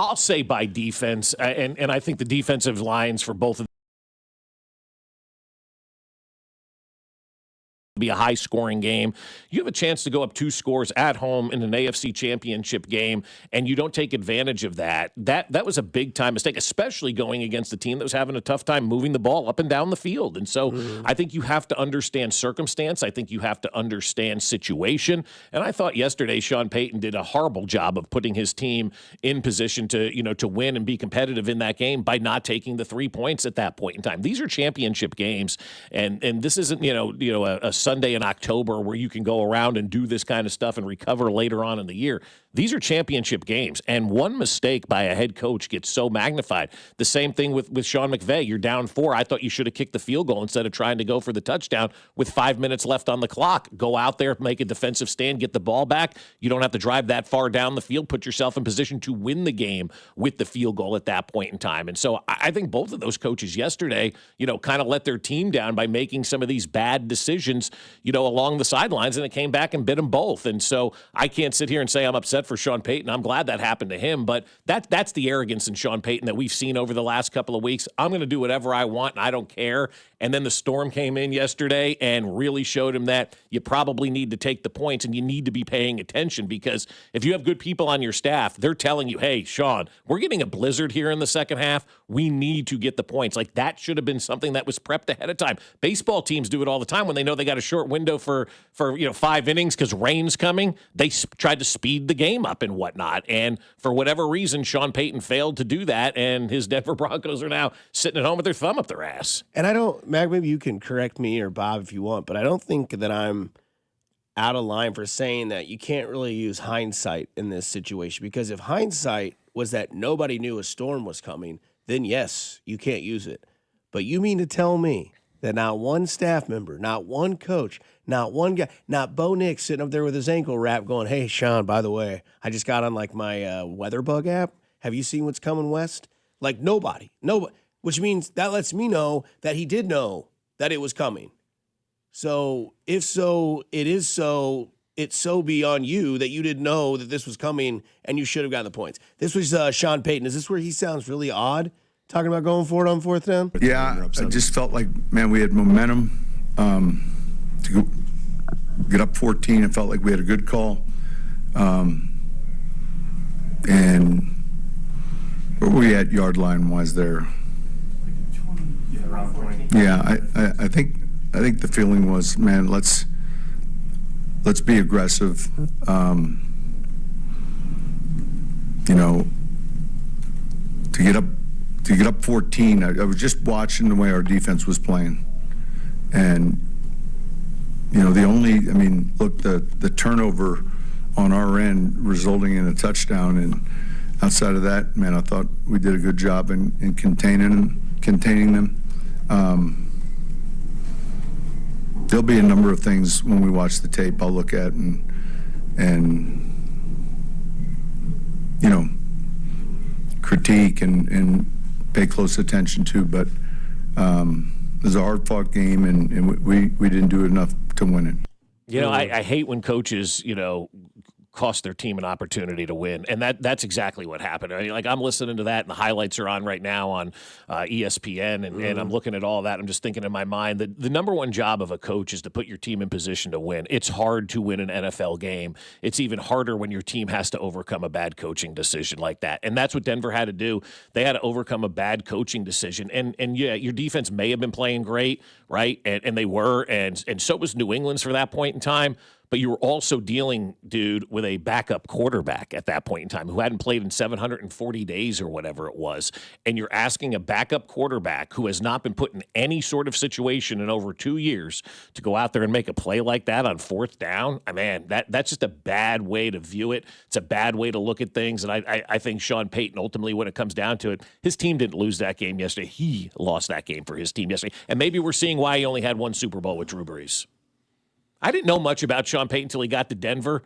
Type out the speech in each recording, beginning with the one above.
I'll say by defense, and I think the defensive lines for both of be a high-scoring game. You have a chance to go up 2 scores at home in an AFC championship game, and you don't take advantage of that. That was a big-time mistake, especially going against a team that was having a tough time moving the ball up and down the field. And so I think you have to understand circumstance. I think you have to understand situation. And I thought yesterday Sean Payton did a horrible job of putting his team in position to win and be competitive in that game by not taking the 3 points at that point in time. These are championship games, and this isn't a Sunday in October where you can go around and do this kind of stuff and recover later on in the year. These are championship games, and one mistake by a head coach gets so magnified. The same thing with Sean McVay. You're down 4. I thought you should have kicked the field goal instead of trying to go for the touchdown with 5 minutes left on the clock. Go out there, make a defensive stand, get the ball back. You don't have to drive that far down the field. Put yourself in position to win the game with the field goal at that point in time. And so I think both of those coaches yesterday, kind of let their team down by making some of these bad decisions, along the sidelines, and it came back and bit them both. And so I can't sit here and say I'm upset for Sean Payton. I'm glad that happened to him, but that's the arrogance in Sean Payton that we've seen over the last couple of weeks. I'm going to do whatever I want, and I don't care. And then the storm came in yesterday and really showed him that you probably need to take the points and you need to be paying attention, because if you have good people on your staff, they're telling you, hey, Sean, we're getting a blizzard here in the second half. We need to get the points. Like, that should have been something that was prepped ahead of time. Baseball teams do it all the time when they know they got a short window for 5 innings because rain's coming. They tried to speed the game up and whatnot. And for whatever reason, Sean Payton failed to do that, and his Denver Broncos are now sitting at home with their thumb up their ass. And I don't, Mag, maybe you can correct me or Bob if you want, but I don't think that I'm out of line for saying that you can't really use hindsight in this situation, because if hindsight was that nobody knew a storm was coming, then yes, you can't use it. But you mean to tell me that not one staff member, not one coach, not one guy, not Bo Nix sitting up there with his ankle wrap going, hey, Sean, by the way, I just got on like my weather bug app. Have you seen what's coming west? Like nobody, which means that lets me know that he did know that it was coming. So if so, it's so beyond you that you didn't know that this was coming and you should have gotten the points. This was Sean Payton. Is this where he sounds really odd talking about going for it on 4th down? Yeah, I just felt like, man, we had momentum to get up 14. It felt like we had a good call. And where were we at yard line wise there? Around 20. Yeah, I think the feeling was, man, let's be aggressive. To get up 14, I was just watching the way our defense was playing, and the turnover on our end resulting in a touchdown, and outside of that, man, I thought we did a good job in containing them. There'll be a number of things when we watch the tape I'll look at and critique and pay close attention to, but it was a hard-fought game, and we didn't do enough to win it. I hate when coaches, cost their team an opportunity to win, and that's exactly what happened. I mean, like, I'm listening to that, and the highlights are on right now on ESPN, and I'm looking at all that. I'm just thinking in my mind that the number one job of a coach is to put your team in position to win. It's hard to win an NFL game. It's even harder when your team has to overcome a bad coaching decision like that, and that's what Denver had to do. They had to overcome a bad coaching decision, and yeah, your defense may have been playing great, right? And they were, and so was New England's for that point in time. But you were also dealing, dude, with a backup quarterback at that point in time who hadn't played in 740 days or whatever it was. And you're asking a backup quarterback who has not been put in any sort of situation in over 2 years to go out there and make a play like that on 4th down. Man, that's just a bad way to view it. It's a bad way to look at things. And I think Sean Payton, ultimately, when it comes down to it, his team didn't lose that game yesterday. He lost that game for his team yesterday. And maybe we're seeing why he only had 1 Super Bowl with Drew Brees. I didn't know much about Sean Payton until he got to Denver.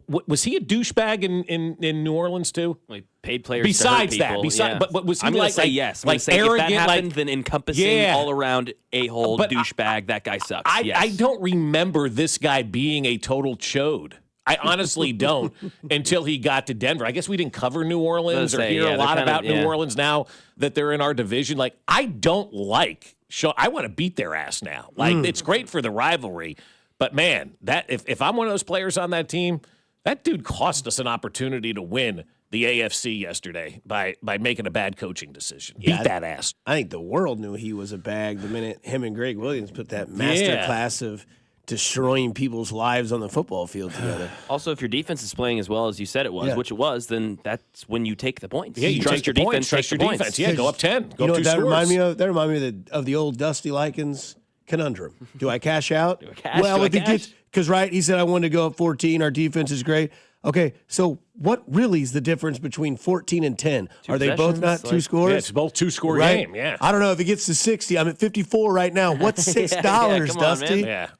Was he a douchebag in New Orleans too? Like paid players. Besides to hurt people. that, but was he I'm gonna say yes. I'm gonna say arrogant? If that happened, then encompassing all around a-hole douchebag. That guy sucks. I don't remember this guy being a total chode. I honestly don't until he got to Denver. I guess we didn't cover New Orleans or hear a lot about New Orleans now that they're in our division. Like, I don't like I want to beat their ass now. Like, it's great for the rivalry. But, man, that if I'm one of those players on that team, that dude cost us an opportunity to win the AFC yesterday by making a bad coaching decision. Beat that ass. I think the world knew he was a bag the minute him and Greg Williams put that master class of destroying people's lives on the football field together. Also, if your defense is playing as well as you said it was, which it was, then that's when you take the points. Yeah, you trust your defense. Trust your defense. Yeah, go up 10. Go You know up 2 what that scores. remind me of? That remind me of the old Dusty Likens conundrum. Do I cash out? Because he said I wanted to go up 14. Our defense is great. Okay, so what really is the difference between 14 and 10? Are they both not 2 scores? Yeah, it's both 2-score right? game. Yeah. I don't know if it gets to 60. I'm at 54 right now. What's $6, Dusty? Yeah.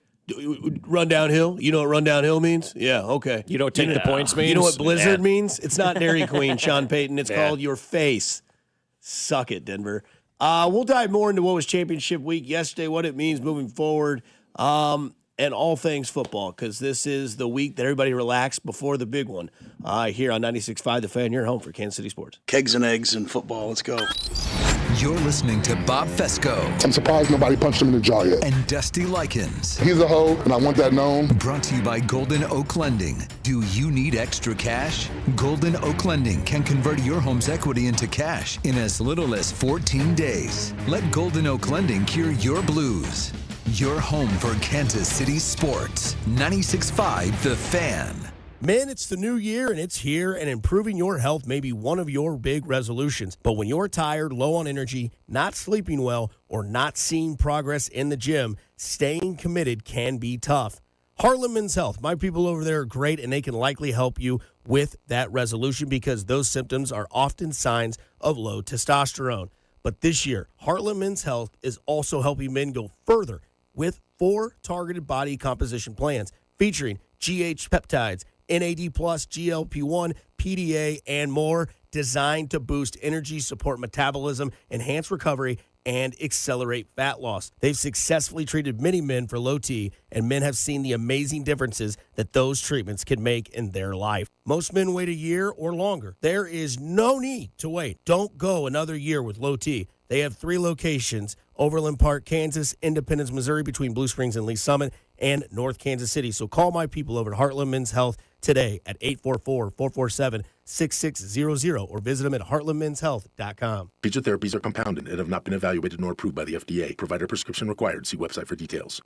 Run downhill. You know what run downhill means? Yeah, okay. You know what take the points means? You know what blizzard means? It's not Dairy Queen, Sean Payton. It's called your face. Suck it, Denver. We'll dive more into what was championship week yesterday, what it means moving forward, and all things football, because this is the week that everybody relaxed before the big one. Here on 96.5 The Fan, your home for Kansas City sports. Kegs and eggs and football. Let's go. You're listening to Bob Fescoe I'm surprised nobody punched him in the jaw yet. and Dusty Likens. He's a hoe, and I want that known. Brought to you by Golden Oak Lending. Do you need extra cash? Golden Oak Lending can convert your home's equity into cash in as little as 14 days. Let Golden Oak Lending cure your blues. Your home for Kansas City sports. 96.5 The Fan. Men, it's the new year and it's here, and improving your health may be one of your big resolutions. But when you're tired, low on energy, not sleeping well, or not seeing progress in the gym, staying committed can be tough. Heartland Men's Health, my people over there are great, and they can likely help you with that resolution because those symptoms are often signs of low testosterone. But this year, Heartland Men's Health is also helping men go further with 4 targeted body composition plans featuring GH peptides, NAD+, GLP-1, PDA, and more, designed to boost energy, support metabolism, enhance recovery, and accelerate fat loss. They've successfully treated many men for low T, and men have seen the amazing differences that those treatments can make in their life. Most men wait a year or longer. There is no need to wait. Don't go another year with low T. They have 3 locations: Overland Park, Kansas; Independence, Missouri, between Blue Springs and Lee Summit; and North Kansas City. So call my people over at Heartland Men's Health today at 844-447-6600 or visit them at heartlandmenshealth.com. Speech therapies are compounded and have not been evaluated nor approved by the FDA. Provider prescription required. See website for details.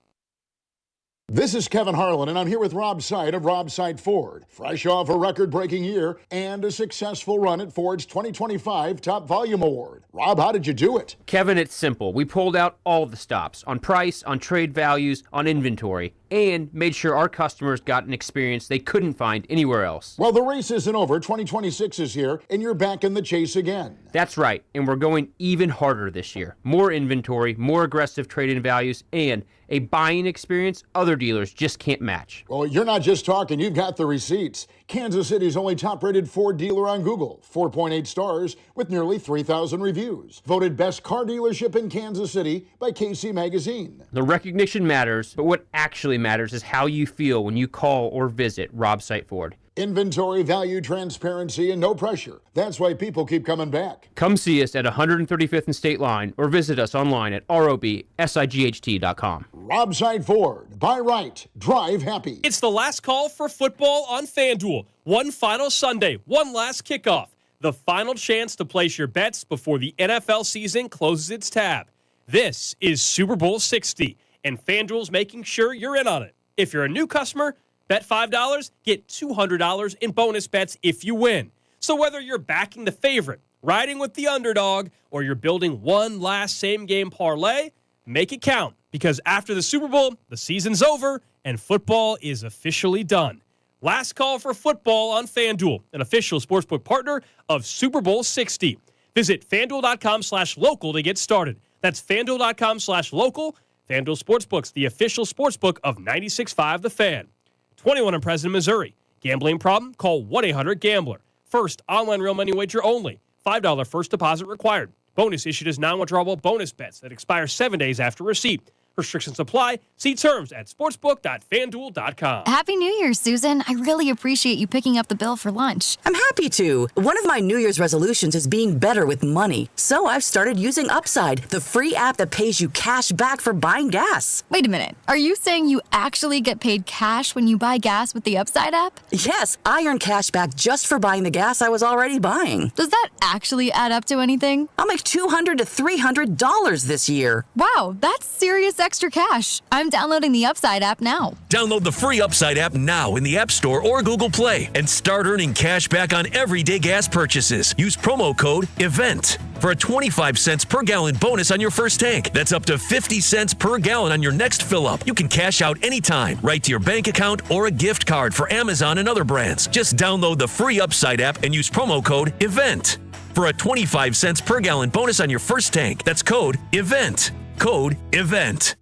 This is Kevin Harlan, and I'm here with Rob Seid of Rob Seid Ford. Fresh off a record-breaking year and a successful run at Ford's 2025 Top Volume Award. Rob, how did you do it? Kevin, it's simple. We pulled out all the stops on price, on trade values, on inventory, and made sure our customers got an experience they couldn't find anywhere else. Well, the race isn't over. 2026 is here, and you're back in the chase again. That's right, and we're going even harder this year. More inventory, more aggressive trade-in values, and a buying experience other dealers just can't match. Well, you're not just talking, you've got the receipts. Kansas City's only top-rated Ford dealer on Google, 4.8 stars with nearly 3,000 reviews. Voted best car dealership in Kansas City by KC Magazine. The recognition matters, but what actually matters is how you feel when you call or visit Rob Seid Ford. Inventory, value, transparency, and no pressure. That's why people keep coming back. Come see us at 135th and State Line or visit us online at robsight.com. Rob Seid Ford. Buy right. Drive happy. It's the last call for football on FanDuel. One final Sunday, one last kickoff. The final chance to place your bets before the NFL season closes its tab. This is Super Bowl 60, and FanDuel's making sure you're in on it. If you're a new customer, bet $5, get $200 in bonus bets if you win. So whether you're backing the favorite, riding with the underdog, or you're building one last same-game parlay, make it count. Because after the Super Bowl, the season's over, and football is officially done. Last call for football on FanDuel, an official sportsbook partner of Super Bowl 60. Visit FanDuel.com/local to get started. That's FanDuel.com/local. FanDuel Sportsbooks, the official sportsbook of 96.5 The Fan. 21 and present in Missouri. Gambling problem? Call 1-800-GAMBLER. First online real money wager only. $5 first deposit required. Bonus issued as non-withdrawable bonus bets that expire 7 days after receipt. Restrictions apply. See terms at sportsbook.fanduel.com. Happy New Year, Susan. I really appreciate you picking up the bill for lunch. I'm happy to. One of my New Year's resolutions is being better with money. So I've started using Upside, the free app that pays you cash back for buying gas. Wait a minute. Are you saying you actually get paid cash when you buy gas with the Upside app? Yes, I earn cash back just for buying the gas I was already buying. Does that actually add up to anything? I'll make $200 to $300 this year. Wow, that's serious extra cash. I'm downloading the Upside app now. Download the free Upside app now in the App Store or Google Play and start earning cash back on everyday gas purchases. Use promo code EVENT for a 25 cents per gallon bonus on your first tank. That's up to 50 cents per gallon on your next fill up. You can cash out anytime, right to your bank account or a gift card for Amazon and other brands. Just download the free Upside app and use promo code EVENT for a 25 cents per gallon bonus on your first tank. That's code EVENT. Code EVENT.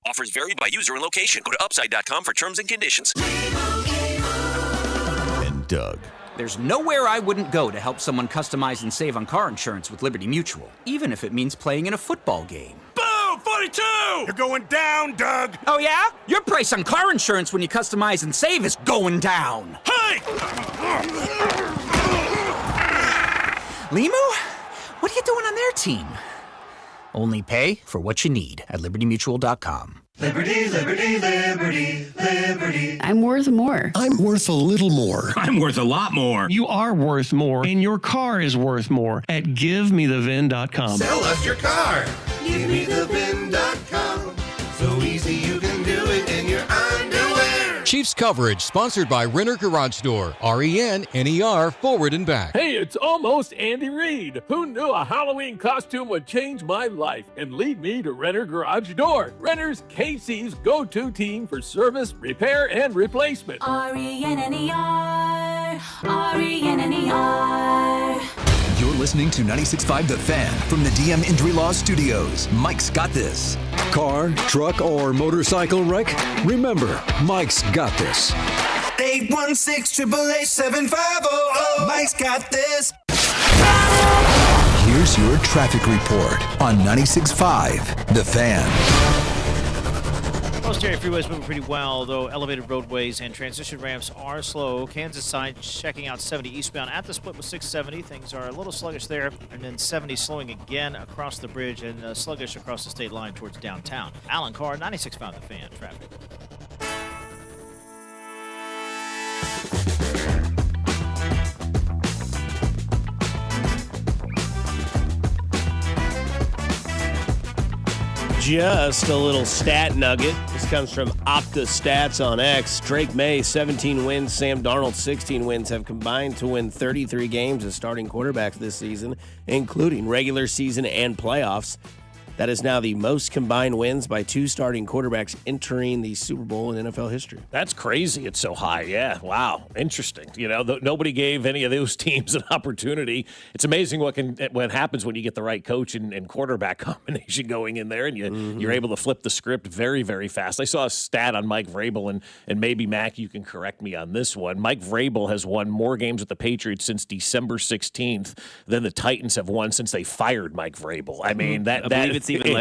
Offers vary by user and location. Go to upside.com for terms and conditions. And Doug. There's nowhere I wouldn't go to help someone customize and save on car insurance with Liberty Mutual, even if it means playing in a football game. Boom! 42! You're going down, Doug! Oh yeah? Your price on car insurance when you customize and save is going down. Hey! Limu? What are you doing on their team? Only pay for what you need at libertymutual.com. Liberty, liberty, liberty, liberty. I'm worth more. I'm worth a little more. I'm worth a lot more. You are worth more, and your car is worth more at GiveMeTheVin.com. Sell us your car. GiveMeTheVin.com. So easy you can do it in your underwear. Chiefs coverage sponsored by Renner Garage Door. RENNER forward and back. Hey, it's almost Andy Reid. Who knew a Halloween costume would change my life and lead me to Renner Garage Door? Renner's KC's go-to team for service, repair, and replacement. RENNER. RENNER. You're listening to 96.5 The Fan from the DM Injury Law Studios. Mike's got this. Car, truck, or motorcycle wreck? Remember, Mike's got this. 816-888-7500. Mike's got this. Here's your traffic report on 96.5 The Fan. Most area freeways moving pretty well, though elevated roadways and transition ramps are slow. Kansas side checking out 70 eastbound at the split with 670. Things are a little sluggish there. And then 70 slowing again across the bridge and sluggish across the state line towards downtown. Alan Carr, 96.5 The Fan traffic. Just a little stat nugget. This comes from Opta Stats on X. Drake May, 17 wins. Sam Darnold, 16 wins, have combined to win 33 games as starting quarterbacks this season, including regular season and playoffs. That is now the most combined wins by two starting quarterbacks entering the Super Bowl in NFL history. That's crazy. It's so high. Yeah. Wow. Interesting. You know, nobody gave any of those teams an opportunity. It's amazing what happens when you get the right coach and quarterback combination going in there, and you're able to flip the script very, very fast. I saw a stat on Mike Vrabel, and maybe, Mac, you can correct me on this one. Mike Vrabel has won more games with the Patriots since December 16th than the Titans have won since they fired Mike Vrabel. I mean, I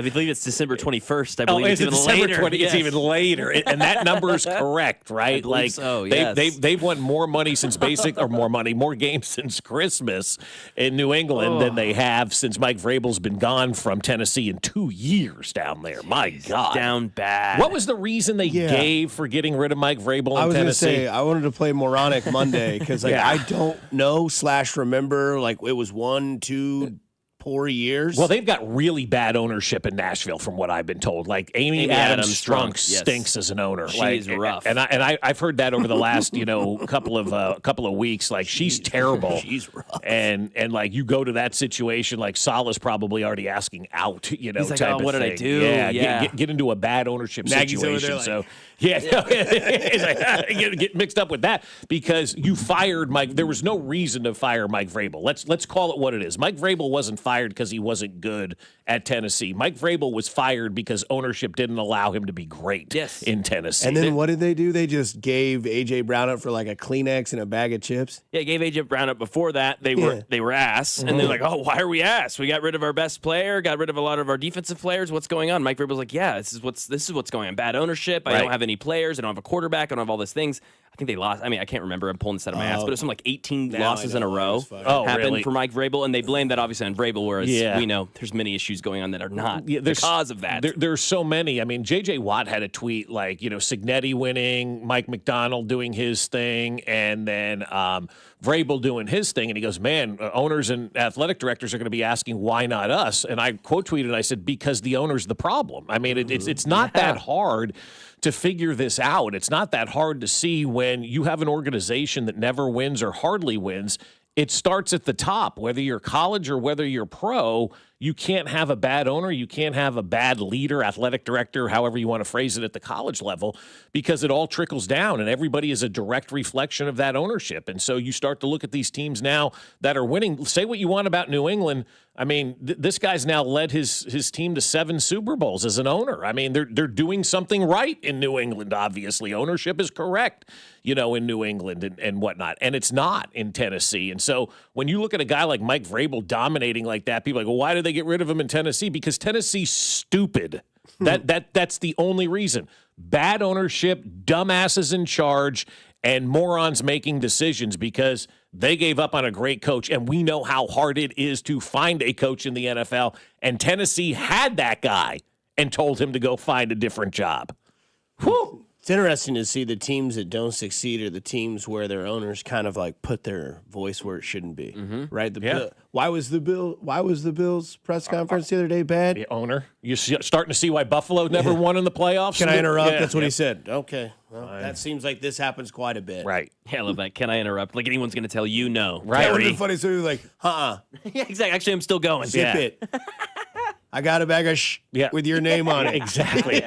believe it's December 21st. I believe it's even later. It's even later, and that number is correct, right? Like, so, yes. they've won more money since more games since Christmas in New England than they have since Mike Vrabel's been gone from Tennessee in 2 years down there. My God, down bad. What was the reason they gave for getting rid of Mike Vrabel in Tennessee? I was going to say I wanted to play moronic Monday because I don't know / remember like it was 1-2 poor years. Well, they've got really bad ownership in Nashville, from what I've been told. Like Amy Adams Strunk stinks as an owner. She's rough, and I've heard that over the last couple of weeks. Like she's terrible. She's rough, and like you go to that situation, like Salah's probably already asking out. He's like, type of what did I thing. do? Yeah. Get into a bad ownership Nagy's situation. Over there So. Yeah, it's like, get mixed up with that because you fired Mike. There was no reason to fire Mike Vrabel. Let's call it what it is. Mike Vrabel wasn't fired because he wasn't good at Tennessee. Mike Vrabel was fired because ownership didn't allow him to be great in Tennessee. And then what did they do? They just gave A.J. Brown up for like a Kleenex and a bag of chips? Yeah, gave A.J. Brown up before that. They were ass. And they're like, oh, why are we ass? We got rid of our best player, got rid of a lot of our defensive players. What's going on? Mike Vrabel's like, yeah, this is what's going on. Bad ownership. I don't have any players. I don't have a quarterback. I don't have all these things. I think they lost. I mean, I can't remember. I'm pulling this out of my ass, but it was something like 18 losses in a row happened for Mike Vrabel, and they blamed that obviously on Vrabel, whereas we know there's many issues going on that are not the cause of that. There's so many. I mean, J.J. Watt had a tweet like, Signetti winning, Mike McDonald doing his thing, and then Vrabel doing his thing, and he goes, man, owners and athletic directors are going to be asking, why not us? And I quote tweeted, I said, because the owner's the problem. I mean, it's not that hard to figure this out. It's not that hard to see when you have an organization that never wins or hardly wins. It starts at the top, whether you're college or whether you're pro. You can't have a bad owner. You can't have a bad leader, athletic director, however you want to phrase it at the college level, because it all trickles down and everybody is a direct reflection of that ownership. And so you start to look at these teams now that are winning. Say what you want about New England. I mean, this guy's now led his team to 7 Super Bowls as an owner. I mean, they're doing something right in New England, obviously. Ownership is correct, in New England and whatnot. And it's not in Tennessee. And so when you look at a guy like Mike Vrabel dominating like that, people are like, well, why did they get rid of him in Tennessee? Because Tennessee's stupid. That's the only reason. Bad ownership, dumbasses in charge, and morons making decisions because they gave up on a great coach, and we know how hard it is to find a coach in the NFL, and Tennessee had that guy and told him to go find a different job. Whew. It's interesting to see the teams that don't succeed are the teams where their owners kind of like put their voice where it shouldn't be, right? Why was the Bills press conference the other day bad? The owner. You're starting to see why Buffalo never won in the playoffs? Can I interrupt? That's what he said. Okay. Well, that seems like this happens quite a bit. Right. Yeah, I love that. Can I interrupt? Like anyone's going to tell you no. Right. That would have been funny. So he was like, Yeah, exactly. Actually, I'm still going. Sip it. I got a bag of with your name on it. Exactly.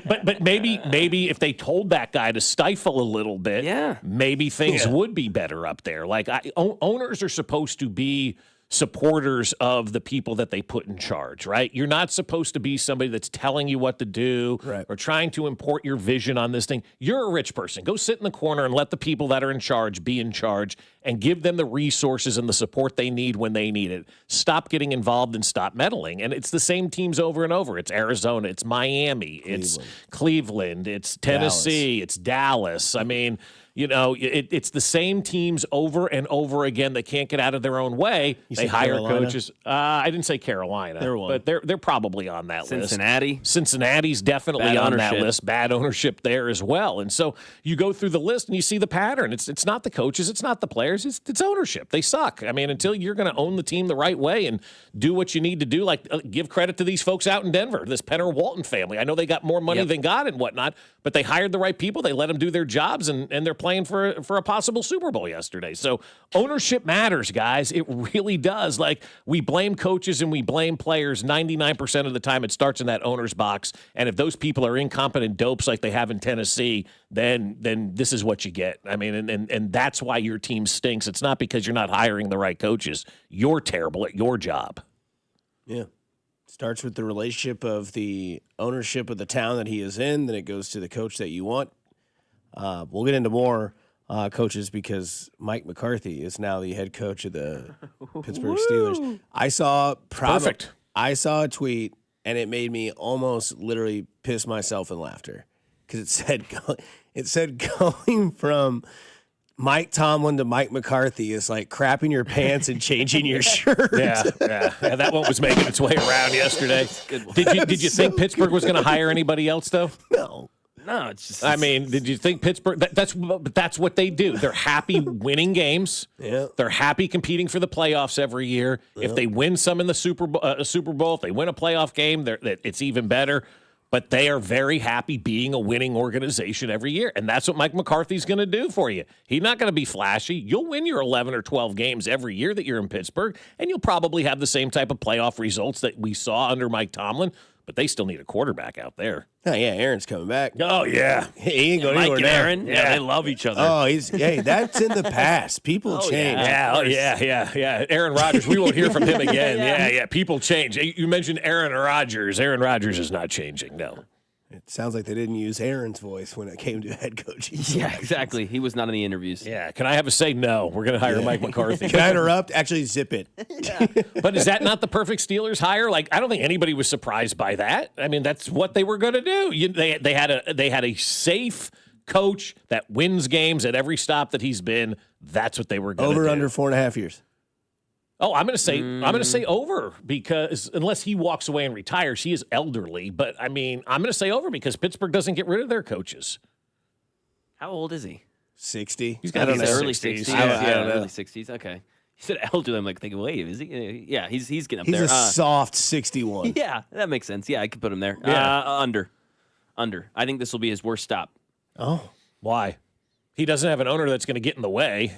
But maybe if they told that guy to stifle a little bit, maybe things would be better up there. Like owners are supposed to be supporters of the people that they put in charge, right? You're not supposed to be somebody that's telling you what to do or trying to import your vision on this thing. You're a rich person. Go sit in the corner and let the people that are in charge be in charge and give them the resources and the support they need when they need it. Stop getting involved and stop meddling. And it's the same teams over and over. It's Arizona, it's Miami, it's Cleveland, it's Tennessee, it's Dallas. I mean, it's the same teams over and over again that can't get out of their own way. They hire Carolina? coaches. I didn't say Carolina, but they're probably on that Cincinnati. list. Cincinnati's definitely Bad on ownership. that list. Bad ownership there as well. And so you go through the list and you see the pattern. It's not the coaches. It's not the players. It's ownership. They suck. I mean, until you're going to own the team the right way and do what you need to do, like give credit to these folks out in Denver, this Penner Walton family. I know they got more money than God and whatnot, but they hired the right people. They let them do their jobs, and they're playing for a possible Super Bowl yesterday. So ownership matters, guys. It really does. Like, we blame coaches and we blame players 99% of the time. It starts in that owner's box. And if those people are incompetent dopes like they have in Tennessee, then this is what you get. I mean, and that's why your team stinks. It's not because you're not hiring the right coaches. You're terrible at your job. Yeah. Starts with the relationship of the ownership of the town that he is in. Then it goes to the coach that you want. We'll get into more coaches because Mike McCarthy is now the head coach of the Pittsburgh Steelers. I saw a tweet, and it made me almost literally piss myself in laughter because it said going from Mike Tomlin to Mike McCarthy is like crapping your pants and changing your shirt. Yeah, that one was making its way around yesterday. Did you think Pittsburgh was going to hire anybody else though? No, it's just. I mean, did you think Pittsburgh? That's what they do. They're happy winning games. Yeah. They're happy competing for the playoffs every year. Yeah. If they win some in the Super Bowl, if they win a playoff game, it's even better. But they are very happy being a winning organization every year. And that's what Mike McCarthy's going to do for you. He's not going to be flashy. You'll win your 11 or 12 games every year that you're in Pittsburgh, and you'll probably have the same type of playoff results that we saw under Mike Tomlin. but they still need a quarterback out there. Oh, yeah, Aaron's coming back. Oh, yeah. He ain't going Mike anywhere and now. Aaron, yeah, they love each other. Oh, that's in the past. People change. Yeah. Aaron Rodgers, we won't hear from him again. Yeah. People change. You mentioned Aaron Rodgers. Aaron Rodgers is not changing, no. It sounds like they didn't use Aaron's voice when it came to head coaching. Yeah, exactly. He was not in the interviews. Yeah. Can I have a say? No. We're going to hire Mike McCarthy. Can I interrupt? Actually, zip it. But is that not the perfect Steelers hire? Like, I don't think anybody was surprised by that. I mean, that's what they were going to do. They had a safe coach that wins games at every stop that he's been. That's what they were going to do. Over under 4.5 years. Oh, I'm going to say over, because unless he walks away and retires, he is elderly. But I mean, I'm going to say over because Pittsburgh doesn't get rid of their coaches. How old is he? 60. He's got to be early 60s. 60s. Yeah, Early 60s. Okay. You said elderly. I'm like thinking, wait, is he? Yeah, he's getting up He's there. a soft 61. Yeah, that makes sense. Yeah, I could put him there. Yeah. Under. I think this will be his worst stop. Oh, why? He doesn't have an owner that's going to get in the way.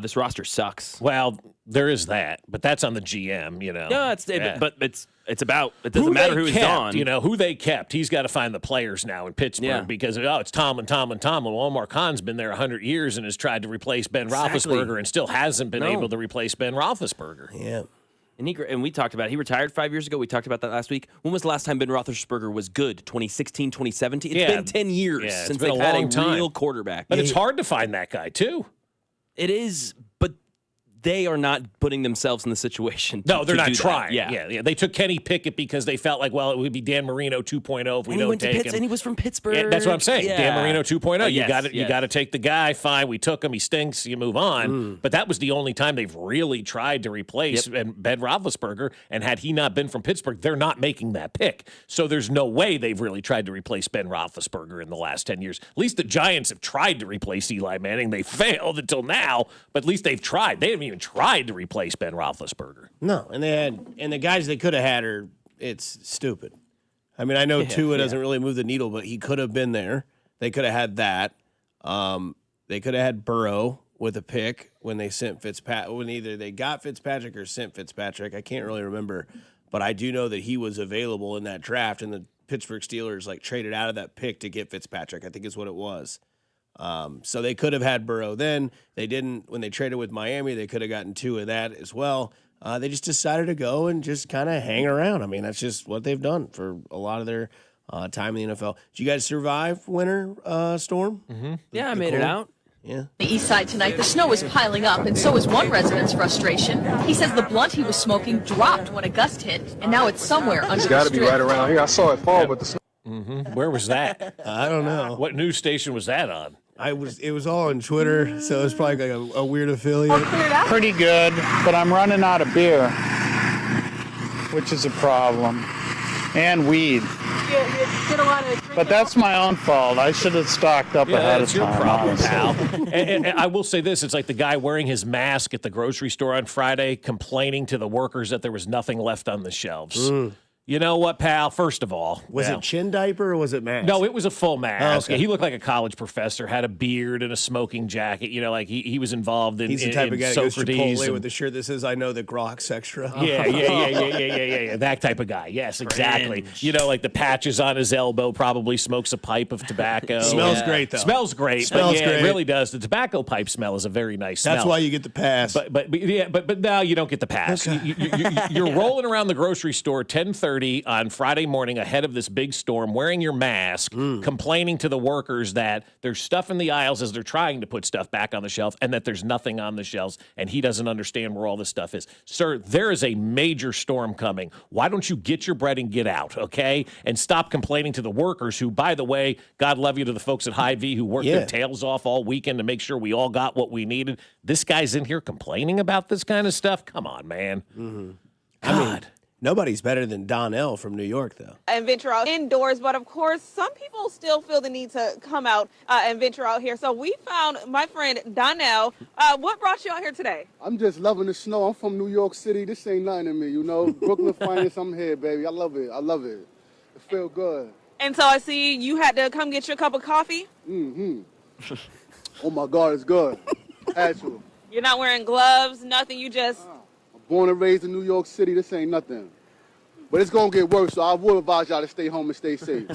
This roster sucks. Well, there is that, but that's on the GM, you know. No, but it's about it doesn't matter who he's on. You know, who they kept. He's got to find the players now in Pittsburgh because it's Tomlin. Well, Omar Khan's been there 100 years and has tried to replace Ben Roethlisberger and still hasn't been able to replace Ben Roethlisberger. Yeah. And we talked about it. He retired 5 years ago. We talked about that last week. When was the last time Ben Roethlisberger was good? 2016, 2017? It's been 10 years since they've had a real quarterback. But it's hard to find that guy, too. It is, but they are not putting themselves in the situation. No, they're not trying. Yeah. They took Kenny Pickett because they felt like, well, it would be Dan Marino 2.0 if we don't take him. And he was from Pittsburgh. Yeah, that's what I'm saying. Yeah. Dan Marino 2.0. Yes, You got to take the guy. Fine, we took him. He stinks. You move on. But that was the only time they've really tried to replace Ben Roethlisberger. And had he not been from Pittsburgh, they're not making that pick. So there's no way they've really tried to replace Ben Roethlisberger in the last 10 years. At least the Giants have tried to replace Eli Manning. They failed until now, but at least they've tried. They haven't even tried to replace Ben Roethlisberger. No, and the guys they could have had it's stupid. I mean, I know Tua doesn't really move the needle, but he could have been there. They could have had that. They could have had Burrow with a pick when they sent Fitzpatrick. When either they got Fitzpatrick or sent Fitzpatrick, I can't really remember, but I do know that he was available in that draft, and the Pittsburgh Steelers traded out of that pick to get Fitzpatrick. I think is what it was. So they could have had Burrow then. They didn't. When they traded with Miami, they could have gotten two of that as well. They just decided to go and just kind of hang around. I mean, that's just what they've done for a lot of their time in the NFL. Did you guys survive winter storm? Mm-hmm. Yeah, I made it out. Yeah. The east side tonight, the snow is piling up, and so is one resident's frustration. He says the blunt he was smoking dropped when a gust hit, and now it's somewhere under the strip. It's got to be right around here. I saw it fall, but the snow. Mm-hmm. Where was that? I don't know. What news station was that on? It was all on Twitter, so it was probably like a weird affiliate. Pretty good, but I'm running out of beer, which is a problem, and weed. But that's my own fault. I should have stocked up ahead of time. That's your problem, honestly. pal. and I will say this. It's like the guy wearing his mask at the grocery store on Friday complaining to the workers that there was nothing left on the shelves. You know what, pal? First of all, was it chin diaper or was it mask? No, it was a full mask. Oh, okay. He looked like a college professor, had a beard and a smoking jacket. You know, like he was involved in. He's the type of guy that goes Socrates Chipotle with the shirt that says "I know the Grox extra." Yeah. That type of guy. Yes, exactly. Cringe. You know, like the patches on his elbow. Probably smokes a pipe of tobacco. Smells great though. Smells great. Smells great. It really does. The tobacco pipe smell is a very nice smell. That's why you get the pass. But now you don't get the pass. Okay. You're rolling around the grocery store 10:30 on Friday morning ahead of this big storm, wearing your mask, complaining to the workers that there's stuff in the aisles as they're trying to put stuff back on the shelf and that there's nothing on the shelves, and he doesn't understand where all this stuff is. Sir, there is a major storm coming. Why don't you get your bread and get out, okay? And stop complaining to the workers who, by the way, God love you to the folks at Hy-Vee who worked their tails off all weekend to make sure we all got what we needed. This guy's in here complaining about this kind of stuff? Come on, man. I mean, nobody's better than Donnell from New York, though. And venture out indoors, but of course, some people still feel the need to come out and venture out here. So we found my friend Donnell. What brought you out here today? I'm just loving the snow. I'm from New York City. This ain't nothing to me, you know. Brooklyn finest, I'm here, baby. I love it. It feel good. And so I see you had to come get your cup of coffee. Oh my God, it's good. Had to. You're not wearing gloves, nothing. You just. I'm born and raised in New York City. This ain't nothing. But it's going to get worse, so I will advise y'all to stay home and stay safe.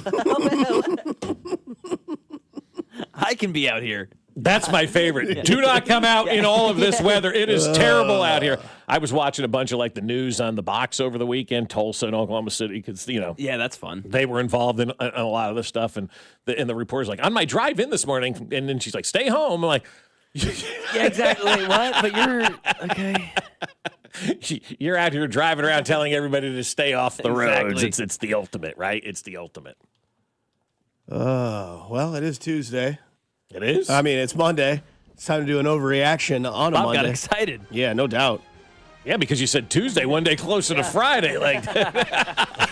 I can be out here. That's my favorite. Do not come out in all of this weather. It is terrible out here. I was watching a bunch of like the news on the box over the weekend, Tulsa and Oklahoma City, because yeah, that's fun. They were involved in a lot of this stuff, and the reporter's like, on my drive in this morning, and then she's like, stay home. I'm like, yeah, exactly. Wait, what? But you're okay. You're out here driving around telling everybody to stay off the roads. Exactly. It's the ultimate, right? It's the ultimate. Well, it is Tuesday. It is? I mean, it's Monday. It's time to do an overreaction on a Bob Monday. got excited. Yeah, no doubt. Yeah, because you said Tuesday, one day closer to Friday. Like,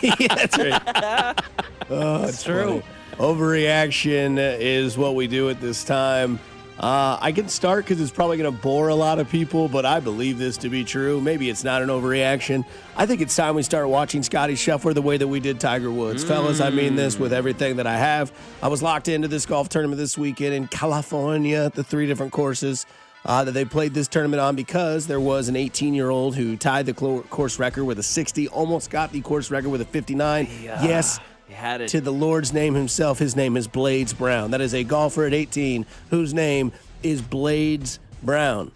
yeah, that's right. Oh, it's true. Overreaction is what we do at this time. I can start because it's probably going to bore a lot of people, but I believe this to be true. Maybe it's not an overreaction. I think it's time we start watching Scotty Scheffler the way that we did Tiger Woods. Fellas, I mean this with everything that I have. I was locked into this golf tournament this weekend in California, the 3 different courses that they played this tournament on, because there was an 18-year-old who tied the course record with a 60, almost got the course record with a 59. Yes. Had it. To the Lord's name himself, his name is Blades Brown. That is a golfer at 18 whose name is Blades Brown.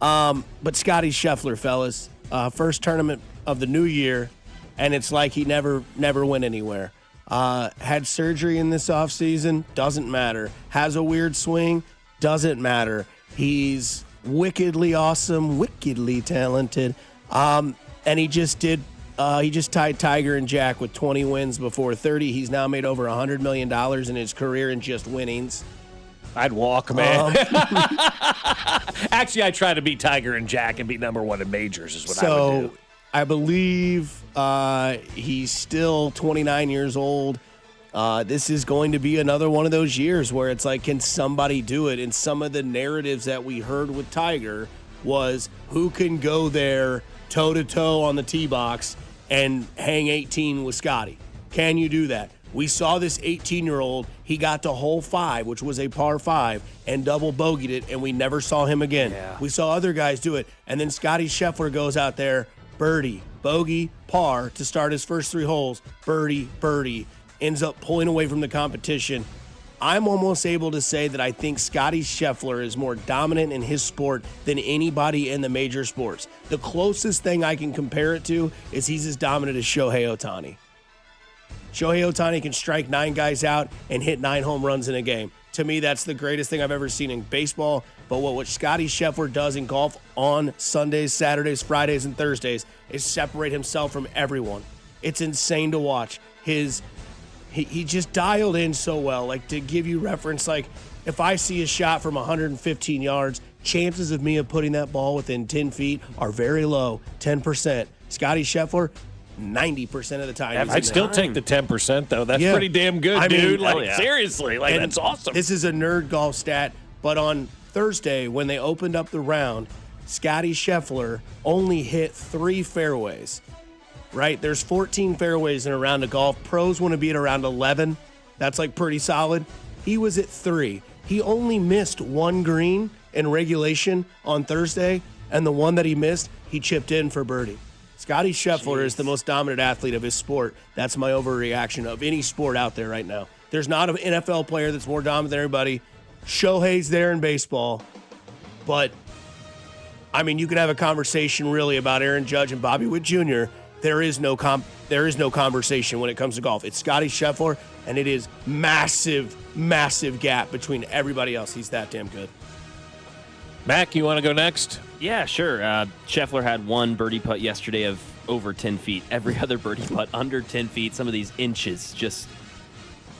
But Scotty Scheffler, fellas, first tournament of the new year, and it's like he never went anywhere. Had surgery in this offseason, doesn't matter. Has a weird swing, doesn't matter. He's wickedly awesome, wickedly talented, and he just tied Tiger and Jack with 20 wins before 30. He's now made over $100 million in his career in just winnings. I'd walk, man. Actually, I try to beat Tiger and Jack and be number 1 in majors is what I would do. I believe he's still 29 years old. This is going to be another one of those years where it's like, can somebody do it? And some of the narratives that we heard with Tiger was, who can go there toe-to-toe on the tee box and hang 18 with Scotty? Can you do that? We saw this 18-year-old. He got to hole 5, which was a par 5, and double bogeyed it, and we never saw him again. Yeah. We saw other guys do it. And then Scotty Scheffler goes out there, birdie, bogey, par to start his first 3 holes, birdie, birdie, ends up pulling away from the competition. I'm almost able to say that I think Scotty Scheffler is more dominant in his sport than anybody in the major sports. The closest thing I can compare it to is he's as dominant as Shohei Ohtani. Shohei Ohtani can strike 9 guys out and hit 9 home runs in a game. To me, that's the greatest thing I've ever seen in baseball. But what Scotty Scheffler does in golf on Sundays, Saturdays, Fridays, and Thursdays is separate himself from everyone. It's insane to watch. He just dialed in so well. Like, to give you reference, like, if I see a shot from 115 yards, chances of me of putting that ball within 10 feet are very low, 10%. Scotty Scheffler, 90% of the time. I'd still take the 10%, though. That's pretty damn good, dude. Like, seriously, like, And that's awesome. This is a nerd golf stat, but on Thursday, when they opened up the round, Scotty Scheffler only hit 3 fairways. Right? There's 14 fairways in a round of golf. Pros want to be at around 11. That's like pretty solid. He was at 3. He only missed 1 green in regulation on Thursday, and the one that he missed, he chipped in for birdie. Scotty Scheffler is the most dominant athlete of his sport. That's my overreaction of any sport out there right now. There's not an NFL player that's more dominant than everybody. Shohei's there in baseball, but I mean, you could have a conversation really about Aaron Judge and Bobby Witt Jr. There is no conversation when it comes to golf. It's Scotty Scheffler, and it is massive, massive gap between everybody else. He's that damn good. Mac, you want to go next? Yeah, sure. Scheffler had 1 birdie putt yesterday of over 10 feet. Every other birdie putt under 10 feet. Some of these inches just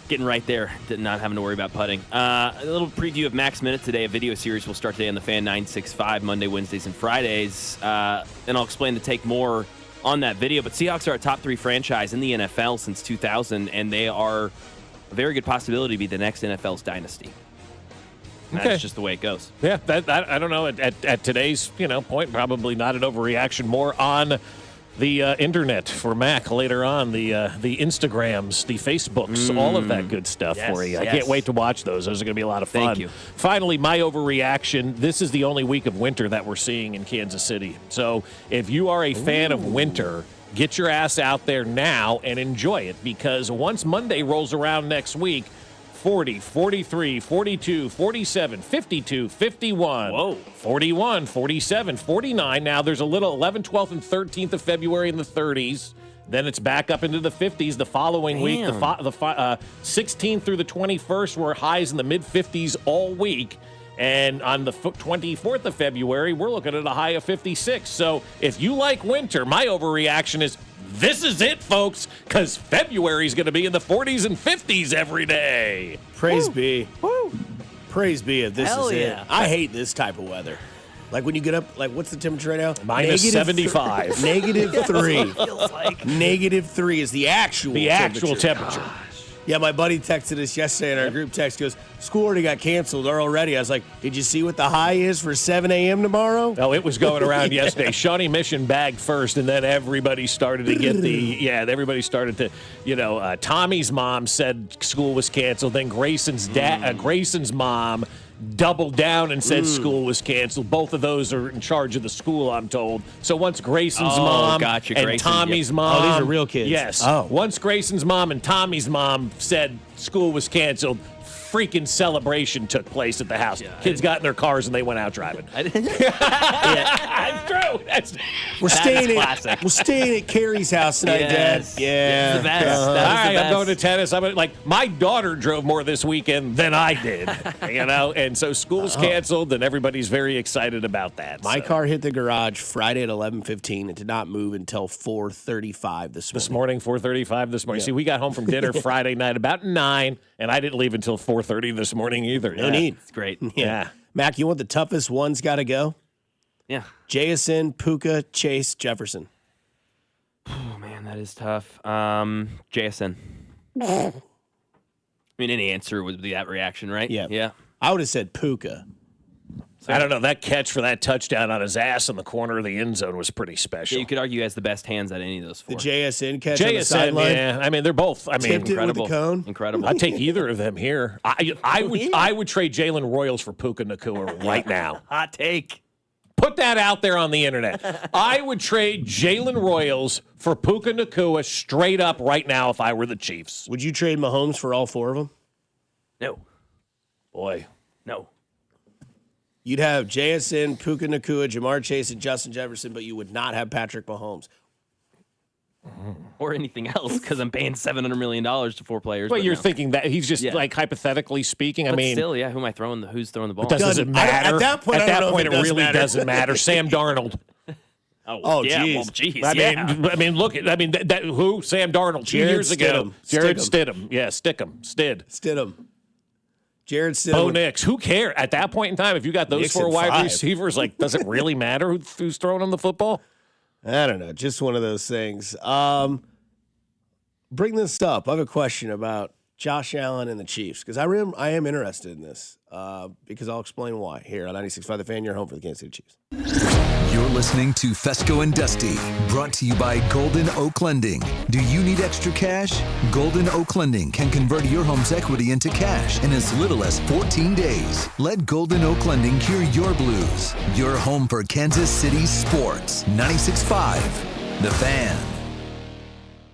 getting right there, not having to worry about putting. A little preview of Mac's Minute today. A video series will start today on the Fan 965, Monday, Wednesdays, and Fridays. And I'll explain the take more on that video. But Seahawks are a top 3 franchise in the NFL since 2000, and they are a very good possibility to be the next NFL's dynasty. Okay. That's just the way it goes. Yeah, I don't know. At today's point, probably not an overreaction. More on the internet for Mac later on, the Instagrams, the Facebooks, all of that good stuff for you. I can't wait to watch those. Those are going to be a lot of fun. Thank you. Finally, my overreaction. This is the only week of winter that we're seeing in Kansas City. So if you are a fan of winter, Get your ass out there now and enjoy it, because once Monday rolls around next week, 40, 43, 42, 47, 52, 51, Whoa. 41, 47, 49. Now there's a little 11th, 12th, and 13th of February in the 30s. Then it's back up into the 50s the following week. The 16th through the 21st were highs in the mid-50s all week. And on the 24th of February, we're looking at a high of 56. So if you like winter, my overreaction is, this is it, folks, because February is going to be in the 40s and 50s every day. Praise be. Woo. Praise be if this Hell is yeah. it. I hate this type of weather. Like when you get up, like what's the temperature right now? Minus 75. -3. Feels like. -3 is the actual temperature. Yeah, my buddy texted us yesterday in our group text, goes, school already got canceled already. I was like, did you see what the high is for 7 a.m. tomorrow? Oh, it was going around yesterday. Shawnee Mission bagged first, and then everybody started to get everybody started to, Tommy's mom said school was canceled. Then Grayson's mom doubled down and said school was canceled. Both of those are in charge of the school, I'm told. So once Grayson's mom and Grayson, Tommy's mom. Oh, these are real kids. Yes. Oh. Once Grayson's mom and Tommy's mom said school was canceled, freaking celebration took place at the house. Yeah, Kids got in their cars and they went out driving. That's true. We're classic. We're staying at Carrie's house tonight, Yes. Dad. Yeah. It's the best. All That is right, the I'm best. going to tennis. My daughter drove more this weekend than I did, and so school's canceled, and everybody's very excited about that. My car hit the garage Friday at 11:15 and did not move until 4:35 this morning. 4:35 this morning. Yeah. See, we got home from dinner Friday night about 9, and I didn't leave until 4:30 this morning either. No need. It's great. Yeah. Mac, you want the toughest one's got to go? Yeah. JSN, Puka, Chase, Jefferson. Oh, man, that is tough. JSN. I mean, any answer would be that reaction, right? Yeah. Yeah. I would have said Puka. I don't know. That catch for that touchdown on his ass in the corner of the end zone was pretty special. Yeah, you could argue he has the best hands out of any of those four. The JSN catch on the JSN, sideline. yeah. I mean, they're both. I mean, Tipped it with the cone. Incredible. I'd take either of them here. I would trade Jalen Royals for Puka Nacua right now. Hot take. Put that out there on the internet. I would trade Jalen Royals for Puka Nacua straight up right now if I were the Chiefs. Would you trade Mahomes for all four of them? No. Boy. No. You'd have JSN, Puka Nacua, Jamar Chase, and Justin Jefferson, but you would not have Patrick Mahomes. Or anything else, because I'm paying $700 million to four players. Well, but you're no. thinking that he's just like hypothetically speaking. But I mean, still, yeah. Who am I throwing? Who's throwing the ball? does it matter? At that point, it really doesn't matter. Sam Darnold. Oh, yeah. geez. Well, geez. I mean, look at that. Who? Sam Darnold. 2 years ago. Jared Stidham. Yeah, Stidham. Stidham. Jared Stidham. Bo Nix. Who cares at that point in time? If you got those Nix four at wide 5. receivers, like, does it really matter who's throwing them the football? I don't know. Just one of those things. Bring this up. I have a question about Josh Allen and the Chiefs, because I am interested in this, because I'll explain why. Here on 96.5 The Fan, you're home for the Kansas City Chiefs. You're listening to Fescoe and Dusty, brought to you by Golden Oak Lending. Do you need extra cash? Golden Oak Lending can convert your home's equity into cash in as little as 14 days. Let Golden Oak Lending cure your blues. Your home for Kansas City sports. 96.5 The Fan.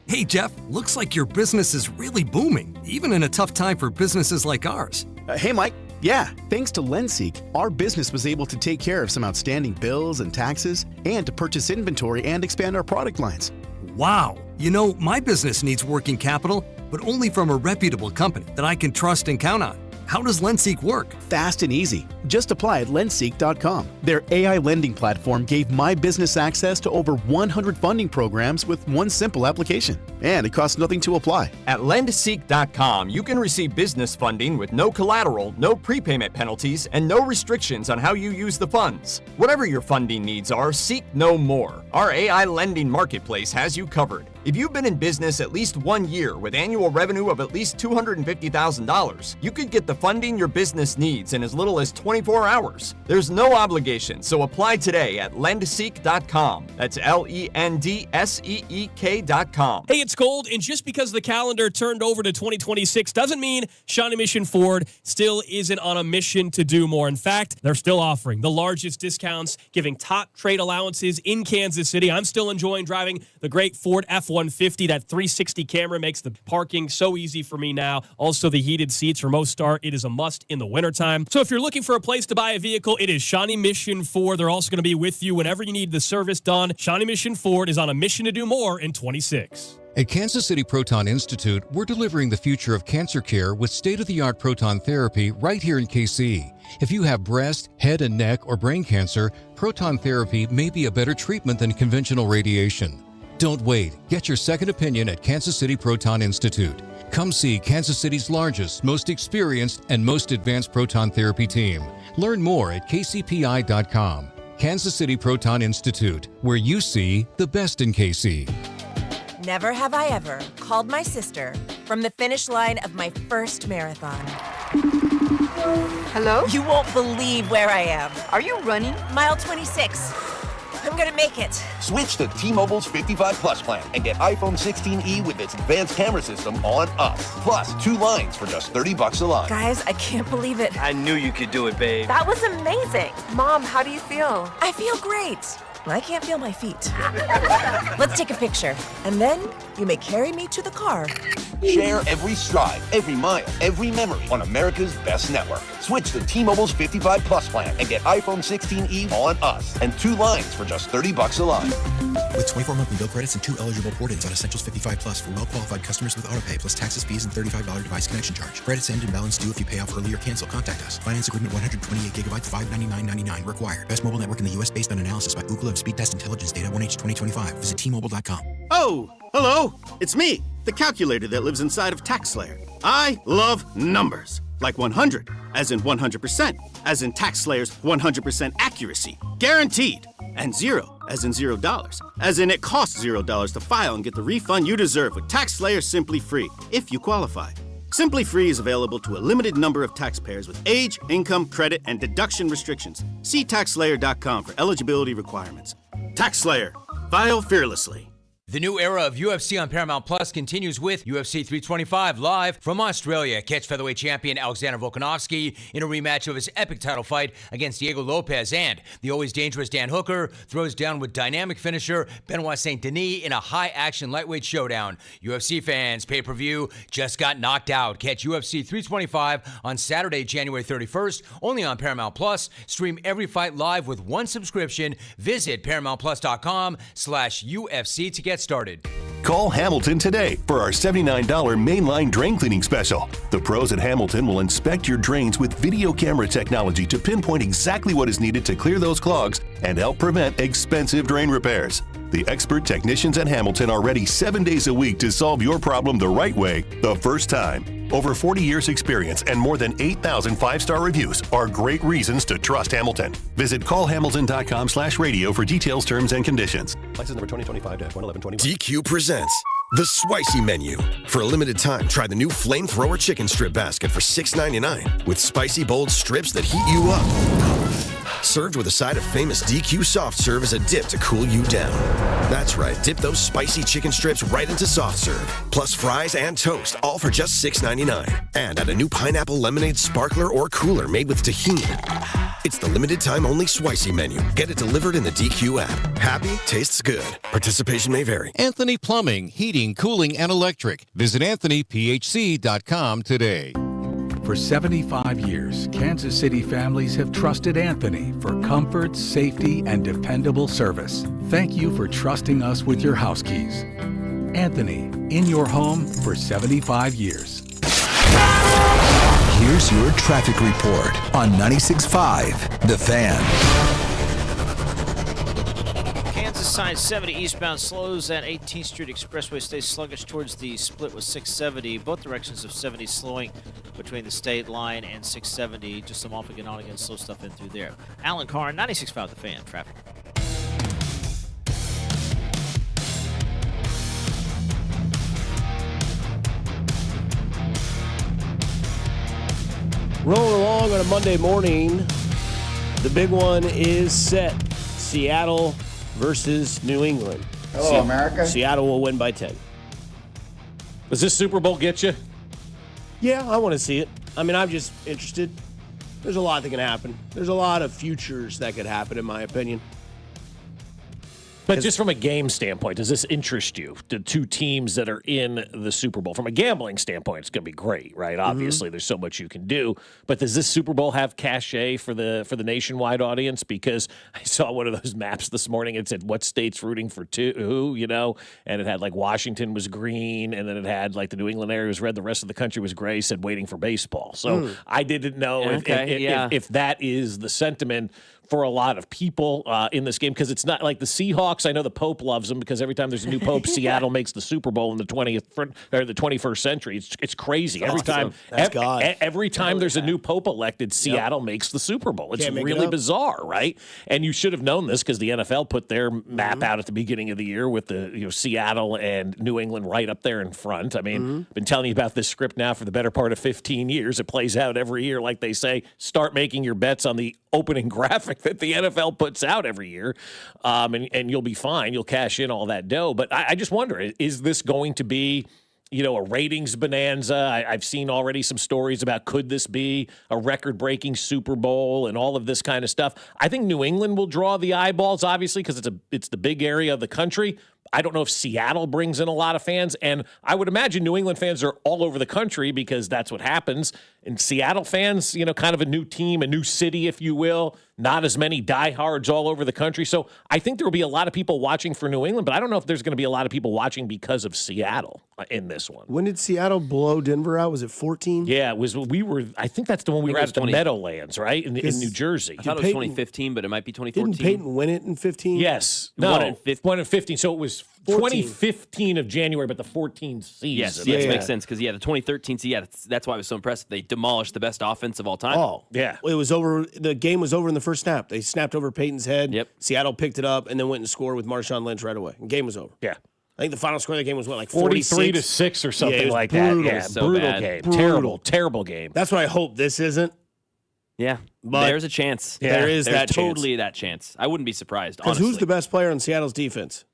Hey, Jeff, looks like your business is really booming, even in a tough time for businesses like ours. Hey, Mike. Yeah, thanks to LendSeek, our business was able to take care of some outstanding bills and taxes and to purchase inventory and expand our product lines. Wow. You know, my business needs working capital, but only from a reputable company that I can trust and count on. How does LendSeek work? Fast and easy. Just apply at lendseek.com. Their AI lending platform gave my business access to over 100 funding programs with one simple application. And it costs nothing to apply. At lendseek.com, you can receive business funding with no collateral, no prepayment penalties, and no restrictions on how you use the funds. Whatever your funding needs are, seek no more. Our AI lending marketplace has you covered. If you've been in business at least 1 year with annual revenue of at least $250,000, you could get the funding your business needs in as little as 24 hours. There's no obligation, so apply today at lendseek.com. That's LENDSEEK.com. Hey, it's Gold, and just because the calendar turned over to 2026 doesn't mean Shawnee Mission Ford still isn't on a mission to do more. In fact, they're still offering the largest discounts, giving top trade allowances in Kansas City. I'm still enjoying driving the great Ford F-150. That 360 camera makes the parking so easy for me now. Also, the heated seats for most Star, it is a must in the wintertime. So if you're looking for a place to buy a vehicle, it is Shawnee Mission Ford. They're also going to be with you whenever you need the service done. Shawnee Mission Ford is on a mission to do more in 26. At Kansas City Proton Institute, we're delivering the future of cancer care with state-of-the-art proton therapy right here in KC. If you have breast, head and neck, or brain cancer, proton therapy may be a better treatment than conventional radiation. Don't wait. Get your second opinion at Kansas City Proton Institute. Come see Kansas City's largest, most experienced, and most advanced proton therapy team. Learn more at kcpi.com. Kansas City Proton Institute, where you see the best in KC. Never have I ever called my sister from the finish line of my first marathon. Hello? You won't believe where I am. Are you running? Mile 26. I'm gonna make it. Switch to T-Mobile's 55 Plus plan and get iPhone 16e with its advanced camera system on us. Plus 2 lines for just $30 a line. Guys, I can't believe it. I knew you could do it, babe. That was amazing. Mom, how do you feel? I feel great. I can't feel my feet. Let's take a picture, and then you may carry me to the car. Share every stride, every mile, every memory on America's best network. Switch to T-Mobile's 55 Plus plan and get iPhone 16e on us and 2 lines for just $30 a line. With 24 monthly bill credits and 2 eligible port-ins on Essentials 55 Plus for well-qualified customers with autopay plus taxes, fees, and $35 device connection charge. Credits end and balance due if you pay off early or cancel. Contact us. Finance agreement 128 gigabytes, $599.99 required. Best mobile network in the U.S. based on analysis by Ookla of Speed Test Intelligence data 1H 2025. Visit T-Mobile.com. Oh, hello. It's me, the calculator that lives inside of TaxSlayer. I love numbers. Like 100, as in 100%, as in TaxSlayer's 100% accuracy, guaranteed. And 0, as in $0, as in it costs $0 to file and get the refund you deserve with TaxSlayer Simply Free, if you qualify. Simply Free is available to a limited number of taxpayers with age, income, credit, and deduction restrictions. See TaxSlayer.com for eligibility requirements. TaxSlayer. File fearlessly. The new era of UFC on Paramount Plus continues with UFC 325 live from Australia. Catch featherweight champion Alexander Volkanovski in a rematch of his epic title fight against Diego Lopez, and the always dangerous Dan Hooker throws down with dynamic finisher Benoit Saint Denis in a high-action lightweight showdown. UFC fans, pay-per-view just got knocked out. Catch UFC 325 on Saturday, January 31st, only on Paramount Plus. Stream every fight live with one subscription. Visit ParamountPlus.com/UFC to get started. Call Hamilton today for our $79 mainline drain cleaning special. The pros at Hamilton will inspect your drains with video camera technology to pinpoint exactly what is needed to clear those clogs and help prevent expensive drain repairs. The expert technicians at Hamilton are ready 7 days a week to solve your problem the right way, the first time. Over 40 years experience and more than 8,000 5-star reviews are great reasons to trust Hamilton. Visit callhamilton.com/radio for details, terms, and conditions. License number 2025-11121. DQ presents the Spicy Menu. For a limited time, try the new Flamethrower Chicken Strip Basket for $6.99 with spicy bold strips that heat you up. Served with a side of famous DQ soft serve as a dip to cool you down. That's right, dip those spicy chicken strips right into soft serve, plus fries and toast, all for just $6.99. And add a new pineapple lemonade sparkler or cooler made with tahini. It's the limited time only Spicy Menu. Get it delivered in the DQ app. Happy tastes good. Participation may vary. Anthony Plumbing, Heating, Cooling, and Electric. Visit AnthonyPHC.com today. For 75 years, Kansas City families have trusted Anthony for comfort, safety, and dependable service. Thank you for trusting us with your house keys. Anthony, in your home for 75 years. Here's your traffic report on 96.5 The Fan. Kansas side 70 eastbound slows at 18th Street Expressway. Stays sluggish towards the split with 670. Both directions of 70 slowing between the state line and 670. Just some off again, on again, slow stuff in through there. Alan Carr, 96.5 The Fan. Traffic. on a Monday morning. The big one is set. Seattle versus New England. Hello, America. Seattle will win by 10. Does this Super Bowl get you? Yeah, I want to see it. I mean, I'm just interested. There's a lot that can happen. There's a lot of futures that could happen, in my opinion. But just from a game standpoint, does this interest you? The two teams that are in the Super Bowl. From a gambling standpoint, it's going to be great, right? Obviously, there's so much you can do. But does this Super Bowl have cachet for the nationwide audience? Because I saw one of those maps this morning. It said what state's rooting for who, and it had like Washington was green, and then it had like the New England area was red. The rest of the country was gray. Said waiting for baseball. So I didn't know if that is the sentiment for a lot of people in this game, because it's not like the Seahawks. I know the Pope loves them because every time there's a new Pope, Seattle makes the Super Bowl in the 21st century. It's crazy. Every time there's a new Pope elected, Seattle makes the Super Bowl. It's really bizarre, right? And you should have known this because the NFL put their map out at the beginning of the year with the Seattle and New England right up there in front. I mean, I've been telling you about this script now for the better part of 15 years. It plays out every year, like they say. Start making your bets on the opening graphic that the NFL puts out every year, and you'll be fine. You'll cash in all that dough. But I just wonder, is this going to be, a ratings bonanza? I've seen already some stories about could this be a record-breaking Super Bowl and all of this kind of stuff. I think New England will draw the eyeballs, obviously, because it's the big area of the country. I don't know if Seattle brings in a lot of fans, and I would imagine New England fans are all over the country because that's what happens. And Seattle fans, kind of a new team, a new city, if you will, not as many diehards all over the country. So I think there will be a lot of people watching for New England, but I don't know if there's going to be a lot of people watching because of Seattle in this one. When did Seattle blow Denver out? Was it 14? Yeah, it was. I think that's the one we were at the Meadowlands, right, in New Jersey. I thought it was 2015, but it might be 2014. Didn't Peyton win it in 15? Yes. No, won in 15. So it was 2015 of January, but the 14 season. Yes, makes sense because the 2013 season. That's why it was so impressive. They demolished the best offense of all time. Oh, yeah. It was over. The game was over in the first snap. They snapped over Peyton's head. Yep. Seattle picked it up and then went and scored with Marshawn Lynch right away. The game was over. Yeah. I think the final score of the game was 43-6 or something like that. Yeah, so brutal bad. game. Terrible game. That's what I hope this isn't. Yeah, but there's a chance. Yeah, there's that totally that chance. I wouldn't be surprised. Because who's the best player on Seattle's defense?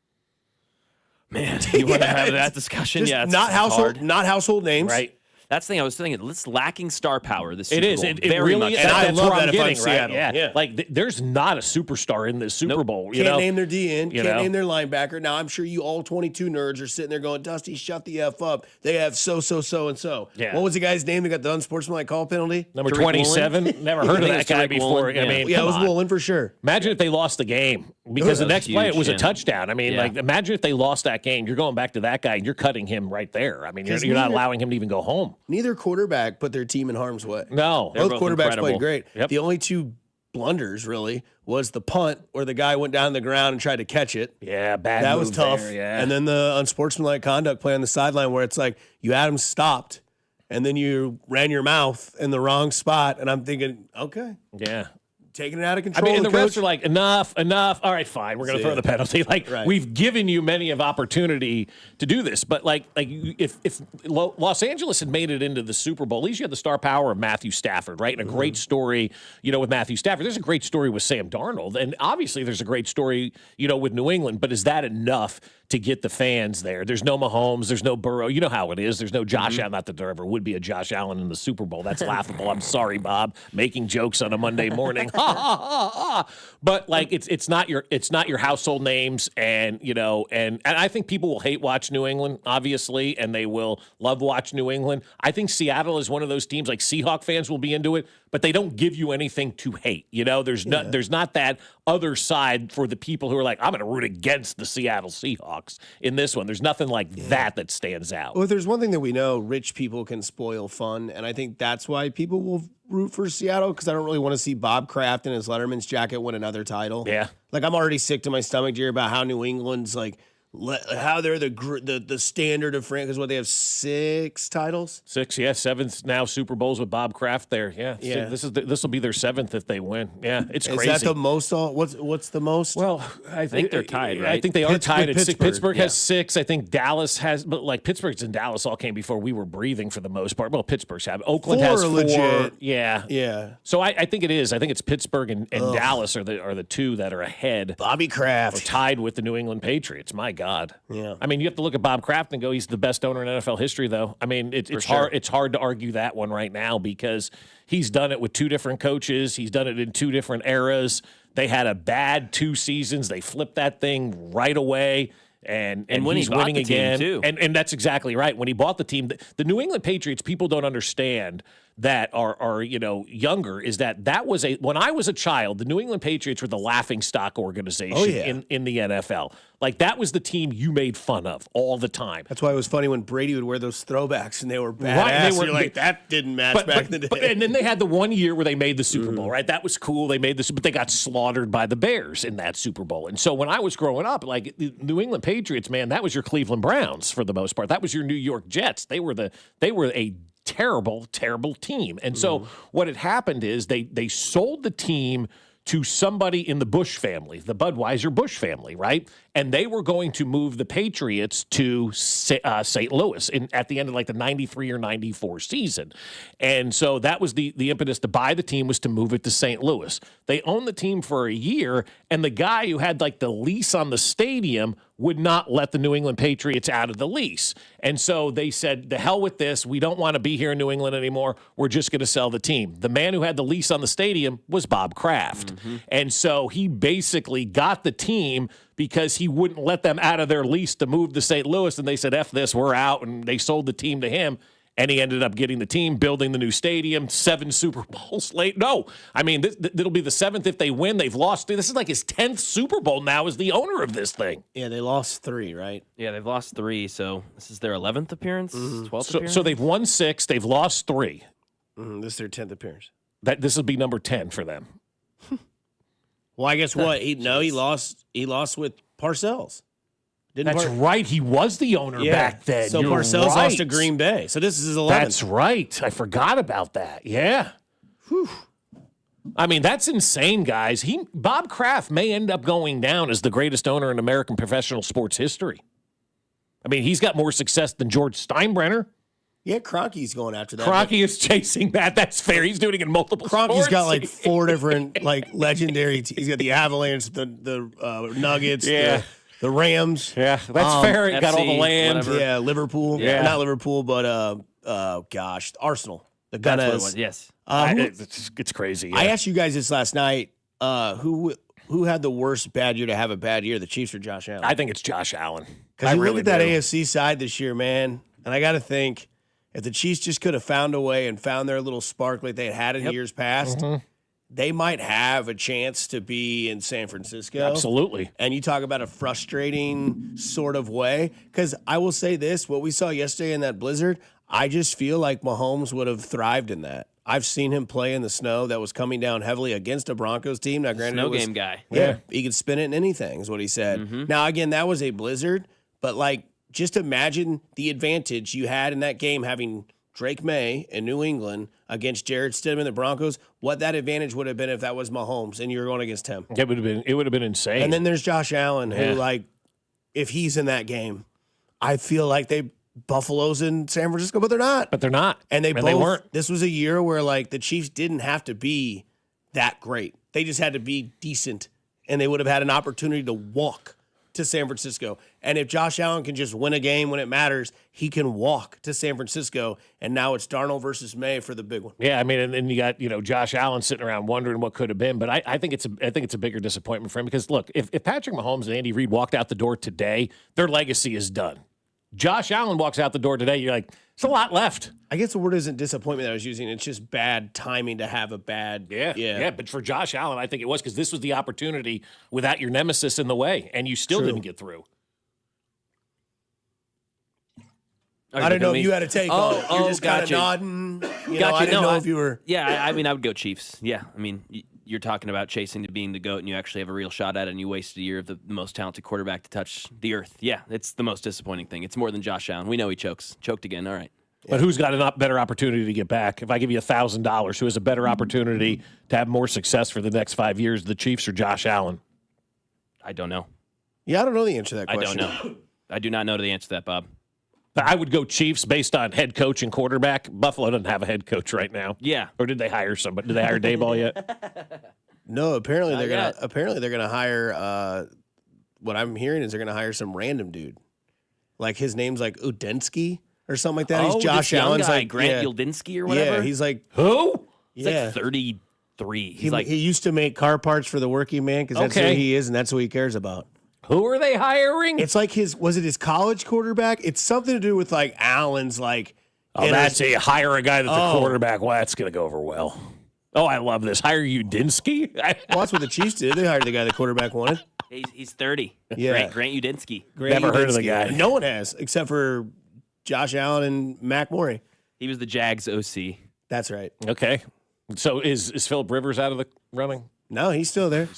Man, you want to have that discussion? Just Yeah, it's not household, hard. not household names, right? That's the thing I was thinking. It's lacking star power. This Super It is. Bowl. It Very really much. is. And I That's love where that I'm if I'm getting, right? Seattle. Yeah. Like, there's not a superstar in this Super Bowl. Can't name their DN, can't name their linebacker. Now, I'm sure you all 22 nerds are sitting there going, Dusty, shut the F up. They have so, and so. Yeah. What was the guy's name that got the unsportsmanlike call penalty? Number Tariq 27. Woolen? Never heard of that guy Tariq before. Woolen, I yeah. mean, Yeah, it come was on. Woolen for sure. Imagine if they lost the game because the That next was play it huge, was a yeah. touchdown. I mean, Yeah. like, imagine if they lost that game. You're going back to that guy and you're cutting him right there. I mean, you're not allowing him to even go home. Neither quarterback put their team in harm's way. No. Both quarterbacks incredible. played great. Yep. The only two blunders, really, was the punt where the guy went down the ground and tried to catch it. Yeah, bad That move was tough. there, yeah. And then the unsportsmanlike conduct play on the sideline where it's like you had him stopped and then you ran your mouth in the wrong spot. And I'm thinking, okay, Yeah. taking it out of I control. mean, and the refs coach. are like, enough. All right, fine. We're going to throw the penalty. Like, Right. we've given you many of opportunity to do this. But, if Los Angeles had made it into the Super Bowl, at least you had the star power of Matthew Stafford, right? And a great story, with Matthew Stafford. There's a great story with Sam Darnold. And obviously there's a great story, with New England. But is that enough to get the fans there? There's no Mahomes. There's no Burrow. You know how it is. There's no Josh Allen. Not that there ever would be a Josh Allen in the Super Bowl. That's laughable. I'm sorry, Bob. Making jokes on a Monday morning. But it's not your household names, and I think people will hate watch New England, obviously, and they will love watch New England. I think Seattle is one of those teams, like Seahawk fans will be into it, but they don't give you anything to hate. There's not that other side for the people who are like, I'm going to root against the Seattle Seahawks in this one. There's nothing like that stands out. Well, if there's one thing that we know, rich people can spoil fun. And I think that's why people will root for Seattle, because I don't really want to see Bob Kraft in his Letterman's jacket win another title. Yeah. Like, I'm already sick to my stomach, Jerry, about how New England's how they're the standard of franchise. What they have 6 titles, 6, yeah, 7th now Super Bowls with Bob Kraft there. Yeah, yeah. So this will be their 7th if they win. Yeah, it's crazy. Is that the most? What's the most? Well, I think they're tied, right? I think they are tied at 6. Pittsburgh yeah. has 6. I think Dallas has, but like Pittsburgh's and Dallas all came before we were breathing for the most part. Well, Pittsburgh's have. Oakland 4 has 4. legit. Yeah, yeah. So I think it is. I think it's Pittsburgh and Dallas are the 2 that are ahead. Bobby Kraft or tied with the New England Patriots. My God. Yeah. I mean, you have to look at Bob Kraft and go, he's the best owner in NFL history, though. I mean, it's hard. It's hard to argue that one right now because he's done it with 2 different coaches. He's done it in 2 different eras. They had a bad 2 seasons. They flipped that thing right away. And when he's he bought winning the team, again. too. And that's exactly right. When he bought the team, the New England Patriots, people don't understand that are younger, is that was when I was a child, the New England Patriots were the laughingstock organization in the NFL. Like, that was the team you made fun of all the time. That's why it was funny when Brady would wear those throwbacks and they were badass. Right, and you're like, that didn't match back in the day. And then they had the one year where they made the Super Bowl, right? That was cool. They made this, but they got slaughtered by the Bears in that Super Bowl. And so when I was growing up, like, the New England Patriots, man, that was your Cleveland Browns for the most part. That was your New York Jets. They were a terrible, terrible team. And so what had happened is they sold the team to somebody in the Bush family, the Budweiser Bush family, right? And they were going to move the Patriots to St. Louis at the end of like the 93 or 94 season. And so that was the impetus to buy the team, was to move it to St. Louis. They owned the team for a year, and the guy who had like the lease on the stadium would not let the New England Patriots out of the lease. And so they said, the hell with this. We don't want to be here in New England anymore. We're just going to sell the team. The man who had the lease on the stadium was Bob Kraft. And so he basically got the team because he wouldn't let them out of their lease to move to St. Louis. And they said, F this, we're out. And they sold the team to him. And he ended up getting the team, building the new stadium, 7 Super Bowls late. No, I mean, it'll be the 7th if they win. They've lost. This is like his 10th Super Bowl now as the owner of this thing. Yeah, they lost 3, right? Yeah, they've lost 3. So this is their 11th appearance, 12th appearance? So they've won 6. They've lost 3. This is their 10th appearance. This will be number 10 for them. Well, I guess what? He lost with Parcells. That's right. He was the owner back then. So Parcells lost to Green Bay. So this is his 11th. That's right. I forgot about that. Yeah. Whew. I mean, that's insane, guys. Bob Kraft may end up going down as the greatest owner in American professional sports history. I mean, he's got more success than George Steinbrenner. Yeah, Kroenke's going after that. Kroenke is chasing that. That's fair. He's doing it in multiple sports. Kroenke's got like 4 different legendary teams. He's got the Avalanche, the Nuggets, the Rams. Yeah, that's fair. He got all the land. Whatever. Yeah, Liverpool. Yeah. Not Liverpool, but Arsenal. The Gunners. That's what it was, yes. It's crazy. Yeah. I asked you guys this last night. Who had the worst bad year to have a bad year, the Chiefs or Josh Allen? I think it's Josh Allen. Because you look at that AFC side this year, man, and I got to think, if the Chiefs just could have found a way and found their little spark like they had in years past, they might have a chance to be in San Francisco. Absolutely. And you talk about a frustrating sort of way. Because I will say this, what we saw yesterday in that blizzard, I just feel like Mahomes would have thrived in that. I've seen him play in the snow that was coming down heavily against a Broncos team. Now, granted, Snow game guy. Yeah, he could spin it in anything, is what he said. Now, again, that was a blizzard, but like, just imagine the advantage you had in that game having Drake May in New England against Jared Stidham, the Broncos. What that advantage would have been if that was Mahomes and you were going against him. It would have been insane. And then there's Josh Allen, who like, if he's in that game, I feel like Buffalo's in San Francisco, but they're not. But they're not. And they weren't. This was a year where like the Chiefs didn't have to be that great. They just had to be decent, and they would have had an opportunity to walk to San Francisco. And if Josh Allen can just win a game when it matters, he can walk to San Francisco. And now it's Darnold versus May for the big one. Yeah, I mean, and then you got Josh Allen sitting around wondering what could have been. But I think it's a bigger disappointment for him because look, if Patrick Mahomes and Andy Reid walked out the door today, their legacy is done. Josh Allen walks out the door today, you're like, there's a lot left. I guess the word isn't disappointment that I was using. It's just bad timing to have a bad. Yeah. But for Josh Allen, I think it was because this was the opportunity without your nemesis in the way, and you still didn't get through. I didn't know if you had a take on it. You're just kind of nodding. I didn't know if you were. Yeah, I mean, I would go Chiefs. Yeah, I mean, you're talking about chasing to being the GOAT and you actually have a real shot at it and you wasted a year of the most talented quarterback to touch the earth. Yeah, it's the most disappointing thing. It's more than Josh Allen. We know he chokes. Choked again. All right. But who's got a better opportunity to get back? If I give you $1,000, who has a better opportunity to have more success for the next 5 years, the Chiefs or Josh Allen? I don't know. Yeah, I don't know the answer to that question. I don't know. I do not know the answer to that, Bob. I would go Chiefs based on head coach and quarterback. Buffalo doesn't have a head coach right now. Yeah. Or did they hire somebody? Did they hire Dayball yet? No, apparently Not they're gonna hire. What I'm hearing is they're gonna hire some random dude, like his name's like Udensky or something like that. Oh, He's Josh this young Allen's guy, like Grant Yuldinsky or whatever. Yeah, he's like who? He's yeah, like 33. He used to make car parts for the working man because that's who he is and that's who he cares about. Who are they hiring? It's like was it his college quarterback? It's something to do with like Allen's like. Oh, that's a hire a guy that's a quarterback. Well, that's going to go over well. Oh, I love this. Hire Udinski? Well, that's what the Chiefs did. They hired the guy the quarterback wanted. He's 30. Yeah. Grant Udinski. Never heard of the guy. No one has, except for Josh Allen and Mac Morey. He was the Jags OC. That's right. Okay. So is Phillip Rivers out of the running? No, he's still there.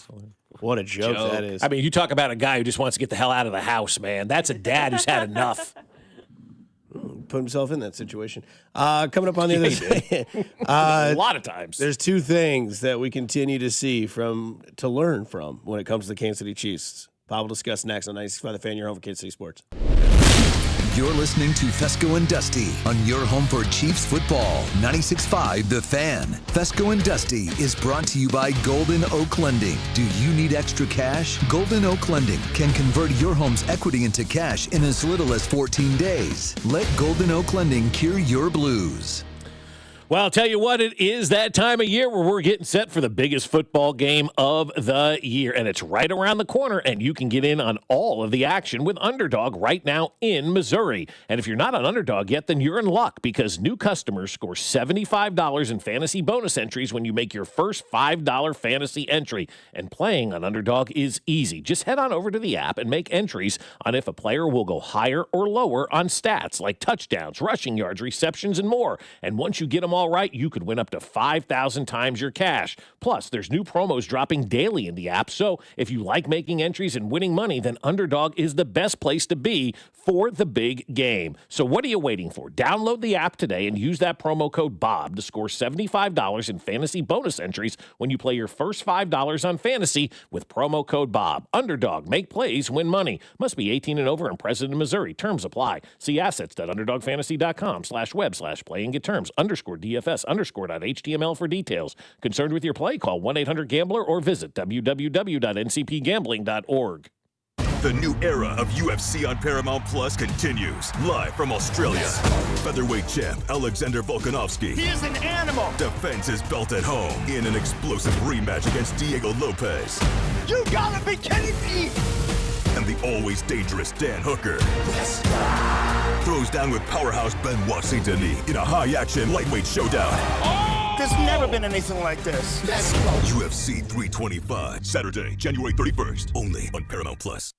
What a joke that is. I mean, you talk about a guy who just wants to get the hell out of the house, man. That's a dad who's had enough. Put himself in that situation. Coming up on the other side, a lot of times. There's two things that we continue to see to learn from when it comes to the Kansas City Chiefs. Bob will discuss next on 96.5 The Fan, your home for Kansas City sports. You're listening to Fescoe and Dusty on your home for Chiefs football, 96.5 The Fan. Fescoe and Dusty is brought to you by Golden Oak Lending. Do you need extra cash? Golden Oak Lending can convert your home's equity into cash in as little as 14 days. Let Golden Oak Lending cure your blues. Well, I'll tell you what, it is that time of year where we're getting set for the biggest football game of the year, and it's right around the corner, and you can get in on all of the action with Underdog right now in Missouri. And if you're not on Underdog yet, then you're in luck because new customers score $75 in fantasy bonus entries when you make your first $5 fantasy entry. And playing on Underdog is easy. Just head on over to the app and make entries on if a player will go higher or lower on stats like touchdowns, rushing yards, receptions, and more. And once you get them all right, you could win up to 5,000 times your cash. Plus, there's new promos dropping daily in the app, so if you like making entries and winning money, then Underdog is the best place to be for the big game. So what are you waiting for? Download the app today and use that promo code BOB to score $75 in fantasy bonus entries when you play your first $5 on fantasy with promo code BOB. Underdog, make plays, win money. Must be 18 and over and present in Missouri. Terms apply. See assets.underdogfantasy.com/web/play and get terms. _DFS_.html for details. Concerned with your play? Call 1-800-GAMBLER or visit www.ncpgambling.org. The new era of UFC on Paramount Plus continues. Live from Australia. Featherweight champ Alexander Volkanovski. He is an animal. Defends his belt at home in an explosive rematch against Diego Lopez. You gotta be kidding me. And the always dangerous Dan Hooker. Yes. Throws down with powerhouse Benoit Saint-Denis in a high-action lightweight showdown. Oh! There's never been anything like this. Let's go. UFC 325, Saturday, January 31st, only on Paramount Plus.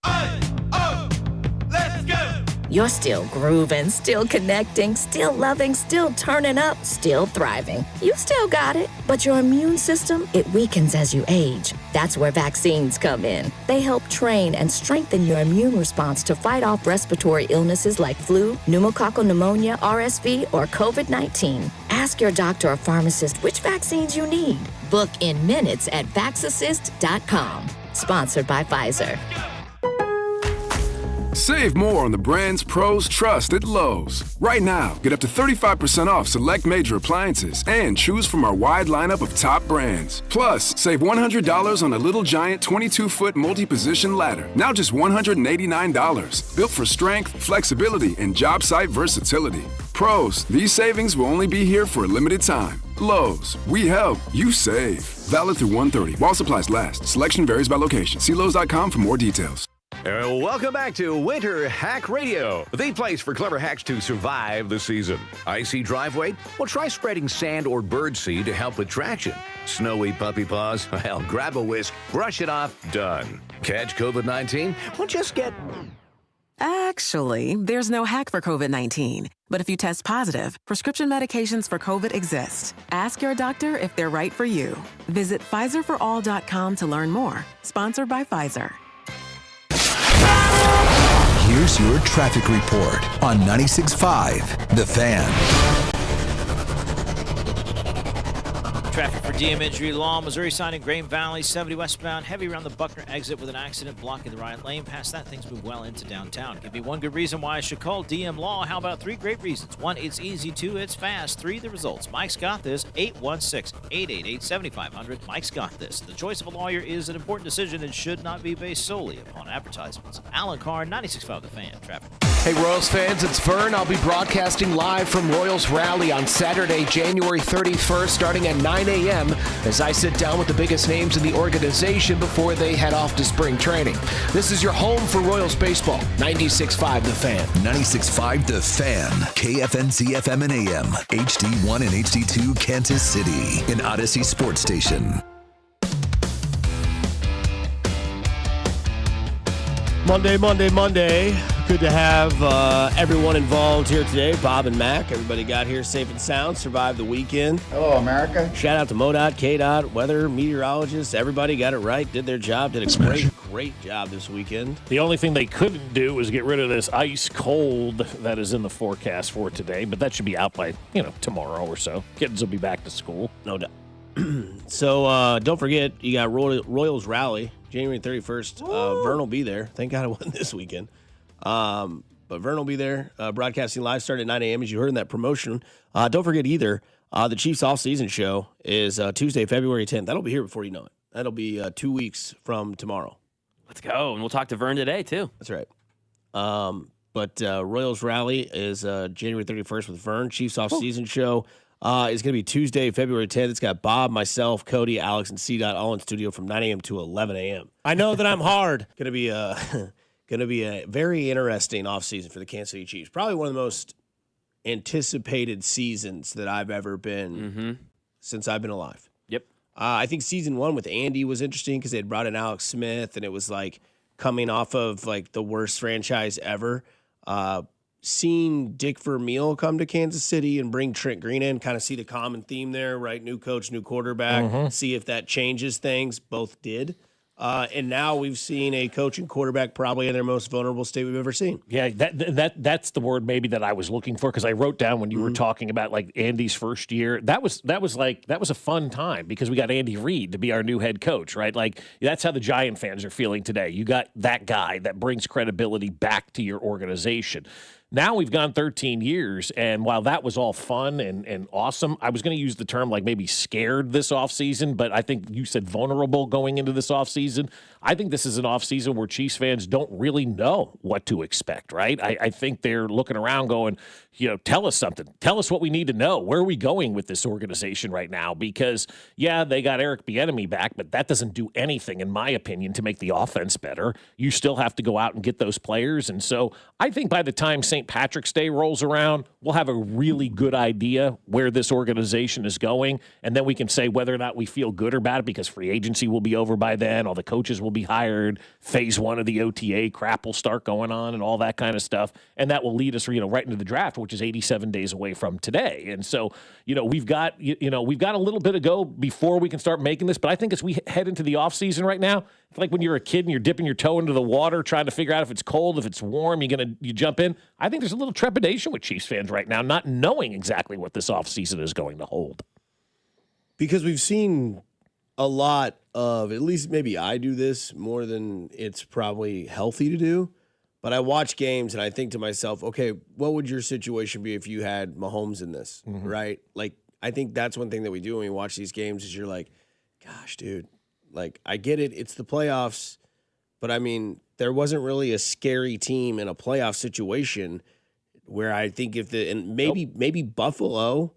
Let's go. You're still grooving, still connecting, still loving, still turning up, still thriving. You still got it, but your immune system, it weakens as you age. That's where vaccines come in. They help train and strengthen your immune response to fight off respiratory illnesses like flu, pneumococcal pneumonia, RSV, or COVID-19. Ask your doctor or pharmacist which vaccines you need. Book in minutes at vaxassist.com. Sponsored by Pfizer. Save more on the brands pros trust at Lowe's. Right now, get up to 35% off select major appliances and choose from our wide lineup of top brands. Plus, save $100 on a Little Giant 22-foot multi-position ladder. Now just $189. Built for strength, flexibility, and job site versatility. Pros, these savings will only be here for a limited time. Lowe's, we help, you save. Valid through 1/30 while supplies last. Selection varies by location. See Lowe's.com for more details. Welcome back to Winter Hack Radio, the place for clever hacks to survive the season. Icy driveway? Well, try spreading sand or birdseed to help with traction. Snowy puppy paws? Well, grab a whisk, brush it off, done. Catch COVID-19? Well, just get Actually, there's no hack for COVID-19. But if you test positive, prescription medications for COVID exist. Ask your doctor if they're right for you. Visit PfizerForAll.com to learn more. Sponsored by Pfizer. Here's your traffic report on 96.5 The Fan. Traffic for DM Injury Law, Missouri signing Graham Valley, 70 westbound, heavy around the Buckner exit with an accident blocking the right lane. Past that, things move well into downtown. Give me one good reason why I should call DM Law. How about 3 great reasons? 1, it's easy. 2, it's fast. 3, the results. Mike's got this. 816-888-7500. Mike's got this. The choice of a lawyer is an important decision and should not be based solely upon advertisements. Alan Carr, 96.5 The Fan. Traffic. Hey, Royals fans, it's Vern. I'll be broadcasting live from Royals Rally on Saturday, January 31st, starting at 9 a.m. as I sit down with the biggest names in the organization before they head off to spring training. This is your home for Royals baseball. 96.5 The Fan. 96.5 The Fan. KFNC FM and AM. HD1 and HD2 Kansas City. An Odyssey Sports Station. Monday. Good to have everyone involved here today. Bob and Mac. Everybody got here safe and sound, survived the weekend. Hello, America. Shout out to MoDOT, KDOT, weather, meteorologists. Everybody got it right, did their job, did a great job this weekend. The only thing they couldn't do was get rid of this ice cold that is in the forecast for today, but that should be out by, tomorrow or so. Kids will be back to school. No doubt. So don't forget, you got Royals Rally, January 31st. Vern will be there. Thank God it wasn't this weekend. But Vern will be there, broadcasting live, starting at 9 a.m. as you heard in that promotion. Don't forget either, the Chiefs off-season show is Tuesday, February 10th. That'll be here before you know it. That'll be 2 weeks from tomorrow. Let's go. And we'll talk to Vern today, too. That's right. But Royals Rally is January 31st with Vern. Chiefs off-season show is going to be Tuesday, February 10th. It's got Bob, myself, Cody, Alex, and C-Dot all in studio from 9 a.m. to 11 a.m. I know that I'm hard. Going to be a very interesting offseason for the Kansas City Chiefs. Probably one of the most anticipated seasons that I've ever been since I've been alive. Yep. I think season 1 with Andy was interesting because they had brought in Alex Smith, and it was like coming off of like the worst franchise ever. Seeing Dick Vermeil come to Kansas City and bring Trent Green in, kind of see the common theme there, right? New coach, new quarterback. See if that changes things. Both did. And now we've seen a coach and quarterback probably in their most vulnerable state we've ever seen. Yeah, that's the word maybe that I was looking for, because I wrote down when you were talking about like Andy's first year. That was a fun time because we got Andy Reid to be our new head coach, right? Like that's how the Giant fans are feeling today. You got that guy that brings credibility back to your organization. Now we've gone 13 years, and while that was all fun and awesome, I was going to use the term like maybe scared this offseason, but I think you said vulnerable going into this offseason. I think this is an offseason where Chiefs fans don't really know what to expect, right? I think they're looking around going, tell us something. Tell us what we need to know. Where are we going with this organization right now? Because, yeah, they got Eric Bieniemy back, but that doesn't do anything, in my opinion, to make the offense better. You still have to go out and get those players. And so I think by the time St. Patrick's Day rolls around, we'll have a really good idea where this organization is going. And then we can say whether or not we feel good or bad, because free agency will be over by then. All the coaches will be hired. Phase 1 of the OTA crap will start going on and all that kind of stuff. And that will lead us, right into the draft, which is 87 days away from today. And so, we've got a little bit to go before we can start making this. But I think as we head into the offseason right now, it's like when you're a kid and you're dipping your toe into the water, trying to figure out if it's cold, if it's warm, you jump in. I think there's a little trepidation with Chiefs fans right now, not knowing exactly what this offseason is going to hold. Because we've seen a lot of, at least maybe I do this more than it's probably healthy to do, but I watch games and I think to myself, okay, what would your situation be if you had Mahomes in this, right? Like, I think that's one thing that we do when we watch these games is you're like, gosh, dude, like, I get it. It's the playoffs, but I mean, there wasn't really a scary team in a playoff situation where I think maybe Buffalo,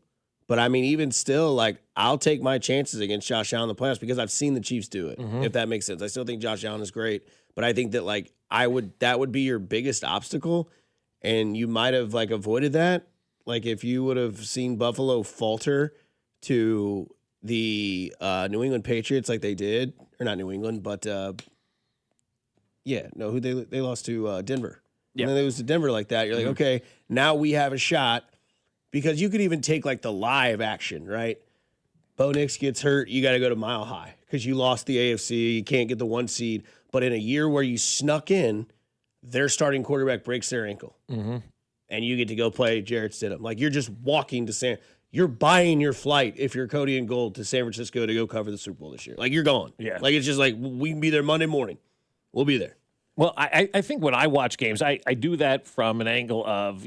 but I mean, even still, like, I'll take my chances against Josh Allen in the playoffs because I've seen the Chiefs do it, if that makes sense. I still think Josh Allen is great, but I think that, like, that would be your biggest obstacle, and you might have, like, avoided that. Like, if you would have seen Buffalo falter to the New England Patriots like they did, or not New England, but, who they lost to Denver. And then they lose to Denver like that. You're like, okay, now we have a shot, because you could even take like the live action, right? Bo Nix gets hurt, you got to go to Mile High because you lost the AFC. You can't get the 1 seed. But in a year where you snuck in, their starting quarterback breaks their ankle. And you get to go play Jarrett Stidham. Like, you're just walking to you're buying your flight if you're Cody and Gold to San Francisco to go cover the Super Bowl this year. Like, you're going. Yeah. Like, it's just like, we can be there Monday morning. We'll be there. Well, I think when I watch games, I do that from an angle of,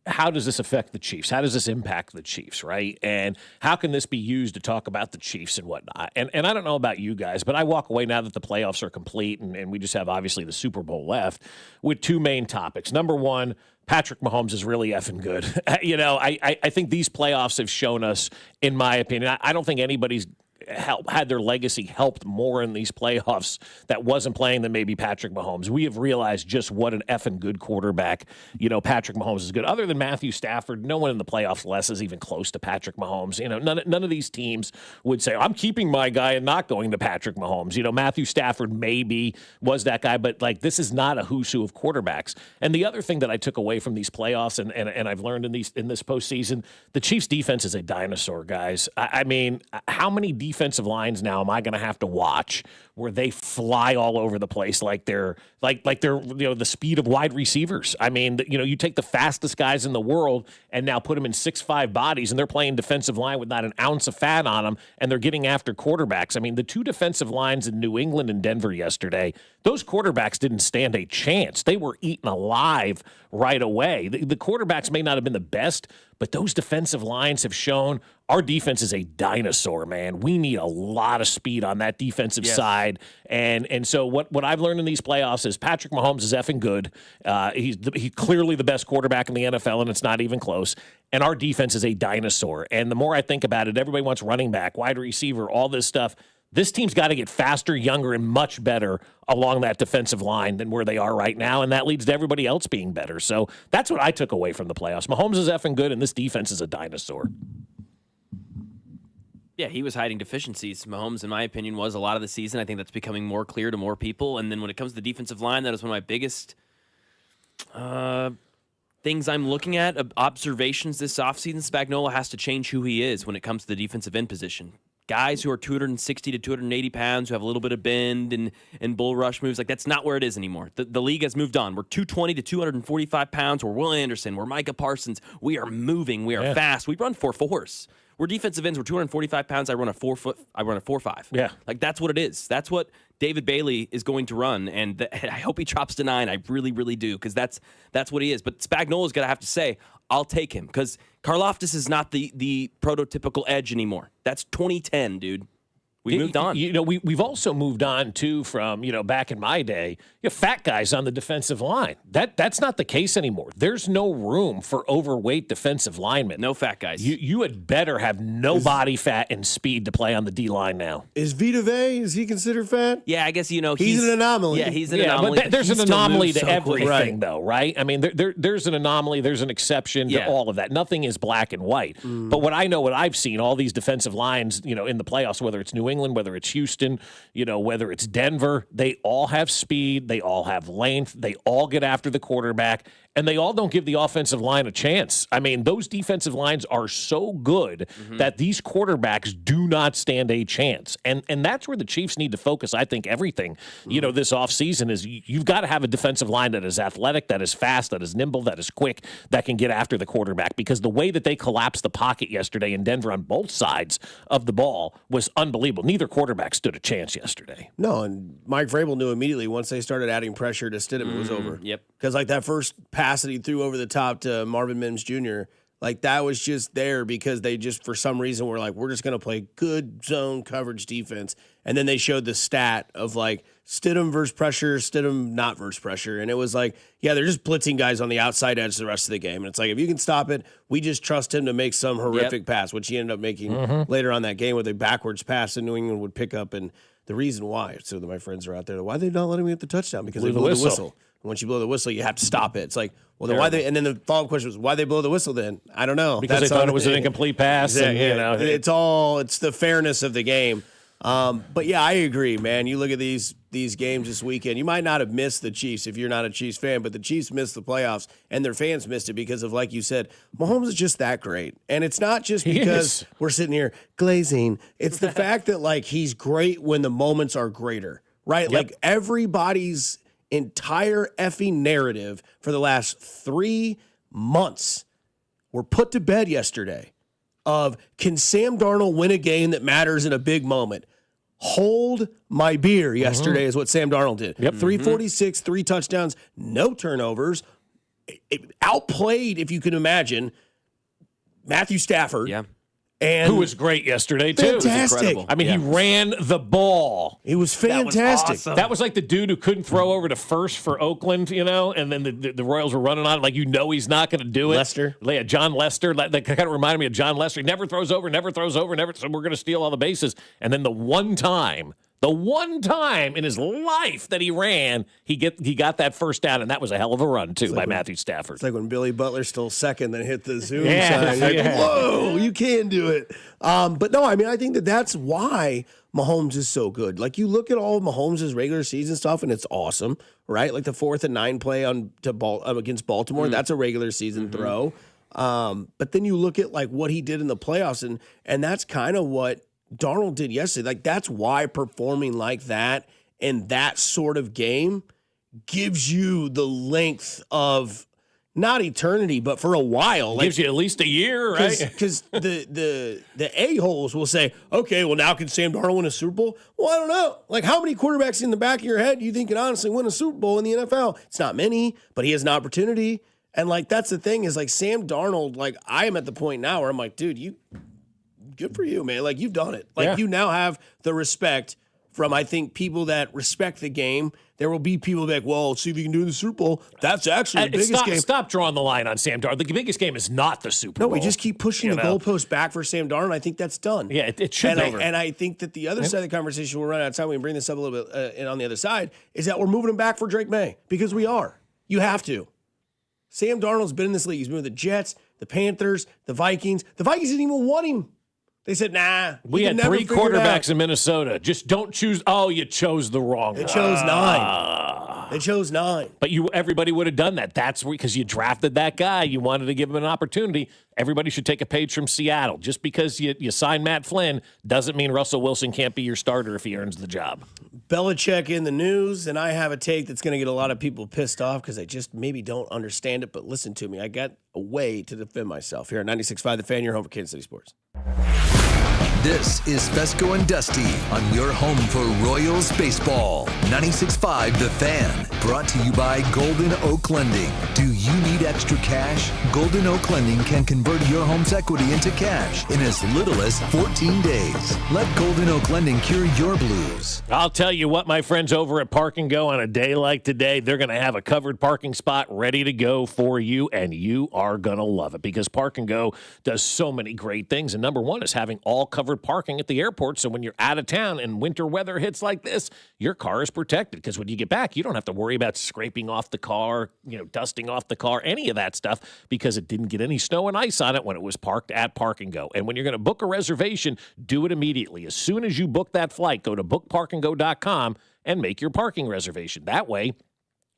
how does this affect the Chiefs? How does this impact the Chiefs, right? And how can this be used to talk about the Chiefs and whatnot? And I don't know about you guys, but I walk away now that the playoffs are complete and we just have, obviously, the Super Bowl left with 2 main topics. Number one, Patrick Mahomes is really effing good. I think these playoffs have shown us, in my opinion, I don't think anybody's had their legacy helped more in these playoffs that wasn't playing than maybe Patrick Mahomes. We have realized just what an effing good quarterback, Patrick Mahomes is good. Other than Matthew Stafford, no one in the playoffs less is even close to Patrick Mahomes. None of these teams would say, I'm keeping my guy and not going to Patrick Mahomes. Matthew Stafford maybe was that guy, but this is not a who's who of quarterbacks. And the other thing that I took away from these playoffs and I've learned in this postseason, the Chiefs defense is a dinosaur, guys. I mean, how many defensive lines now am I going to have to watch where they fly all over the place like they're the speed of wide receivers? I mean, you take the fastest guys in the world and now put them in 6'5" bodies, and they're playing defensive line with not an ounce of fat on them, and they're getting after quarterbacks. I mean, the 2 defensive lines in New England and Denver yesterday, those quarterbacks didn't stand a chance. They were eaten alive right away. The quarterbacks may not have been the best, but those defensive lines have shown our defense is a dinosaur, man. We need a lot of speed on that defensive side. And so what I've learned in these playoffs is Patrick Mahomes is effing good. He's clearly the best quarterback in the NFL, and it's not even close. And our defense is a dinosaur. And the more I think about it, everybody wants running back, wide receiver, all this stuff. This team's got to get faster, younger, and much better along that defensive line than where they are right now, and that leads to everybody else being better. So that's what I took away from the playoffs. Mahomes is effing good, and this defense is a dinosaur. Yeah, he was hiding deficiencies. Mahomes, in my opinion, was a lot of the season. I think that's becoming more clear to more people. And then when it comes to the defensive line, that is one of my biggest things I'm looking at, observations this offseason. Spagnuolo has to change who he is when it comes to the defensive end position. Guys who are 260 to 280 pounds, who have a little bit of bend and bull rush moves, that's not where it is anymore. The league has moved on. We're 220 to 245 pounds. We're Will Anderson. We're Micah Parsons. We are moving. We are fast. We run 4.4s. We're defensive ends. We're 245 pounds. I run a 4.5. Yeah. That's what it is. That's what David Bailey is going to run, and I hope he drops to 9. I really, really do, because that's what he is. But Spagnuolo's got to have to say, I'll take him, because Karlaftis is not the prototypical edge anymore. That's 2010, dude. We moved on. We've also moved on, too, from, back in my day, you have fat guys on the defensive line. That's not the case anymore. There's no room for overweight defensive linemen. No fat guys. You had better have no body fat and speed to play on the D-line now. Is Vita Vea, is he considered fat? Yeah, I guess, he's an anomaly. Yeah, he's an anomaly. But there's an anomaly to everything, though, right? I mean, there's an anomaly, there's an exception to all of that. Nothing is black and white. But what I've seen, all these defensive lines, in the playoffs, whether it's New England, whether it's Houston, whether it's Denver, they all have speed, they all have length, they all get after the quarterback, and they all don't give the offensive line a chance. I mean, those defensive lines are so good that these quarterbacks do not stand a chance. And that's where the Chiefs need to focus, I think, everything, this offseason is you've got to have a defensive line that is athletic, that is fast, that is nimble, that is quick, that can get after the quarterback. Because the way that they collapsed the pocket yesterday in Denver on both sides of the ball was unbelievable. Neither quarterback stood a chance yesterday. No, and Mike Vrabel knew immediately once they started adding pressure to Stidham, it was over. Yep. Because that first pass that he threw over the top to Marvin Mims Jr., that was just there because they just, for some reason, were we're just going to play good zone coverage defense. And then they showed the stat of Stidham versus pressure, Stidham not versus pressure. And it was they're just blitzing guys on the outside edge the rest of the game. And it's if you can stop it, we just trust him to make some horrific pass, which he ended up making later on that game with a backwards pass that New England would pick up. And the reason why, so that my friends are out there, why are they not letting me get the touchdown? Because they blew the whistle. And once you blow the whistle, you have to stop it. It's then why they? And then the follow-up question was, why they blow the whistle then? I don't know. Because they thought it was an incomplete pass. Exactly. And, it's the fairness of the game. But yeah, I agree, man. You look at these games this weekend. You might not have missed the Chiefs if you're not a Chiefs fan, but the Chiefs missed the playoffs, and their fans missed it because of, like you said, Mahomes is just that great. And it's not just because we're sitting here glazing. It's the fact that, like, he's great when the moments are greater, right? Yep. Like, everybody's entire effing narrative for the last 3 months were put to bed yesterday of, can Sam Darnold win a game that matters in a big moment? Hold my beer yesterday is what Sam Darnold did. Yep. 346, 3 touchdowns, no turnovers. It outplayed, if you can imagine, Matthew Stafford. Yeah. And who was great yesterday, too. Fantastic. I mean, he ran the ball. It was fantastic. That was awesome. That was like the dude who couldn't throw over to first for Oakland, and then the Royals were running on it like he's not going to do it. Lester. Yeah, John Lester. That kind of reminded me of John Lester. He never throws over, so we're going to steal all the bases. And then the one time in his life that he ran, he got that first down, and that was a hell of a run, too, by Matthew Stafford. It's like when Billy Butler stole second, then hit the Zoom sign. Like, whoa, you can do it. But no, I mean, I think that's why Mahomes is so good. Like, you look at all of Mahomes' regular season stuff, and it's awesome, right? Like the 4th and 9 play against Baltimore, that's a regular season throw. But then you look at, like, what he did in the playoffs, and that's kind of what Darnold did yesterday. Like, that's why performing like that in that sort of game gives you the length of not eternity, but for a while. Gives you at least a year, right? Because the a-holes will say, okay, well, now can Sam Darnold win a Super Bowl? Well, I don't know. Like, how many quarterbacks in the back of your head do you think can honestly win a Super Bowl in the NFL? It's not many, but he has an opportunity. And, like, that's the thing is, like, Sam Darnold, like, I am at the point now where I'm like, dude, good for you, man. Like, you've done it. Like, you now have the respect from, I think, people that respect the game. There will be people like, well, see if you can do the Super Bowl. That's actually the biggest game. Stop drawing the line on Sam Darnold. The biggest game is not the Super Bowl. No, we just keep pushing the goalpost back for Sam Darnold. I think that's done. Yeah, it should be over. And I think that the other side of the conversation, we're running out of time. We can bring this up a little bit and on the other side, is that we're moving him back for Drake May because we are. You have to. Sam Darnold's been in this league. He's been with the Jets, the Panthers, the Vikings. The Vikings didn't even want him. They said, nah. We had 3 quarterbacks in Minnesota. Just don't choose. Oh, you chose the wrong one. They chose 9. They chose 9. But everybody would have done that. That's because you drafted that guy. You wanted to give him an opportunity. Everybody should take a page from Seattle. Just because you sign Matt Flynn doesn't mean Russell Wilson can't be your starter if he earns the job. Belichick in the news, and I have a take that's going to get a lot of people pissed off because they just maybe don't understand it. But listen to me. I got a way to defend myself here at 96.5 The Fan, your home for Kansas City sports. This is Fescoe and Dusty on your home for Royals baseball. 96.5 The Fan, brought to you by Golden Oak Lending. Do you need extra cash? Golden Oak Lending can convert your home's equity into cash in as little as 14 days. Let Golden Oak Lending cure your blues. I'll tell you what, my friends over at Park and Go, on a day like today, they're going to have a covered parking spot ready to go for you, and you are going to love it because Park and Go does so many great things. And number one is having all covered parking at the airport, so when you're out of town and winter weather hits like this, your car is protected because when you get back, you don't have to worry about scraping off the car, dusting off the car, any of that stuff because it didn't get any snow and ice on it when it was parked at Park and Go. And when you're going to book a reservation, do it immediately. As soon as you book that flight, go to bookparkandgo.com and make your parking reservation. That way,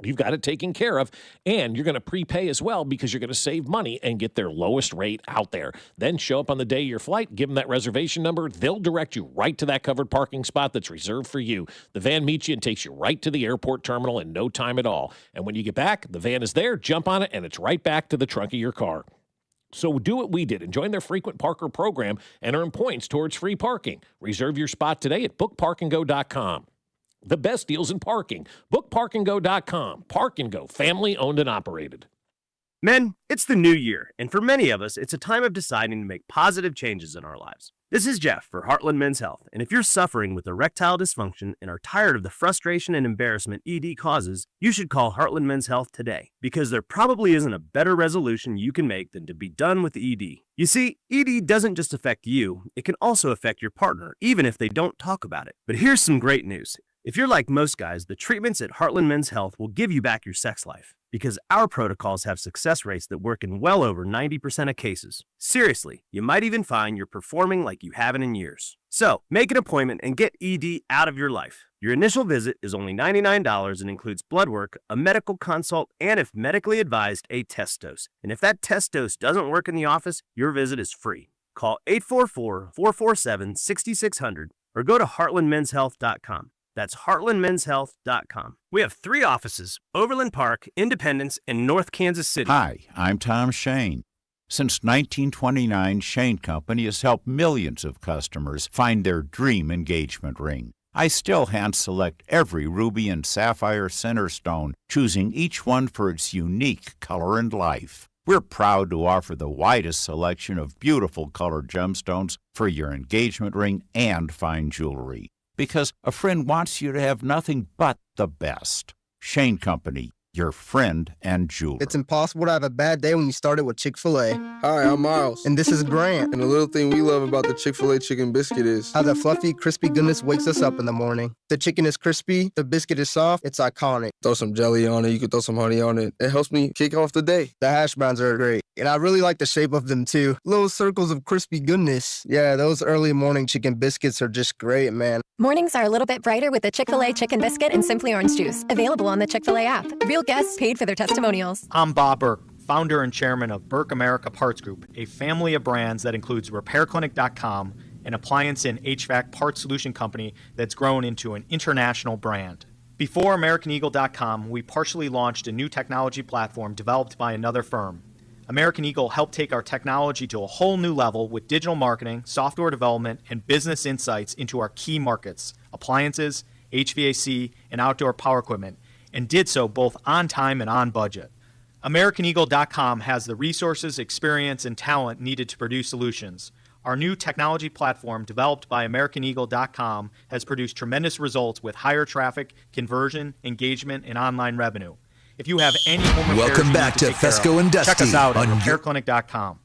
you've got it taken care of, and you're going to prepay as well because you're going to save money and get their lowest rate out there. Then show up on the day of your flight, give them that reservation number. They'll direct you right to that covered parking spot that's reserved for you. The van meets you and takes you right to the airport terminal in no time at all. And when you get back, the van is there, jump on it, and it's right back to the trunk of your car. So do what we did and join their frequent parker program and earn points towards free parking. Reserve your spot today at bookparkandgo.com. The best deals in parking. Bookparkandgo.com. Park and Go, family owned and operated. Men, it's the new year, and for many of us, it's a time of deciding to make positive changes in our lives. This is Jeff for Heartland Men's Health, and if you're suffering with erectile dysfunction and are tired of the frustration and embarrassment ED causes, you should call Heartland Men's Health today, because there probably isn't a better resolution you can make than to be done with ED. You see, ED doesn't just affect you, it can also affect your partner, even if they don't talk about it. But here's some great news. If you're like most guys, the treatments at Heartland Men's Health will give you back your sex life, because our protocols have success rates that work in well over 90% of cases. Seriously, you might even find you're performing like you haven't in years. So, make an appointment and get ED out of your life. Your initial visit is only $99 and includes blood work, a medical consult, and if medically advised, a test dose. And if that test dose doesn't work in the office, your visit is free. Call 844-447-6600 or go to heartlandmenshealth.com. That's heartlandmenshealth.com. We have 3 offices: Overland Park, Independence, and North Kansas City. Hi, I'm Tom Shane. Since 1929, Shane Company has helped millions of customers find their dream engagement ring. I still hand-select every ruby and sapphire center stone, choosing each one for its unique color and life. We're proud to offer the widest selection of beautiful colored gemstones for your engagement ring and fine jewelry, because a friend wants you to have nothing but the best. Shane Company, your friend and jeweler. It's impossible to have a bad day when you start it with Chick-fil-A. Hi, I'm Miles. And this is Grant. And the little thing we love about the Chick-fil-A chicken biscuit is how the fluffy, crispy goodness wakes us up in the morning. The chicken is crispy, the biscuit is soft, it's iconic. Throw some jelly on it, you can throw some honey on it. It helps me kick off the day. The hash browns are great. And I really like the shape of them too. Little circles of crispy goodness. Yeah, those early morning chicken biscuits are just great, man. Mornings are a little bit brighter with the Chick-fil-A Chicken Biscuit and Simply Orange Juice. Available on the Chick-fil-A app. Real guests paid for their testimonials. I'm Bob Burke, founder and chairman of Burke America Parts Group, a family of brands that includes RepairClinic.com, an appliance and HVAC parts solution company that's grown into an international brand. Before AmericanEagle.com, we partially launched a new technology platform developed by another firm. American Eagle helped take our technology to a whole new level with digital marketing, software development, and business insights into our key markets, appliances, HVAC, and outdoor power equipment, and did so both on time and on budget. AmericanEagle.com has the resources, experience, and talent needed to produce solutions. Our new technology platform, developed by AmericanEagle.com, has produced tremendous results with higher traffic, conversion, engagement, and online revenue. If you have any home repairs Welcome back to Fescoe and Dusty check us out at on repairclinic.com.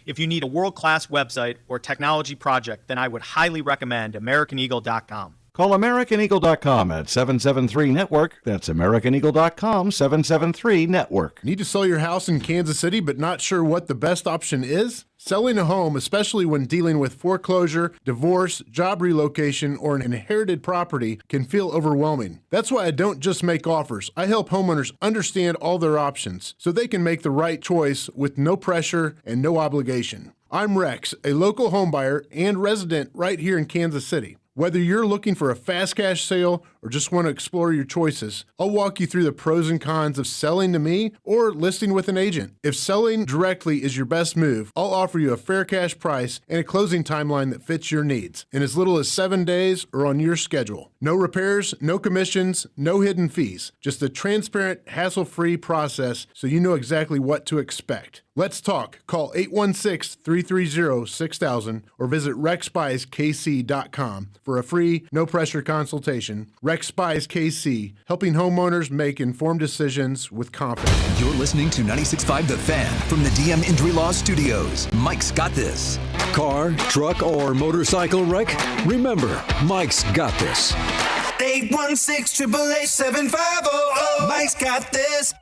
If you need a world-class website or technology project, then I would highly recommend AmericanEagle.com. Call AmericanEagle.com at 773-NETWORK. That's AmericanEagle.com, 773-NETWORK. Need to sell your house in Kansas City but not sure what the best option is? Selling a home, especially when dealing with foreclosure, divorce, job relocation, or an inherited property, can feel overwhelming. That's why I don't just make offers. I help homeowners understand all their options so they can make the right choice with no pressure and no obligation. I'm Rex, a local homebuyer and resident right here in Kansas City. Whether you're looking for a fast cash sale or just want to explore your choices, I'll walk you through the pros and cons of selling to me or listing with an agent. If selling directly is your best move, I'll offer you a fair cash price and a closing timeline that fits your needs in as little as 7 days or on your schedule. No repairs, no commissions, no hidden fees. Just a transparent, hassle-free process so you know exactly what to expect. Let's talk. Call 816-330-6000 or visit rexspyskc.com for a free, no-pressure consultation. Rex Spies KC, helping homeowners make informed decisions with confidence. You're listening to 96.5 The Fan from the DM Injury Law Studios. Mike's got this. Car, truck, or motorcycle wreck? Remember, Mike's got this. 816-888-7500. Mike's got this.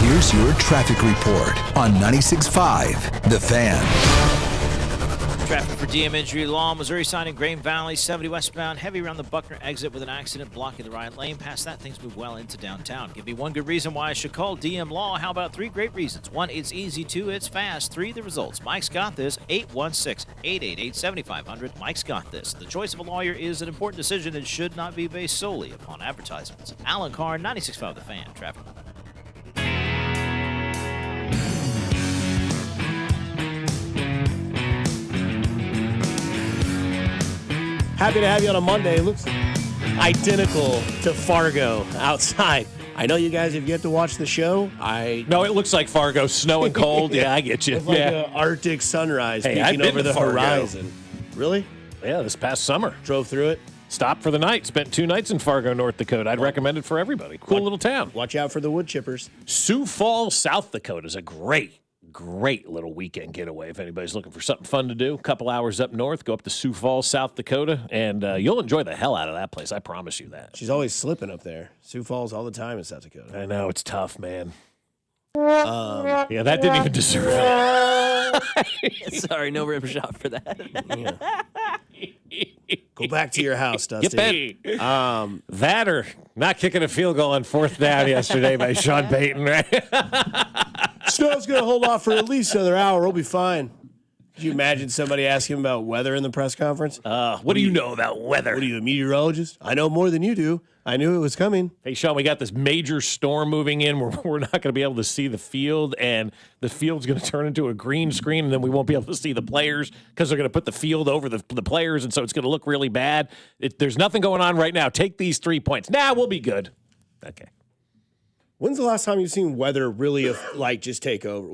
Here's your traffic report on 96.5 The Fan. Traffic for DM Injury Law, Missouri side in Green Valley, 70 westbound, heavy around the Buckner exit with an accident blocking the right lane. Past that, things move well into downtown. Give me one good reason why I should call DM Law. How about 3 great reasons? 1, it's easy. 2, it's fast. 3, the results. Mike's got this. 816-888-7500. Mike's got this. The choice of a lawyer is an important decision and should not be based solely upon advertisements. Alan Carr, 96.5 The Fan. Traffic. Happy to have you on a Monday. It looks identical to Fargo outside. I know you guys have yet to watch the show. No, it looks like Fargo, snow and cold. Yeah, I get you. It's like an Arctic sunrise Hey, I've peeking been over to the Fargo. horizon. Really? Yeah, this past summer. Drove through it? Stopped for the night. Spent 2 nights in Fargo, North Dakota. I'd recommend it for everybody. Cool little town. Watch out for the wood chippers. Sioux Falls, South Dakota is a great little weekend getaway if anybody's looking for something fun to do. A couple hours up north, go up to Sioux Falls, South Dakota, and you'll enjoy the hell out of that place. I promise you that. She's always slipping up there. Sioux Falls all the time in South Dakota. I know, it's tough, man. Yeah, that didn't even deserve it. Sorry, no rim shot for that. Go back to your house, Dusty. That or not kicking a field goal on 4th down yesterday by Sean Payton, right? Snow's going to hold off for at least another hour. We'll be fine. Could you imagine somebody asking him about weather in the press conference? What do you know about weather? What are you, a meteorologist? I know more than you do. I knew it was coming. Hey, Sean, we got this major storm moving in. We're not going to be able to see the field, and the field's going to turn into a green screen, and then we won't be able to see the players because they're going to put the field over the players, and so it's going to look really bad. There's nothing going on right now. Take these 3 points. We'll be good. Okay. When's the last time you've seen weather really just take over?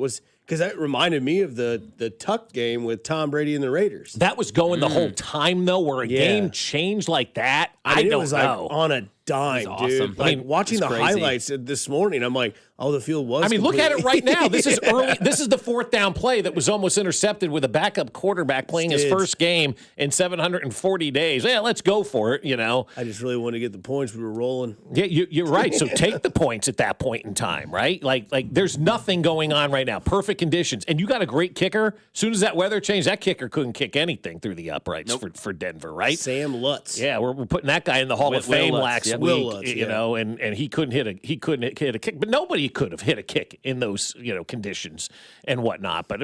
Because that reminded me of the Tuck game with Tom Brady and the Raiders. That was going the whole time, though, where a game changed like that. I don't it was know. Like on a dime, awesome. dude. Like watching the highlights this morning, I'm like, oh, the field was. Look at it right now. This is early. This is the 4th down play that was almost intercepted with a backup quarterback playing his first game in 740 days. Yeah, let's go for it. I just really wanted to get the points. We were rolling. Yeah, you're right. So take the points at that point in time, right? Like there's nothing going on right now. Perfect conditions, and you got a great kicker. As soon as that weather changed, that kicker couldn't kick anything through the uprights for Denver, right? Sam Lutz. Yeah, we're putting that guy in the Hall of Fame last week. Will Lutz, and he couldn't hit a kick, but nobody could have hit a kick in those conditions and whatnot. But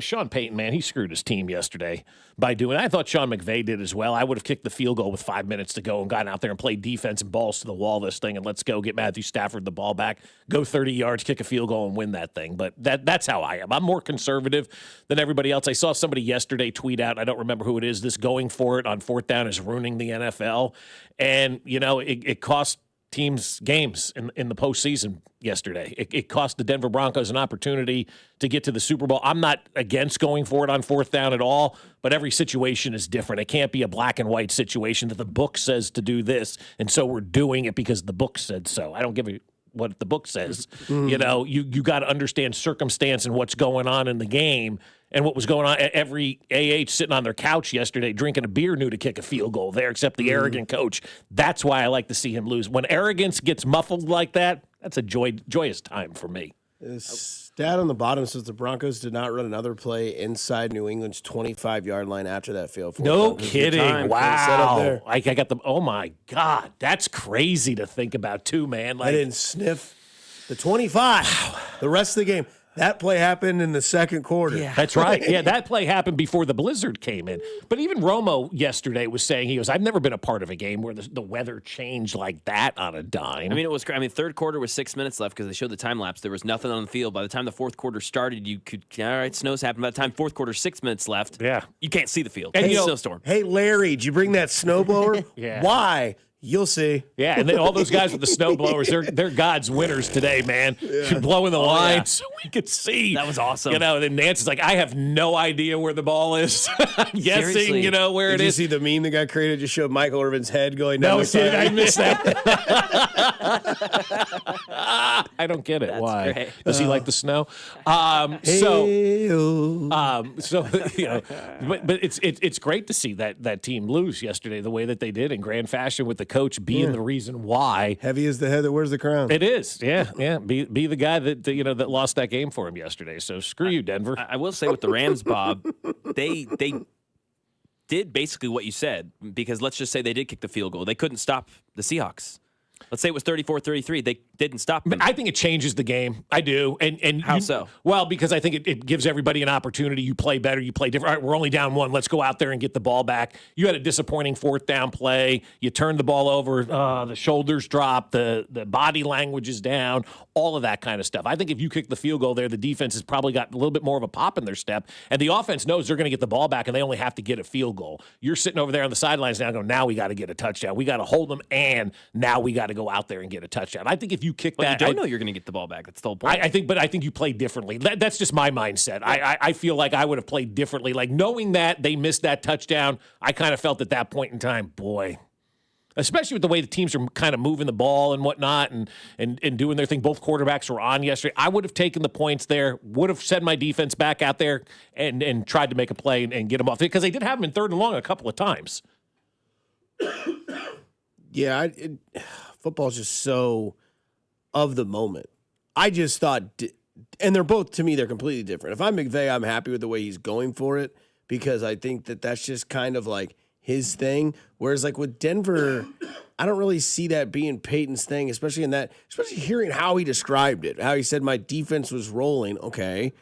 Sean Payton, man, he screwed his team yesterday by doing it. I thought Sean McVay did as well. I would have kicked the field goal with 5 minutes to go and gotten out there and played defense and balls to the wall this thing, and let's go get Matthew Stafford the ball back, go 30 yards, kick a field goal, and win that thing. But that's how I am. I'm more conservative than everybody else. I saw somebody yesterday tweet out, I don't remember who it is, this going for it on 4th down is ruining the NFL. And, it cost teams games in the postseason yesterday. It cost the Denver Broncos an opportunity to get to the Super Bowl. I'm not against going for it on 4th down at all, but every situation is different. It can't be a black and white situation that the book says to do this, and so we're doing it because the book said so. I don't give a what the book says. You got to understand circumstance and what's going on in the game. And what was going on, every AH sitting on their couch yesterday drinking a beer knew to kick a field goal there, except the arrogant coach. That's why I like to see him lose. When arrogance gets muffled like that, that's a joyous time for me. The stat on the bottom says the Broncos did not run another play inside New England's 25-yard line after that failed. No kidding. Wow. I got the, oh, my God. That's crazy to think about, too, man. I didn't sniff the 25 the rest of the game. That play happened in the second quarter. Yeah. That's right. Yeah, that play happened before the blizzard came in. But even Romo yesterday was saying, he goes, I've never been a part of a game where the weather changed like that on a dime. It was crazy. Third quarter was 6 minutes left because they showed the time lapse. There was nothing on the field. By the time the fourth quarter started, you could, all right, snow's happened. By the time fourth quarter, 6 minutes left, you can't see the field. And snowstorm. Hey, Larry, did you bring that snowblower? Yeah. Why? You'll see. Yeah, and then all those guys with the snow blowers, they're God's winners today, man. Yeah. Blowing the line so we could see. That was awesome. And then Nancy's like, I have no idea where the ball is. I'm guessing, where it is. Did you see the meme the guy created? Just showed Michael Irvin's head going down the side. I missed that. I don't get it. That's Why? Great. Does he like the snow? But it's great to see that team lose yesterday the way that they did in grand fashion with the coach being the reason why. Heavy is the head that wears the crown. It is, yeah. Be the guy that lost that game for him yesterday. So screw you, Denver. I will say with the Rams, Bob, they did basically what you said, because let's just say they did kick the field goal. They couldn't stop the Seahawks. Let's say it was 34-33. They didn't stop them. I think it changes the game. I do. And how so? Well, because I think it gives everybody an opportunity. You play better. You play different. All right, we're only down one. Let's go out there and get the ball back. You had a disappointing fourth down play. You turned the ball over. The shoulders dropped. The body language is down. All of that kind of stuff. I think if you kick the field goal there, the defense has probably got a little bit more of a pop in their step. And the offense knows they're going to get the ball back, and they only have to get a field goal. You're sitting over there on the sidelines now going, now we got to get a touchdown. We got to hold them, and now we got to go out there and get a touchdown. I think if you kick that, you don't know you're going to get the ball back. That's the whole point. I think you play differently. That's just my mindset. I feel like I would have played differently. Like knowing that they missed that touchdown, I kind of felt at that point in time, boy, especially with the way the teams are kind of moving the ball and whatnot and doing their thing. Both quarterbacks were on yesterday. I would have taken the points there, would have sent my defense back out there and tried to make a play and get them off, because they did have them in third and long a couple of times. Yeah, football's just so of the moment. I just thought and they're both, to me, they're completely different. If I'm McVay, I'm happy with the way he's going for it because I think that that's just kind of like his thing. Whereas like with Denver, I don't really see that being Peyton's thing, especially hearing how he described it, how he said my defense was rolling. Okay.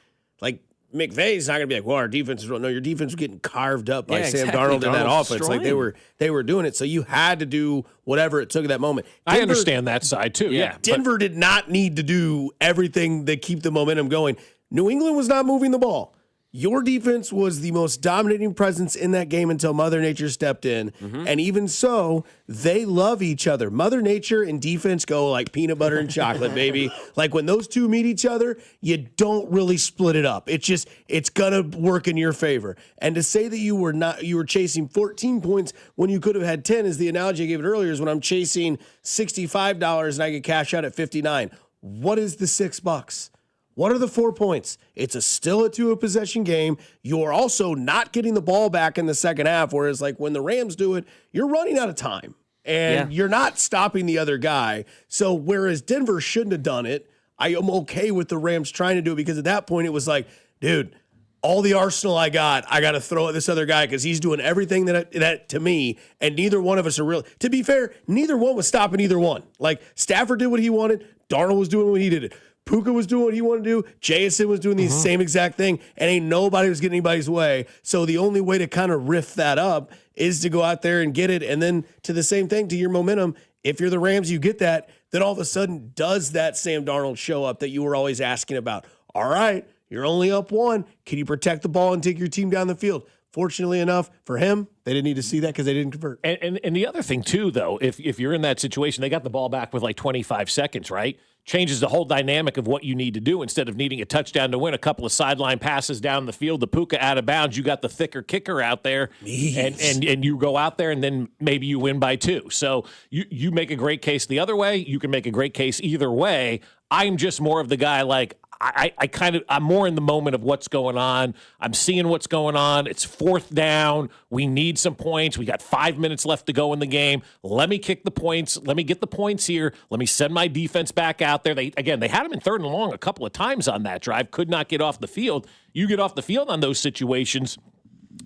Like McVay's not going to be like, well, our defense is rolling. No, your defense was getting carved up by Sam Darnold in that offense. Like they were doing it. So you had to do whatever it took at that moment. I understand that side too. Yeah. Denver did not need to do everything to keep the momentum going. New England was not moving the ball. Your defense was the most dominating presence in that game until Mother Nature stepped in. Mm-hmm. And even so, they love each other. Mother Nature and defense go like peanut butter and chocolate, baby. Like when those two meet each other, you don't really split it up. It's going to work in your favor. And to say that you were chasing 14 points when you could have had 10 is the analogy I gave it earlier, is when I'm chasing $65 and I get cash out at $59. What is the $6? What are the 4 points? It's still a 2-possession game. You're also not getting the ball back in the second half, whereas like when the Rams do it, you're running out of time, and you're not stopping the other guy. So whereas Denver shouldn't have done it, I am okay with the Rams trying to do it because at that point it was like, dude, all the arsenal I got to throw at this other guy because he's doing everything that to me, and neither one of us are real. To be fair, neither one was stopping either one. Like Stafford did what he wanted. Darnold was doing what he did. Puka was doing what he wanted to do. Jason was doing the same exact thing, and ain't nobody was getting anybody's way. So the only way to kind of riff that up is to go out there and get it. And then to the same thing, to your momentum, if you're the Rams, you get that, then all of a sudden does that Sam Darnold show up that you were always asking about? All right, you're only up 1. Can you protect the ball and take your team down the field? Fortunately enough for him, they didn't need to see that because they didn't convert. And the other thing, too, though, if you're in that situation, they got the ball back with like 25 seconds, right? Changes the whole dynamic of what you need to do. Instead of needing a touchdown to win, a couple of sideline passes down the field, the Puka out of bounds, you got the thicker kicker out there, and you go out there, and then maybe you win by 2. So you make a great case the other way. You can make a great case either way. I'm just more of the guy like, I'm more in the moment of what's going on. I'm seeing what's going on. It's 4th down. We need some points. We got 5 minutes left to go in the game. Let me kick the points. Let me get the points here. Let me send my defense back out there. They had him in 3rd and long a couple of times on that drive. Could not get off the field. You get off the field on those situations,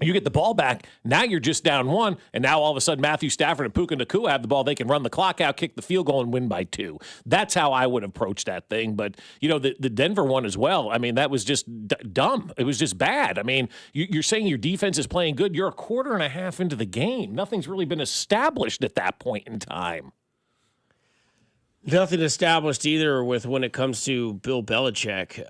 you get the ball back. Now you're just down 1, and now all of a sudden Matthew Stafford and Puka Nacua have the ball. They can run the clock out, kick the field goal, and win by 2. That's how I would approach that thing. But, the Denver one as well, I mean, that was just dumb. It was just bad. I mean, you're saying your defense is playing good. You're a quarter and a half into the game. Nothing's really been established at that point in time. Nothing established either with when it comes to Bill Belichick.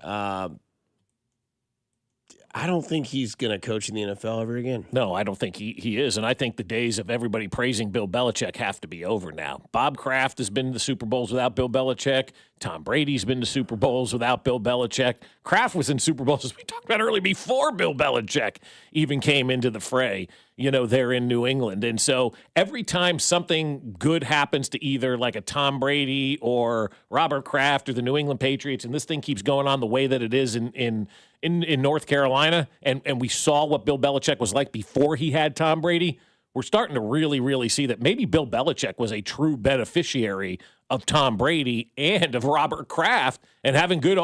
I don't think he's going to coach in the NFL ever again. No, I don't think he is. And I think the days of everybody praising Bill Belichick have to be over now. Bob Kraft has been to the Super Bowls without Bill Belichick. Tom Brady's been to Super Bowls without Bill Belichick. Kraft was in Super Bowls, as we talked about earlier, before Bill Belichick even came into the fray, there in New England. And so every time something good happens to either like a Tom Brady or Robert Kraft or the New England Patriots, and this thing keeps going on the way that it is in North Carolina, and we saw what Bill Belichick was like before he had Tom Brady, we're starting to really, really see that maybe Bill Belichick was a true beneficiary of Tom Brady and of Robert Kraft and having good,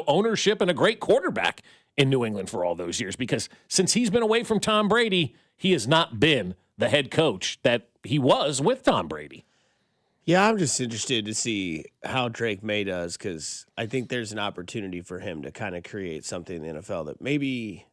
ownership and a great quarterback in New England for all those years. Because since he's been away from Tom Brady, he has not been the head coach that he was with Tom Brady. Yeah, I'm just interested to see how Drake May does because I think there's an opportunity for him to kind of create something in the NFL that maybe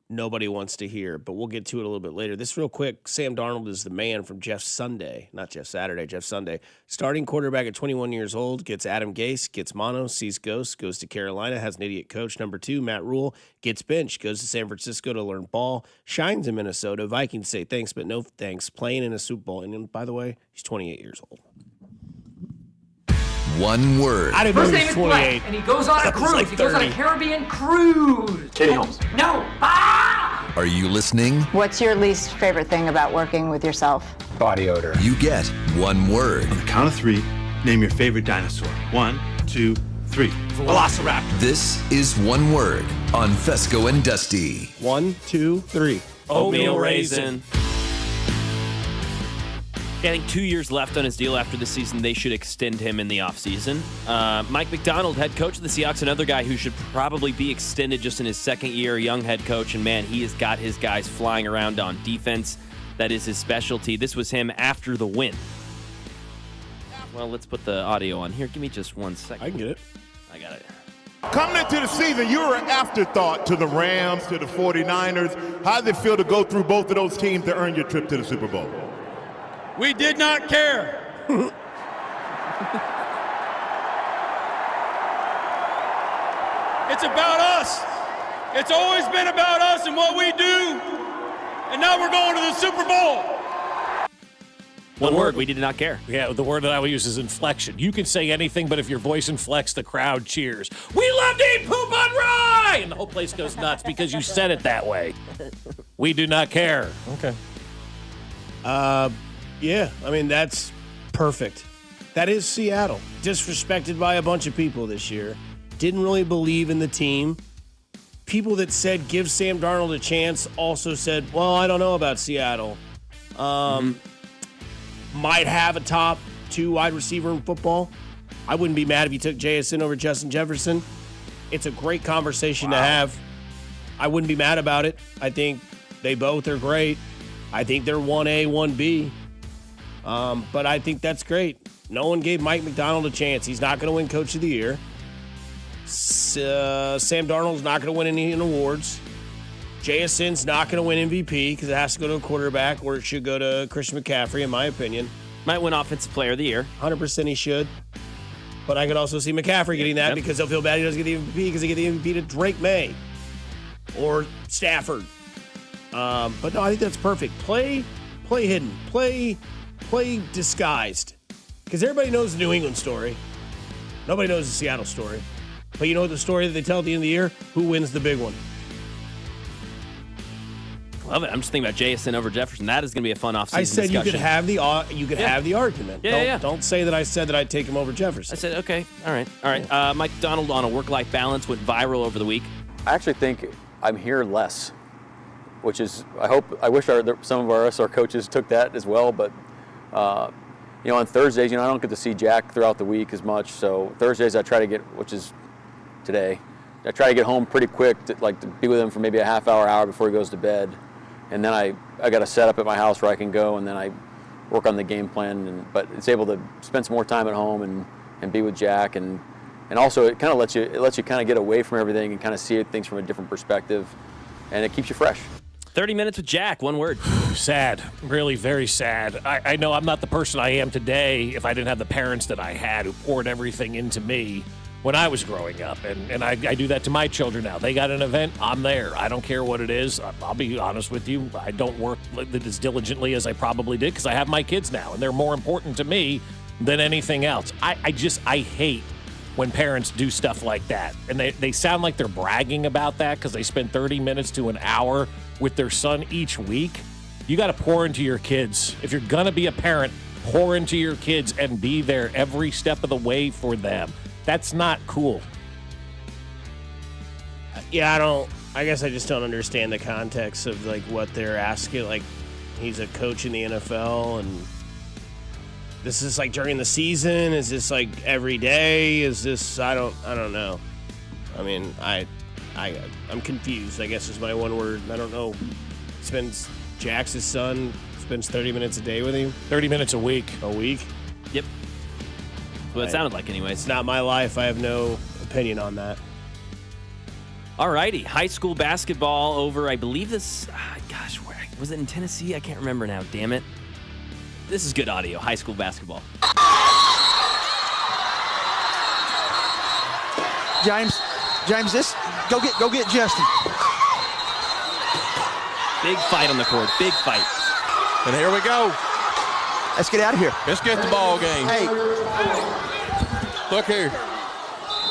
nobody wants to hear, but we'll get to it a little bit later. This real quick, Sam Darnold is the man from Jeff Sunday. Not Jeff Saturday, Jeff Sunday. Starting quarterback at 21 years old, gets Adam Gase, gets mono, sees ghosts, goes to Carolina, has an idiot coach. Number 2, Matt Rule, gets benched, goes to San Francisco to learn ball, shines in Minnesota. Vikings say thanks, but no thanks, playing in a Super Bowl. And by the way, he's 28 years old. One word. I didn't know he was 28. And he goes on a cruise. Like he goes on a Caribbean cruise. Katie Holmes. No. Ah! Are you listening? What's your least favorite thing about working with yourself? Body odor. You get one word. On the count of 3, name your favorite dinosaur. 1, 2, 3. Velociraptor. This is one word on Fescoe and Dusty. 1, 2, 3. Oatmeal raisin. I think 2 years left on his deal after the season. They should extend him in the offseason. Mike Macdonald, head coach of the Seahawks, another guy who should probably be extended just in his second year, young head coach. And, man, he has got his guys flying around on defense. That is his specialty. This was him after the win. Well, let's put the audio on here. Give me just 1 second. I can get it. I got it. Coming into the season, you were an afterthought to the Rams, to the 49ers. How did it feel to go through both of those teams to earn your trip to the Super Bowl? We did not care. It's about us. It's always been about us and what we do. And now we're going to the Super Bowl. One word, we did not care. Yeah, the word that I would use is inflection. You can say anything, but if your voice inflects, the crowd cheers. We love to eat poop on rye! And the whole place goes nuts because you said it that way. We do not care. Okay. Yeah, I mean, that's perfect. That is Seattle. Disrespected by a bunch of people this year. Didn't really believe in the team. People that said give Sam Darnold a chance also said, well, I don't know about Seattle. Might have a top 2 wide receiver in football. I wouldn't be mad if you took JSN over Justin Jefferson. It's a great conversation to have. I wouldn't be mad about it. I think they both are great. I think they're 1A, 1B. But I think that's great. No one gave Mike Macdonald a chance. He's not going to win Coach of the Year. Sam Darnold's not going to win any awards. JSN's not going to win MVP because it has to go to a quarterback, or it should go to Christian McCaffrey, in my opinion. Might win Offensive Player of the Year. 100% he should. But I could also see McCaffrey getting that because they'll feel bad he doesn't get the MVP because they get the MVP to Drake May or Stafford. But no, I think that's perfect. Play hidden. Play disguised. Because everybody knows the New England story. Nobody knows the Seattle story. But you know the story that they tell at the end of the year? Who wins the big one? Love it. I'm just thinking about JSN over Jefferson. That is going to be a fun offseason I said discussion. you could have the argument. Don't say that I said that I'd take him over Jefferson. I said, okay, all right. Mike Donald on a work-life balance went viral over the week. I actually think I'm here less, which is, I wish some of our coaches took that as well, but on Thursdays, I don't get to see Jack throughout the week as much, so Thursdays I try to get, which is today, I try to get home pretty quick to be with him for maybe a half hour before he goes to bed. And then I got a setup at my house where I can go, and then I work on the game plan. But it's able to spend some more time at home and be with Jack, and also it kind of lets you kind of get away from everything and kind of see things from a different perspective, and it keeps you fresh. 30 minutes with Jack, one word. Sad. Really very sad. I know I'm not the person I am today if I didn't have the parents that I had who poured everything into me when I was growing up, and I do that to my children now. They got an event, I'm there. I don't care what it is. I'll be honest with you. I don't work as diligently as I probably did because I have my kids now, and they're more important to me than anything else. I hate when parents do stuff like that, and they sound like they're bragging about that because they spend 30 minutes to an hour with their son each week. You got to pour into your kids. If you're going to be a parent, pour into your kids and be there every step of the way for them. That's not cool. Yeah, I guess I just don't understand the context of what they're asking. He's a coach in the NFL, and this is during the season. Is this every day? Is this I don't know. I mean, I'm confused, I guess is my one word. I don't know. Jack's his son spends 30 minutes a day with him. 30 minutes a week. A week? Yep. What it sounded like anyways. It's not my life. I have no opinion on that. All righty. High school basketball over, I believe this, where was it in Tennessee? I can't remember now. Damn it. This is good audio. High school basketball. James, go get Justin. Big fight on the court. Big fight. And here we go. Let's get out of here. Let's get the ball game. Hey. Look here.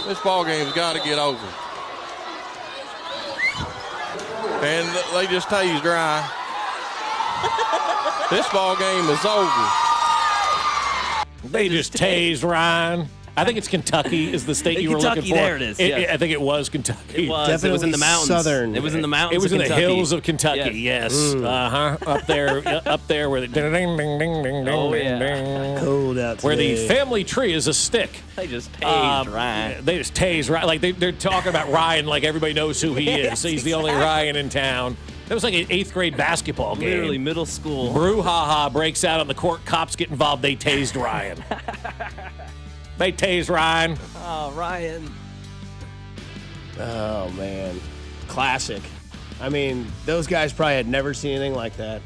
This ball game's got to get over. And they just tased dry. This ball game is over. They just tased Ryan. I think it's Kentucky is the state you were looking for. There it is. Yeah. I think it was Kentucky. It was. Definitely It was in the mountains. southern. It was in the mountains. It was in the Kentucky. hills of Kentucky. Yes. Up there where the ding ding ding ding ding Oh, ding yeah. ding. Cold out Where the today. family tree is a stick. They just tased Ryan. They just tase Ryan. Like they're talking about Ryan like everybody knows who he is. Yes, He's the only Ryan in town. That was like an 8th grade basketball game. Literally middle school. Brouhaha breaks out on the court. Cops get involved. They tased Ryan. They tased Ryan. Oh, Ryan. Oh, man. Classic. I mean, those guys probably had never seen anything like that.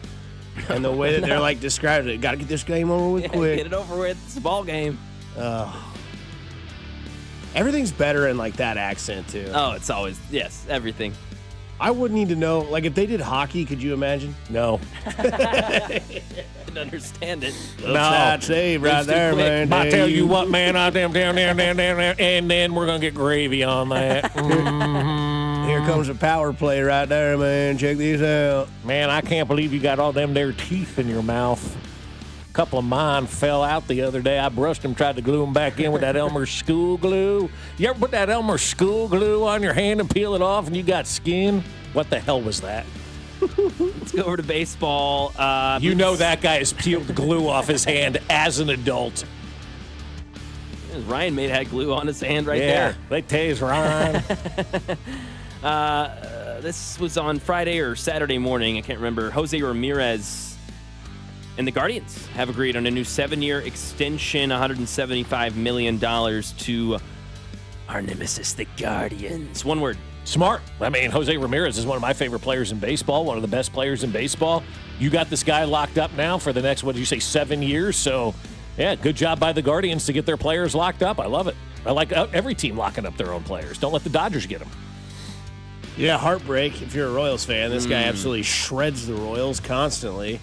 And the way that they're like described it, got to get this game over with quick. Get it over with. It's a ball game. Everything's better in like that accent, too. Oh, it's always, yes, everything. I would need to know, like, if they did hockey, could you imagine? No. I didn't understand it. That's save right there, man. I tell you what, man, I down, and then we're going to get gravy on that. Here comes a power play right there, man. Check these out. Man, I can't believe you got all them there teeth in your mouth. A couple of mine fell out the other day. I brushed them, tried to glue them back in with that Elmer school glue. You ever put that Elmer school glue on your hand and peel it off and you got skin? What the hell was that? Let's go over to baseball. You know that guy has peeled the glue off his hand as an adult. Ryan had glue on his hand right there. They tased Ryan. This was on Friday or Saturday morning. I can't remember. Jose Ramirez and the Guardians have agreed on a new 7-year extension, $175 million to our nemesis, the Guardians. One word. Smart. I mean, Jose Ramirez is one of my favorite players in baseball, one of the best players in baseball. You got this guy locked up now for the next, 7 years? So, yeah, good job by the Guardians to get their players locked up. I love it. I like every team locking up their own players. Don't let the Dodgers get them. Yeah, heartbreak if you're a Royals fan. This guy absolutely shreds the Royals constantly.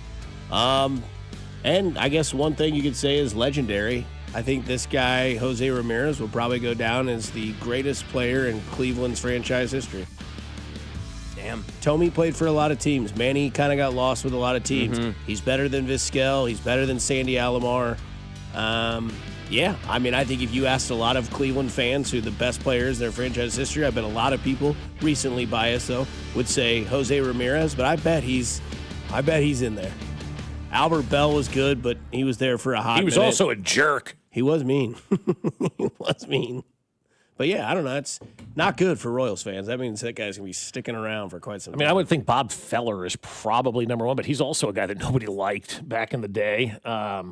And I guess one thing you could say is legendary. I think this guy, Jose Ramirez, will probably go down as the greatest player in Cleveland's franchise history. Damn. Tommy played for a lot of teams. Manny kind of got lost with a lot of teams. He's better than Vizquel. He's better than Sandy Alomar. Yeah, I mean, I think if you asked a lot of Cleveland fans who the best players in their franchise history, I bet a lot of people, recently biased though, would say Jose Ramirez, but I bet he's in there. Albert Bell was good, but he was there for a hot minute. He was also a jerk. He was mean. He was mean. But yeah, I don't know. It's not good for Royals fans. That means that guy's going to be sticking around for quite some time. I mean, I would think Bob Feller is probably number one, but he's also a guy that nobody liked back in the day. I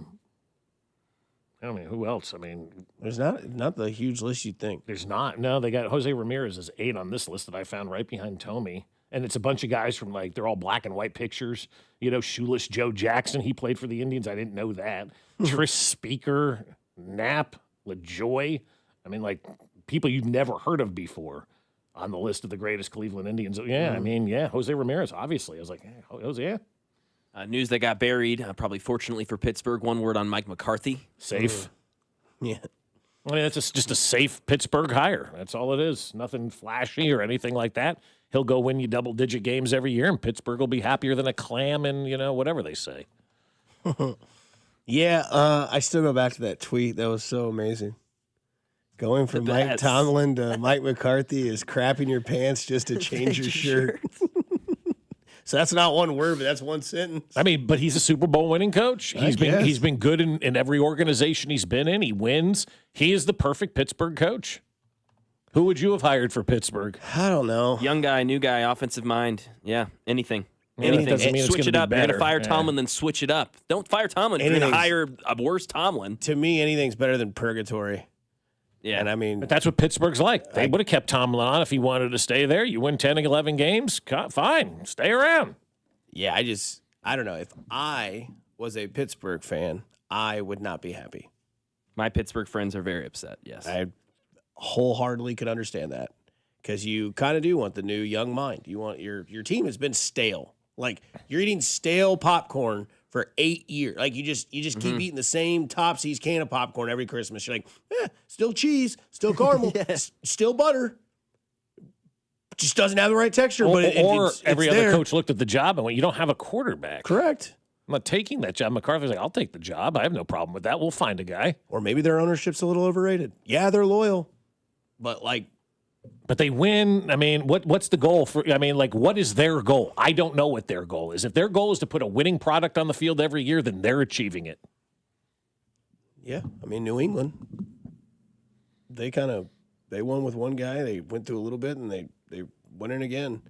mean, who else? I mean, there's not the huge list you'd think. There's not. No, they got Jose Ramirez as 8 on this list that I found right behind Tommy. And it's a bunch of guys from, they're all black and white pictures. You know, Shoeless Joe Jackson, he played for the Indians. I didn't know that. Tris Speaker, Knapp, LaJoy. I mean, people you've never heard of before on the list of the greatest Cleveland Indians. Yeah, I mean, Jose Ramirez, obviously. I was like, Jose, News that got buried, probably fortunately for Pittsburgh. One word on Mike McCarthy. Safe. Yeah. I mean, it's just a safe Pittsburgh hire. That's all it is. Nothing flashy or anything like that. He'll go win you double-digit games every year, and Pittsburgh will be happier than a clam and, whatever they say. Yeah, I still go back to that tweet. That was so amazing. Going from Mike Tomlin to Mike McCarthy is crapping your pants just to change your shirt. So that's not one word, but that's one sentence. I mean, but he's a Super Bowl winning coach. He's been good in every organization he's been in. He wins. He is the perfect Pittsburgh coach. Who would you have hired for Pittsburgh? I don't know. Young guy, new guy, offensive mind. Yeah, anything. Yeah, anything. Switch it up. You're going to fire Yeah. Tomlin, then switch it up. Don't fire Tomlin if you're going to hire a worse Tomlin. To me, anything's better than purgatory. Yeah. And I mean, But that's what Pittsburgh's like. They would have kept Tomlin on if he wanted to stay there. You win 10 and 11 games, fine. Stay around. yeah, I don't know. If I was a Pittsburgh fan, I would not be happy. My Pittsburgh friends are very upset, yes. I wholeheartedly could understand that because you kind of do want the new young mind. You want your team has been stale. Like you're eating stale popcorn for 8 years. Like you just keep eating the same Topsy's can of popcorn every Christmas. You're like, still cheese, still caramel, still butter. Just doesn't have the right texture. But Or it's every there. other coach looked at the job and went, you don't have a quarterback. Correct. I'm not taking that job. McCarthy's like, I'll take the job. I have no problem with that. We'll find a guy. Or maybe their ownership's a little overrated. Yeah, they're loyal, but they win. I mean, what's the goal for? I mean, what is their goal? I don't know what their goal is. If their goal is to put a winning product on the field every year, then they're achieving it. Yeah, I mean, New England, they won with one guy. They went through a little bit, and they went in again.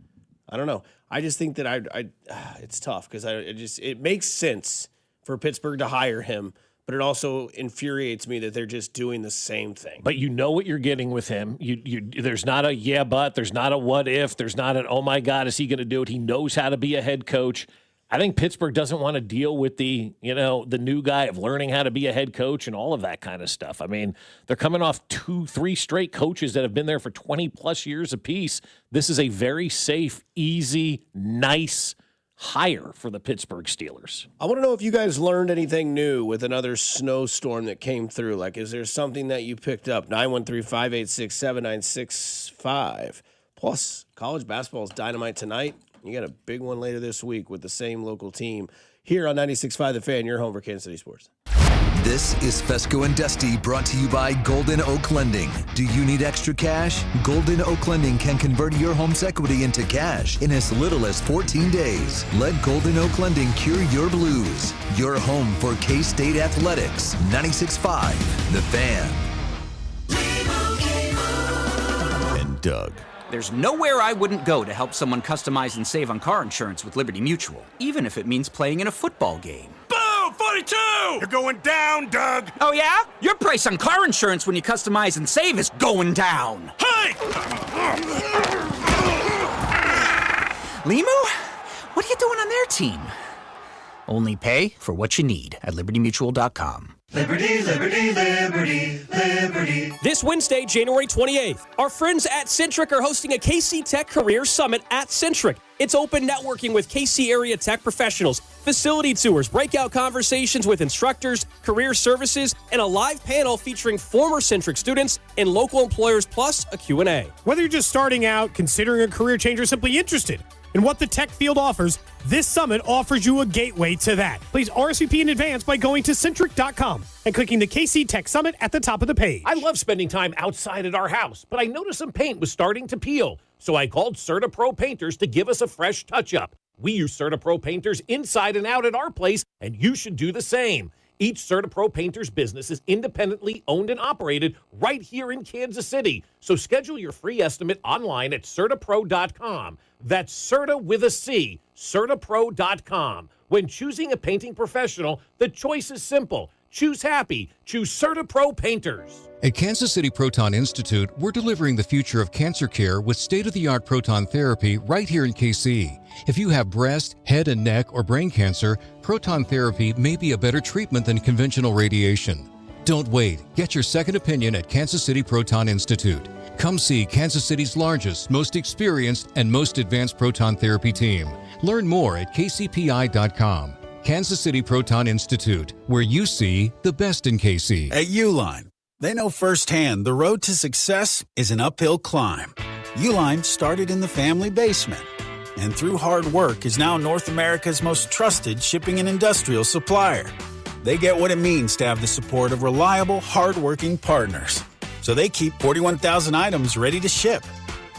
I don't know. I just think that it's tough because it makes sense for Pittsburgh to hire him, but it also infuriates me that they're just doing the same thing. But you know what you're getting with him. There's not a yeah, but there's not a what if. There's not an oh my God, is he going to do it? He knows how to be a head coach. I think Pittsburgh doesn't want to deal with the new guy of learning how to be a head coach and all of that kind of stuff. I mean, they're coming off 2-3 straight coaches that have been there for 20+ years apiece. This is a very safe, easy, nice hire for the Pittsburgh Steelers. I want to know if you guys learned anything new with another snowstorm that came through. Is there something that you picked up? 913-586-7965. Plus, college basketball is dynamite tonight. You got a big one later this week with the same local team here on 96.5 The Fan, your home for Kansas City sports. This is Fescoe and Dusty, brought to you by Golden Oak Lending. Do you need extra cash? Golden Oak Lending can convert your home's equity into cash in as little as 14 days. Let Golden Oak Lending cure your blues. Your home for K-State athletics. 96.5 The Fan. And Doug. There's nowhere I wouldn't go to help someone customize and save on car insurance with Liberty Mutual, even if it means playing in a football game. Boom! 42! You're going down, Doug! Oh, yeah? Your price on car insurance when you customize and save is going down. Hey! Limu? What are you doing on their team? Only pay for what you need at libertymutual.com. Liberty, liberty, liberty, liberty. This Wednesday, January 28th, our friends at Centric are hosting a KC Tech Career Summit at Centric. It's open networking with KC area tech professionals, facility tours, breakout conversations with instructors, career services, and a live panel featuring former Centric students and local employers, plus a Q&A. Whether you're just starting out, considering a career change, or simply interested in what the tech field offers, this summit offers you a gateway to that. Please RSVP in advance by going to Centric.com and clicking the KC Tech Summit at the top of the page. I love spending time outside at our house, but I noticed some paint was starting to peel. So I called CertaPro Painters to give us a fresh touch-up. We use CertaPro Painters inside and out at our place, and you should do the same. Each CertaPro Painters business is independently owned and operated right here in Kansas City. So schedule your free estimate online at CertaPro.com. That's Certa with a C, CertaPro.com. When choosing a painting professional, the choice is simple. Choose happy. Choose CertaPro Painters. At Kansas City Proton Institute, we're delivering the future of cancer care with state-of-the-art proton therapy right here in KC. If you have breast, head and neck, or brain cancer, proton therapy may be a better treatment than conventional radiation. Don't wait. Get your second opinion at Kansas City Proton Institute. Come see Kansas City's largest, most experienced, and most advanced proton therapy team. Learn more at kcpi.com. Kansas City Proton Institute, where you see the best in KC. At Uline, they know firsthand the road to success is an uphill climb. Uline started in the family basement, and through hard work is now North America's most trusted shipping and industrial supplier. They get what it means to have the support of reliable, hard-working partners. So they keep 41,000 items ready to ship.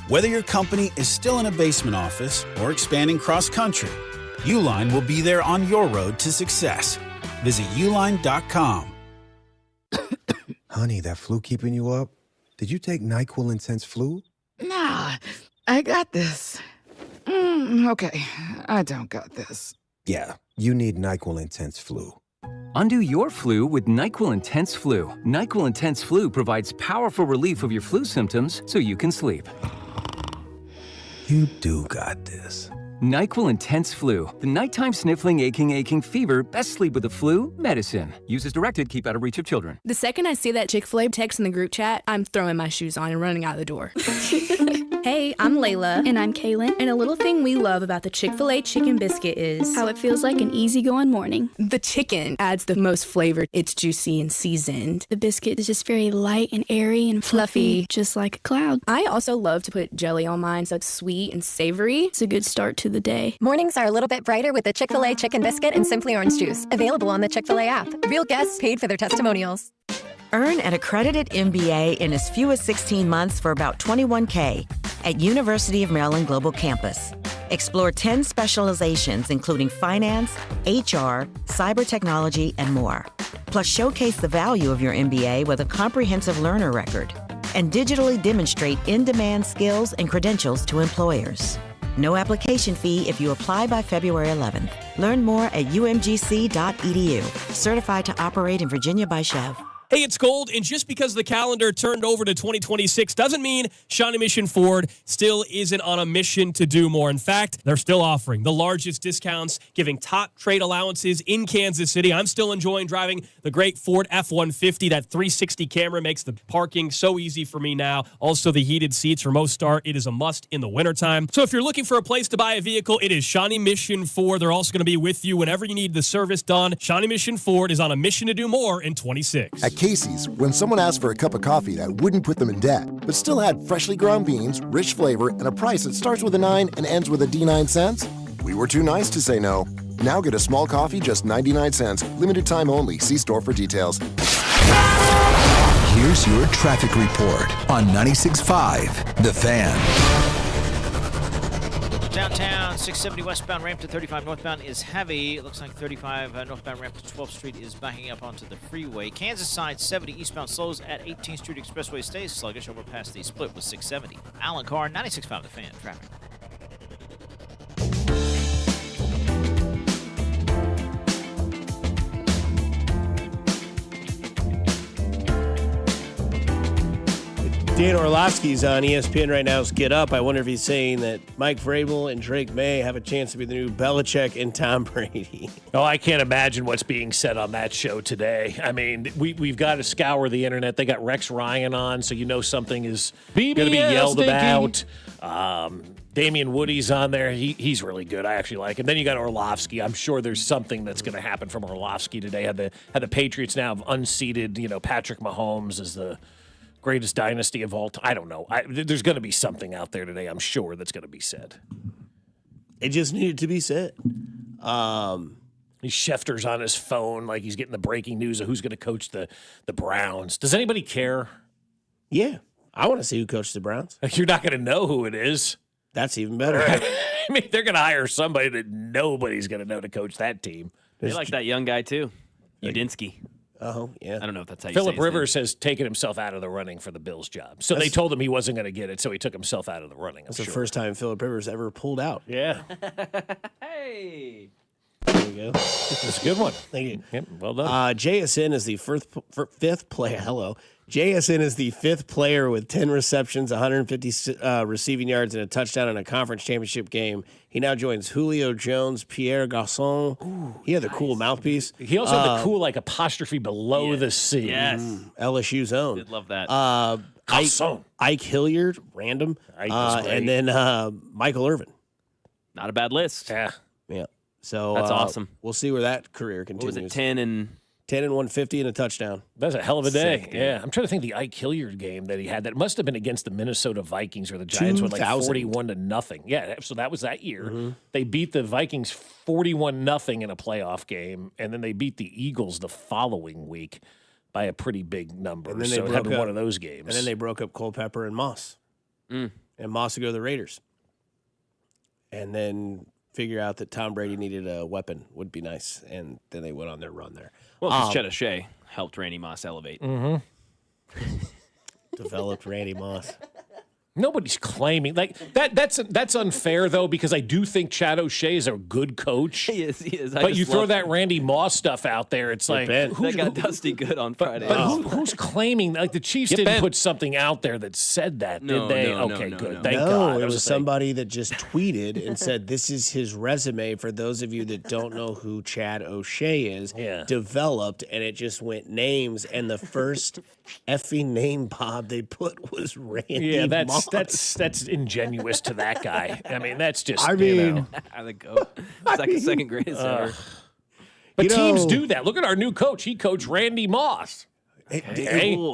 Whether your company is still in a basement office or expanding cross-country, Uline will be there on your road to success. Visit uline.com. Honey, that flu keeping you up? Did you take NyQuil Intense Flu? Nah, I got this. Okay, I don't got this. Yeah, you need NyQuil Intense Flu. Undo your flu with NyQuil Intense Flu. NyQuil Intense Flu provides powerful relief of your flu symptoms so you can sleep. You do got this. NyQuil Intense Flu. The nighttime sniffling, aching fever. Best sleep with the flu medicine. Use as directed. Keep out of reach of children. The second I see that Chick-fil-A text in the group chat, I'm throwing my shoes on and running out the door. Hey, I'm Layla. And I'm Kaylin. And a little thing we love about the Chick-fil-A chicken biscuit is how it feels like an easygoing morning. The chicken adds the most flavor. It's juicy and seasoned. The biscuit is just very light and airy and fluffy, just like a cloud. I also love to put jelly on mine so it's sweet and savory. It's a good start to to the day. Mornings are a little bit brighter with the Chick-fil-A Chicken Biscuit and Simply Orange Juice. Available on the Chick-fil-A app. Real guests paid for their testimonials. Earn an accredited MBA in as few as 16 months for about $21K at University of Maryland Global Campus. Explore 10 specializations, including finance, HR, cyber technology, and more. Plus, showcase the value of your MBA with a comprehensive learner record and digitally demonstrate in-demand skills and credentials to employers. No application fee if you apply by February 11th. Learn more at umgc.edu. Certified to operate in Virginia by Chev. Hey, it's Gold, and just because the calendar turned over to 2026 doesn't mean Shawnee Mission Ford still isn't on a mission to do more. In fact, they're still offering the largest discounts, giving top trade allowances in Kansas City. I'm still enjoying driving the great Ford F-150. That 360 camera makes the parking so easy for me now. Also, the heated seats for most start. It is a must in the wintertime. So if you're looking for a place to buy a vehicle, it is Shawnee Mission Ford. They're also going to be with you whenever you need the service done. Shawnee Mission Ford is on a mission to do more in 26. At Casey's, when someone asked for a cup of coffee that wouldn't put them in debt, but still had freshly ground beans, rich flavor, and a price that starts with a 9 and ends with a D9 cents, we were too nice to say no. Now get a small coffee, just 99 cents. Limited time only. See store for details. Here's your traffic report on 96.5 The Fan. Downtown, 670 westbound ramp to 35 northbound is heavy. It looks like 35 northbound ramp to 12th Street is backing up onto the freeway. Kansas side, 70 eastbound slows at 18th Street Expressway stays sluggish over past the split with 670. Alan Carr, 96.5 The Fan, traffic. Dan Orlovsky's on ESPN right now. Get Up. I wonder if he's saying that Mike Vrabel and Drake May have a chance to be the new Belichick and Tom Brady. Oh, I can't imagine what's being said on that show today. I mean, we've got to scour the internet. They got Rex Ryan on, so you know something is going to be yelled about. Damian Woody's on there. He's really good. I actually like him. Then you got Orlovsky. I'm sure there's something that's going to happen from Orlovsky today. Had the Patriots now have unseated, Patrick Mahomes as the greatest dynasty of all time. I don't know. There's going to be something out there today, I'm sure, that's going to be said. It just needed to be said. Schefter's on his phone like he's getting the breaking news of who's going to coach the Browns. Does anybody care? Yeah. I want to see who coached the Browns. You're not going to know who it is. That's even better. I mean, they're going to hire somebody that nobody's going to know to coach that team. They like that young guy, too. Udinsky. Oh, yeah. I don't know if that's how you Phillip say his Rivers has taken himself out of the running for the Bills job. So they told him he wasn't going to get it, so he took himself out of the running. That's the first time Phillip Rivers ever pulled out. Yeah. Hey. There you go. That's a good one. Thank you. Yep, well done. JSN is the fifth player. Hello. JSN is the fifth player with 10 receptions, 150 receiving yards, and a touchdown in a conference championship game. He now joins Julio Jones, Pierre Garçon. Ooh, he had the cool mouthpiece. He also had the cool apostrophe below the C. Yes. LSU's own. Did love that. Ike Hilliard, random. And then Michael Irvin. Not a bad list. Yeah. Yeah. So that's awesome. We'll see where that career continues. What was it, 10 and 150 and a touchdown. That's a hell of a day. Sick, yeah. I'm trying to think the Ike Hilliard game that he had. That must have been against the Minnesota Vikings where the Giants went like 41-0. Yeah, so that was that year. Mm-hmm. They beat the Vikings 41-0 in a playoff game, and then they beat the Eagles the following week by a pretty big number. And then so it had been one of those games. And then they broke up Culpepper and Moss. And Moss would go to the Raiders. And then figure out that Tom Brady needed a weapon would be nice. And then they went on their run there. Well, because Chet O'Shea helped Randy Moss elevate. Developed Randy Moss. Nobody's claiming that's unfair though, because I do think Chad O'Shea is a good coach. He is. But you throw that Randy Moss stuff out there, it's like that got Dusty good on Friday. But who's claiming? Like the Chiefs didn't put something out there that said that, did they? Okay, good. Thank God. It was somebody that just tweeted and said, "This is his resume." For those of you that don't know who Chad O'Shea is, developed, and it just went names, and the first effing name, Bob, they put was Randy Moss. That's ingenuous to that guy. I mean, that's just. The GOAT. Second greatest ever. But teams do that. Look at our new coach. He coached Randy Moss. Hey,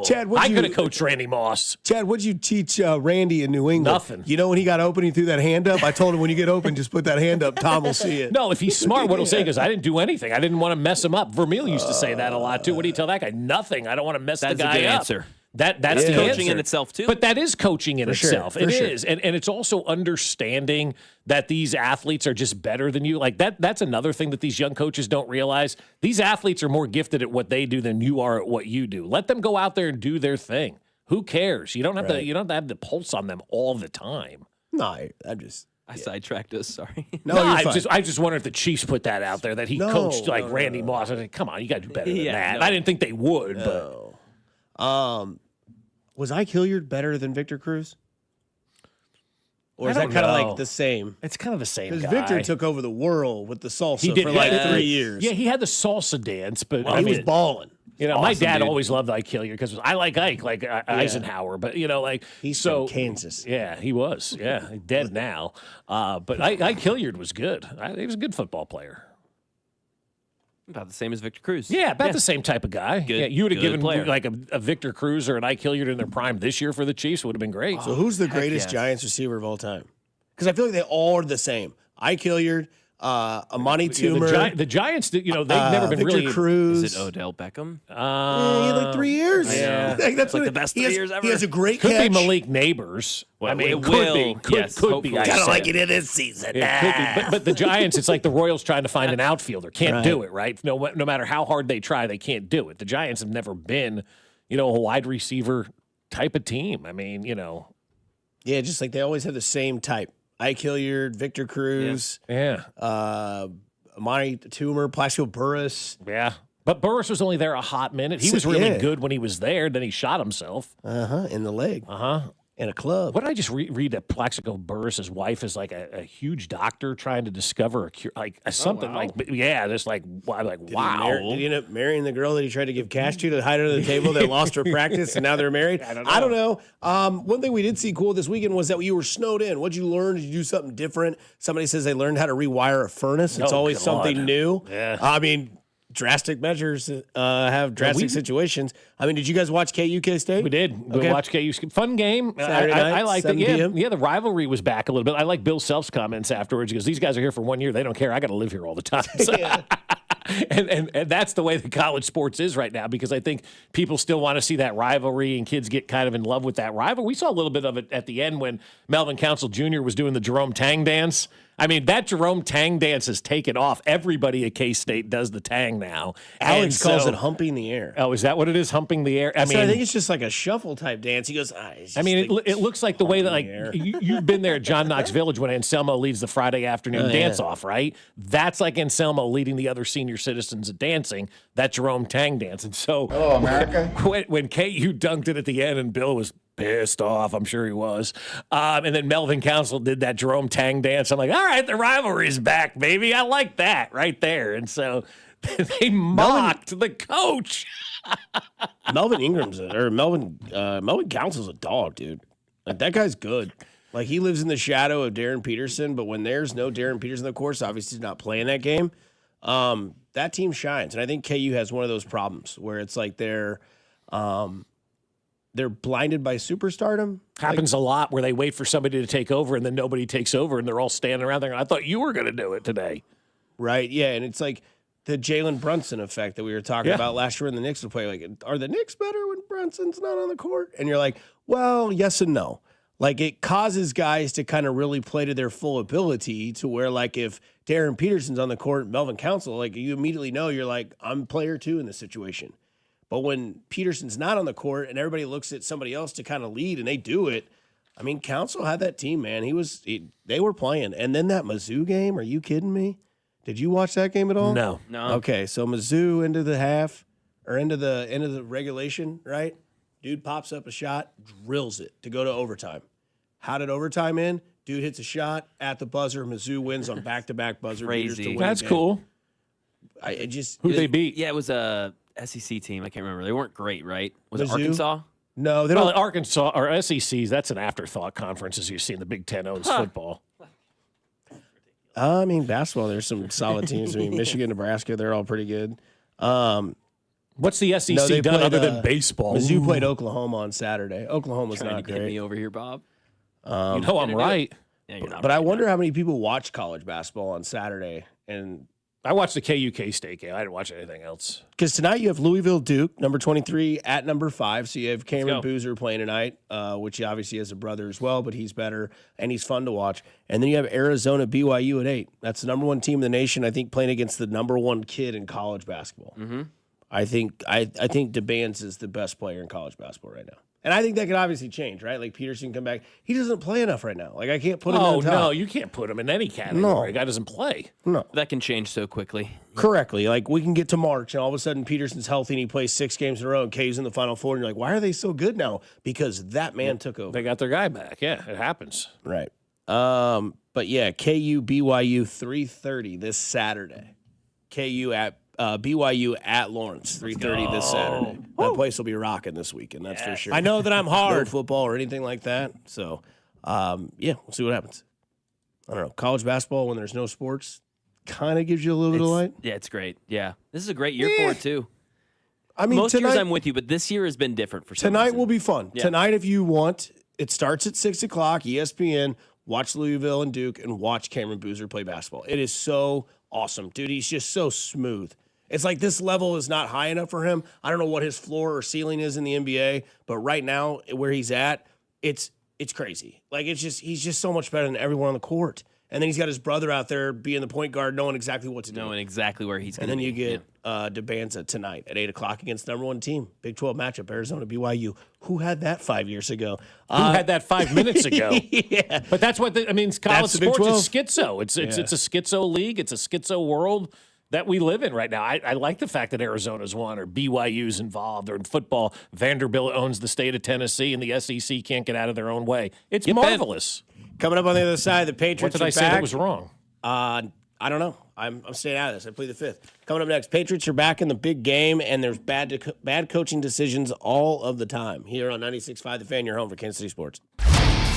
Chad, I could have coached Randy Moss. Chad, what'd you teach Randy in New England? Nothing. You know when he got open, he threw that hand up? I told him when you get open, just put that hand up. Tom will see it. No, if he's smart, what he'll say is, I didn't do anything. I didn't want to mess him up. Vermeil used to say that a lot, too. What do you tell that guy? Nothing. I don't want to mess the guy up. That's a good answer. That's the coaching answer. in itself, too. But that is coaching in itself. For It sure. is. And it's also understanding that these athletes are just better than you. Like that's another thing that these young coaches don't realize. These athletes are more gifted at what they do than you are at what you do. Let them go out there and do their thing. Who cares? You don't have to have the pulse on them all the time. No, I'm just I sidetracked us. Sorry. No, I just wonder if the Chiefs put that out there that he coached like Randy Moss. I said, come on, you got to do better than that. No. I didn't think they would, but was Ike Hilliard better than Victor Cruz? Or is I that don't kind of know. like the same? It's kind of the same Because guy. Victor took over the world with the salsa for like 3 years. Yeah, he had the salsa dance, but He was balling. You know, my Awesome, dad dude. always loved Ike Hilliard because I like Ike, like Eisenhower, but he's so from Kansas. Yeah, he was. Yeah, dead now. But Ike Hilliard was good. He was a good football player. About the same as Victor Cruz. Yeah, about the same type of guy. Good- yeah, you would have good given player. like a Victor Cruz or an Ike Hilliard in their prime this year for the Chiefs would have been great. So who's the heck greatest yes. Giants receiver of all time? Because I feel like they all are the same. Ike Hilliard, Amani Toomer. The Giants, they've never been Victor really. Cruz. Is it Odell Beckham? He had like 3 years. Yeah. Like, that's Like what the best he 3 has, years ever. He has a great Could catch. be Malik Neighbors. I mean, it could will. be. Yes, Could be. hopefully. I Kind of said like it in this season. It could be. But the Giants, it's like the Royals trying to find an outfielder. Can't Right. do it, right? No matter how hard they try, they can't do it. The Giants have never been, a wide receiver type of team. I mean, Yeah, just like they always have the same type. Ike Hilliard, Victor Cruz, Yeah. Amani Toomer, Plaxico Burress. Yeah. But Burris was only there a hot minute. He was really good when he was there. Then he shot himself. In the leg. In a club. What did I just read that Plaxico Burris' wife is like a huge doctor trying to discover a cure, like something like, just like, I'm like, wow. Did he end up marrying the girl that he tried to give cash to hide under the table that lost her practice and now they're married? I don't know. One thing we did see cool this weekend was that you were snowed in. What'd you learn? Did you do something different? Somebody says they learned how to rewire a furnace. It's always something new. Yeah. I mean, drastic measures have drastic situations. I mean, did you guys watch KU State? We did. Okay. We watched KU. Fun game. Saturday night, I liked it. 7 p.m. Yeah, the rivalry was back a little bit. I like Bill Self's comments afterwards. He goes, these guys are here for 1 year. They don't care. I got to live here all the time. So, and that's the way the college sports is right now because I think people still want to see that rivalry and kids get kind of in love with that rivalry. We saw a little bit of it at the end when Melvin Council Jr. was doing the Jerome Tang dance. I mean, that Jerome Tang dance has taken off. Everybody at K-State does the Tang now. Alex calls it humping the air. Oh, is that what it is? Humping the air? I think it's just like a shuffle type dance. He goes, it looks like the way that like you've been there at John Knox Village when Anselmo leads the Friday afternoon dance off, right? That's like Anselmo leading the other senior citizens at dancing, that Jerome Tang dance. And so Hello, America. When KU dunked it at the end and Bill was pissed off, I'm sure he was. And then Melvin Council did that Jerome Tang dance. I'm like, all right, the rivalry's back, baby. I like that right there. And so they mocked the coach. Melvin Council's a dog, dude. Like that guy's good. Like he lives in the shadow of Darren Peterson, but when there's no Darren Peterson on the course, obviously he's not playing that game. That team shines, and I think KU has one of those problems where it's like they're blinded by superstardom. Happens a lot where they wait for somebody to take over and then nobody takes over and they're all standing around there. I thought you were going to do it today. Right, yeah, and it's like the Jalen Brunson effect that we were talking about last year when the Knicks would play. Like, are the Knicks better when Brunson's not on the court? And you're like, well, yes and no. Like, it causes guys to kind of really play to their full ability to where, like, if Darren Peterson's on the court, Melvin Council, like, you immediately know you're like, I'm player 2 in this situation. But when Peterson's not on the court and everybody looks at somebody else to kind of lead and they do it, I mean, Council had that team, man. They were playing. And then that Mizzou game, are you kidding me? Did you watch that game at all? No. Okay, so Mizzou into the half or into the regulation, right? Dude pops up a shot, drills it to go to overtime. How did overtime end? Dude hits a shot at the buzzer. Mizzou wins on back-to-back buzzer beaters to win That's the game. cool. Who they beat? Yeah, it was a SEC team. I can't remember. They weren't great, right? Was it Mizzou? Arkansas? No, they Well, don't. Arkansas or SECs, that's an afterthought conference as you see in the Big Ten owns football. I mean, basketball, there's some solid teams. I mean, Michigan, Nebraska, they're all pretty good. What's the SEC No, they done played, other than baseball? Mizzou played Oklahoma on Saturday. Oklahoma's Trying not to get great. me over here, Bob. You know I'm right. Yeah, you're not But right, I wonder how many people watch college basketball on Saturday. And I watched the KU K-State game. I didn't watch anything else. because tonight you have Louisville Duke, number 23 at number 5. So you have Cameron go. Boozer playing tonight, which he obviously has a brother as well, but he's better and he's fun to watch. And then you have Arizona BYU at 8. That's the number 1 team in the nation, I think, playing against the number 1 kid in college basketball. Mm-hmm. I think DeBans is the best player in college basketball right now. And I think that could obviously change, right? Like Peterson can come back. He doesn't play enough right now. Like I can't put him in the top. No, you can't put him in any category. No. The guy doesn't play. No. That can change so quickly. Correctly. Like we can get to March and all of a sudden Peterson's healthy and he plays 6 games in a row and K's in the Final Four. And you're like, why are they so good now? Because that man took over. They got their guy back. Yeah, it happens. Right. But yeah, KU BYU 3:30 this Saturday. KU at BYU at Lawrence 3:30 this Saturday. That place will be rocking this weekend. That's for sure. I know that I'm hard. No football or anything like that. So, yeah, we'll see what happens. I don't know. College basketball when there's no sports kind of gives you a little bit of light. Yeah, it's great. Yeah. This is a great year for it, too. I mean, most tonight, years I'm with you, but this year has been different for some tonight reason. will be fun. Yeah. Tonight, if you want, it starts at 6 o'clock, ESPN. Watch Louisville and Duke and watch Cameron Boozer play basketball. It is so awesome. Dude, he's just so smooth. It's like this level is not high enough for him. I don't know what his floor or ceiling is in the NBA, but right now where he's at, it's crazy. Like he's just so much better than everyone on the court. And then he's got his brother out there being the point guard, knowing exactly what to do. Knowing exactly where he's going to And be. then you get DeBanza tonight at 8 o'clock against number 1 team. Big 12 matchup, Arizona BYU. Who had that 5 years ago? Who had that 5 minutes ago? Yeah. But that's what college That's the Big sports 12. is schizo. It's a schizo league. It's a schizo world that we live in right now. I like the fact that Arizona's won or BYU's involved or in football. Vanderbilt owns the state of Tennessee and the SEC can't get out of their own way. It's marvelous. Coming up on the other side, the Patriots What did I are say back. that was wrong? I don't know. I'm staying out of this. I plead the 5th. Coming up next, Patriots are back in the big game, and there's bad coaching decisions all of the time. Here on 96.5 The Fan, your home for Kansas City Sports.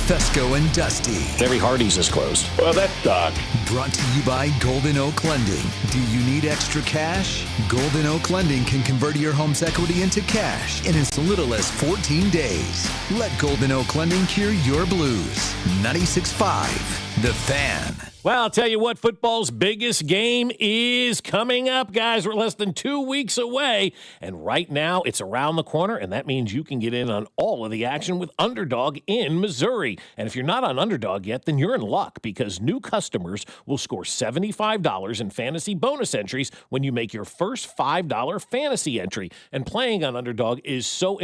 Fescoe and Dusty. Every Hardee's is closed. Well, that sucks. Brought to you by Golden Oak Lending. Do you need extra cash? Golden Oak Lending can convert your home's equity into cash in as little as 14 days. Let Golden Oak Lending cure your blues. 96.5 The Fan. Well, I'll tell you what, football's biggest game is coming up, guys. We're less than 2 weeks away, and right now it's around the corner, and that means you can get in on all of the action with Underdog in Missouri. And if you're not on Underdog yet, then you're in luck because new customers will score $75 in fantasy bonus entries when you make your first $5 fantasy entry. And playing on Underdog is so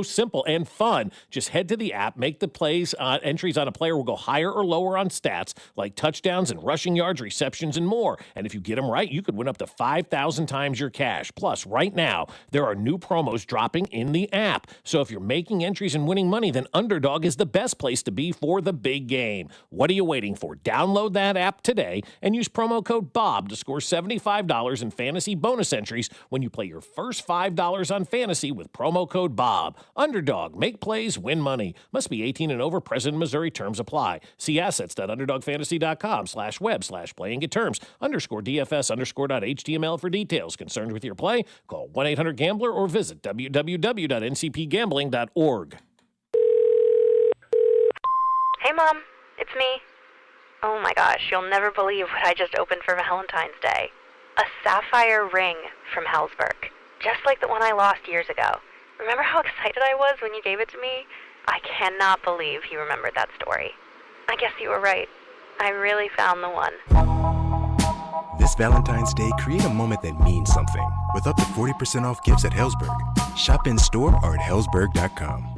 simple and fun. Just head to the app, make the plays, entries on a player will go higher or lower on stats like touchdowns and rushing yards, receptions, and more. And if you get them right, you could win up to 5,000 times your cash. Plus, right now, there are new promos dropping in the app. So if you're making entries and winning money, then Underdog is the best place to be for the big game. What are you waiting for? Download that app today and use promo code BOB to score $75 in fantasy bonus entries when you play your first $5 on fantasy with promo code BOB. Underdog. Make plays, win money. Must be 18 and over. Present in Missouri. Terms apply. See assets.underdogfantasy.com/web/playing get terms _DFS_.html for details. Concerned with your play? Call 1-800-GAMBLER or visit www.ncpgambling.org. Hey, Mom. It's me. Oh, my gosh. You'll never believe what I just opened for Valentine's Day. A sapphire ring from Hellsberg. Just like the one I lost years ago. Remember how excited I was when you gave it to me? I cannot believe you remembered that story. I guess you were right. I really found the one. This Valentine's Day, create a moment that means something with up to 40% off gifts at Hellsberg. Shop in store or at hellsberg.com.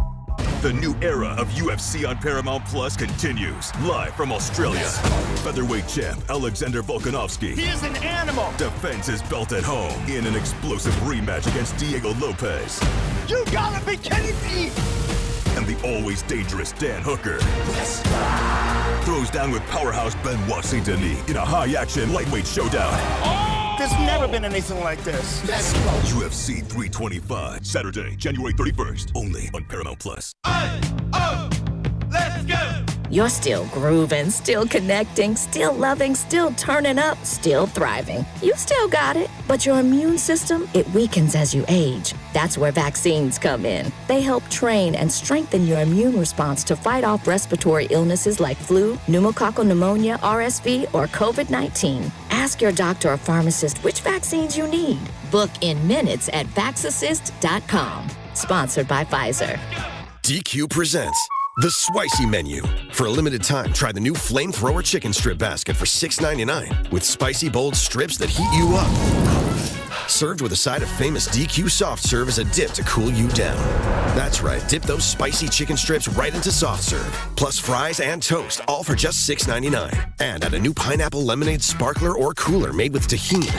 The new era of UFC on Paramount Plus continues. Live from Australia. Featherweight champ Alexander Volkanovski. He is an animal. Defends his belt at home in an explosive rematch against Diego Lopez. You gotta be kidding me. And the always dangerous Dan Hooker. Yes. Throws down with powerhouse Benoit Saint-Denis in a high-action lightweight showdown. There's never been anything like this. Let's go. UFC 325, Saturday, January 31st, only on Paramount Plus. Let's go. You're still grooving, still connecting, still loving, still turning up, still thriving. You still got it, but your immune system, it weakens as you age. That's where vaccines come in. They help train and strengthen your immune response to fight off respiratory illnesses like flu, pneumococcal pneumonia, RSV, or COVID-19. Ask your doctor or pharmacist which vaccines you need. Book in minutes at vaxassist.com. Sponsored by Pfizer. DQ presents The Spicy Menu. For a limited time, try the new Flamethrower Chicken Strip Basket for $6.99 with spicy, bold strips that heat you up. Served with a side of famous DQ soft serve as a dip to cool you down. That's right, dip those spicy chicken strips right into soft serve, plus fries and toast, all for just $6.99. And add a new pineapple lemonade sparkler or cooler made with tahini.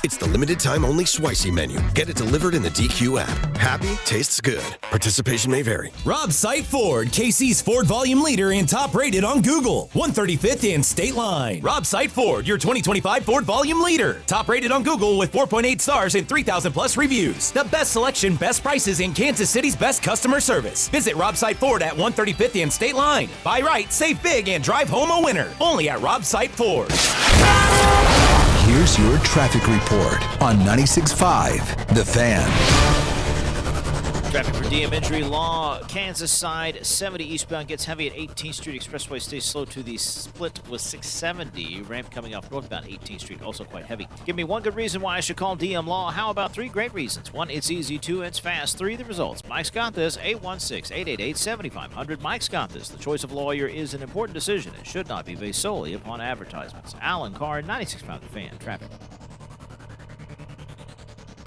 It's the limited time only Spicy Menu. Get it delivered in the DQ app. Happy, tastes good. Participation may vary. Rob Sight Ford, KC's Ford volume leader and top rated on Google. 135th and State Line. Rob Sight Ford, your 2025 Ford volume leader. Top rated on Google with 4.8 stars and 3,000 plus reviews. The best selection, best prices, and Kansas City's best customer service. Visit Rob Sight Ford at 135th and State Line. Buy right, save big, and drive home a winner. Only at Rob Sight Ford. Here's your traffic report on 96.5 The Fan. Traffic for DM Injury Law. Kansas side, 70 eastbound gets heavy at 18th Street. Expressway stays slow to the split with 670. Ramp coming off northbound 18th Street, also quite heavy. Give me one good reason why I should call DM Law. How about three great reasons? One, it's easy. Two, it's fast. Three, the results. Mike's got this. 816-888-7500. Mike's got this. The choice of lawyer is an important decision. It should not be based solely upon advertisements. Alan Carr, 96.5 The Fan. Traffic.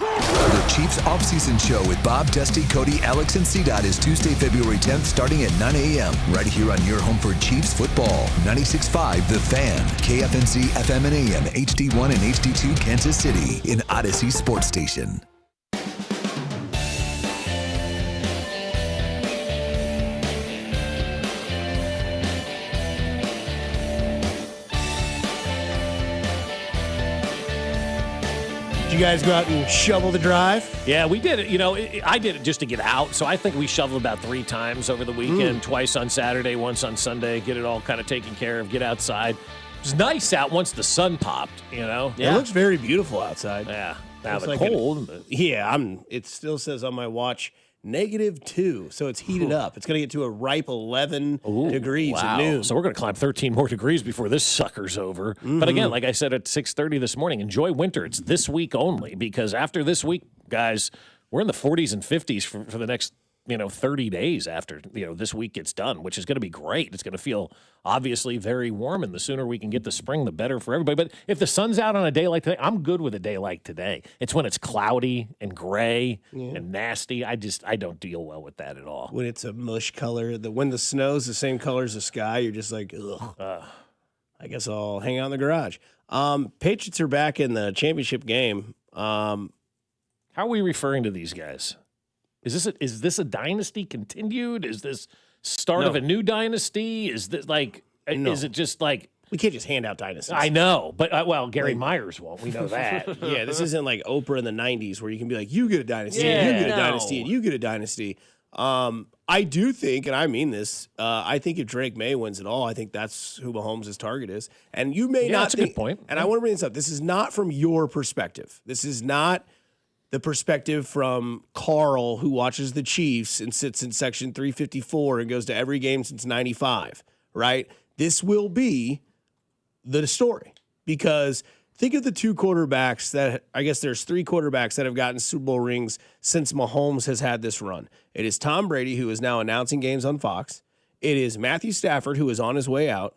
The Chiefs offseason show with Bob, Dusty, Cody, Alex, and CDOT is Tuesday, February 10th, starting at 9 a.m. right here on your home for Chiefs football. 96.5 The Fan, KFNC, FM and AM, HD1 and HD2 Kansas City in Odyssey Sports Station. Did you guys go out and shovel the drive? Yeah, we did it. You know, I did it just to get out. So I think we shoveled about 3 times over the weekend, twice on Saturday, once on Sunday, get it all kind of taken care of, get outside. It was nice out once the sun popped, you know? Yeah. It looks very beautiful outside. Yeah. Now it's like cold. It still says on my watch, -2, so it's heated up. It's going to get to a ripe 11 degrees at noon. So we're going to climb 13 more degrees before this sucker's over. But again, like I said at 6:30 this morning, enjoy winter. It's this week only, because after this week, guys, we're in the 40s and 50s for the next 30 days after this week gets done, which is going to be great. It's going to feel obviously very warm, and the sooner we can get the spring, the better for everybody. But if the sun's out on a day like today, I'm good with a day like today. It's when it's cloudy and gray and nasty. I don't deal well with that at all. When it's a mush color, when the snow's the same color as the sky, you're just like, ugh. I guess I'll hang out in the garage. Patriots are back in the championship game. How are we referring to these guys? Is this a dynasty continued? Is this start of a new dynasty? Is this is it just like we can't just hand out dynasties? I know, but Gary Myers won't. We know that. Yeah, this isn't like Oprah in the 90s where you can be like, you get a dynasty, and you get a dynasty, and you get a dynasty. I do think, and I mean this, I think if Drake May wins it all, I think that's who Mahomes' target is. And you may not that's think, a good point. And I want to bring this up. This is not from your perspective. This is not the perspective from Carl, who watches the Chiefs and sits in section 354 and goes to every game since 95, right? This will be the story, because think of the 2 quarterbacks that, I guess there's 3 quarterbacks that have gotten Super Bowl rings since Mahomes has had this run. It is Tom Brady, who is now announcing games on Fox. It is Matthew Stafford, who is on his way out.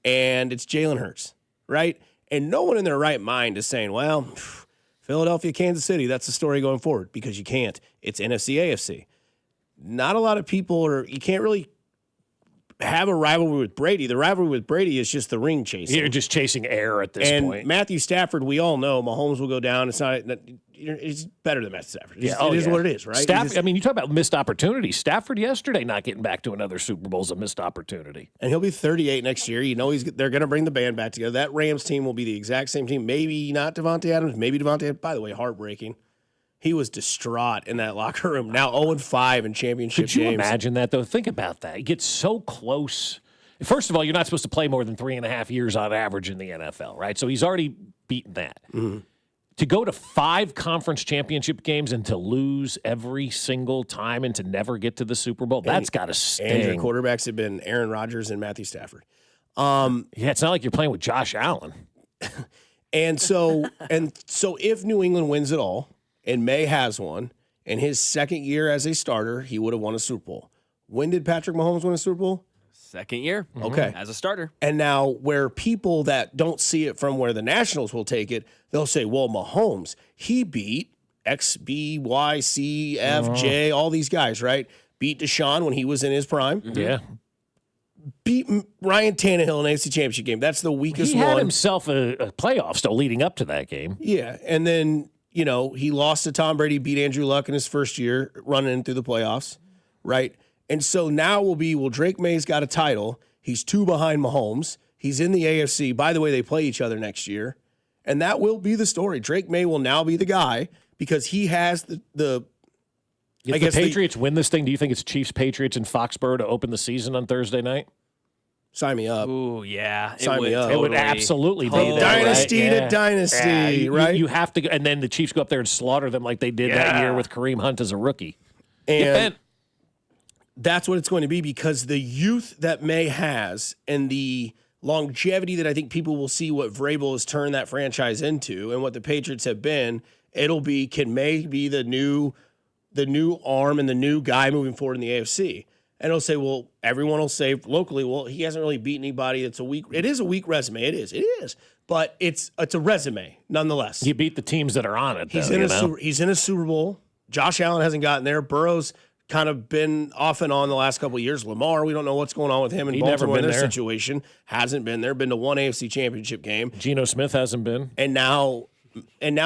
And it's Jalen Hurts, right? And no one in their right mind is saying, well, Philadelphia, Kansas City, that's the story going forward, because you can't. It's NFC, AFC. Not a lot of people you can't really have a rivalry with Brady. The rivalry with Brady is just the ring chasing. You're just chasing air at this point. And Matthew Stafford, we all know Mahomes will go down. It's better than Matthew Stafford. It is what it is, right? Stafford, you talk about missed opportunities. Stafford yesterday not getting back to another Super Bowl is a missed opportunity. And he'll be 38 next year. They're going to bring the band back together. That Rams team will be the exact same team. Maybe not Devontae Adams. Maybe Devontae Adams. By the way, heartbreaking. He was distraught in that locker room. Now 0-5 in championship games. Could you imagine that, though? Think about that. You get so close First of all, you're not supposed to play more than 3.5 years on average in the NFL, right? So he's already beaten that. Mm-hmm. To go to 5 conference championship games and to lose every single time and to never get to the Super Bowl, that's got to sting. And your quarterbacks have been Aaron Rodgers and Matthew Stafford. Yeah, it's not like you're playing with Josh Allen. And so if New England wins it all, and May has one, in his second year as a starter, he would have won a Super Bowl. When did Patrick Mahomes win a Super Bowl? Second year. Okay. As a starter. And now where people that don't see it from where the Nationals will take it, they'll say, well, Mahomes, he beat X, B, Y, C, F, J, all these guys, right? Beat Deshaun when he was in his prime. Yeah. Beat Ryan Tannehill in an AFC Championship game. That's the weakest He one. had himself a playoff still leading up to that game. Yeah. And then, he lost to Tom Brady, beat Andrew Luck in his first year running through the playoffs, right? And so now Drake May's got a title. He's 2 behind Mahomes. He's in the AFC. By the way, they play each other next year. And that will be the story. Drake May will now be the guy because he has the If the Patriots win this thing, do you think it's Chiefs, Patriots, and Foxborough to open the season on Thursday night? Sign me up. Ooh, yeah. Sign me up. It would absolutely be that, dynasty right? to dynasty, right? You have to go, and then the Chiefs go up there and slaughter them like they did that year with Kareem Hunt as a rookie. And that's what it's going to be because the youth that May has and the longevity that I think people will see what Vrabel has turned that franchise into and what the Patriots have been, it'll be, can May be the new arm and the new guy moving forward in the AFC? And it'll say, well, everyone will say locally, well, he hasn't really beaten anybody that's a weak. It is a weak resume. It is. But it's a resume nonetheless. You beat the teams that are on it. He's though, he's in a Super Bowl. Josh Allen hasn't gotten there. Burrow's kind of been off and on the last couple of years. Lamar, we don't know what's going on with him in Baltimore in their situation. Hasn't been there. Been to one AFC Championship game. Geno Smith hasn't been. And now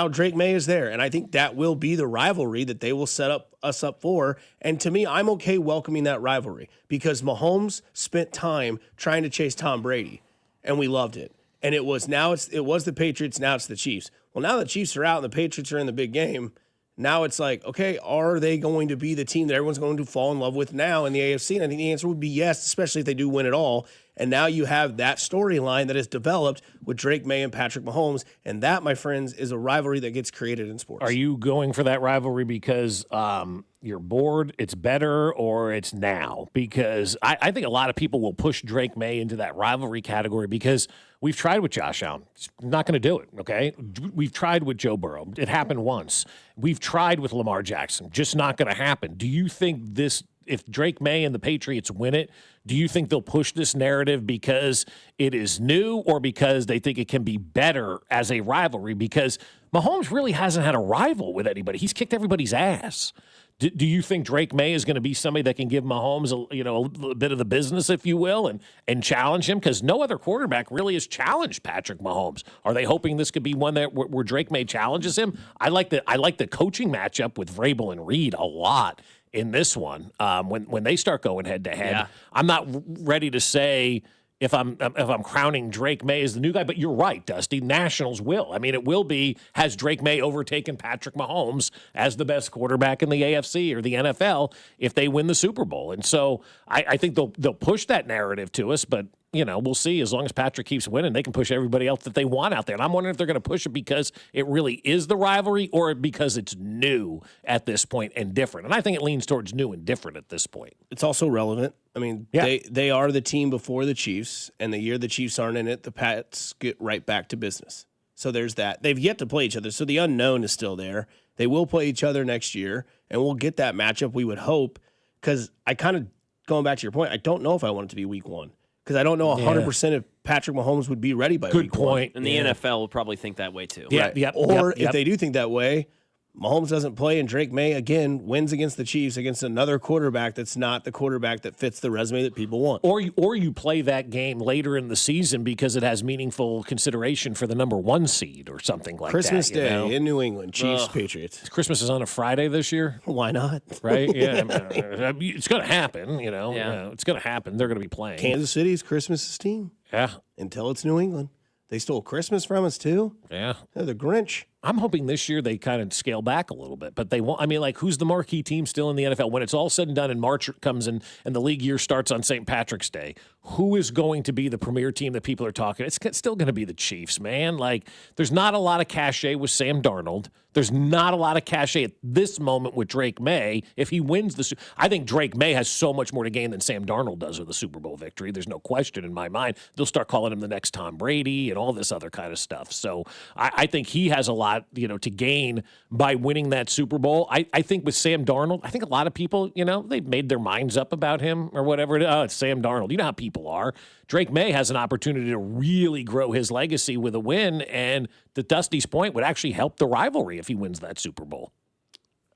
Drake May is there. And I think that will be the rivalry that they will set us up for. And to me, I'm okay welcoming that rivalry because Mahomes spent time trying to chase Tom Brady, and we loved it. And it was the Patriots, now it's the Chiefs. Well, now the Chiefs are out and the Patriots are in the big game. Now it's like, okay, are they going to be the team that everyone's going to fall in love with now in the AFC? And I think the answer would be yes, especially if they do win it all. And now you have that storyline that is developed with Drake May and Patrick Mahomes. And that, my friends, is a rivalry that gets created in sports. Are you going for that rivalry because you're bored, it's better, or it's now? Because I think a lot of people will push Drake May into that rivalry category because we've tried with Josh Allen. It's not going to do it, okay? We've tried with Joe Burrow. It happened once. We've tried with Lamar Jackson. Just not going to happen. Do you think if Drake May and the Patriots win it, do you think they'll push this narrative because it is new or because they think it can be better as a rivalry? Because Mahomes really hasn't had a rival with anybody. He's kicked everybody's ass. Do you think Drake May is going to be somebody that can give Mahomes a little bit of the business, if you will, and challenge him? Because no other quarterback really has challenged Patrick Mahomes. Are they hoping this could be one that where Drake May challenges him? I like the coaching matchup with Vrabel and Reed a lot in this one. When they start going head to head, I'm not ready to say if I'm crowning Drake May as the new guy, but you're right, Dusty. Nationals will. I mean, it will be, has Drake May overtaken Patrick Mahomes as the best quarterback in the AFC or the NFL if they win the Super Bowl? And so I think they'll push that narrative to us, but we'll see. As long as Patrick keeps winning, they can push everybody else that they want out there. And I'm wondering if they're going to push it because it really is the rivalry or because it's new at this point and different. And I think it leans towards new and different at this point. It's also relevant. I mean, they are the team before the Chiefs, and the year the Chiefs aren't in it, the Pats get right back to business. So there's that. They've yet to play each other, so the unknown is still there. They will play each other next year, and we'll get that matchup, we would hope, because I kind of, going back to your point, I don't know if I want it to be week one. Because I don't know 100% if Patrick Mahomes would be ready by week one. And the NFL will probably think that way too. Yeah, right. Or if they do think that way, Mahomes doesn't play and Drake May, again, wins against the Chiefs against another quarterback that's not the quarterback that fits the resume that people want. Or you play that game later in the season because it has meaningful consideration for the number 1 seed or something like Christmas that. Christmas Day in New England, Chiefs, Patriots. Christmas is on a Friday this year? Why not? Right? Yeah. It's going to happen, it's going to happen. They're going to be playing. Kansas City's Christmas's team. Yeah. Until it's New England. They stole Christmas from us, too. Yeah. They're the Grinch. I'm hoping this year they kind of scale back a little bit, but they won't. I mean, like, who's the marquee team still in the NFL? When it's all said and done and March comes in and the league year starts on St. Patrick's Day, who is going to be the premier team that people are talking? It's still going to be the Chiefs, man. Like, there's not a lot of cachet with Sam Darnold. There's not a lot of cachet at this moment with Drake May. If he wins I think Drake May has so much more to gain than Sam Darnold does with a Super Bowl victory. There's no question in my mind. They'll start calling him the next Tom Brady and all this other kind of stuff. So I think he has a lot, to gain by winning that Super Bowl. I think with Sam Darnold, I think a lot of people, they've made their minds up about him or whatever. Oh, it's Sam Darnold. You know how people are. Drake May has an opportunity to really grow his legacy with a win, and to Dusty's point, would actually help the rivalry if he wins that Super Bowl.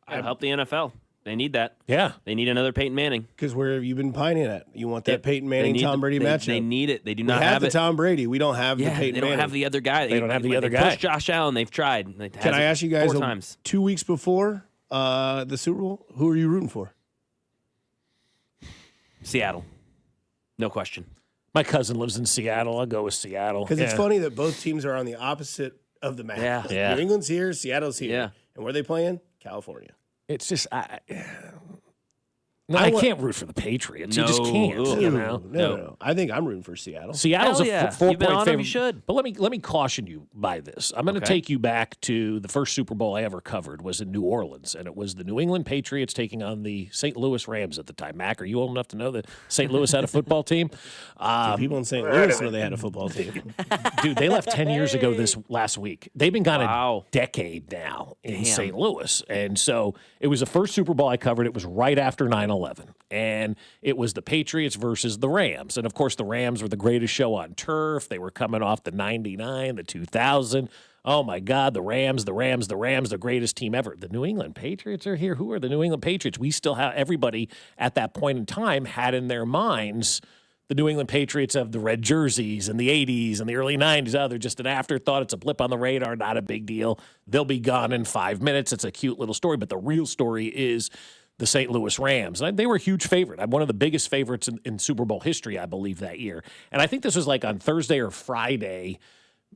It'll help the NFL. They need that. Yeah. They need another Peyton Manning. Because where have you been pining at? You want that Peyton Manning-Tom Brady matchup. They need it. They do We not have the it. Tom Brady. We don't have the Peyton Manning. They don't have the other guy. They don't have the other guy. Pushed Josh Allen. They've tried. Can I ask you guys, 4 times. 2 weeks before the Super Bowl, who are you rooting for? Seattle. No question. My cousin lives in Seattle. I'll go with Seattle. Because it's funny that both teams are on the opposite of the map. Yeah. New England's here, Seattle's here. Yeah. And where are they playing? California. It's just I can't root for the Patriots. You just can't. No. I think I'm rooting for Seattle. Seattle's Hell yeah. a 4-point You've been on 'em, favorite. you should. But let me caution you by this. I'm going to take you back to the first Super Bowl I ever covered was in New Orleans, and it was the New England Patriots taking on the St. Louis Rams at the time. Mac, are you old enough to know that St. Louis had a football team? People in St. Louis know they had a football team. Dude, they left 10 years ago this last week. They've been gone a decade now in St. Louis. And so it was the first Super Bowl I covered. It was right after 9/11. And it was the Patriots versus the Rams. And, of course, the Rams were the greatest show on turf. They were coming off the 99, the 2000. Oh, my God, the Rams, the greatest team ever. The New England Patriots are here. Who are the New England Patriots? We still have everybody at that point in time had in their minds the New England Patriots of the red jerseys in the 80s and the early 90s. Oh, they're just an afterthought. It's a blip on the radar, not a big deal. They'll be gone in 5 minutes. It's a cute little story. But the real story is the St. Louis Rams. And they were a huge favorite. I'm one of the biggest favorites in Super Bowl history, I believe, that year. And I think this was like on Thursday or Friday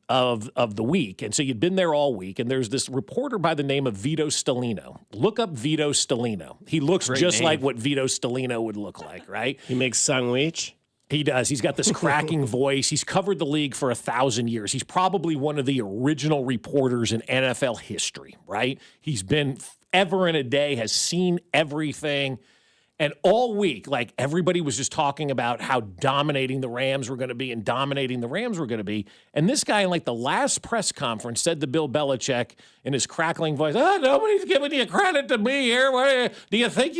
of the week. And so you'd been there all week. And there's this reporter by the name of Vito Stellino. Look up Vito Stellino. He looks just like what Vito Stellino would look like, right? He makes sandwich. He does. He's got this cracking voice. He's covered the league for 1,000 years. He's probably one of the original reporters in NFL history, right? He's been ever in a day, has seen everything. And all week, like, everybody was just talking about how dominating the Rams were going to be and dominating the Rams were going to be. And this guy, in like the last press conference, said to Bill Belichick in his crackling voice, nobody's giving you credit to me here. Do you think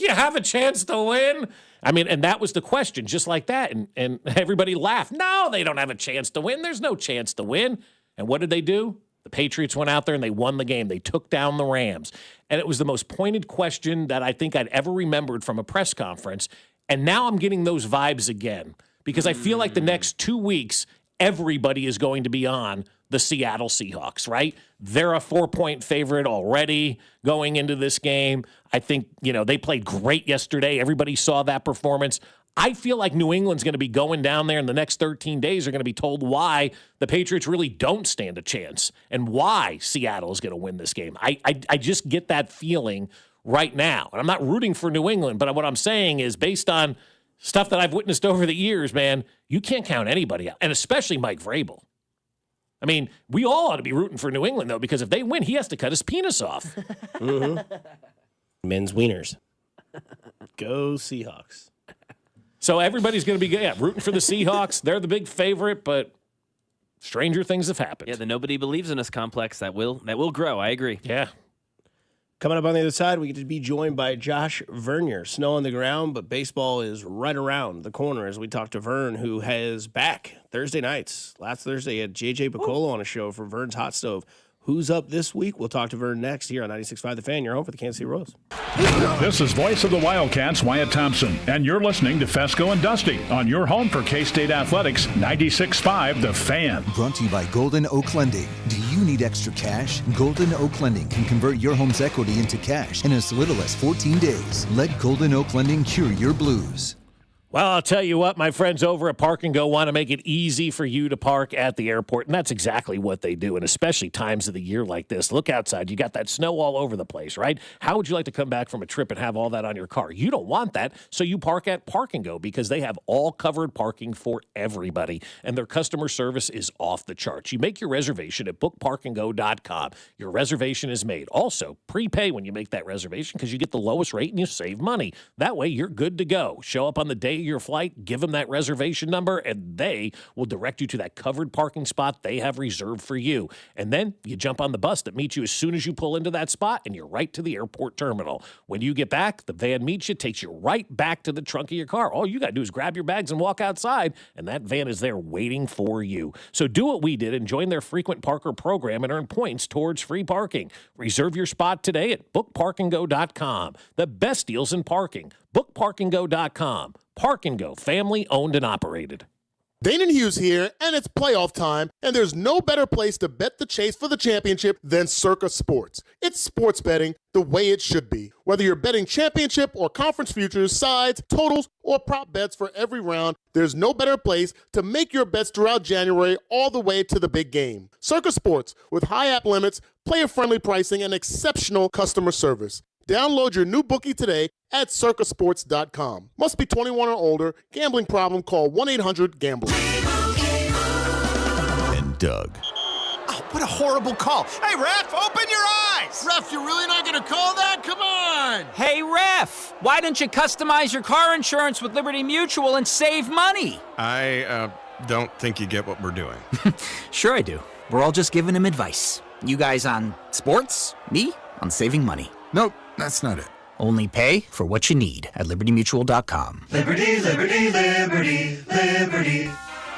you have a chance to win? I mean, and that was the question, just like that. And everybody laughed. No, they don't have a chance to win. There's no chance to win. And what did they do? The Patriots went out there and they won the game. They took down the Rams. And it was the most pointed question that I think I'd ever remembered from a press conference. And now I'm getting those vibes again because I feel like the next 2 weeks, everybody is going to be on the Seattle Seahawks, right? They're a 4-point favorite already going into this game. I think, they played great yesterday. Everybody saw that performance. I feel like New England's going to be going down there in the next 13 days. They're going to be told why the Patriots really don't stand a chance and why Seattle is going to win this game. I just get that feeling right now. And I'm not rooting for New England, but what I'm saying is based on stuff that I've witnessed over the years, man, you can't count anybody out, and especially Mike Vrabel. I mean, we all ought to be rooting for New England, though, because if they win, he has to cut his penis off. Men's wieners. Go Seahawks. So everybody's going to be rooting for the Seahawks. They're the big favorite, but stranger things have happened. Yeah, the nobody believes in us complex that will grow. I agree. Yeah. Coming up on the other side, we get to be joined by Josh Vernier. Snow on the ground, but baseball is right around the corner as we talk to Vern, who has back Thursday nights. Last Thursday, he had J.J. Piccolo on a show for Vern's Hot Stove. Who's up this week? We'll talk to Vern next here on 96.5 The Fan, your home for the Kansas City Royals. This is voice of the Wildcats, Wyatt Thompson, and you're listening to Fescoe and Dusty on your home for K-State Athletics, 96.5 The Fan. Brought to you by Golden Oak Lending. Do you need extra cash? Golden Oak Lending can convert your home's equity into cash in as little as 14 days. Let Golden Oak Lending cure your blues. Well, I'll tell you what, my friends over at Park and Go want to make it easy for you to park at the airport, and that's exactly what they do, and especially times of the year like this. Look outside. You got that snow all over the place, right? How would you like to come back from a trip and have all that on your car? You don't want that, so you park at Park and Go because they have all covered parking for everybody, and their customer service is off the charts. You make your reservation at bookparkandgo.com. Your reservation is made. Also, prepay when you make that reservation because you get the lowest rate and you save money. That way, you're good to go. Show up on the day your flight, give them that reservation number, and they will direct you to that covered parking spot they have reserved for you. And then you jump on the bus that meets you as soon as you pull into that spot, and you're right to the airport terminal. When you get back, the van meets you, takes you right back to the trunk of your car. All you got to do is grab your bags and walk outside, and that van is there waiting for you. So do what we did and join their frequent parker program and earn points towards free parking. Reserve your spot today at bookparkandgo.com. The best deals in parking. bookparkandgo.com. Park and Go, family owned and operated. Dane and Hughes here, and it's playoff time, and there's no better place to bet the chase for the championship than Circa Sports. It's sports betting the way it should be. Whether you're betting championship or conference futures, sides, totals, or prop bets for every round, there's no better place to make your bets throughout January all the way to the big game. Circa Sports, with high app limits, player-friendly pricing, and exceptional customer service. Download your new bookie today at circasports.com. Must be 21 or older. Gambling problem? Call 1-800-GAMBLER. And Doug. Oh, what a horrible call. Hey, ref, open your eyes. Ref, you're really not going to call that? Come on. Hey, ref, why don't you customize your car insurance with Liberty Mutual and save money? I don't think you get what we're doing. Sure I do. We're all just giving him advice. You guys on sports, me on saving money. Nope, that's not it. Only pay for what you need at libertymutual.com. Liberty, liberty, liberty, liberty.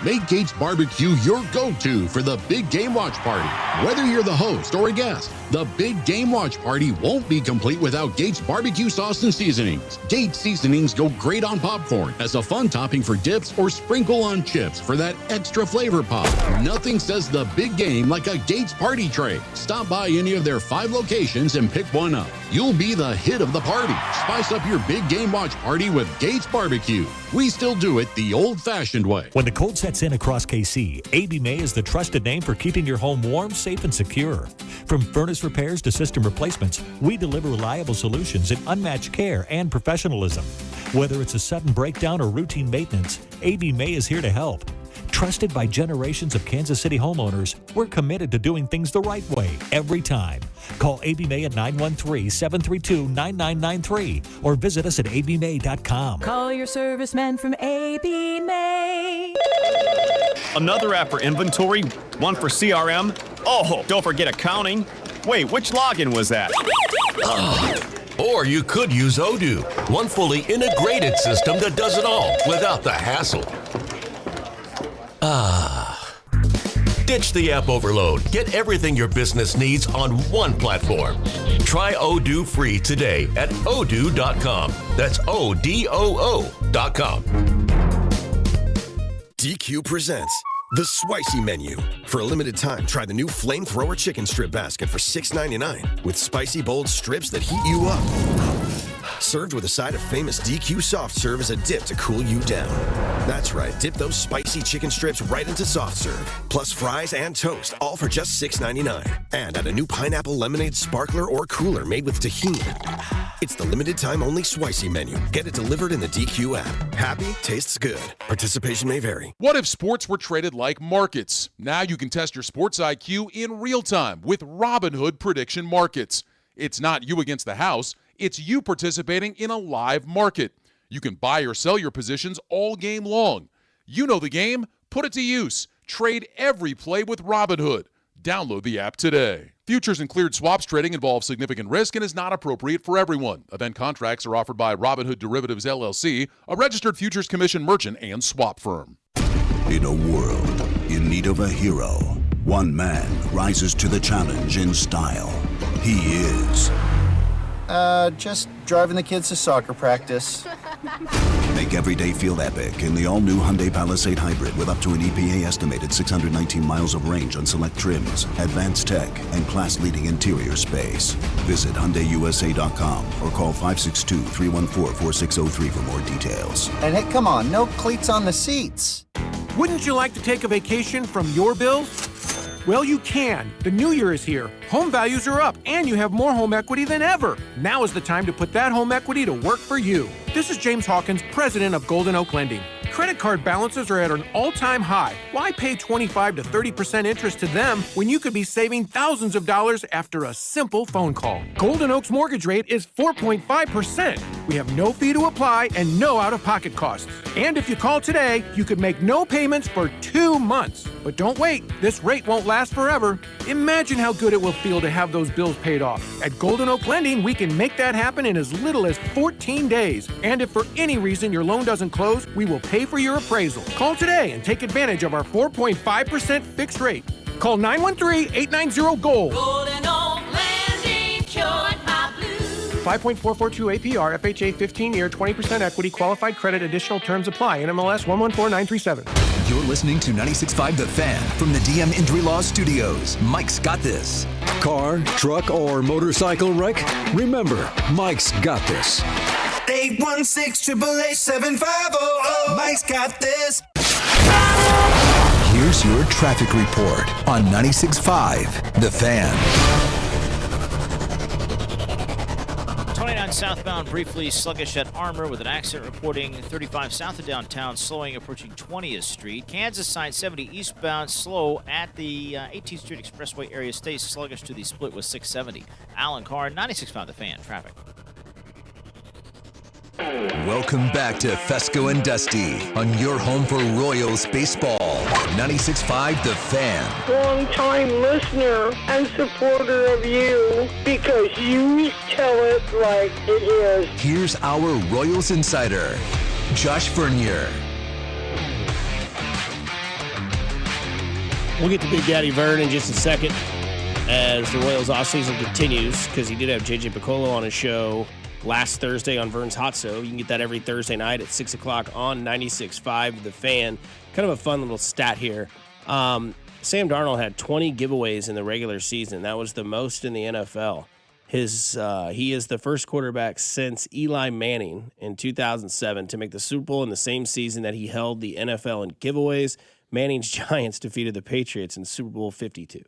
Make Gates Barbecue your go-to for the Big Game Watch Party. Whether you're the host or a guest, the Big Game Watch Party won't be complete without Gates Barbecue sauce and seasonings. Gates seasonings go great on popcorn as a fun topping for dips or sprinkle on chips for that extra flavor pop. Nothing says the big game like a Gates party tray. Stop by any of their 5 locations and pick one up. You'll be the hit of the party. Spice up your Big Game Watch Party with Gates Barbecue. We still do it the old-fashioned way. When the cold sets in across KC, AB May is the trusted name for keeping your home warm, safe, and secure. From furnace repairs to system replacements, we deliver reliable solutions in unmatched care and professionalism. Whether it's a sudden breakdown or routine maintenance, AB May is here to help. Trusted by generations of Kansas City homeowners, we're committed to doing things the right way every time. Call AB May at 913-732-9993 or visit us at abmay.com. Call your serviceman from AB May. Another app for inventory, one for CRM. Oh, don't forget accounting. Wait, which login was that? Or you could use Odoo, one fully integrated system that does it all without the hassle. Ditch the app overload. Get everything your business needs on one platform. Try Odoo free today at odoo.com. That's ODOO.com. DQ presents The Spicy Menu. For a limited time, try the new Flamethrower Chicken Strip Basket for $6.99 with spicy, bold strips that heat you up. Served with a side of famous DQ soft serve as a dip to cool you down. That's right, dip those spicy chicken strips right into soft serve. Plus fries and toast, all for just $6.99. And add a new pineapple lemonade sparkler or cooler made with tahini. It's the limited time only Spicy Menu. Get it delivered in the DQ app. Happy, tastes good. Participation may vary. What if sports were traded like markets? Now you can test your sports IQ in real time with Robinhood Prediction Markets. It's not you against the house. It's you participating in a live market. You can buy or sell your positions all game long. You know the game. Put it to use. Trade every play with Robinhood. Download the app today. Futures and cleared swaps trading involves significant risk and is not appropriate for everyone. Event contracts are offered by Robinhood Derivatives LLC, a registered Futures Commission merchant and swap firm. In a world in need of a hero, one man rises to the challenge in style. He is... just driving the kids to soccer practice. Make every day feel epic in the all-new Hyundai Palisade Hybrid with up to an EPA estimated 619 miles of range on select trims, advanced tech, and class-leading interior space. Visit HyundaiUSA.com or call 562-314-4603 for more details. And hey, come on, no cleats on the seats. Wouldn't you like to take a vacation from your bills? Well, you can. The new year is here. Home values are up, and you have more home equity than ever. Now is the time to put that home equity to work for you. This is James Hawkins, president of Golden Oak Lending. Credit card balances are at an all-time high. Why pay 25 to 30% interest to them when you could be saving thousands of dollars after a simple phone call? Golden Oak's mortgage rate is 4.5%. We have no fee to apply and no out-of-pocket costs. And if you call today, you could make no payments for 2 months. But don't wait. This rate won't last forever. Imagine how good it will feel to have those bills paid off. At Golden Oak Lending, we can make that happen in as little as 14 days. And if for any reason your loan doesn't close, we will pay for your appraisal. Call today and take advantage of our 4.5% fixed rate. Call 913-890-GOLD. Golden Oak Lending, cured my blues. 5.442 APR, FHA 15-year, 20% equity, qualified credit, additional terms apply. NMLS 114937. You're listening to 96.5 The Fan from the DM Injury Law Studios. Mike's got this. Car, truck, or motorcycle wreck? Remember, Mike's got this. 816-888-7500. Mike's got this. Here's your traffic report on 96.5 The Fan. 29 southbound briefly sluggish at Armour with an accident reporting 35 south of downtown, slowing approaching 20th Street. Kansas side 70 eastbound slow at the 18th Street Expressway area, stays sluggish to the split with 670. Alan Carr, 96.5 The Fan, traffic. Welcome back to Fescoe and Dusty on your home for Royals baseball. 96.5 The Fan. Long-time listener and supporter of you because you tell it like it is. Here's our Royals insider, Josh Vernier. We'll get to Big Daddy Vern in just a second as the Royals offseason continues, because he did have JJ Piccolo on his show last Thursday on Vern's Hot So. You can get that every Thursday night at 6 o'clock on 96.5 The Fan. Kind of a fun little stat here. Sam Darnold had 20 giveaways in the regular season. That was the most in the NFL. He is the first quarterback since Eli Manning in 2007 to make the Super Bowl in the same season that he held the NFL in giveaways. Manning's Giants defeated the Patriots in Super Bowl 52.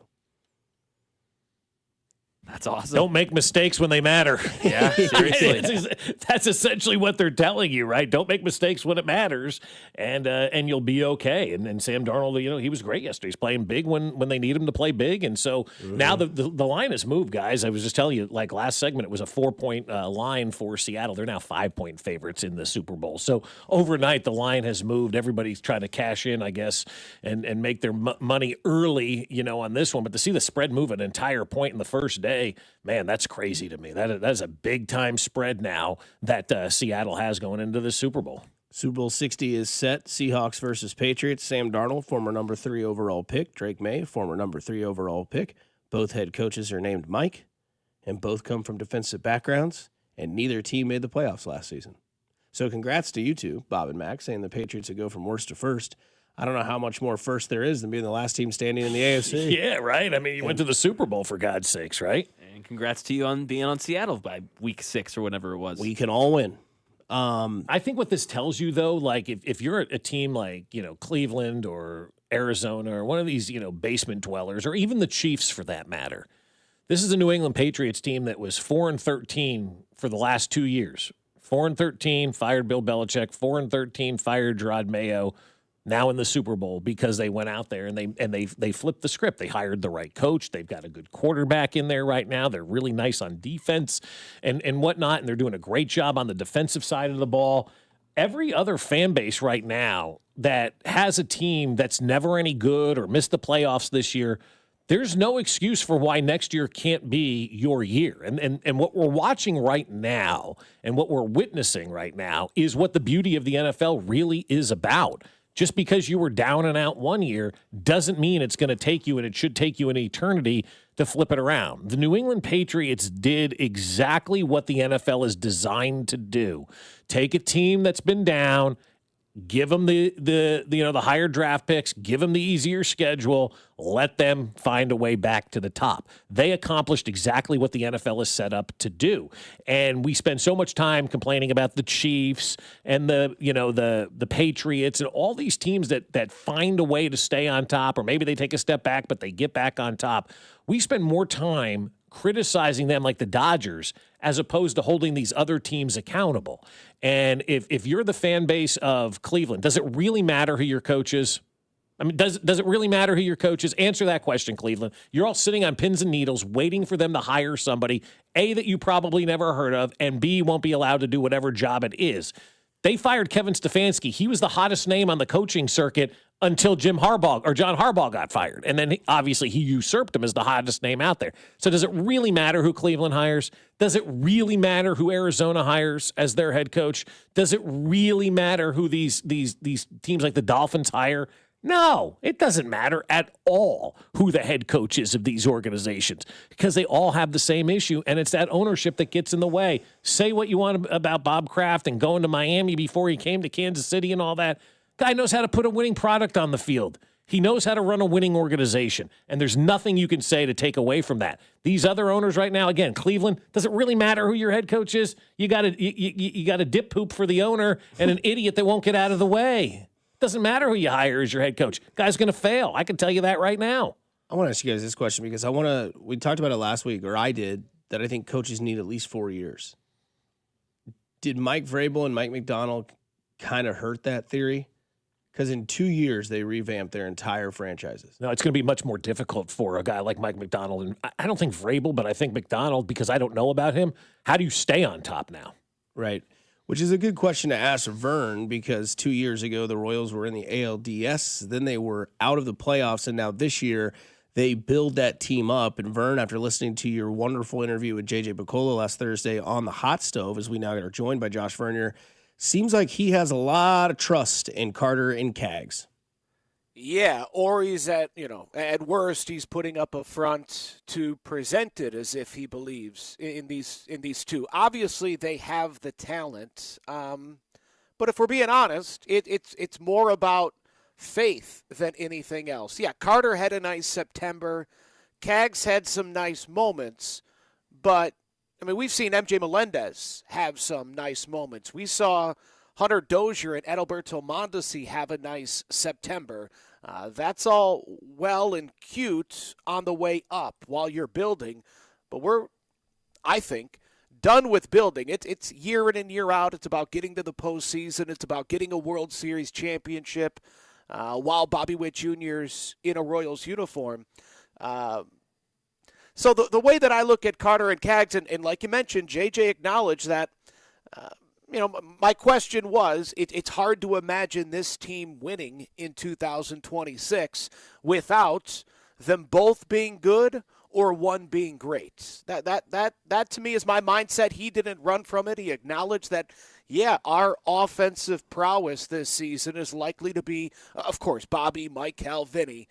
That's awesome. Don't make mistakes when they matter. Yeah, seriously. That's essentially what they're telling you, right? Don't make mistakes when it matters, and you'll be okay. And Sam Darnold, he was great yesterday. He's playing big when they need him to play big. And so now the line has moved, guys. I was just telling you, like last segment, it was a 4-point line for Seattle. They're now 5-point favorites in the Super Bowl. So overnight, the line has moved. Everybody's trying to cash in, I guess, and make their money early, on this one. But to see the spread move an entire point in the first day, man, that's crazy to me. That is a big-time spread now that Seattle has going into the Super Bowl. Super Bowl 60 is set. Seahawks versus Patriots. Sam Darnold, former number 3 overall pick. Drake May, former number 3 overall pick. Both head coaches are named Mike, and both come from defensive backgrounds, and neither team made the playoffs last season. So congrats to you two, Bob and Mac, saying the Patriots would go from worst to first. I don't know how much more first there is than being the last team standing in the AFC. Yeah, right. I mean, you went to the Super Bowl, for God's sakes, right? And congrats to you on being on Seattle by week 6 or whatever it was. We can all win. I think what this tells you, though, like if you're a team like, Cleveland or Arizona or one of these, basement dwellers, or even the Chiefs for that matter, this is a New England Patriots team that was 4-13 for the last 2 years. 4-13, fired Bill Belichick. 4-13, fired Gerard Mayo. Now in the Super Bowl because they went out there and they flipped the script. They hired the right coach. They've got a good quarterback in there right now. They're really nice on defense and whatnot, and they're doing a great job on the defensive side of the ball. Every other fan base right now that has a team that's never any good or missed the playoffs this year, there's no excuse for why next year can't be your year. And what we're watching right now and what we're witnessing right now is what the beauty of the NFL really is about. Just because you were down and out one year doesn't mean it's going to take you, and it should take you an eternity to flip it around. The New England Patriots did exactly what the NFL is designed to do. Take a team that's been down, give them the higher draft picks, give them the easier schedule, let them find a way back to the top. They accomplished exactly what the NFL is set up to do. And we spend so much time complaining about the Chiefs and the Patriots and all these teams that find a way to stay on top, or maybe they take a step back, but they get back on top. We spend more time criticizing them like the Dodgers as opposed to holding these other teams accountable. And if you're the fan base of Cleveland, does it really matter who your coach is? I mean, does it really matter who your coach is? Answer that question, Cleveland. You're all sitting on pins and needles waiting for them to hire somebody, A, that you probably never heard of, and B, won't be allowed to do whatever job it is. They fired Kevin Stefanski. He was the hottest name on the coaching circuit until John Harbaugh got fired. And then obviously he usurped him as the hottest name out there. So does it really matter who Cleveland hires? Does it really matter who Arizona hires as their head coach? Does it really matter who these teams like the Dolphins hire? No, it doesn't matter at all who the head coach is of these organizations, because they all have the same issue, and it's that ownership that gets in the way. Say what you want about Bob Kraft and going to Miami before he came to Kansas City and all that. Guy knows how to put a winning product on the field. He knows how to run a winning organization, and there's nothing you can say to take away from that. These other owners right now, again, Cleveland, does it really matter who your head coach is? You got a dip poop for the owner and an idiot that won't get out of the way. Doesn't matter who you hire as your head coach. Guy's going to fail. I can tell you that right now. I want to ask you guys this question because we talked about it last week, or I did, that I think coaches need at least 4 years. Did Mike Vrabel and Mike McDonald kind of hurt that theory? Because in 2 years, they revamped their entire franchises. No, it's going to be much more difficult for a guy like Mike McDonald. And I don't think Vrabel, but I think McDonald, because I don't know about him. How do you stay on top now? Right. Which is a good question to ask Vern, because 2 years ago, the Royals were in the ALDS. Then they were out of the playoffs. And now this year, they build that team up. And Vern, after listening to your wonderful interview with JJ Picollo last Thursday on the hot stove, as we now are joined by Josh Vernier, seems like he has a lot of trust in Carter and Cags. Yeah, or he's at worst, he's putting up a front to present it as if he believes in these two. Obviously, they have the talent, but if we're being honest, it's more about faith than anything else. Yeah, Carter had a nice September. Cags had some nice moments, but I mean, we've seen MJ Melendez have some nice moments. We saw Hunter Dozier and Adalberto Mondesi have a nice September. That's all well and cute on the way up while you're building, but we're, I think, done with building. It's year in and year out. It's about getting to the postseason. It's about getting a World Series championship while Bobby Witt Jr.'s in a Royals uniform. So the way that I look at Carter and Cags, and like you mentioned, JJ acknowledged that, my question was, it's hard to imagine this team winning in 2026 without them both being good or one being great. That to me is my mindset. He didn't run from it. He acknowledged that, yeah, our offensive prowess this season is likely to be, of course, Bobby, Mike, Cal, Vinny.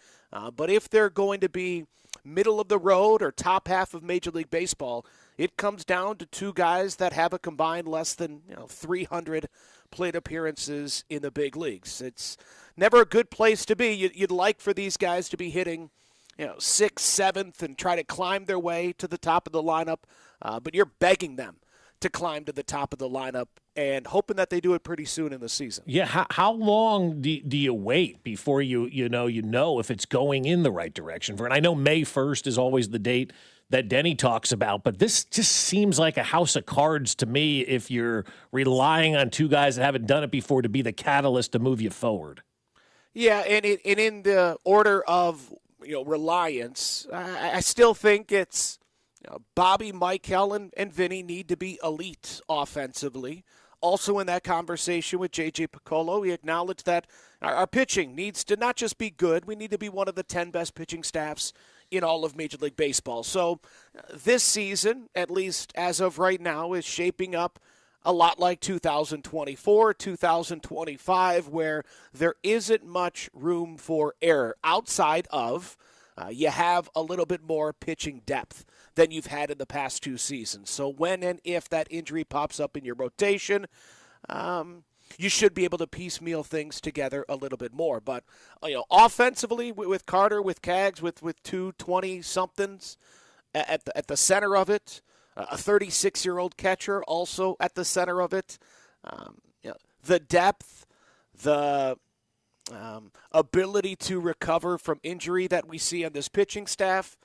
But if they're going to be middle of the road or top half of Major League Baseball, it comes down to two guys that have a combined less than 300 plate appearances in the big leagues. It's never a good place to be. You'd like for these guys to be hitting 6th, 7th, and try to climb their way to the top of the lineup, but you're begging them to climb to the top of the lineup and hoping that they do it pretty soon in the season. Yeah, how long do you wait before you know if it's going in the right direction? And I know May 1st is always the date that Denny talks about, but this just seems like a house of cards to me if you're relying on two guys that haven't done it before to be the catalyst to move you forward. Yeah, and in the order of reliance, I still think it's Bobby, Mike, Helen, and Vinny need to be elite offensively. Also in that conversation with J.J. Picollo, he acknowledged that our pitching needs to not just be good, we need to be one of the 10 best pitching staffs in all of Major League Baseball. So this season, at least as of right now, is shaping up a lot like 2024, 2025, where there isn't much room for error outside of you have a little bit more pitching depth than you've had in the past 2 seasons. So when and if that injury pops up in your rotation, you should be able to piecemeal things together a little bit more. But offensively, with Carter, with Cags, with 220-somethings at the center of it, a 36-year-old catcher also at the center of it, the depth, the ability to recover from injury that we see on this pitching staff.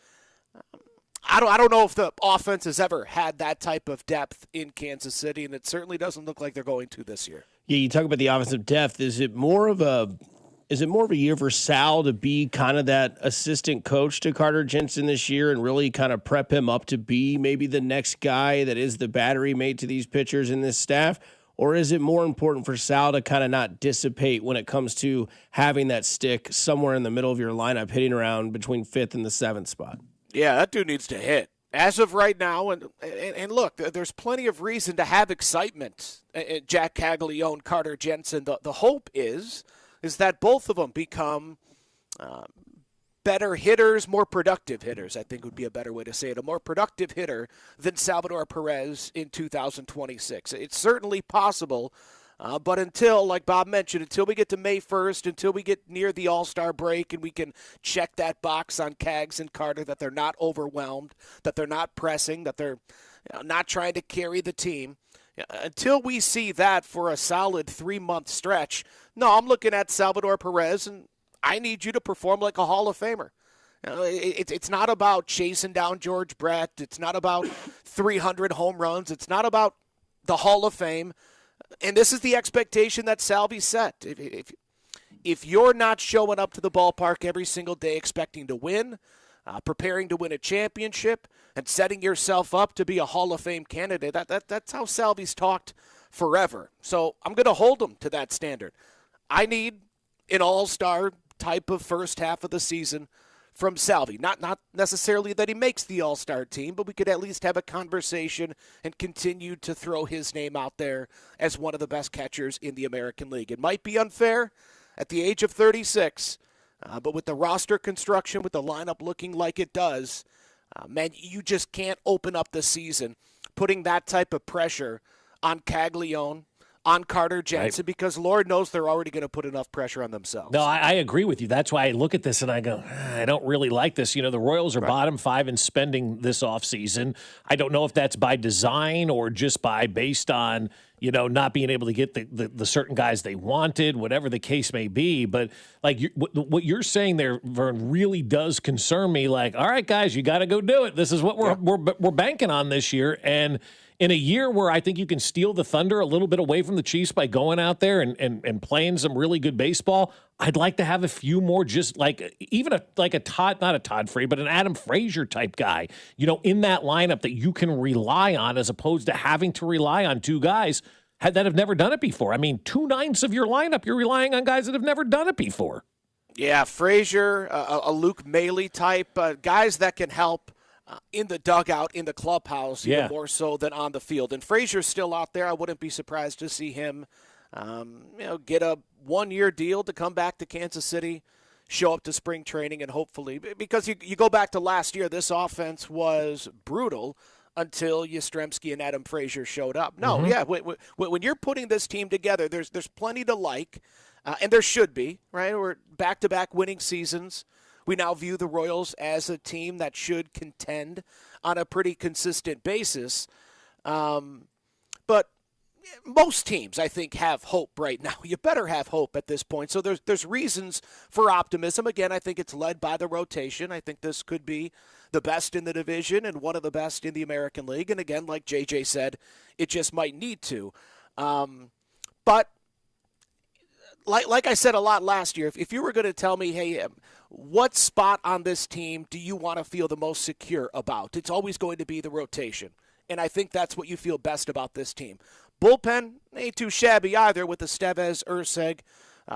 I don't know if the offense has ever had that type of depth in Kansas City, and it certainly doesn't look like they're going to this year. Yeah, you talk about the offensive depth. Is it more of a year for Sal to be kind of that assistant coach to Carter Jensen this year and really kind of prep him up to be maybe the next guy that is the battery mate to these pitchers in this staff? Or is it more important for Sal to kind of not dissipate when it comes to having that stick somewhere in the middle of your lineup, hitting around between 5th and the 7th spot? Yeah, that dude needs to hit. As of right now, and look, there's plenty of reason to have excitement. Jack Caglione, Carter Jensen, the hope is that both of them become better hitters, more productive hitters, I think would be a better way to say it, a more productive hitter than Salvador Perez in 2026. It's certainly possible, but until, like Bob mentioned, until we get to May 1st, until we get near the All-Star break and we can check that box on Cags and Carter that they're not overwhelmed, that they're not pressing, that they're not trying to carry the team, until we see that for a solid 3-month stretch, no, I'm looking at Salvador Perez, and I need you to perform like a Hall of Famer. It's not about chasing down George Brett. It's not about 300 home runs. It's not about the Hall of Fame. And this is the expectation that Salvi set. If you're not showing up to the ballpark every single day expecting to win, preparing to win a championship, and setting yourself up to be a Hall of Fame candidate, that's how Salvi's talked forever. So I'm going to hold him to that standard. I need an all-star type of first half of the season from Salvi. Not necessarily that he makes the all-star team, but we could at least have a conversation and continue to throw his name out there as one of the best catchers in the American League. It might be unfair at the age of 36, but with the roster construction, with the lineup looking like it does, man, you just can't open up the season putting that type of pressure on Caglione, on Carter Jensen, because Lord knows they're already going to put enough pressure on themselves. No, I agree with you. That's why I look at this and I go, I don't really like this. The Royals are bottom 5 in spending this offseason. I don't know if that's by design or just based on, not being able to get the certain guys they wanted, whatever the case may be. But what you're saying there, Vern, really does concern me. All right, guys, you got to go do it. This is what we're banking on this year. And in a year where I think you can steal the thunder a little bit away from the Chiefs by going out there and playing some really good baseball, I'd like to have a few more, just even a Todd, not a Todd Free, but an Adam Frazier type guy, in that lineup that you can rely on, as opposed to having to rely on two guys that have never done it before. I mean, 2/9 of your lineup, you're relying on guys that have never done it before. Yeah, Frazier, a Luke Maile type, guys that can help in the dugout, in the clubhouse, even more so than on the field. And Frazier's still out there. I wouldn't be surprised to see him, get a 1-year deal to come back to Kansas City, show up to spring training, and hopefully, because you go back to last year, this offense was brutal until Yastrzemski and Adam Frazier showed up. No, when you're putting this team together, there's plenty to like, and there should be, right? We're back-to-back winning seasons. We now view the Royals as a team that should contend on a pretty consistent basis. But most teams, I think, have hope right now. You better have hope at this point. So there's reasons for optimism. Again, I think it's led by the rotation. I think this could be the best in the division and one of the best in the American League. And again, like JJ said, it just might need to. But like I said a lot last year, if you were going to tell me, hey, what spot on this team do you want to feel the most secure about? It's always going to be the rotation. And I think that's what you feel best about this team. Bullpen ain't too shabby either, with Estevez, Urseg,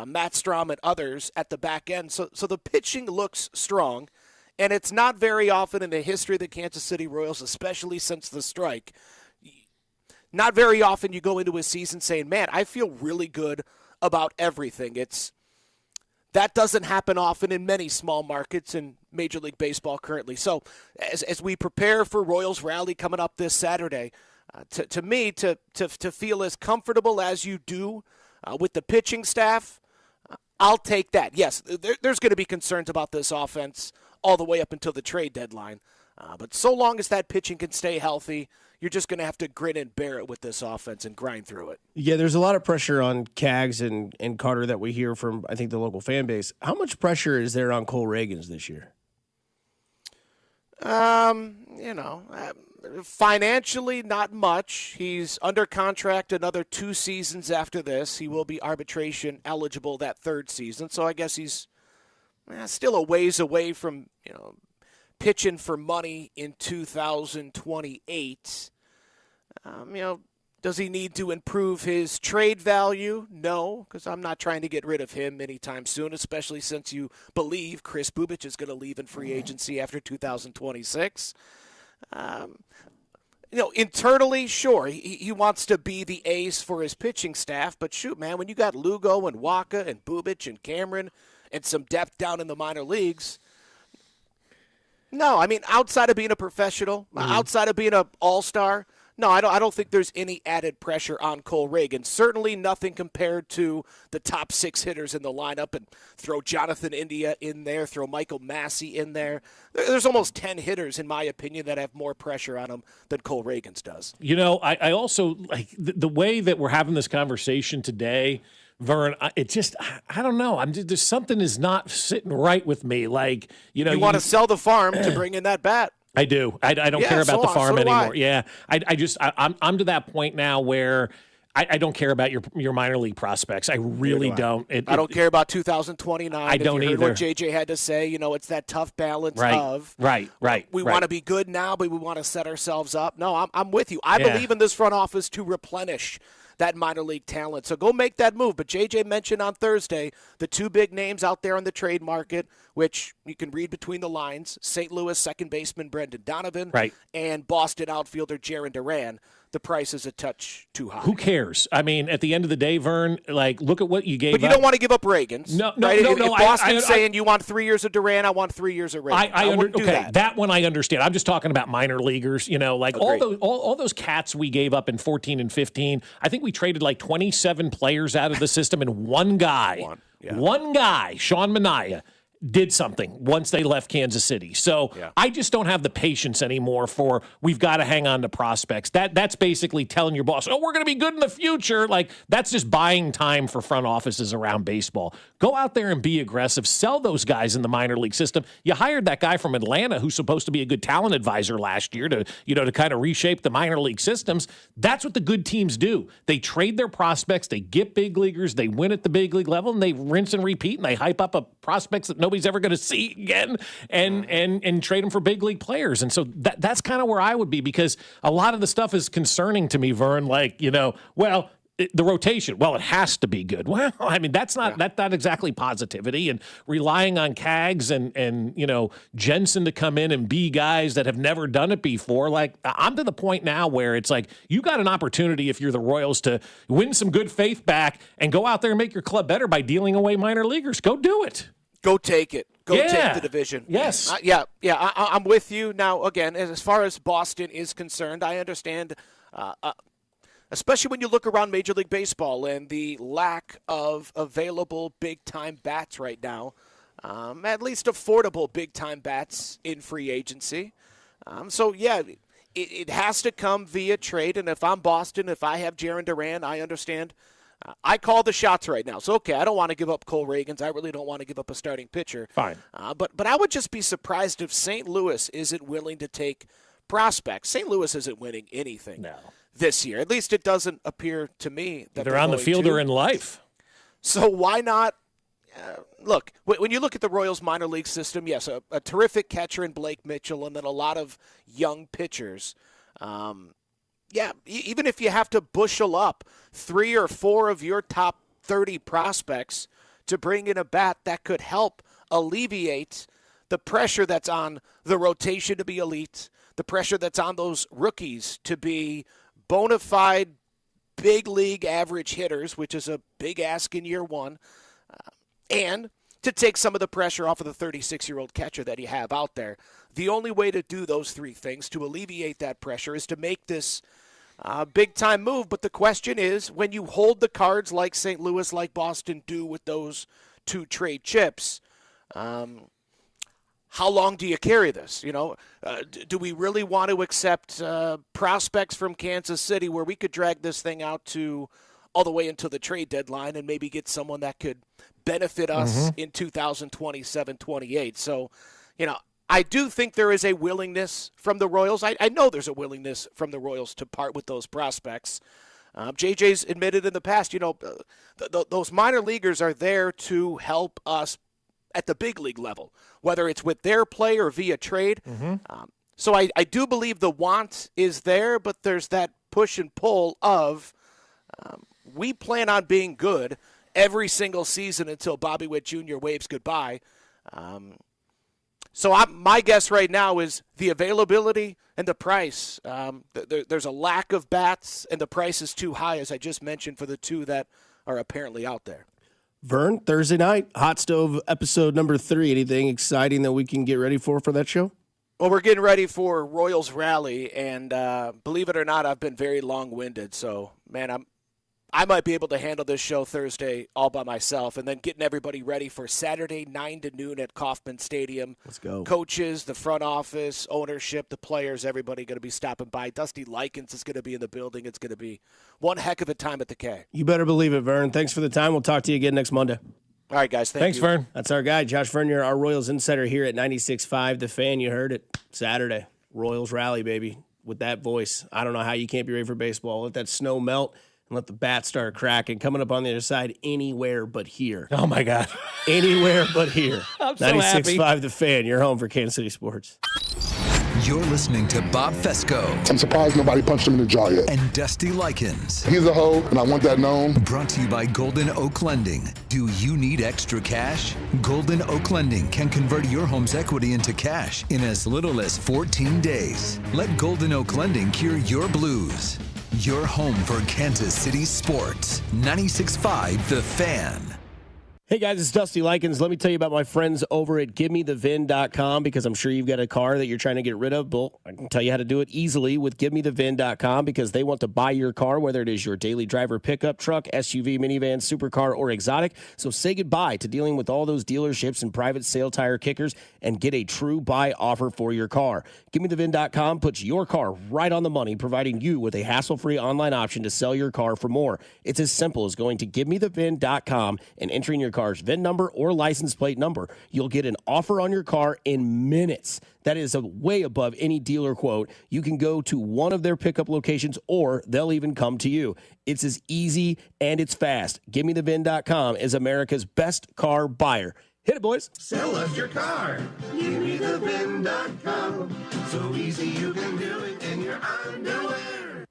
Matt Strom, and others at the back end. So the pitching looks strong. And it's not very often in the history of the Kansas City Royals, especially since the strike, Not very often you go into a season saying, man, I feel really good about everything. That doesn't happen often in many small markets in Major League Baseball currently. So as we prepare for Royals Rally coming up this Saturday, to me, to feel as comfortable as you do with the pitching staff, I'll take that. Yes, there's going to be concerns about this offense all the way up until the trade deadline. But so long as that pitching can stay healthy, you're just going to have to grin and bear it with this offense and grind through it. Yeah, there's a lot of pressure on Cags and Carter that we hear from, I think, the local fan base. How much pressure is there on Cole Reagans this year? Financially, not much. He's under contract another 2 seasons after this. He will be arbitration eligible that 3rd season. So I guess he's still a ways away from, pitching for money in 2028. Does he need to improve his trade value? No, because I'm not trying to get rid of him anytime soon, especially since you believe Chris Bubic is going to leave in free agency after 2026. Internally, sure, he wants to be the ace for his pitching staff, but shoot, man, when you got Lugo and Waka and Bubic and Cameron and some depth down in the minor leagues, no, I mean, outside of being a professional, outside of being an all-star, no, I don't think there's any added pressure on Cole Reagans. Certainly nothing compared to the top 6 hitters in the lineup, and throw Jonathan India in there, throw Michael Massey in there. There's almost 10 hitters, in my opinion, that have more pressure on them than Cole Reagans does. I also like the way that we're having this conversation today, Vern. I don't know. There's something is not sitting right with me. Like, you want to sell the farm to bring in that bat. I do. I don't care about the farm anymore. Yeah. I'm to that point now where I don't care about your minor league prospects. I really don't. I don't care about 2029. I don't either. What JJ had to say, it's that tough balance of right. We want to be good now, but we want to set ourselves up. No, I'm with you. I believe in this front office to replenish that minor league talent. So go make that move. But JJ mentioned on Thursday the 2 big names out there on the trade market, which you can read between the lines: St. Louis second baseman Brendan Donovan, and Boston outfielder Jarren Duran. The price is a touch too high. Who cares? I mean, at the end of the day, Vern, like, look at what you gave up. But you don't want to give up Reagans. No. If Boston's saying you want 3 years of Duran, I want 3 years of Reagans. I wouldn't do that. That one I understand. I'm just talking about minor leaguers. All those cats we gave up in 14 and 15. I think we traded like 27 players out of the system, and one guy, Sean Manaea, did something once they left Kansas City. So I just don't have the patience anymore for we've got to hang on to prospects. That's basically telling your boss, we're going to be good in the future. Like, that's just buying time for front offices around baseball. Go out there and be aggressive. Sell those guys in the minor league system. You hired that guy from Atlanta who's supposed to be a good talent advisor last year to kind of reshape the minor league systems. That's what the good teams do. They trade their prospects, they get big leaguers, they win at the big league level, and they rinse and repeat, and they hype up prospects that nobody's ever going to see again and trade them for big league players. And so that's kind of where I would be, because a lot of the stuff is concerning to me, Vern. Like, the rotation, it has to be good. Well, I mean, that's not exactly positivity, and relying on Cags and Jensen to come in and be guys that have never done it before. Like, I'm to the point now where it's like, you got an opportunity, if you're the Royals, to win some good faith back and go out there and make your club better by dealing away minor leaguers. Go do it. Go take it. Go take the division. Yes. I'm with you. Now, again, as far as Boston is concerned, I understand, especially when you look around Major League Baseball and the lack of available big-time bats right now, at least affordable big-time bats in free agency. It has to come via trade. And if I'm Boston, if I have Jarren Duran, I understand. I call the shots right now. So, okay, I don't want to give up Cole Reagans. I really don't want to give up a starting pitcher. Fine. But I would just be surprised if St. Louis isn't willing to take prospects. St. Louis isn't winning anything this year. At least it doesn't appear to me that they're on the field or in life. So why not? Look, when you look at the Royals minor league system, yes, a terrific catcher in Blake Mitchell, and then a lot of young pitchers. Even if you have to bushel up 3 or 4 of your top 30 prospects to bring in a bat that could help alleviate the pressure that's on the rotation to be elite, the pressure that's on those rookies to be bona fide big league average hitters, which is a big ask in year one, and to take some of the pressure off of the 36-year-old catcher that you have out there. The only way to do those three things, to alleviate that pressure, is to make this big-time move. But the question is, when you hold the cards like St. Louis, like Boston do with those two trade chips, how long do you carry this? Do we really want to accept prospects from Kansas City where we could drag this thing out to all the way until the trade deadline and maybe get someone that could benefit us in 2027, 28? So, I do think there is a willingness from the Royals. I know there's a willingness from the Royals to part with those prospects. JJ's admitted in the past, those minor leaguers are there to help us at the big league level, whether it's with their play or via trade. So I do believe the want is there, but there's that push and pull of we plan on being good every single season until Bobby Witt Jr. waves goodbye. So my guess right now is the availability and the price. There's a lack of bats, and the price is too high, as I just mentioned, for the two that are apparently out there. Vern, Thursday night, Hot Stove episode number 3. Anything exciting that we can get ready for that show? Well, we're getting ready for Royals Rally, and believe it or not, I've been very long-winded. So, man, I might be able to handle this show Thursday all by myself, and then getting everybody ready for Saturday 9 to noon at Kauffman Stadium. Let's go. Coaches, the front office, ownership, the players, everybody going to be stopping by. Dusty Likens is going to be in the building. It's going to be one heck of a time at the K. You better believe it, Vern. Thanks for the time. We'll talk to you again next Monday. All right, guys. Thanks, Vern. That's our guy, Josh Vernier, our Royals insider here at 96.5 The Fan. You heard it. Saturday, Royals Rally, baby, with that voice. I don't know how you can't be ready for baseball. Let that snow melt and let the bats start cracking. Coming up on the other side, anywhere but here. Oh, my God. Anywhere but here. I'm so happy. 96.5 The Fan, your home for Kansas City sports. You're listening to Bob Fescoe. I'm surprised nobody punched him in the jaw yet. And Dusty Likens. He's a hoe, and I want that known. Brought to you by Golden Oak Lending. Do you need extra cash? Golden Oak Lending can convert your home's equity into cash in as little as 14 days. Let Golden Oak Lending cure your blues. Your home for Kansas City sports. 96.5 The Fan. Hey guys, it's Dusty Likens. Let me tell you about my friends over at GiveMeTheVin.com, because I'm sure you've got a car that you're trying to get rid of. Well, I can tell you how to do it easily with GiveMeTheVin.com, because they want to buy your car, whether it is your daily driver pickup truck, SUV, minivan, supercar, or exotic. So say goodbye to dealing with all those dealerships and private sale tire kickers and get a true buy offer for your car. GiveMeTheVin.com puts your car right on the money, providing you with a hassle-free online option to sell your car for more. It's as simple as going to GiveMeTheVin.com and entering your car's VIN number or license plate number. You'll get an offer on your car in minutes. That is way above any dealer quote. You can go to one of their pickup locations, or they'll even come to you. It's as easy and it's fast. GiveMeTheVin.com is America's best car buyer. Hit it, boys. Sell us your car. GiveMeTheVin.com. So easy you can do it in your underwear.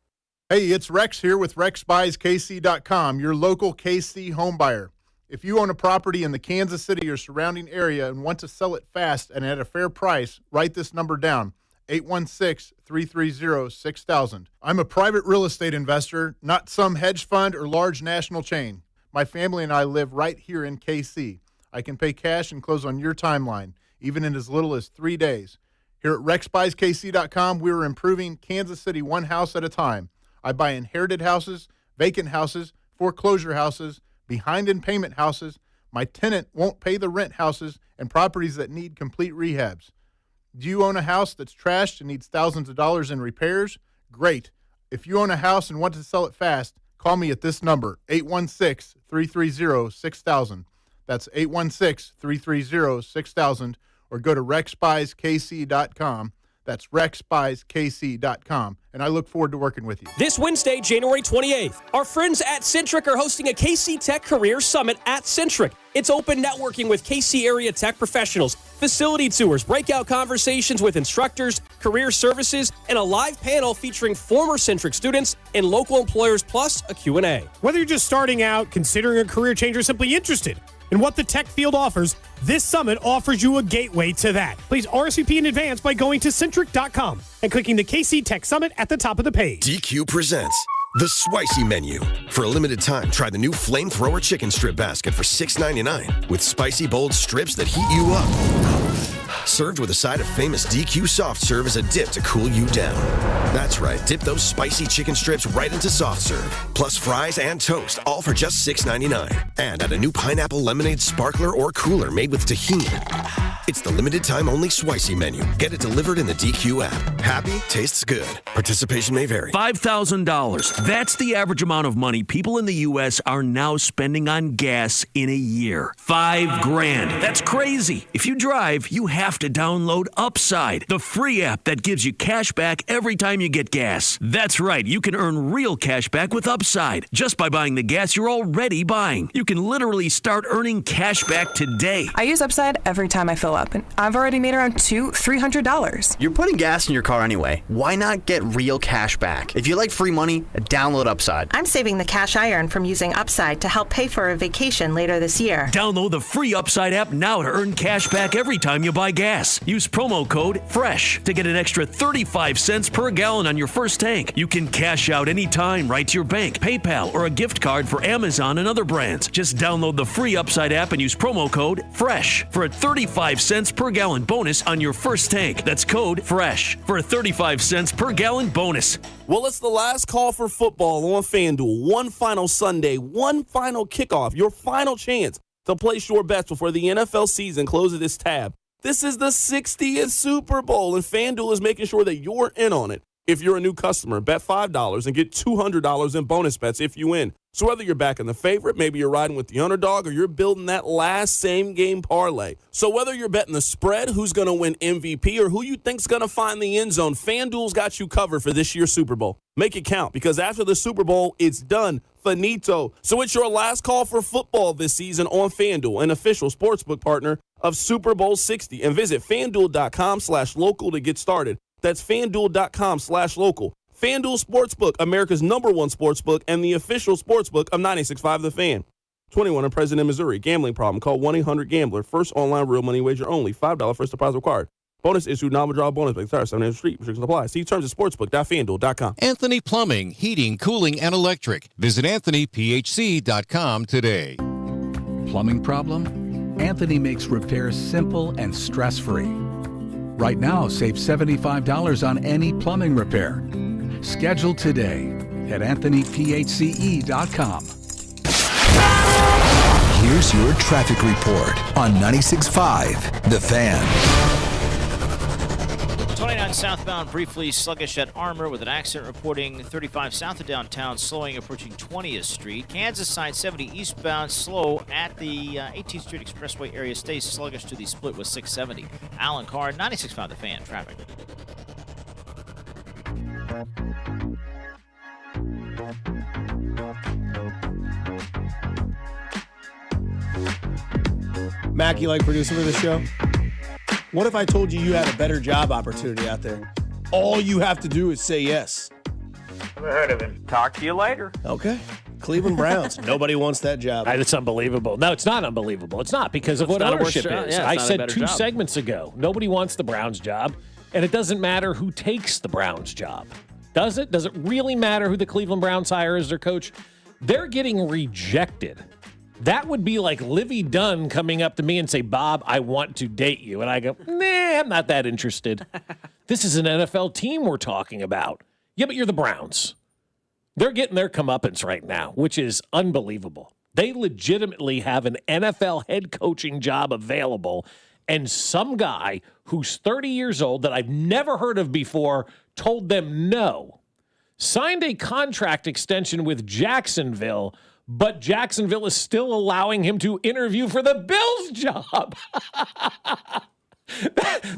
Hey, it's Rex here with RexBuysKC.com, your local KC home buyer. If you own a property in the Kansas City or surrounding area and want to sell it fast and at a fair price, write this number down, 816-330-6000. I'm a private real estate investor, not some hedge fund or large national chain. My family and I live right here in KC. I can pay cash and close on your timeline, even in as little as 3 days. Here at RexBuysKC.com, we're improving Kansas City one house at a time. I buy inherited houses, vacant houses, foreclosure houses, behind in payment houses, my tenant won't pay the rent houses, and properties that need complete rehabs. Do you own a house that's trashed and needs thousands of dollars in repairs? Great. If you own a house and want to sell it fast, call me at this number, 816-330-6000. That's 816-330-6000, or go to RexBuysKC.com. That's RexBuysKC.com, and I look forward to working with you. This Wednesday, January 28th, our friends at Centric are hosting a KC Tech Career Summit at Centric. It's open networking with KC area tech professionals, facility tours, breakout conversations with instructors, career services, and a live panel featuring former Centric students and local employers, plus a Q&A. Whether you're just starting out, considering a career change, or simply interested And what the tech field offers, this summit offers you a gateway to that. Please RSVP in advance by going to Centric.com and clicking the KC Tech Summit at the top of the page. DQ presents the Spicy Menu. For a limited time, try the new Flamethrower Chicken Strip Basket for $6.99 with spicy, bold strips that heat you up. Served with a side of famous DQ soft serve as a dip to cool you down. That's right, dip those spicy chicken strips right into soft serve, plus fries and toast, all for just $6.99. And add a new pineapple lemonade sparkler or cooler made with tahini. It's the limited time only Spicy Menu. Get it delivered in the DQ app. Happy, tastes good. Participation may vary. $5,000. That's the average amount of money people in the U.S. are now spending on gas in a year. $5,000. That's crazy. If you drive, you have to download Upside, the free app that gives you cash back every time you get gas. That's right. You can earn real cash back with Upside just by buying the gas you're already buying. You can literally start earning cash back today. I use Upside every time I fill up, and I've already made around $200-$300. You're putting gas in your car anyway. Why not get real cash back? If you like free money, download Upside. I'm saving the cash I earn from using Upside to help pay for a vacation later this year. Download the free Upside app now to earn cash back every time you buy gas. Use promo code FRESH to get an extra 35 cents per gallon on your first tank. You can cash out anytime right to your bank, PayPal, or a gift card for Amazon and other brands. Just download the free Upside app and use promo code FRESH for a 35 cents per gallon bonus on your first tank. That's code FRESH for a 35 cents per gallon bonus. Well, it's the last call for football on FanDuel. One final Sunday, one final kickoff, your final chance to place your bets before the NFL season closes its tab. This is the 60th Super Bowl, and FanDuel is making sure that you're in on it. If you're a new customer, bet $5 and get $200 in bonus bets if you win. So whether you're backing the favorite, maybe you're riding with the underdog, or you're building that last same-game parlay. So whether you're betting the spread, who's going to win MVP, or who you think's going to find the end zone, FanDuel's got you covered for this year's Super Bowl. Make it count, because after the Super Bowl, it's done. Finito. So it's your last call for football this season on FanDuel, an official sportsbook partner of Super Bowl 60. And visit FanDuel.com/local to get started. That's FanDuel.com/local. FanDuel Sportsbook, America's #1 sportsbook and the official sportsbook of 96.5 The Fan. 21 and present in Missouri. Gambling problem? Call 1-800-GAMBLER. First online real money wager only. $5 first deposit required. Bonus issued, non-withdrawal bonus. But 7th Street. Restrictions apply. See terms at sportsbook.fanduel.com. Anthony Plumbing, Heating, Cooling, and Electric. Visit AnthonyPHC.com today. Plumbing problem? Anthony makes repairs simple and stress-free. Right now, save $75 on any plumbing repair. Schedule today at AnthonyPHCE.com. Here's your traffic report on 96.5 The Fan. 29 southbound briefly sluggish at Armour with an accident reporting 35 south of downtown, slowing approaching 20th Street. Kansas side 70 eastbound slow at the 18th Street Expressway area, stays sluggish to the split with 670. Alan Carr, 96.5 The Fan, traffic. Mac, you like producer for the show? What if I told you you had a better job opportunity out there? All you have to do is say yes. Never heard of him. Talk to you later. Okay. Cleveland Browns. Nobody wants that job. It's unbelievable. No, it's not unbelievable. It's not because of what ownership is. I said 2 segments ago, nobody wants the Browns job, and it doesn't matter who takes the Browns job. Does it? Does it really matter who the Cleveland Browns hire as their coach? They're getting rejected. That would be like Livy Dunn coming up to me and say, Bob, I want to date you. And I go, nah, I'm not that interested. This is an NFL team we're talking about. Yeah, but you're the Browns. They're getting their comeuppance right now, which is unbelievable. They legitimately have an NFL head coaching job available, and some guy who's 30 years old that I've never heard of before told them no. Signed a contract extension with Jacksonville, but Jacksonville is still allowing him to interview for the Bills job.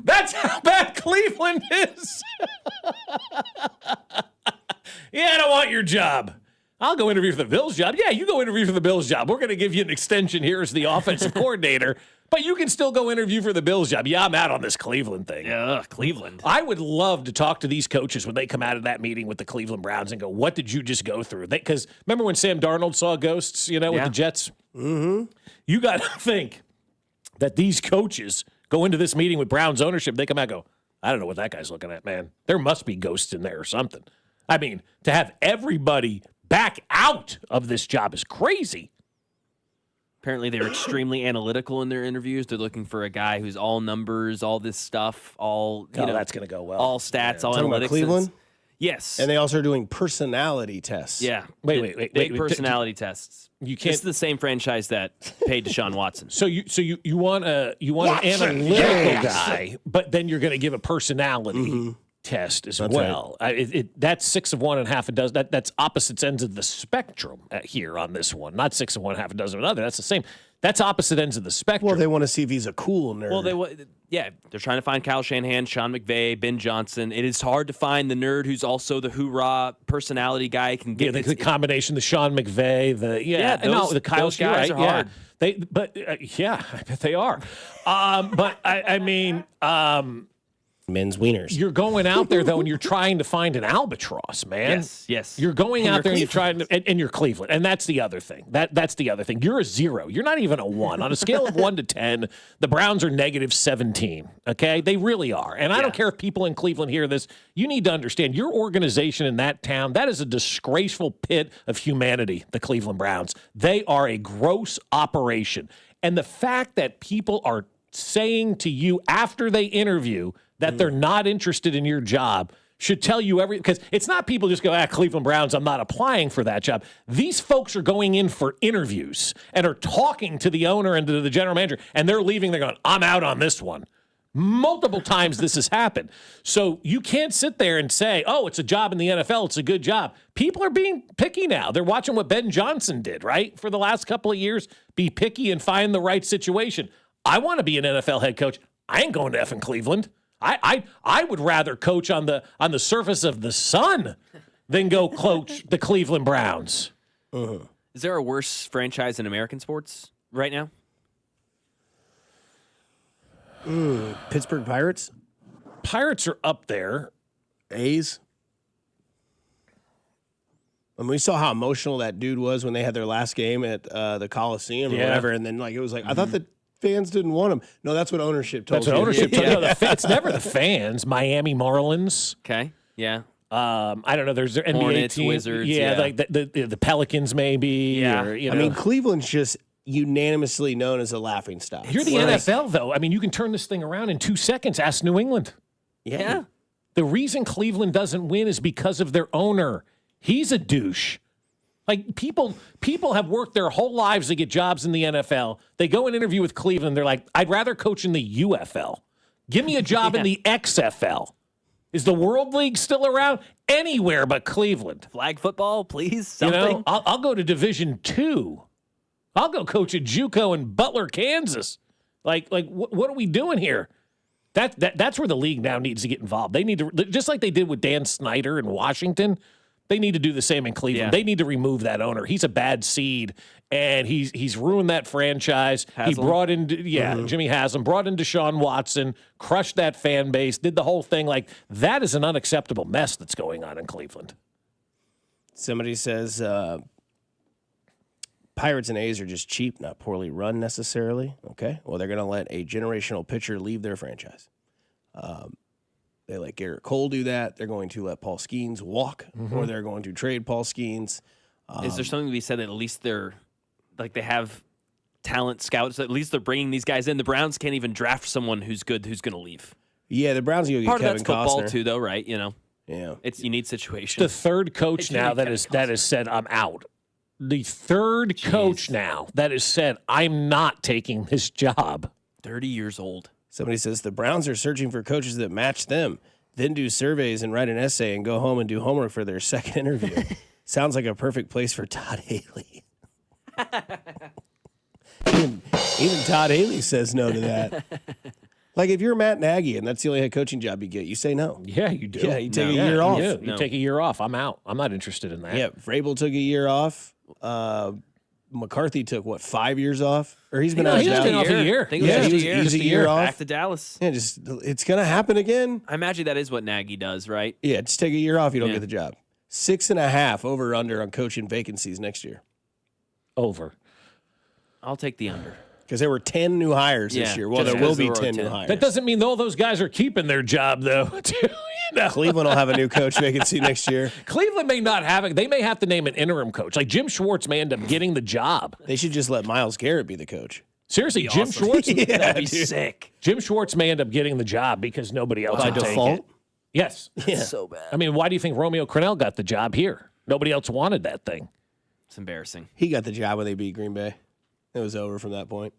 That's how bad Cleveland is. Yeah, I don't want your job. I'll go interview for the Bills job. Yeah, you go interview for the Bills job. We're going to give you an extension here as the offensive coordinator, but you can still go interview for the Bills job. Yeah, I'm out on this Cleveland thing. Yeah, Cleveland. I would love to talk to these coaches when they come out of that meeting with the Cleveland Browns and go, what did you just go through? Because remember when Sam Darnold saw ghosts, with the Jets? Mm-hmm. You got to think that these coaches go into this meeting with Browns ownership. They come out and go, I don't know what that guy's looking at, man. There must be ghosts in there or something. I mean, to have everybody back out of this job is crazy. Apparently, they're extremely analytical in their interviews. They're looking for a guy who's all numbers, all this stuff, all that's going to go well. All stats, all Talking analytics. about Cleveland? Yes. And they also are doing personality tests. Yeah. Wait. Big personality tests. You can't. It's the same franchise that paid Deshaun Watson. So you want an analytical guy, but then you're going to give a personality test as well. Right. That's 6 of one and half a dozen. That's opposite ends of the spectrum here on this one. Not 6 of one, half a dozen of another. That's the same. That's opposite ends of the spectrum. Well, they want to see if he's a cool nerd. Well, they're trying to find Kyle Shanahan, Sean McVay, Ben Johnson. It is hard to find the nerd who's also the hoorah personality guy. Can get the combination, the Sean McVay, the Kyle those guys are hard. I bet they are. But I mean. Men's wieners. You're going out there, though, and you're trying to find an albatross, man. Yes. You're going out there and you're trying to, and you're Cleveland. And that's the other thing. That's the other thing. You're a 0. You're not even a 1. On a scale of 1 to 10, the Browns are -17, okay? They really are. And I don't care if people in Cleveland hear this. You need to understand, your organization in that town, that is a disgraceful pit of humanity, the Cleveland Browns. They are a gross operation. And the fact that people are saying to you after they interview that they're not interested in your job should tell you because it's not people just go, Cleveland Browns, I'm not applying for that job. These folks are going in for interviews and are talking to the owner and to the general manager, and they're leaving, they're going, I'm out on this one. Multiple times this has happened. So you can't sit there and say, oh, it's a job in the NFL, it's a good job. People are being picky now. They're watching what Ben Johnson did, right? For the last couple of years, be picky and find the right situation. I want to be an NFL head coach. I ain't going to effing Cleveland. I would rather coach on the surface of the sun than go coach the Cleveland Browns. Is there a worse franchise in American sports right now? Pittsburgh Pirates? Pirates are up there. A's? And we saw how emotional that dude was when they had their last game at the Coliseum or whatever, and then it was like, I thought the fans didn't want him. No, that's what ownership told you. That's what ownership told you. No, it's never the fans. Miami Marlins. Okay, yeah. I don't know. There's their NBA Hornets, team. Wizards. Like the Pelicans maybe. Yeah. Or, I mean, Cleveland's just unanimously known as a laughing stock. You're the NFL, though. I mean, you can turn this thing around in 2 seconds. Ask New England. Yeah. The reason Cleveland doesn't win is because of their owner. He's a douche. Like, people have worked their whole lives to get jobs in the NFL. They go and interview with Cleveland. They're like, I'd rather coach in the UFL. Give me a job in the XFL. Is the World League still around? Anywhere but Cleveland. Flag football, please, something. I'll go to Division II. I'll go coach at JUCO in Butler, Kansas. Like what are we doing here? That's where the league now needs to get involved. They need to, just like they did with Dan Snyder in Washington, they need to do the same in Cleveland. Yeah. They need to remove that owner. He's a bad seed, and he's ruined that franchise. He brought in, Jimmy Haslam, brought in Deshaun Watson, crushed that fan base, did the whole thing. Like, that is an unacceptable mess that's going on in Cleveland. Somebody says Pirates and A's are just cheap, not poorly run necessarily. Okay, well, they're going to let a generational pitcher leave their franchise. They let Garrett Cole do that. They're going to let Paul Skeens walk, or they're going to trade Paul Skeens. Is there something to be said that at least they have talent scouts? At least they're bringing these guys in. The Browns can't even draft someone who's good who's going to leave. Yeah, the Browns go get Part Kevin of that's football Costner too, though, right? You know, yeah, it's a unique situation. The third coach now that has said I'm out. The third coach now that has said I'm not taking this job. 30 years old. Somebody says the Browns are searching for coaches that match them, then do surveys and write an essay and go home and do homework for their second interview. Sounds like a perfect place for Todd Haley. Even Todd Haley says no to that. Like if you're Matt Nagy and that's the only head coaching job you get, you say no. Yeah, you do. Yeah, you take a year off. You take a year off. I'm out. I'm not interested in that. Yeah, Vrabel took a year off. McCarthy took 5 years off, or he's been out he's been off a year. I think it was just a year off. Back to Dallas. Yeah, it's gonna happen again. I imagine that is what Nagy does, right? Yeah, just take a year off. You don't get the job. 6.5 over under on coaching vacancies next year. Over. I'll take the under. Because there were 10 new hires this year. Well, there will be 10 new hires. That doesn't mean all those guys are keeping their job, though. Cleveland will have a new coach vacancy next year. Cleveland may not have it. They may have to name an interim coach. Like Jim Schwartz may end up getting the job. They should just let Myles Garrett be the coach. Seriously, Jim Schwartz? Yeah, that'd be sick. Jim Schwartz may end up getting the job because nobody else By would take default? it. Yes. Yeah. So bad. I mean, why do you think Romeo Crennel got the job here? Nobody else wanted that thing. It's embarrassing. He got the job when they beat Green Bay. It was over from that point.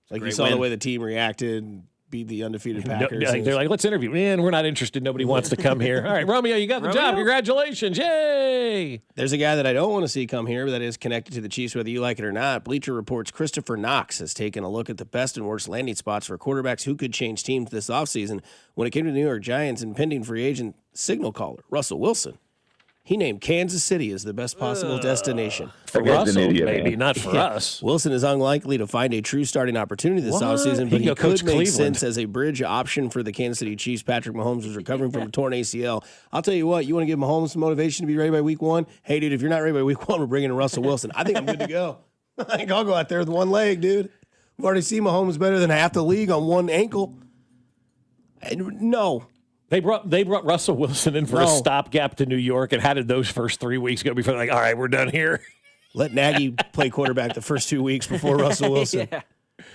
Like you saw win. the way the team reacted, beat the undefeated Packers. They're like, let's interview. Man, we're not interested. Nobody wants to come here. All right, Romeo, you got the job. Congratulations. Yay. There's a guy that I don't want to see come here, but that is connected to the Chiefs, whether you like it or not. Bleacher Report's Christopher Knox has taken a look at the best and worst landing spots for quarterbacks who could change teams this offseason when it came to the New York Giants and pending free agent signal caller, Russell Wilson. He named Kansas City as the best possible destination. For Russell, maybe, not for us. Wilson is unlikely to find a true starting opportunity this offseason, but he could make sense as a bridge option for the Kansas City Chiefs. Patrick Mahomes is recovering from a torn ACL. I'll tell you what, you want to give Mahomes some motivation to be ready by week 1? Hey, dude, if you're not ready by week 1, we're bringing in Russell Wilson. I think I'm good to go. I think I'll go out there with one leg, dude. We've already seen Mahomes better than half the league on one ankle. No. They brought Russell Wilson in for a stopgap to New York, and how did those first 3 weeks go before they're like, all right, we're done here? Let Nagy play quarterback the first 2 weeks before Russell Wilson. Yeah.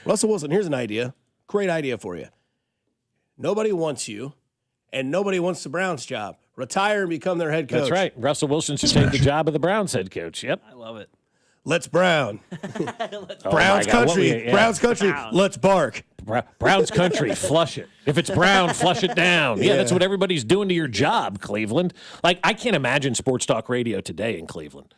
Russell Wilson, here's an idea. Great idea for you. Nobody wants you, and nobody wants the Browns job. Retire and become their head coach. That's right. Russell Wilson should take the job of the Browns head coach. Yep. I love it. Let's Brown. Browns country. Browns country. Let's bark. Browns country. Flush it. If it's brown, flush it down. Yeah, that's what everybody's doing to your job, Cleveland. Like, I can't imagine sports talk radio today in Cleveland.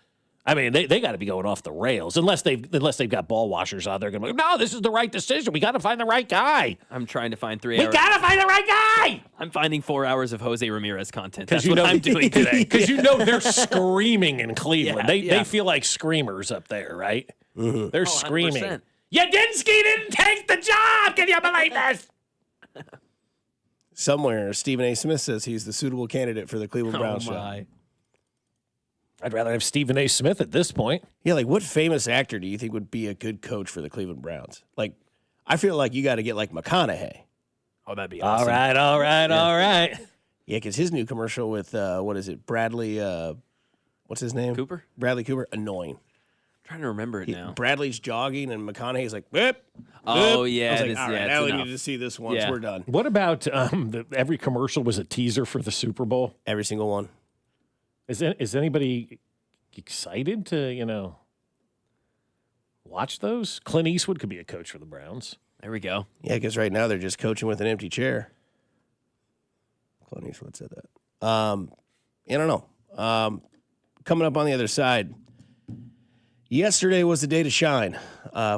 I mean, they got to be going off the rails unless they've got ball washers out there going, no, this is the right decision. We got to find the right guy. I'm trying to find 3 We hours. got to find the right guy. I'm finding 4 hours of Jose Ramirez content. That's you what know, I'm doing today. Because they're screaming in Cleveland. Yeah, They feel like screamers up there, right? Mm-hmm. They're screaming. 100%. Yadinsky didn't take the job. Can you believe this? Somewhere, Stephen A. Smith says he's the suitable candidate for the Cleveland Browns job. I'd rather have Stephen A. Smith at this point. Yeah, like what famous actor do you think would be a good coach for the Cleveland Browns? Like, I feel like you got to get like McConaughey. Oh, that'd be awesome. All right. Yeah, because his new commercial with, what is it, Bradley, what's his name? Cooper? Bradley Cooper. Annoying. I'm trying to remember it now. Bradley's jogging and McConaughey's like, whip. Oh, whip. yeah. I was it like, is, all right, yeah, I only enough. need to see this once. Yeah. We're done. What about every commercial was a teaser for the Super Bowl? Every single one. Is anybody excited to, watch those? Clint Eastwood could be a coach for the Browns. There we go. Yeah, because right now they're just coaching with an empty chair. Clint Eastwood said that. I don't know. Coming up on the other side, yesterday was the day to shine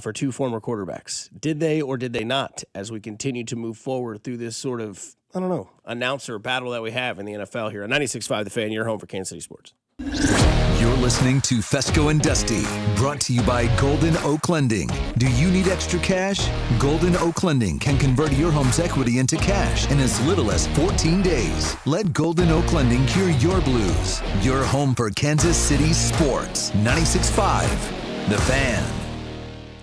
for two former quarterbacks. Did they or did they not? As we continue to move forward through this sort of, announcer battle that we have in the NFL here on 96.5 The Fan, your home for Kansas City Sports. You're listening to Fescoe and Dusty, brought to you by Golden Oak Lending. Do you need extra cash? Golden Oak Lending can convert your home's equity into cash in as little as 14 days. Let Golden Oak Lending cure your blues. Your home for Kansas City sports. 96.5 The Fan.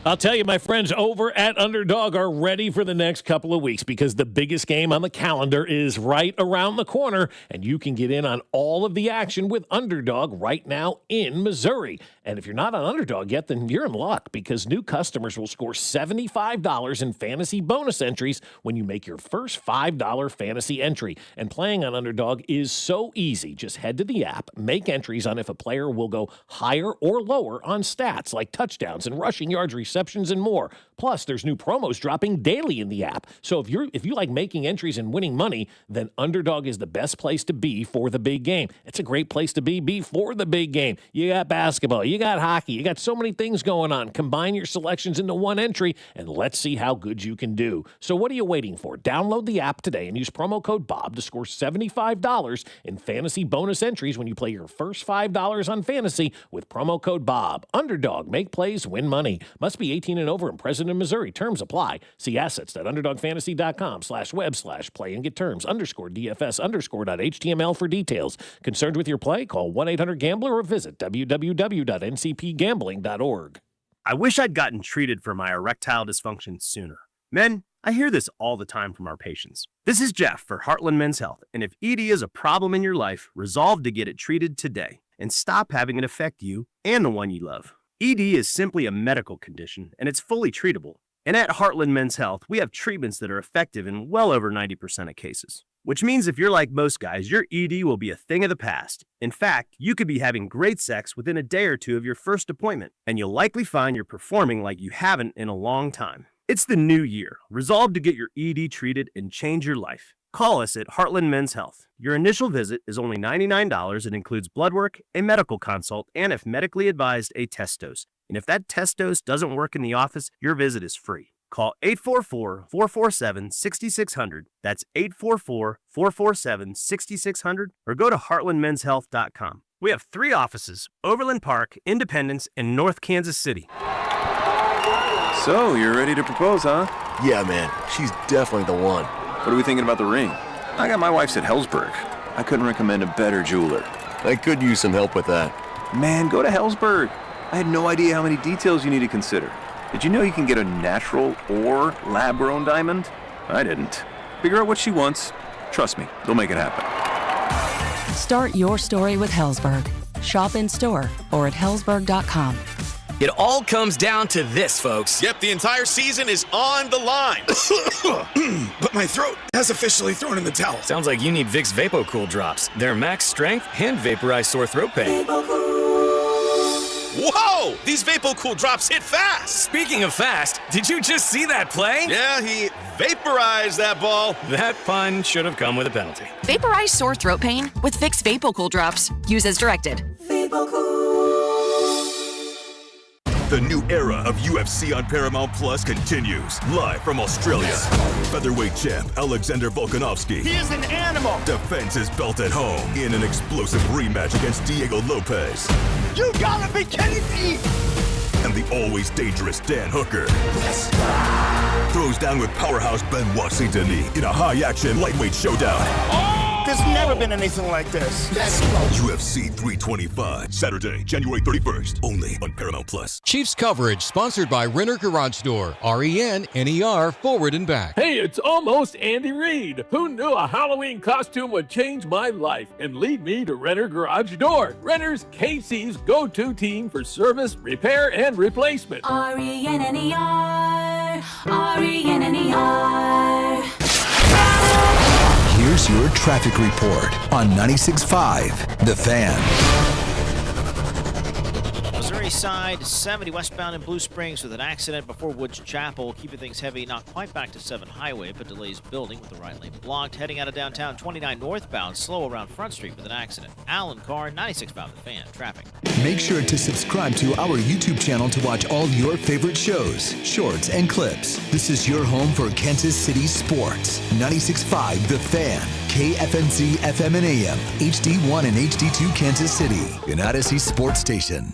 I'll tell you, my friends over at Underdog are ready for the next couple of weeks because the biggest game on the calendar is right around the corner, and you can get in on all of the action with Underdog right now in Missouri. And if you're not on Underdog yet, then you're in luck because new customers will score $75 in fantasy bonus entries when you make your first $5 fantasy entry. And playing on Underdog is so easy. Just head to the app, make entries on if a player will go higher or lower on stats like touchdowns and rushing yards received, interceptions, and more. Plus, there's new promos dropping daily in the app. So if you like making entries and winning money, then Underdog is the best place to be for the big game. It's a great place to be before the big game. You got basketball, you got hockey, you got so many things going on. Combine your selections into one entry, and let's see how good you can do. So what are you waiting for? Download the app today and use promo code BOB to score $75 in fantasy bonus entries when you play your first $5 on fantasy with promo code BOB. Underdog, make plays, win money. Must be 18 and over and present in Missouri. Terms apply. See assets.underdogfantasy.com/web/play and get terms _DFS_.html for details. Concerned with your play? Call 1-800-GAMBLER or visit www.ncpgambling.org. I wish I'd gotten treated for my erectile dysfunction sooner. Men, I hear this all the time from our patients. This is Jeff for Heartland Men's Health, and if ED is a problem in your life, resolve to get it treated today and stop having it affect you and the one you love. ED is simply a medical condition, and it's fully treatable. And at Heartland Men's Health, we have treatments that are effective in well over 90% of cases. Which means if you're like most guys, your ED will be a thing of the past. In fact, you could be having great sex within a day or two of your first appointment, and you'll likely find you're performing like you haven't in a long time. It's the new year. Resolve to get your ED treated and change your life. Call us at Heartland Men's Health. Your initial visit is only $99. It includes blood work, a medical consult, and if medically advised, a test dose. And if that test dose doesn't work in the office, your visit is free. Call 844-447-6600. That's 844-447-6600 or go to heartlandmenshealth.com. We have 3 offices: Overland Park, Independence, and North Kansas City. So, you're ready to propose, huh? Yeah, man. She's definitely the one. What are we thinking about the ring? I got my wife's at Hellsberg. I couldn't recommend a better jeweler. I could use some help with that. Man, go to Hellsberg. I had no idea how many details you need to consider. Did you know you can get a natural or lab-grown diamond? I didn't. Figure out what she wants. Trust me, they'll make it happen. Start your story with Hellsberg. Shop in store or at hellsberg.com. It all comes down to this, folks. Yep, the entire season is on the line. But my throat has officially thrown in the towel. Sounds like you need Vicks VapoCool drops. They're max strength and vaporize sore throat pain. Whoa! These VapoCool drops hit fast. Speaking of fast, did you just see that play? Yeah, he vaporized that ball. That pun should have come with a penalty. Vaporize sore throat pain with Vicks VapoCool drops. Use as directed. The new era of UFC on Paramount Plus continues. Live from Australia. Featherweight champ Alexander Volkanovski. He is an animal. Defends his belt at home in an explosive rematch against Diego Lopez. You gotta be kidding me! And the always dangerous Dan Hooker. Yes. Throws down with powerhouse Benoit Saint Denis in a high-action lightweight showdown. Oh! There's never been anything like this. Let's go. UFC 325, Saturday, January 31st, only on Paramount Plus. Chiefs coverage sponsored by Renner Garage Door, RENNER, forward and back. Hey, it's almost Andy Reid. Who knew a Halloween costume would change my life and lead me to Renner Garage Door? Renner's KC's go-to team for service, repair, and replacement. RENNER, RENNER. Here's your traffic report on 96.5 The Fan. Missouri side 70 westbound in Blue Springs with an accident before Woods Chapel, keeping things heavy, not quite back to 7 Highway, but delays building with the right lane blocked. Heading out of downtown 29 northbound, slow around Front Street with an accident. Alan Carr, 96.5 The Fan, traffic. Make sure to subscribe to our YouTube channel to watch all your favorite shows, shorts, and clips. This is your home for Kansas City sports. 96.5 The Fan, KFNC FM and AM, HD1 and HD2 Kansas City, an Odyssey sports station.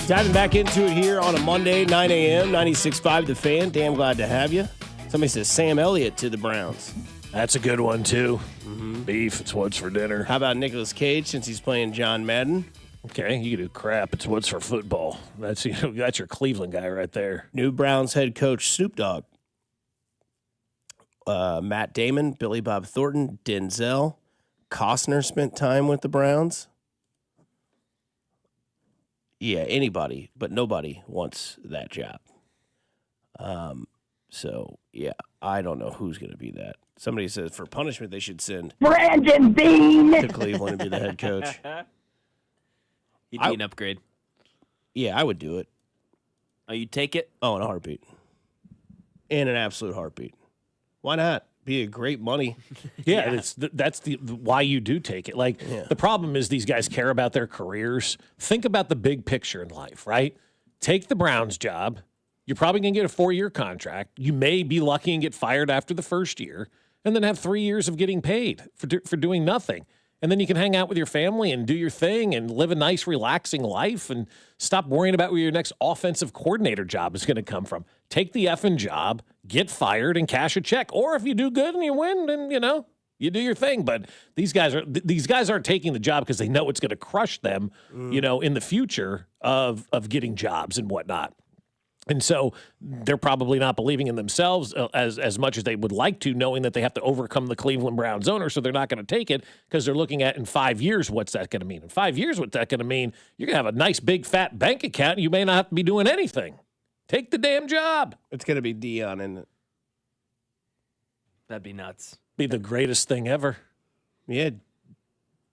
Diving back into it here on a Monday, 9 a.m., 96.5 The Fan. Damn glad to have you. Somebody says Sam Elliott to the Browns. That's a good one, too. Beef, it's what's for dinner. How about Nicolas Cage since he's playing John Madden? Okay, you can do crap. It's what's for football. That's your Cleveland guy right there. New Browns head coach Snoop Dogg. Matt Damon, Billy Bob Thornton, Denzel. Costner spent time with the Browns. Yeah, anybody, but nobody wants that job. So, yeah, I don't know who's going to be that. Somebody says for punishment they should send Brandon Bean to Cleveland and be the head coach. He'd be an upgrade. Yeah, I would do it. Oh, you'd take it? Oh, in a heartbeat. In an absolute heartbeat. Why not? Be a great money. Yeah, that's the why you do take it. Like, the problem is these guys care about their careers. Think about the big picture in life, right? Take the Browns job. You're probably going to get a 4-year contract. You may be lucky and get fired after the first year, and then have 3 years of getting paid for doing nothing. And then you can hang out with your family and do your thing and live a nice, relaxing life and stop worrying about where your next offensive coordinator job is going to come from. Take the effing job, get fired, and cash a check. Or if you do good and you win, then, you do your thing. But these guys aren't taking the job because they know it's going to crush them, in the future of getting jobs and whatnot. And so they're probably not believing in themselves as much as they would like to, knowing that they have to overcome the Cleveland Browns owner. So they're not going to take it because they're looking at in 5 years, what's that going to mean? In 5 years, what's that going to mean? You're going to have a nice, big, fat bank account. And you may not have to be doing anything. Take the damn job. It's going to be Dion, isn't it? That'd be nuts. Be the greatest thing ever. Yeah.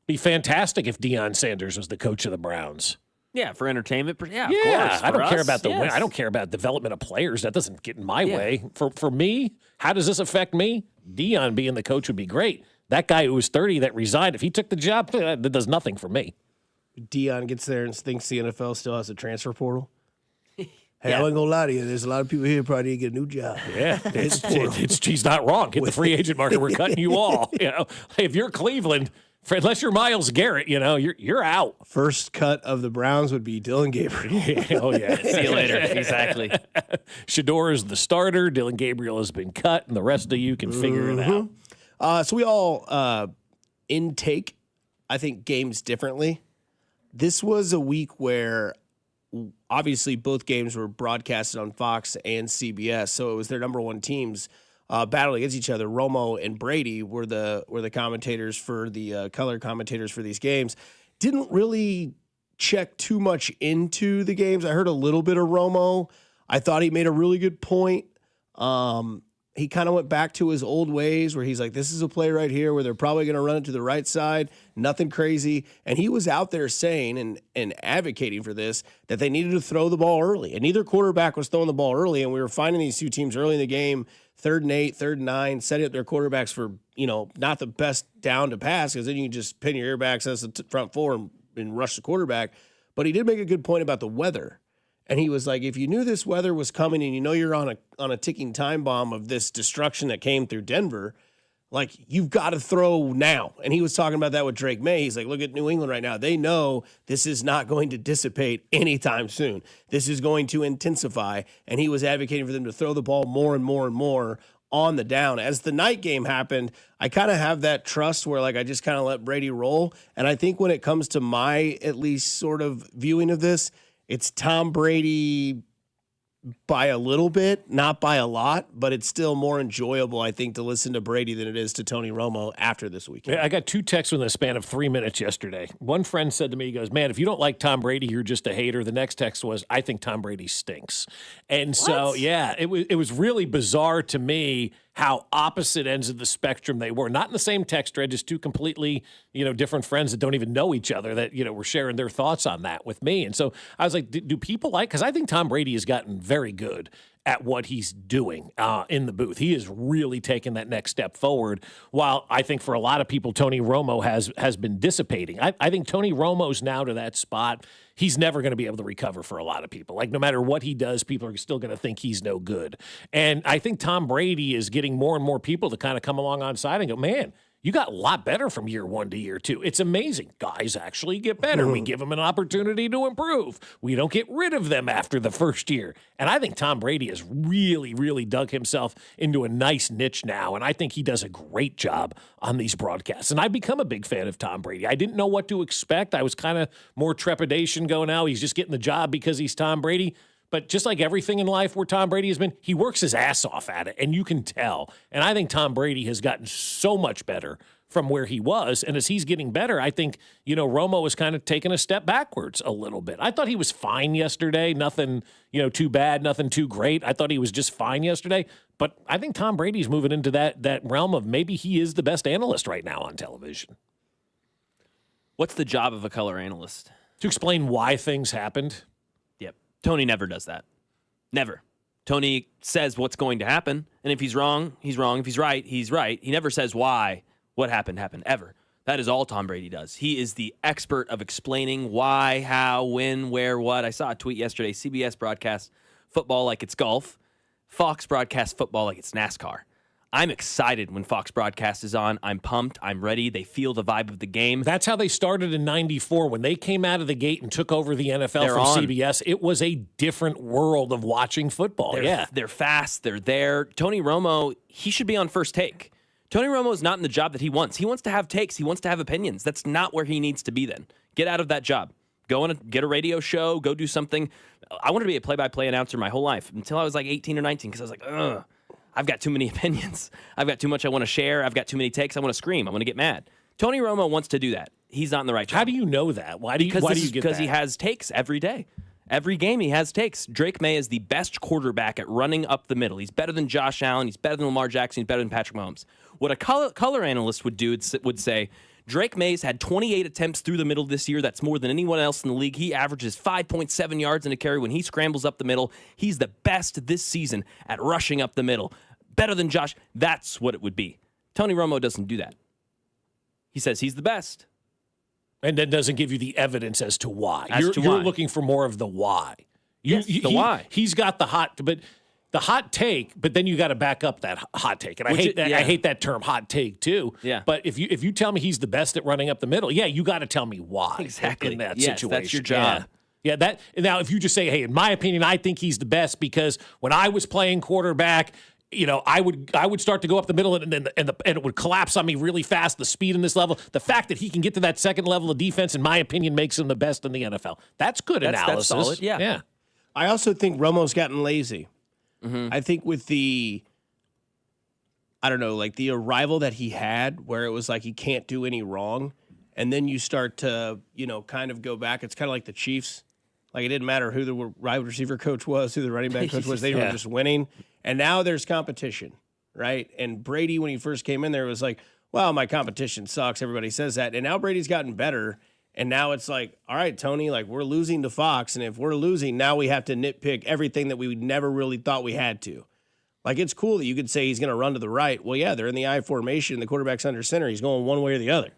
Be fantastic if Deion Sanders was the coach of the Browns. Yeah, for entertainment. Yeah, of Yeah, course. I don't care us, about the win. yes. I don't care about development of players. That doesn't get in my way. For me, how does this affect me? Dion being the coach would be great. That guy who was 30 that resigned, if he took the job, that does nothing for me. Dion gets there and thinks the NFL still has a transfer portal. Hey, I wasn't going to lie to you. There's a lot of people here probably need to get a new job. Yeah, he's not wrong. Hit the free agent market. We're cutting you all. If you're Cleveland, unless you're Myles Garrett, you're out. First cut of the Browns would be Dylan Gabriel. Oh, yeah. See you later. Exactly. Shador is the starter. Dylan Gabriel has been cut, and the rest of you can figure it out. So we all intake, I think, games differently. This was a week where obviously both games were broadcasted on Fox and CBS, so it was their number one teams battling against each other. Romo and Brady were the commentators for the color commentators for these games. Didn't really check too much into the games. I heard a little bit of Romo. I thought he made a really good point. He kind of went back to his old ways where he's like, this is a play right here where they're probably going to run it to the right side. Nothing crazy. And he was out there saying and advocating for this, that they needed to throw the ball early. And neither quarterback was throwing the ball early. And we were finding these two teams early in the game, 3rd and 8, 3rd and 9, setting up their quarterbacks for, not the best down to pass, because then you can just pin your airbags as the front four and rush the quarterback. But he did make a good point about the weather. And he was like, if you knew this weather was coming and you're on a ticking time bomb of this destruction that came through Denver, like, you've got to throw now. And he was talking about that with Drake May. He's like, look at New England right now. They know this is not going to dissipate anytime soon. This is going to intensify. And he was advocating for them to throw the ball more and more and more on the down. As the night game happened, I kind of have that trust where, like, I just kind of let Brady roll. And I think when it comes to my, at least, sort of viewing of this, it's Tom Brady by a little bit, not by a lot, but it's still more enjoyable, I think, to listen to Brady than it is to Tony Romo after this weekend. I got 2 texts within the span of 3 minutes yesterday. One friend said to me, he goes, man, if you don't like Tom Brady, you're just a hater. The next text was, I think Tom Brady stinks. And so, yeah, it was really bizarre to me how opposite ends of the spectrum they were. Not in the same text thread, just 2 completely, different friends that don't even know each other that, were sharing their thoughts on that with me. And so I was like, do people like, because I think Tom Brady has gotten very good at what he's doing in the booth. He has really taken that next step forward, while I think for a lot of people, Tony Romo has been dissipating. I think Tony Romo's now to that spot. He's never going to be able to recover for a lot of people. Like, no matter what he does, people are still going to think he's no good. And I think Tom Brady is getting more and more people to kind of come along on side and go, man, you got a lot better from year 1 to year 2. It's amazing. Guys actually get better. We give them an opportunity to improve. We don't get rid of them after the first year. And I think Tom Brady has really, really dug himself into a nice niche now. And I think he does a great job on these broadcasts. And I've become a big fan of Tom Brady. I didn't know what to expect. I was kind of more trepidation going, now he's just getting the job because he's Tom Brady. But just like everything in life where Tom Brady has been, he works his ass off at it, and you can tell. And I think Tom Brady has gotten so much better from where he was. And as he's getting better, I think, Romo is kind of taking a step backwards a little bit. I thought he was fine yesterday. Nothing, too bad, nothing too great. I thought he was just fine yesterday. But I think Tom Brady's moving into that realm of maybe he is the best analyst right now on television. What's the job of a color analyst? To explain why things happened. Yep. Tony never does that. Never. Tony says what's going to happen, and if he's wrong, he's wrong. If he's right, he's right. He never says why what happened, ever. That is all Tom Brady does. He is the expert of explaining why, how, when, where, what. I saw a tweet yesterday. CBS broadcasts football like it's golf. Fox broadcasts football like it's NASCAR. I'm excited when Fox broadcast is on. I'm pumped. I'm ready. They feel the vibe of the game. That's how they started in '94. When they came out of the gate and took over the NFL from CBS, it was a different world of watching football. They're fast. They're there. Tony Romo, he should be on First Take. Tony Romo is not in the job that he wants. He wants to have takes. He wants to have opinions. That's not where he needs to be then. Get out of that job. Go and get a radio show. Go do something. I wanted to be a play-by-play announcer my whole life until I was like 18 or 19 because I was like, ugh, I've got too many opinions. I've got too much I want to share. I've got too many takes. I want to scream. I want to get mad. Tony Romo wants to do that. He's not in the right job. How do you know that? Why do you get that? Because he has takes every day. Every game he has takes. Drake May is the best quarterback at running up the middle. He's better than Josh Allen. He's better than Lamar Jackson. He's better than Patrick Mahomes. What a color analyst would do would say, Drake May's had 28 attempts through the middle this year. That's more than anyone else in the league. He averages 5.7 yards in a carry when he scrambles up the middle. He's the best this season at rushing up the middle. Better than Josh. That's what it would be. Tony Romo doesn't do that. He says he's the best. And then doesn't give you the evidence as to why. You're looking for more of the why. The why. He's got the hot take, but then you got to back up that hot take. And I hate that term, hot take, too. Yeah. But if you tell me he's the best at running up the middle, you got to tell me why. Exactly. In that yes, situation. That's your job. Yeah. Now if you just say, hey, in my opinion, I think he's the best because when I was playing quarterback, I would start to go up the middle and it would collapse on me really fast. The speed in this level, the fact that he can get to that second level of defense, in my opinion, makes him the best in the NFL. That's good analysis. That's solid. Yeah. I also think Romo's gotten lazy. Mm-hmm. I think with the arrival that he had, where it was like he can't do any wrong, and then you start to kind of go back. It's kind of like the Chiefs. Like it didn't matter who the wide receiver coach was, who the running back coach was. They were just winning. And now there's competition, right? And Brady, when he first came in there, was like, well, my competition sucks. Everybody says that. And now Brady's gotten better. And now it's like, all right, Tony, like we're losing to Fox. And if we're losing, now we have to nitpick everything that we never really thought we had to. Like it's cool that you could say he's going to run to the right. Well, yeah, they're in the I formation. The quarterback's under center. He's going one way or the other.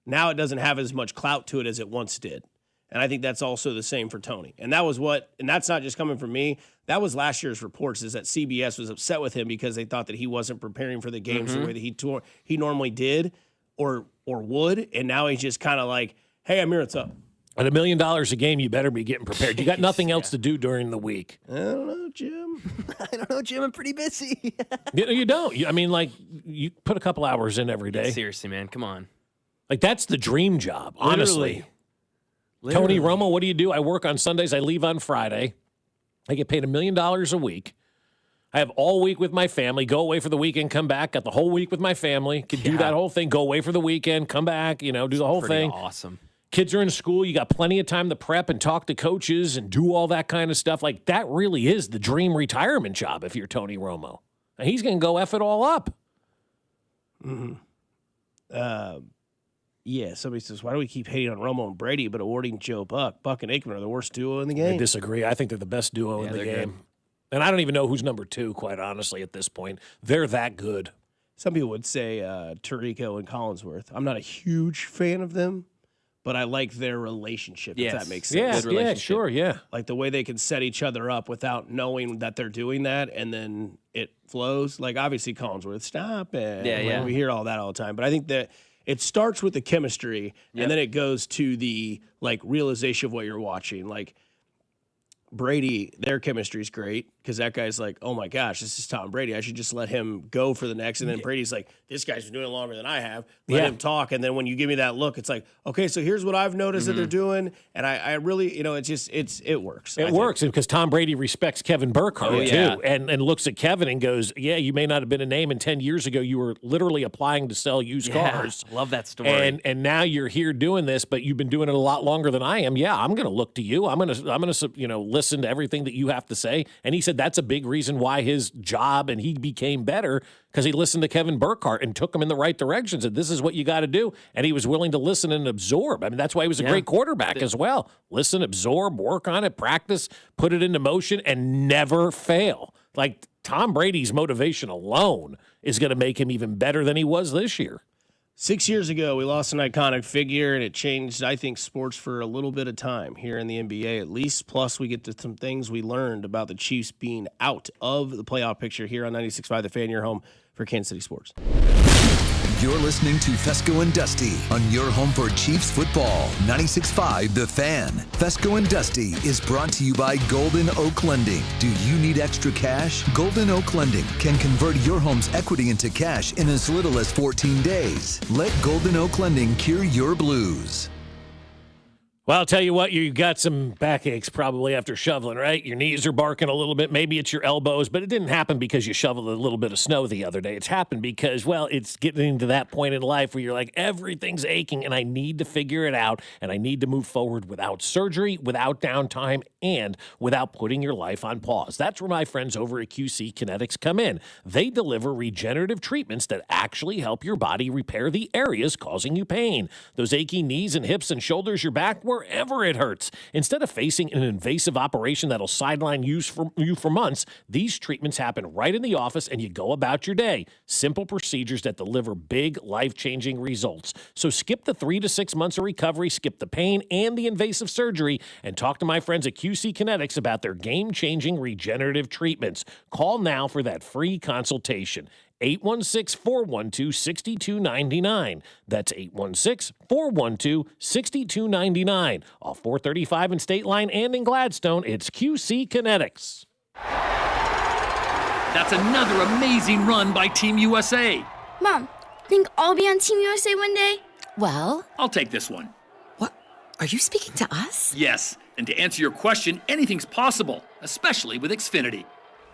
Now it doesn't have as much clout to it as it once did. And I think that's also the same for Tony. And that's not just coming from me. That was last year's reports, is that CBS was upset with him because they thought that he wasn't preparing for the games the way that he normally did or would. And now he's just kind of like, hey, Amir, what's up? At $1 million a game, you better be getting prepared. You got nothing else to do during the week. I don't know, Jim. I'm pretty busy. You don't. You put a couple hours in every day. Seriously, man. Come on. Like, that's the dream job, honestly. Literally. Tony Romo, what do you do? I work on Sundays. I leave on Friday. I get paid $1 million a week. I have all week with my family. Go away for the weekend, come back. Got the whole week with my family. Could do that whole thing. Go away for the weekend, come back. Do the whole thing. Awesome. Kids are in school. You got plenty of time to prep and talk to coaches and do all that kind of stuff. Like, that really is the dream retirement job if you're Tony Romo. And he's going to go F it all up. Mm-hmm. Yeah, somebody says, why do we keep hating on Romo and Brady but awarding Joe Buck? Buck and Aikman are the worst duo in the game. I disagree. I think they're the best duo in the game. Good. And I don't even know who's number two, quite honestly, at this point. They're that good. Some people would say Tirico and Collinsworth. I'm not a huge fan of them, but I like their relationship, if that makes sense. Yeah, sure, yeah. Like the way they can set each other up without knowing that they're doing that, and then it flows. Like, obviously, Collinsworth, stop it. Yeah. We hear all that all the time. But I think that it starts with the chemistry, and then it goes to the, realization of what you're watching. Like, Brady, their chemistry is great. because that guy's like, oh my gosh, this is Tom Brady. I should just let him go for the next. And then Brady's like, this guy's been doing it longer than I have. Let him talk. And then when you give me that look, it's like, okay, so here's what I've noticed that they're doing. And I really, it works. It works because Tom Brady respects Kevin Burkhardt too, and looks at Kevin and goes, yeah, you may not have been a name, and 10 years ago you were literally applying to sell used cars. Love that story. And now you're here doing this, but you've been doing it a lot longer than I am. Yeah, I'm going to look to you. I'm going to listen to everything that you have to say. And he said that's a big reason why his job and he became better, because he listened to Kevin Burkhardt and took him in the right direction. Said, this is what you got to do. And he was willing to listen and absorb. I mean, that's why he was a great quarterback as well. Listen, absorb, work on it, practice, put it into motion, and never fail. Like Tom Brady's motivation alone is going to make him even better than he was this year. 6 years ago, we lost an iconic figure, and it changed, I think, sports for a little bit of time here in the NBA at least. Plus, we get to some things we learned about the Chiefs being out of the playoff picture here on 96.5 The Fan, your home for Kansas City sports. You're listening to Fescoe and Dusty on your home for Chiefs football, 96.5 The Fan. Fescoe and Dusty is brought to you by Golden Oak Lending. Do you need extra cash? Golden Oak Lending can convert your home's equity into cash in as little as 14 days. Let Golden Oak Lending cure your blues. Well, I'll tell you what, you got some backaches probably after shoveling, right? Your knees are barking a little bit. Maybe it's your elbows, but it didn't happen because you shoveled a little bit of snow the other day. It's happened because, well, it's getting to that point in life where you're like, everything's aching and I need to figure it out and I need to move forward without surgery, without downtime, and without putting your life on pause. That's where my friends over at QC Kinetics come in. They deliver regenerative treatments that actually help your body repair the areas causing you pain. Those achy knees and hips and shoulders, your back, wherever it hurts. Instead of facing an invasive operation that'll sideline you for months, these treatments happen right in the office and you go about your day. Simple procedures that deliver big, life-changing results. So skip the 3 to 6 months of recovery, skip the pain and the invasive surgery, and talk to my friends at QC Kinetics about their game-changing regenerative treatments. Call now for that free consultation. 816-412-6299. That's 816-412-6299. Off 435 in State Line and in Gladstone, it's QC Kinetics. That's another amazing run by Team USA. Mom, think I'll be on Team USA one day? Well, I'll take this one. what? Are you speaking to us? Yes, and to answer your question, anything's possible, especially with Xfinity.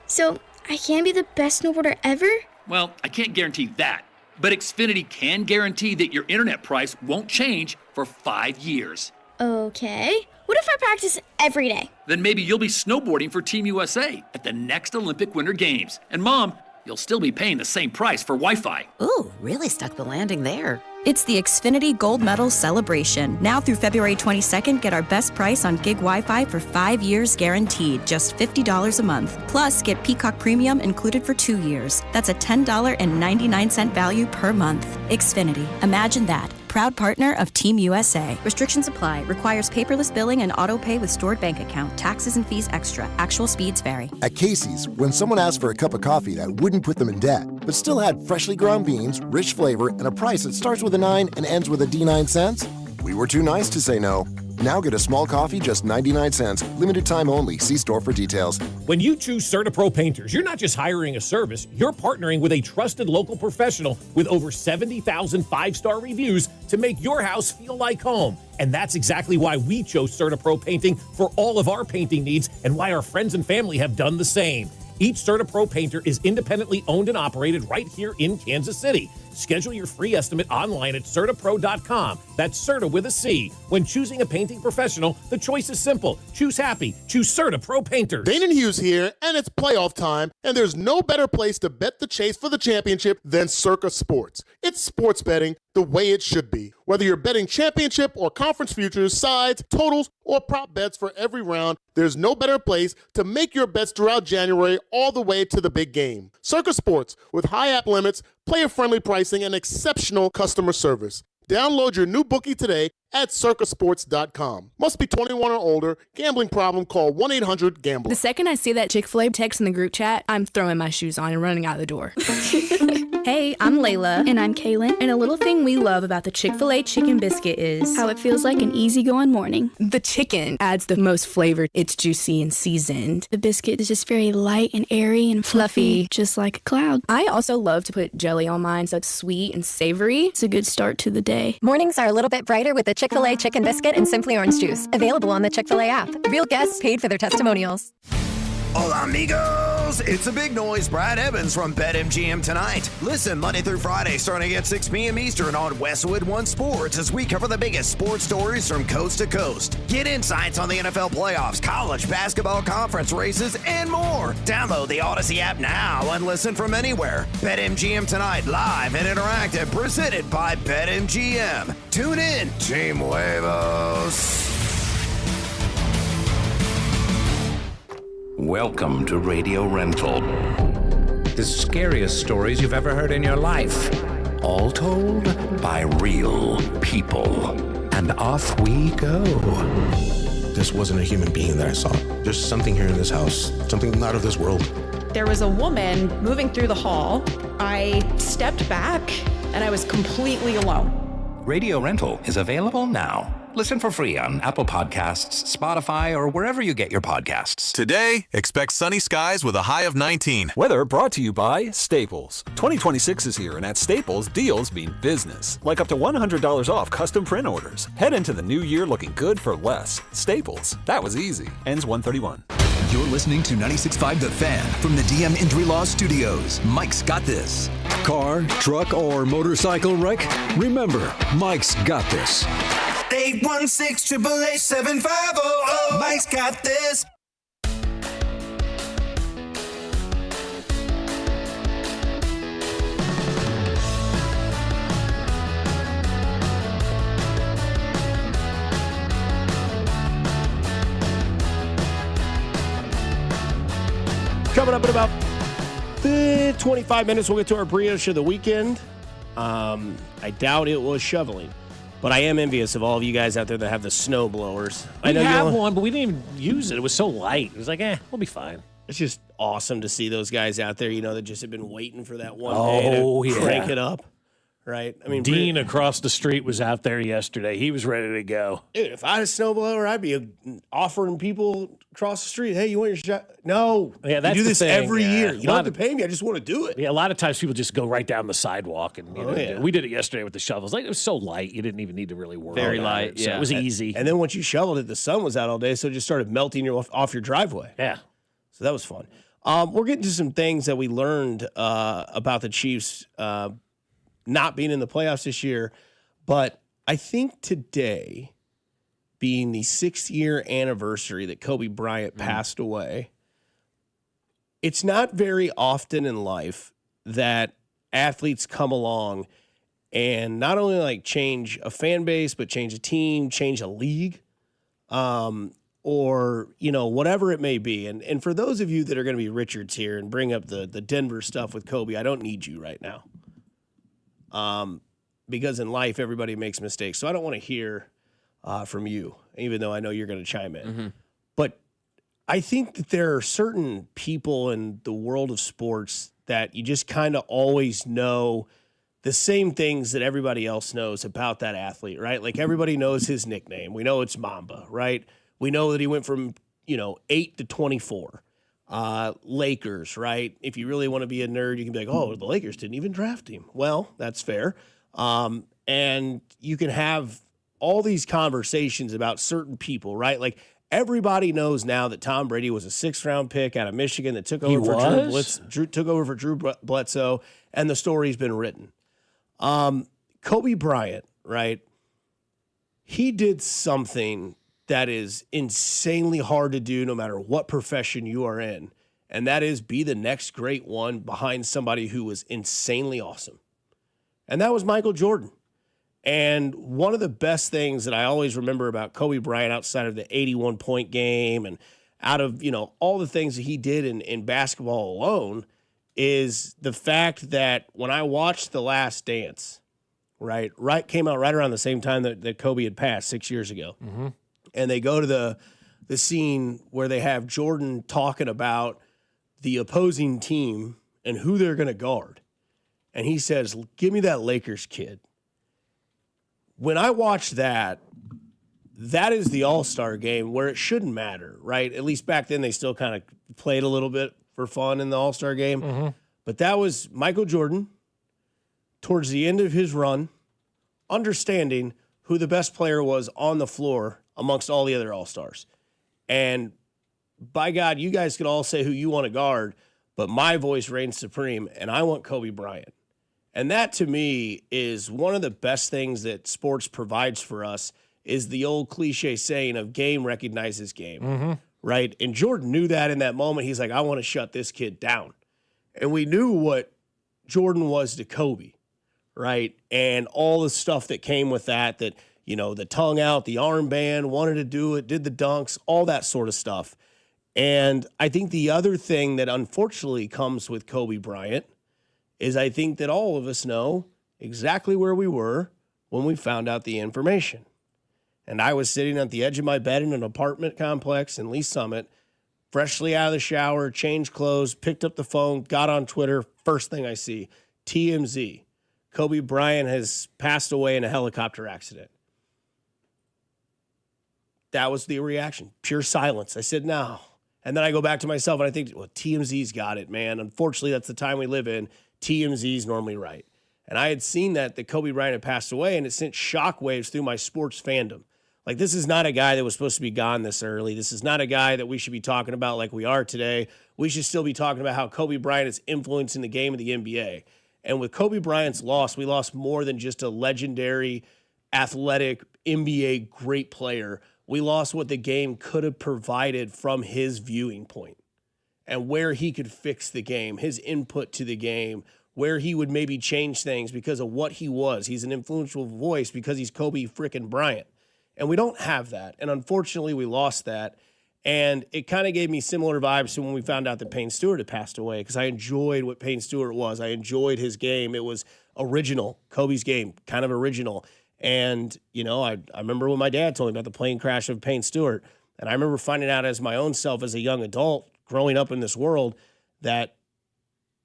So, I can be the best snowboarder ever? Well, I can't guarantee that, but Xfinity can guarantee that your internet price won't change for 5 years. Okay. What if I practice every day? Then maybe you'll be snowboarding for Team USA at the next Olympic Winter Games. And Mom, you'll still be paying the same price for Wi-Fi. Ooh, really stuck the landing there. It's the Xfinity Gold Medal Celebration. Now through February 22nd, get our best price on gig Wi-Fi for 5 years guaranteed, just $50 a month. Plus, get Peacock Premium included for 2 years. That's a $10.99 value per month. Xfinity. Imagine that. Proud partner of Team USA. Restrictions apply. Requires paperless billing and auto pay with stored bank account. Taxes and fees extra. Actual speeds vary. At Casey's, when someone asked for a cup of coffee that wouldn't put them in debt, but still had freshly ground beans, rich flavor, and a price that starts with a 9 and ends with a D9 cents, we were too nice to say no. Now get a small coffee, just 99 cents. Limited time only. See store for details. When you choose CertaPro Painters, you're not just hiring a service, you're partnering with a trusted local professional with over 70,000 five-star reviews to make your house feel like home. And that's exactly why we chose CertaPro Painting for all of our painting needs and why our friends and family have done the same. Each CertaPro painter is independently owned and operated right here in Kansas City. Schedule your free estimate online at CertaPro.com. That's Certa with a C. When choosing a painting professional, the choice is simple. Choose happy. Choose CertaPro Painters. Dane and Hughes here, and it's playoff time, and there's no better place to bet the chase for the championship than Circa Sports. It's sports betting the way it should be. Whether you're betting championship or conference futures, sides, totals, or prop bets for every round, there's no better place to make your bets throughout January all the way to the big game. Circa Sports, with high app limits, player-friendly pricing, and exceptional customer service. Download your new bookie today at circasports.com. Must be 21 or older. Gambling problem? Call 1-800-GAMBLER. The second I see that Chick-fil-A text in the group chat, I'm throwing my shoes on and running out the door. Hey, I'm Layla. And I'm Kaylin. And a little thing we love about the Chick-fil-A chicken biscuit is how it feels like an easygoing morning. The chicken adds the most flavor. It's juicy and seasoned. The biscuit is just very light and airy and fluffy, just like a cloud. I also love to put jelly on mine so it's sweet and savory. It's a good start to the day. Mornings are a little bit brighter with the Chick-fil-A chicken biscuit and Simply Orange Juice. Available on the Chick-fil-A app. Real guests paid for their testimonials. Hola, amigos! It's a big noise. Brad Evans from BetMGM tonight. Listen Monday through Friday starting at 6 p.m. Eastern on Westwood One Sports as we cover the biggest sports stories from coast to coast. Get insights on the NFL playoffs, college basketball conference races, and more. Download the Odyssey app now and listen from anywhere. BetMGM tonight, live and interactive, presented by BetMGM. Tune in, Team Huevos. Welcome to Radio Rental. The scariest stories you've ever heard in your life. All told by real people. And off we go. This wasn't a human being that I saw. There's something here in this house, something not of this world. There was a woman moving through the hall. I stepped back and I was completely alone. Radio Rental is available now. Listen for free on Apple Podcasts, Spotify, or wherever you get your podcasts. Today, expect sunny skies with a high of 19. Weather brought to you by Staples. 2026 is here, and at Staples, deals mean business. Like up to $100 off custom print orders. Head into the new year looking good for less. Staples. That was easy. Ends 1/31. You're listening to 96.5 The Fan from the DM Injury Law Studios. Mike's got this. Car, truck, or motorcycle wreck? Remember, Mike's got this. 816-888-7500. Mike's got this. Coming up in about 25 minutes, we'll get to our brioche of the weekend. I doubt it was shoveling. But I am envious of all of you guys out there that have the snow blowers. I know you have one, but we didn't even use it. It was so light. It was like, we'll be fine. It's just awesome to see those guys out there, that just have been waiting for that one day to crank it up. Right? I mean, Dean across the street was out there yesterday. He was ready to go. Dude, if I had a snowblower, I'd be offering people across the street, hey, you want your shot? No. Yeah, that's you do this thing. every year. You don't have to pay me. I just want to do it. Yeah, a lot of times people just go right down the sidewalk. And we did it yesterday with the shovels. Like, it was so light, you didn't even need to really worry Very about light, it. So it was easy. And then once you shoveled it, the sun was out all day, so it just started melting off your driveway. Yeah. So that was fun. We're getting to some things that we learned about the Chiefs not being in the playoffs this year. But I think today, being the 6-year anniversary that Kobe Bryant passed away, it's not very often in life that athletes come along and not only change a fan base, but change a team, change a league, or whatever it may be. And for those of you that are going to be Richards here and bring up the Denver stuff with Kobe, I don't need you right now. Because in life everybody makes mistakes, so I don't want to hear from you, even though I know you're going to chime in. Mm-hmm. But I think that there are certain people in the world of sports that you just kind of always know the same things that everybody else knows about that athlete, right? Like everybody knows his nickname. We know it's Mamba, right? We know that he went from 8 to 24. Lakers, right? If you really want to be a nerd, you can be like, oh, the Lakers didn't even draft him. Well, that's fair. And you can have all these conversations about certain people, right? Like everybody knows now that Tom Brady was a 6th-round pick out of Michigan that took over for Drew Bledsoe, and the story's been written. Kobe Bryant, right? He did something that is insanely hard to do no matter what profession you are in, and that is be the next great one behind somebody who was insanely awesome. And that was Michael Jordan. And one of the best things that I always remember about Kobe Bryant outside of the 81-point game and out of, all the things that he did in basketball alone is the fact that when I watched The Last Dance, right? Came out right around the same time that Kobe had passed 6 years ago. Mm-hmm. And they go to the scene where they have Jordan talking about the opposing team and who they're going to guard. And he says, "Give me that Lakers kid." When I watched that is the All-Star game where it shouldn't matter, right? At least back then they still kind of played a little bit for fun in the All-Star game. Mm-hmm. But that was Michael Jordan towards the end of his run, understanding who the best player was on the floor amongst all the other All-Stars. And by God, you guys could all say who you want to guard, but my voice reigns supreme, and I want Kobe Bryant. And that, to me, is one of the best things that sports provides for us, is the old cliche saying of game recognizes game, Mm-hmm. right? And Jordan knew that in that moment. He's like, I want to shut this kid down. And we knew what Jordan was to Kobe, right? And all the stuff that came with that, the tongue out, the armband, wanted to do it, did the dunks, all that sort of stuff. And I think the other thing that unfortunately comes with Kobe Bryant is I think that all of us know exactly where we were when we found out the information. And I was sitting at the edge of my bed in an apartment complex in Lee Summit, freshly out of the shower, changed clothes, picked up the phone, got on Twitter. First thing I see, TMZ. Kobe Bryant has passed away in a helicopter accident. That was the reaction. Pure silence. I said, no. And then I go back to myself and I think, well, TMZ's got it, man. Unfortunately, that's the time we live in. TMZ's normally right. And I had seen that Kobe Bryant had passed away, and it sent shockwaves through my sports fandom. Like, this is not a guy that was supposed to be gone this early. This is not a guy that we should be talking about like we are today. We should still be talking about how Kobe Bryant is influencing the game of the NBA. And with Kobe Bryant's loss, we lost more than just a legendary, athletic, NBA great player. We lost what the game could have provided from his viewing point and where he could fix the game, his input to the game, where he would maybe change things because of what he was. He's an influential voice because he's Kobe frickin' Bryant. And we don't have that. And unfortunately, we lost that. And it kind of gave me similar vibes to when we found out that Payne Stewart had passed away, because I enjoyed what Payne Stewart was. I enjoyed his game. It was original. Kobe's game, kind of original. And, I remember when my dad told me about the plane crash of Payne Stewart. And I remember finding out as my own self as a young adult growing up in this world that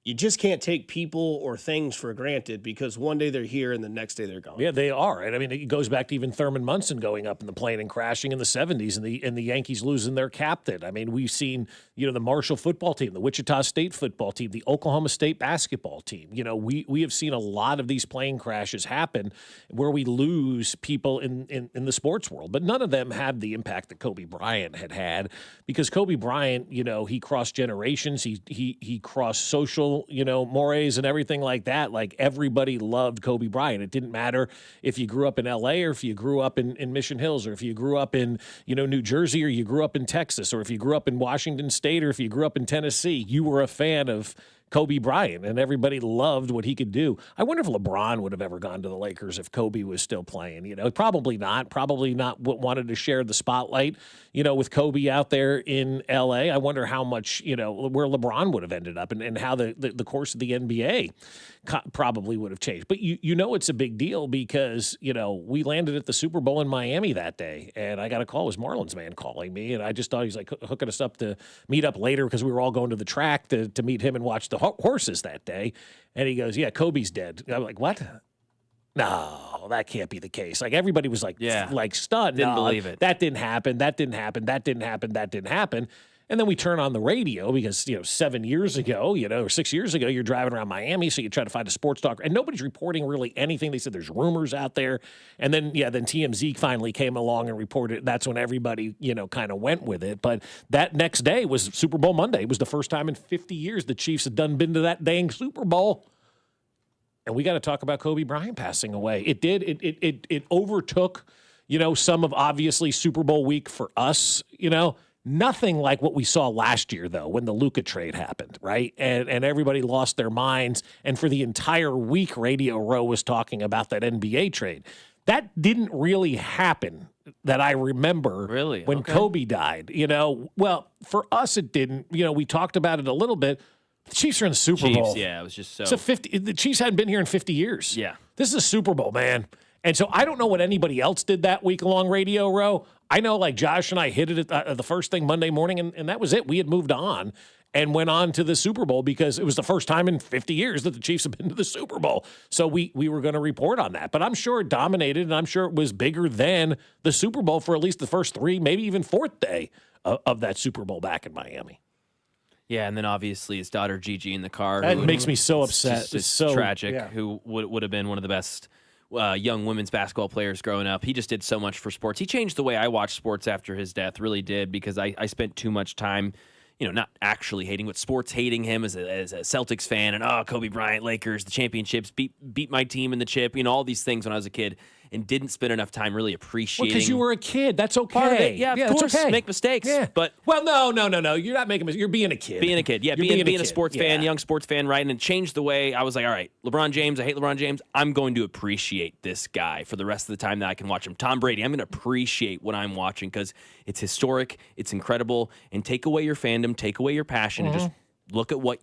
you just can't take people or things for granted, because one day they're here and the next day they're gone. Yeah, they are. And I mean, it goes back to even Thurman Munson going up in the plane and crashing in the 70s and the Yankees losing their captain. I mean, we've seen, the Marshall football team, the Wichita State football team, the Oklahoma State basketball team. We have seen a lot of these plane crashes happen where we lose people in the sports world. But none of them had the impact that Kobe Bryant had, because Kobe Bryant, he crossed generations. He crossed social, mores and everything like that. Like, everybody loved Kobe Bryant. It didn't matter if you grew up in LA or if you grew up in Mission Hills or if you grew up in, New Jersey or you grew up in Texas or if you grew up in Washington State or if you grew up in Tennessee. You were a fan of Kobe Bryant, and everybody loved what he could do. I wonder if LeBron would have ever gone to the Lakers if Kobe was still playing. Probably not. Probably not wanted to share the spotlight, with Kobe out there in L.A. I wonder how much, where LeBron would have ended up and how the course of the NBA probably would have changed. But it's a big deal because, we landed at the Super Bowl in Miami that day, and I got a call. It was Marlins man calling me, and I just thought he was like hooking us up to meet up later because we were all going to the track to meet him and watch the horses that day. And he goes, yeah, Kobe's dead. I'm like, what? No, that can't be the case. Like, everybody was like, stunned. Didn't believe it. That didn't happen. That didn't happen. That didn't happen. That didn't happen. And then we turn on the radio because, 7 years ago, or 6 years ago, you're driving around Miami, so you try to find a sports talk, and nobody's reporting really anything. They said there's rumors out there. And then TMZ finally came along and reported. That's when everybody, kind of went with it. But that next day was Super Bowl Monday. It was the first time in 50 years the Chiefs had been to that dang Super Bowl. And we got to talk about Kobe Bryant passing away. It did. It overtook, some of obviously Super Bowl week for us, Nothing like what we saw last year, though, when the Luka trade happened, right? And everybody lost their minds. And for the entire week, Radio Row was talking about that NBA trade. That didn't really happen that I remember when Kobe died. Well, for us, it didn't. We talked about it a little bit. The Chiefs are in the Super Bowl. Yeah, it was just so. It's 50. The Chiefs hadn't been here in 50 years. Yeah. This is a Super Bowl, man. And so I don't know what anybody else did that week along Radio Row. I know, like, Josh and I hit it at the first thing Monday morning, and that was it. We had moved on and went on to the Super Bowl because it was the first time in 50 years that the Chiefs have been to the Super Bowl. So we were going to report on that. But I'm sure it dominated, and I'm sure it was bigger than the Super Bowl for at least the first 3, maybe even 4th day of that Super Bowl back in Miami. Yeah, and then obviously his daughter Gigi in the car. That makes me so upset. It's so tragic. Yeah. Who would have been one of the best young women's basketball players growing up. He just did so much for sports. He changed the way I watched sports after his death, really did, because I spent too much time, not actually hating, but sports hating him as a Celtics fan, and Kobe Bryant, Lakers, the championships, beat my team in the chip, all these things when I was a kid, and didn't spend enough time really appreciating. Because you were a kid. That's okay. Part of it. Yeah, of course. Okay. Make mistakes. Yeah. But no. You're not making mistakes. You're being a kid. Being a kid. Yeah, being a sports fan, young sports fan, right? And it changed the way I was like, all right, LeBron James, I hate LeBron James. I'm going to appreciate this guy for the rest of the time that I can watch him. Tom Brady, I'm going to appreciate what I'm watching because it's historic, it's incredible, and take away your fandom, take away your passion, and just look at what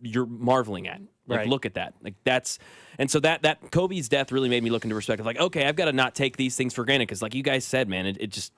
you're marveling at. Like, look at that. Like, that's, and so that Kobe's death really made me look into perspective. Like, okay, I've got to not take these things for granted because, like you guys said, man, it just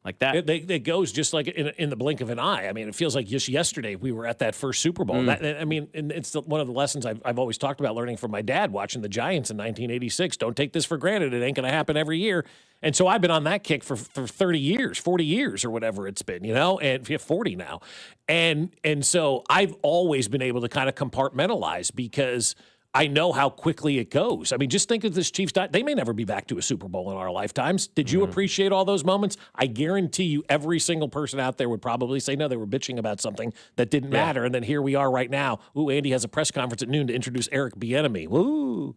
like that. It goes just like in the blink of an eye. I mean, it feels like just yesterday we were at that first Super Bowl. And it's one of the lessons I've always talked about learning from my dad watching the Giants in 1986. Don't take this for granted. It ain't going to happen every year. And so I've been on that kick for 30 years, 40 years or whatever it's been, and 40 now. And so I've always been able to kind of compartmentalize because I know how quickly it goes. I mean, just think of this Chiefs. They may never be back to a Super Bowl in our lifetimes. Did you appreciate all those moments? I guarantee you every single person out there would probably say, no, they were bitching about something that didn't matter. And then here we are right now. Ooh, Andy has a press conference at noon to introduce Eric Bieniemy. Woo.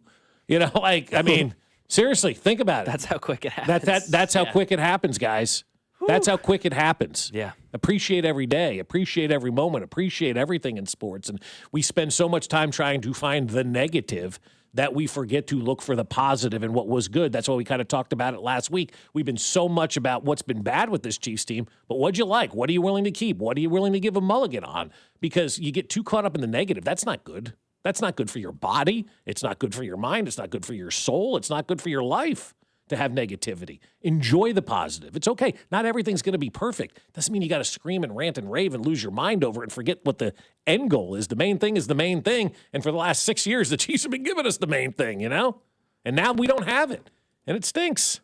Seriously, think about it. That's how quick it happens. That's how quick it happens, guys. That's how quick it happens. Yeah. Appreciate every day. Appreciate every moment. Appreciate everything in sports. And we spend so much time trying to find the negative that we forget to look for the positive and what was good. That's why we kind of talked about it last week. We've been so much about what's been bad with this Chiefs team, but what'd you like? What are you willing to keep? What are you willing to give a mulligan on? Because you get too caught up in the negative. That's not good. That's not good for your body. It's not good for your mind. It's not good for your soul. It's not good for your life to have negativity. Enjoy the positive. It's okay. Not everything's going to be perfect. Doesn't mean you got to scream and rant and rave and lose your mind over it and forget what the end goal is. The main thing is the main thing. And for the last 6 years, the Chiefs have been giving us the main thing, And now we don't have it. And it stinks.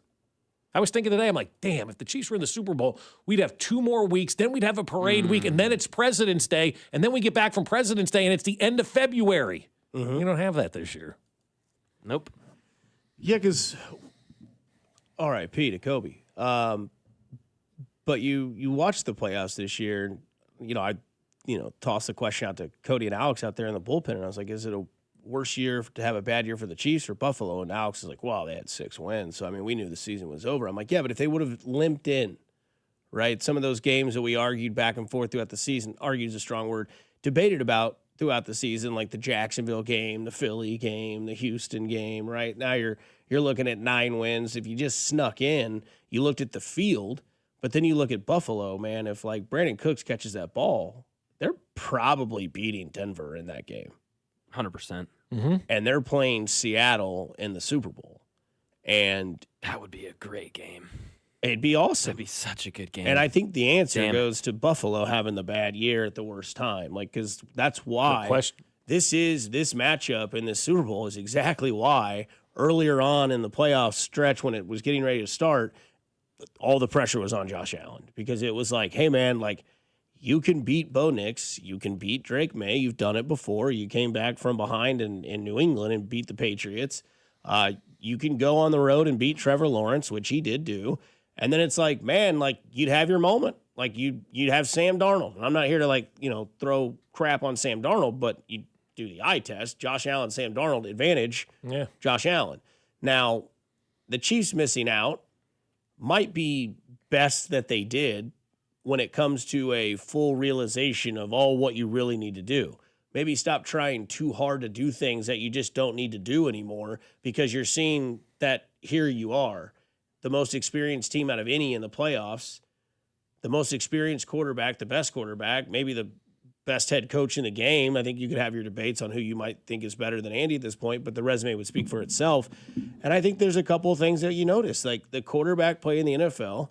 I was thinking today, I'm like, damn, if the Chiefs were in the Super Bowl, we'd have 2 more weeks. Then we'd have a parade week. And then it's President's Day. And then we get back from President's Day and it's the end of February. You don't have that this year. Nope. Yeah, because RIP to Kobe. But you watched the playoffs this year. And, I tossed the question out to Cody and Alex out there in the bullpen. And I was like, is it a worse year to have a bad year for the Chiefs or Buffalo? And Alex is like, well, they had 6 wins. So, we knew the season was over. I'm like, yeah, but if they would have limped in, right? Some of those games that we argued back and forth throughout the season, argued is a strong word, debated about throughout the season, like the Jacksonville game, the Philly game, the Houston game, right? Now you're looking at 9 wins. If you just snuck in, you looked at the field, but then you look at Buffalo, man, if like Brandon Cooks catches that ball, they're probably beating Denver in that game. 100%. And they're playing Seattle in the Super Bowl. And that would be a great game. It'd be awesome. It'd be such a good game. And I think the answer goes to Buffalo having the bad year at the worst time. Like, because that's why this matchup in this Super Bowl is exactly why earlier on in the playoff stretch when it was getting ready to start, all the pressure was on Josh Allen. Because it was like, hey, man, like, you can beat Bo Nix. You can beat Drake May. You've done it before. You came back from behind in New England and beat the Patriots. You can go on the road and beat Trevor Lawrence, which he did do. And then it's like, man, like you'd have your moment. Like you'd have Sam Darnold. And I'm not here to throw crap on Sam Darnold, but you do the eye test. Josh Allen, Sam Darnold, advantage. Yeah. Josh Allen. Now, the Chiefs missing out might be best that they did when it comes to a full realization of all what you really need to do. Maybe stop trying too hard to do things that you just don't need to do anymore because you're seeing that here you are. The most experienced team out of any in the playoffs, the most experienced quarterback, the best quarterback, maybe the best head coach in the game. I think you could have your debates on who you might think is better than Andy at this point, but the resume would speak for itself. And I think there's a couple of things that you notice. Like the quarterback play in the NFL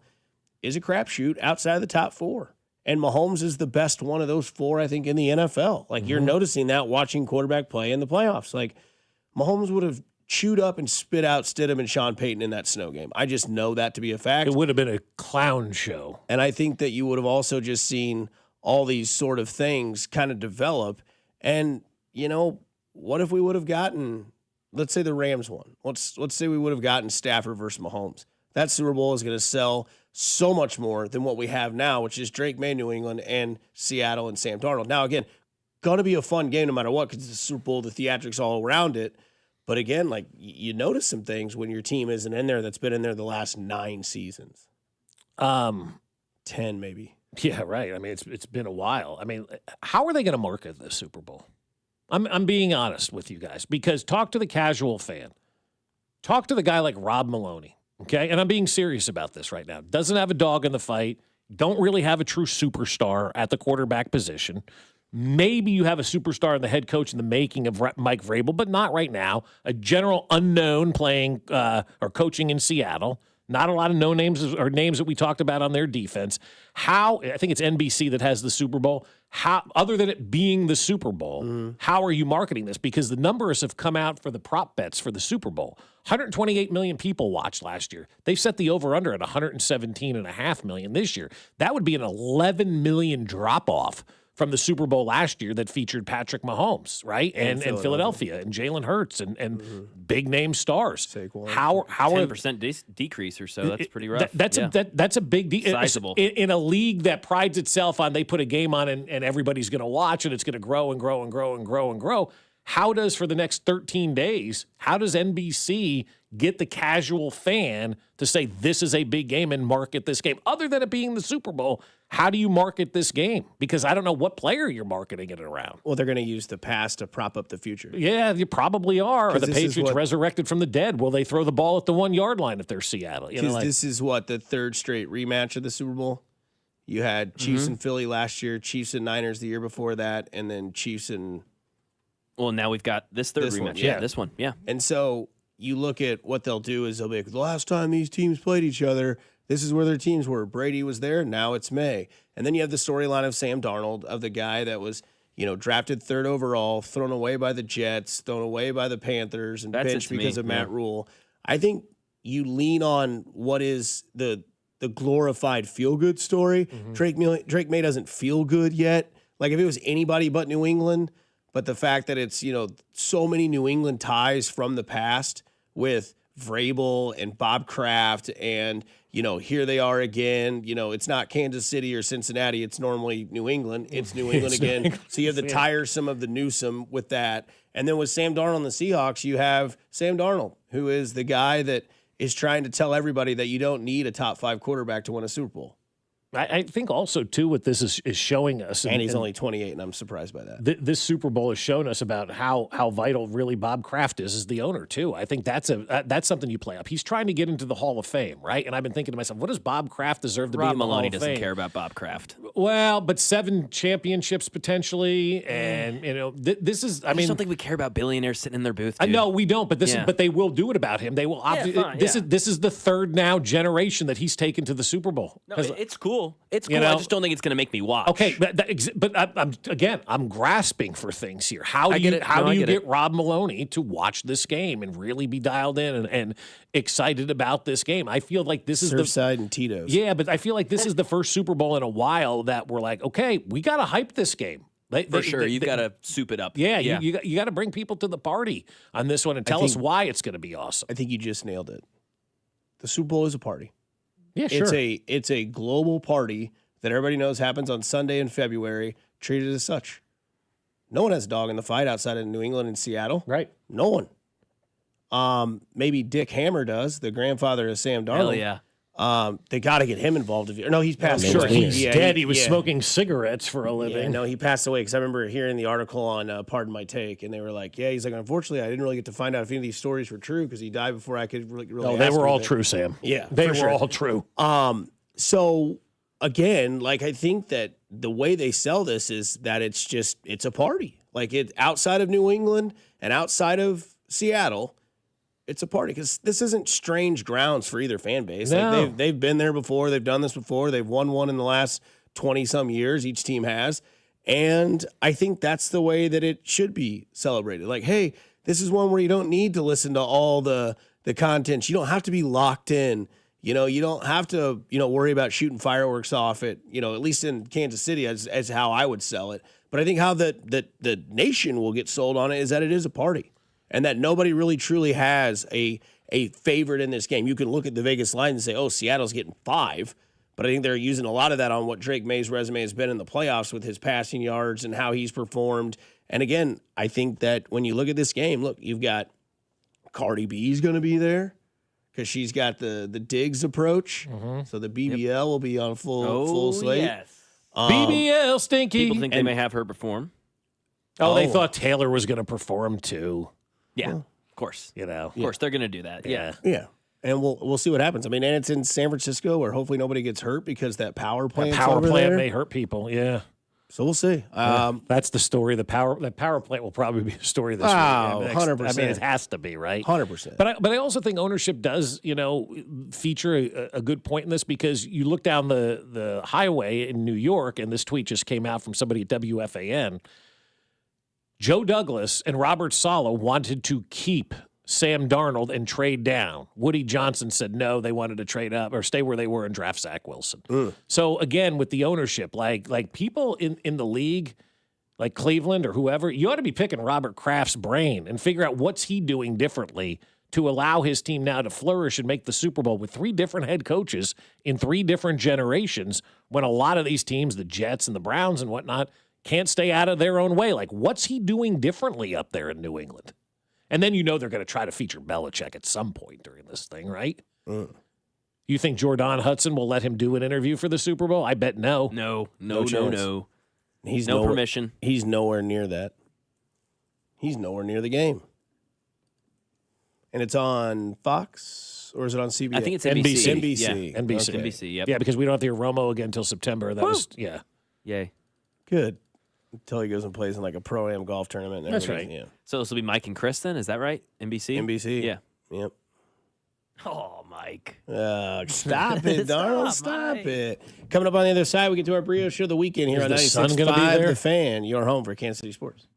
is a crapshoot outside of the top 4. And Mahomes is the best one of those 4, I think, in the NFL. Like you're noticing that watching quarterback play in the playoffs. Like Mahomes would have chewed up and spit out Stidham and Sean Payton in that snow game. I just know that to be a fact. It would have been a clown show. And I think that you would have also just seen all these sort of things kind of develop. And, what if we would have gotten, let's say the Rams won. Let's say we would have gotten Stafford versus Mahomes. That Super Bowl is going to sell so much more than what we have now, which is Drake May, New England, and Seattle and Sam Darnold. Now, again, going to be a fun game no matter what because it's the Super Bowl, the theatrics all around it. But again, like you notice some things when your team isn't in there that's been in there the last 9 seasons. 10 maybe. Yeah, right. I mean, it's been a while. I mean, how are they going to market this Super Bowl? I'm being honest with you guys because talk to the casual fan. Talk to the guy like Rob Maloney, okay? And I'm being serious about this right now. Doesn't have a dog in the fight. Don't really have a true superstar at the quarterback position. Maybe you have a superstar and the head coach in the making of Mike Vrabel, but not right now. A general unknown playing or coaching in Seattle. Not a lot of no names or names that we talked about on their defense. I think it's NBC that has the Super Bowl. Other than it being the Super Bowl, how are you marketing this? Because the numbers have come out for the prop bets for the Super Bowl. 128 million people watched last year. They've set the over-under at 117.5 million this year. That would be an 11 million drop-off from the Super Bowl last year that featured Patrick Mahomes, right? And Philadelphia and Jalen Hurts and big name stars. Saquon. How 10% decrease or so? That's pretty rough. That's a big deal. Sizable. In a league that prides itself on they put a game on and everybody's going to watch and it's going to grow and grow and grow and grow and grow. How does for the next 13 days, how does NBC get the casual fan to say this is a big game and market this game? Other than it being the Super Bowl, how do you market this game? Because I don't know what player you're marketing it around. Well, they're going to use the past to prop up the future. Yeah, you probably are. Or the Patriots resurrected from the dead. Will they throw the ball at the 1 yard line if they're Seattle? This is what, the 3rd straight rematch of the Super Bowl? You had Chiefs and Philly last year, Chiefs and Niners the year before that, and then Chiefs and... Well, now we've got this third rematch. Yeah, this one. Yeah. And so you look at what they'll do is they'll be like, the last time these teams played each other, this is where their teams were. Brady was there. Now it's May. And then you have the storyline of Sam Darnold, of the guy that was, drafted 3rd overall, thrown away by the Jets, thrown away by the Panthers, and benched because of Matt Rule. I think you lean on what is the glorified feel-good story. Drake May doesn't feel good yet. Like if it was anybody but New England, but the fact that it's, so many New England ties from the past with Vrabel and Bob Kraft and, here they are again. It's not Kansas City or Cincinnati. It's normally New England. It's New England again. So you have the tiresome of the Newsome with that. And then with Sam Darnold and the Seahawks, you have Sam Darnold, who is the guy that is trying to tell everybody that you don't need a top 5 quarterback to win a Super Bowl. I think also, too, what this is showing us. And he's only 28, and I'm surprised by that. This Super Bowl has shown us about how vital really Bob Kraft is as the owner, too. I think that's something you play up. He's trying to get into the Hall of Fame, right? And I've been thinking to myself, what does Bob Kraft deserve to be in the Hall of Fame? Rob Maloney doesn't care about Bob Kraft. Well, but 7 championships potentially, and, this is, I just don't think we care about billionaires sitting in their booth, dude. No, we don't, but but they will do it about him. They will. This is the 3rd now generation that he's taken to the Super Bowl. No, it's cool. It's cool. I just don't think it's going to make me watch. Okay, but I'm grasping for things here. How do you get Rob Maloney to watch this game and really be dialed in and excited about this game? I feel like this is Surfside and Tito's. Yeah, but I feel like this is the first Super Bowl in a while that we're like, okay, we got to hype this game. For sure, you've got to soup it up. Yeah. You got to bring people to the party on this one and tell us why it's going to be awesome. I think you just nailed it. The Super Bowl is a party. Yeah, sure. It's a global party that everybody knows happens on Sunday in February, treated as such. No one has a dog in the fight outside of New England and Seattle. Right. No one. Maybe Dick Hammer does, the grandfather of Sam Darnold. Hell yeah. They got to get him involved. No, he's passed away. He's dead. He was smoking cigarettes for a living. Yeah, no, he passed away because I remember hearing the article on Pardon My Take, and they were like, he's like, unfortunately, I didn't really get to find out if any of these stories were true because he died before I could really No, they were all true, Sam. Yeah, they were all true. So again, like I think that the way they sell this is that it's a party. Like it outside of New England and outside of Seattle, it's a party because this isn't strange grounds for either fan base. No. Like they've been there before. They've done this before. They've won one in the last 20-some years. Each team has. And I think that's the way that it should be celebrated. Like, hey, this is one where you don't need to listen to all the content. You don't have to be locked in. You don't have to, worry about shooting fireworks off it, at least in Kansas City as how I would sell it. But I think how the nation will get sold on it is that it is a party and that nobody really truly has a favorite in this game. You can look at the Vegas line and say, oh, Seattle's getting 5. But I think they're using a lot of that on what Drake May's resume has been in the playoffs with his passing yards and how he's performed. And again, I think that when you look at this game, look, you've got Cardi B's going to be there because she's got the Diggs approach. Mm-hmm. So the BBL will be on full slate. Yes. BBL stinky. People think they may have her perform. They thought Taylor was going to perform too. Yeah, of course. Of course, they're going to do that. Yeah. And we'll see what happens. I mean, and it's in San Francisco where hopefully nobody gets hurt because that power plant may hurt people. Yeah. So we'll see. That's the story. That power plant will probably be the story this week. 100%. I mean, it has to be, right? 100%. But I also think ownership does, feature a good point in this because you look down the highway in New York, and this tweet just came out from somebody at WFAN. Joe Douglas and Robert Saleh wanted to keep Sam Darnold and trade down. Woody Johnson said no, they wanted to trade up or stay where they were and draft Zach Wilson. So again, with the ownership, like people in the league, like Cleveland or whoever, you ought to be picking Robert Kraft's brain and figure out what's he doing differently to allow his team now to flourish and make the Super Bowl with 3 different head coaches in 3 different generations when a lot of these teams, the Jets and the Browns and whatnot, can't stay out of their own way. Like, what's he doing differently up there in New England? And then they're going to try to feature Belichick at some point during this thing, right? You think Jordan Hudson will let him do an interview for the Super Bowl? I bet no. No. He's no permission. He's nowhere near that. He's nowhere near the game. And it's on Fox or is it on CBS? I think it's NBC. NBC. Yeah. NBC. Okay. NBC, yep. Yeah, because we don't have to hear Romo again until September. Yay. Good. Until he goes and plays in like a pro-am golf tournament. And That's everything. right. Yeah. So this will be Mike and Chris then? Is that right? NBC? NBC. Yeah. Yep. Oh, Mike. Stop it, Darnold. Stop it. Coming up on the other side, we get to our Brio Show of the weekend here on the sun gonna be 96.5 there? The Fan, your home for Kansas City sports.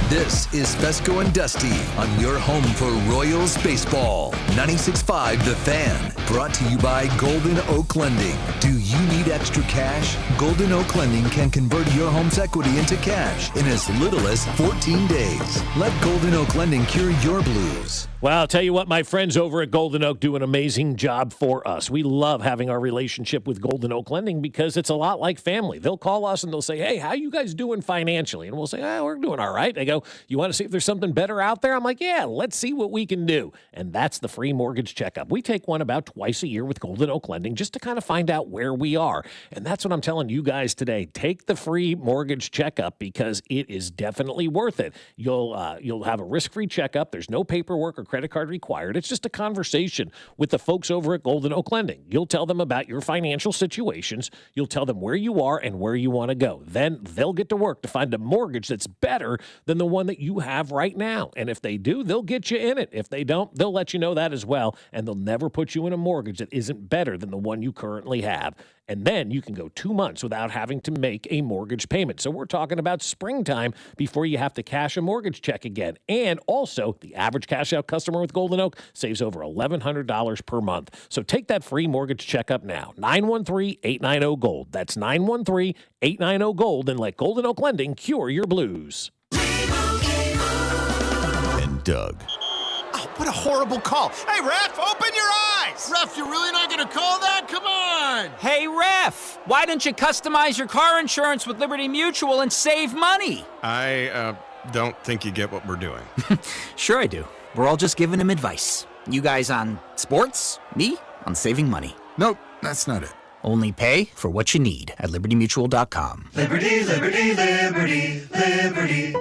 This is Fescoe and Dusty on your home for Royals baseball. 96.5 The Fan. Brought to you by Golden Oak Lending. Do you need extra cash? Golden Oak Lending can convert your home's equity into cash in as little as 14 days. Let Golden Oak Lending cure your blues. Well, I'll tell you what, my friends over at Golden Oak do an amazing job for us. We love having our relationship with Golden Oak Lending because it's a lot like family. They'll call us and they'll say, hey, how you guys doing financially? And we'll say, we're doing all right. They go, you want to see if there's something better out there? I'm like, yeah, let's see what we can do. And that's the free mortgage checkup. We take one about twice a year with Golden Oak Lending just to kind of find out where we are. And that's what I'm telling you guys today. Take the free mortgage checkup because it is definitely worth it. You'll have a risk-free checkup. There's no paperwork or credit card required. It's just a conversation with the folks over at Golden Oak Lending. You'll tell them about your financial situations. You'll tell them where you are and where you want to go. Then they'll get to work to find a mortgage that's better than the one that you have right now. And if they do, they'll get you in it. If they don't, they'll let you know that as well. And they'll never put you in a mortgage that isn't better than the one you currently have. And then you can go 2 months without having to make a mortgage payment. So we're talking about springtime before you have to cash a mortgage check again. And also, the average cash out customer with Golden Oak saves over $1,100 per month. So take that free mortgage checkup now. 913-890-GOLD. That's 913-890-GOLD. And let Golden Oak Lending cure your blues. And Doug. Oh, what a horrible call. Hey, ref, open your eyes. Ref, you're really not going to call that? Come on. Hey, ref, why don't you customize your car insurance with Liberty Mutual and save money? I don't think you get what we're doing. Sure I do. We're all just giving him advice. You guys on sports, me on saving money. Nope, that's not it. Only pay for what you need at libertymutual.com. Liberty, liberty, liberty, liberty.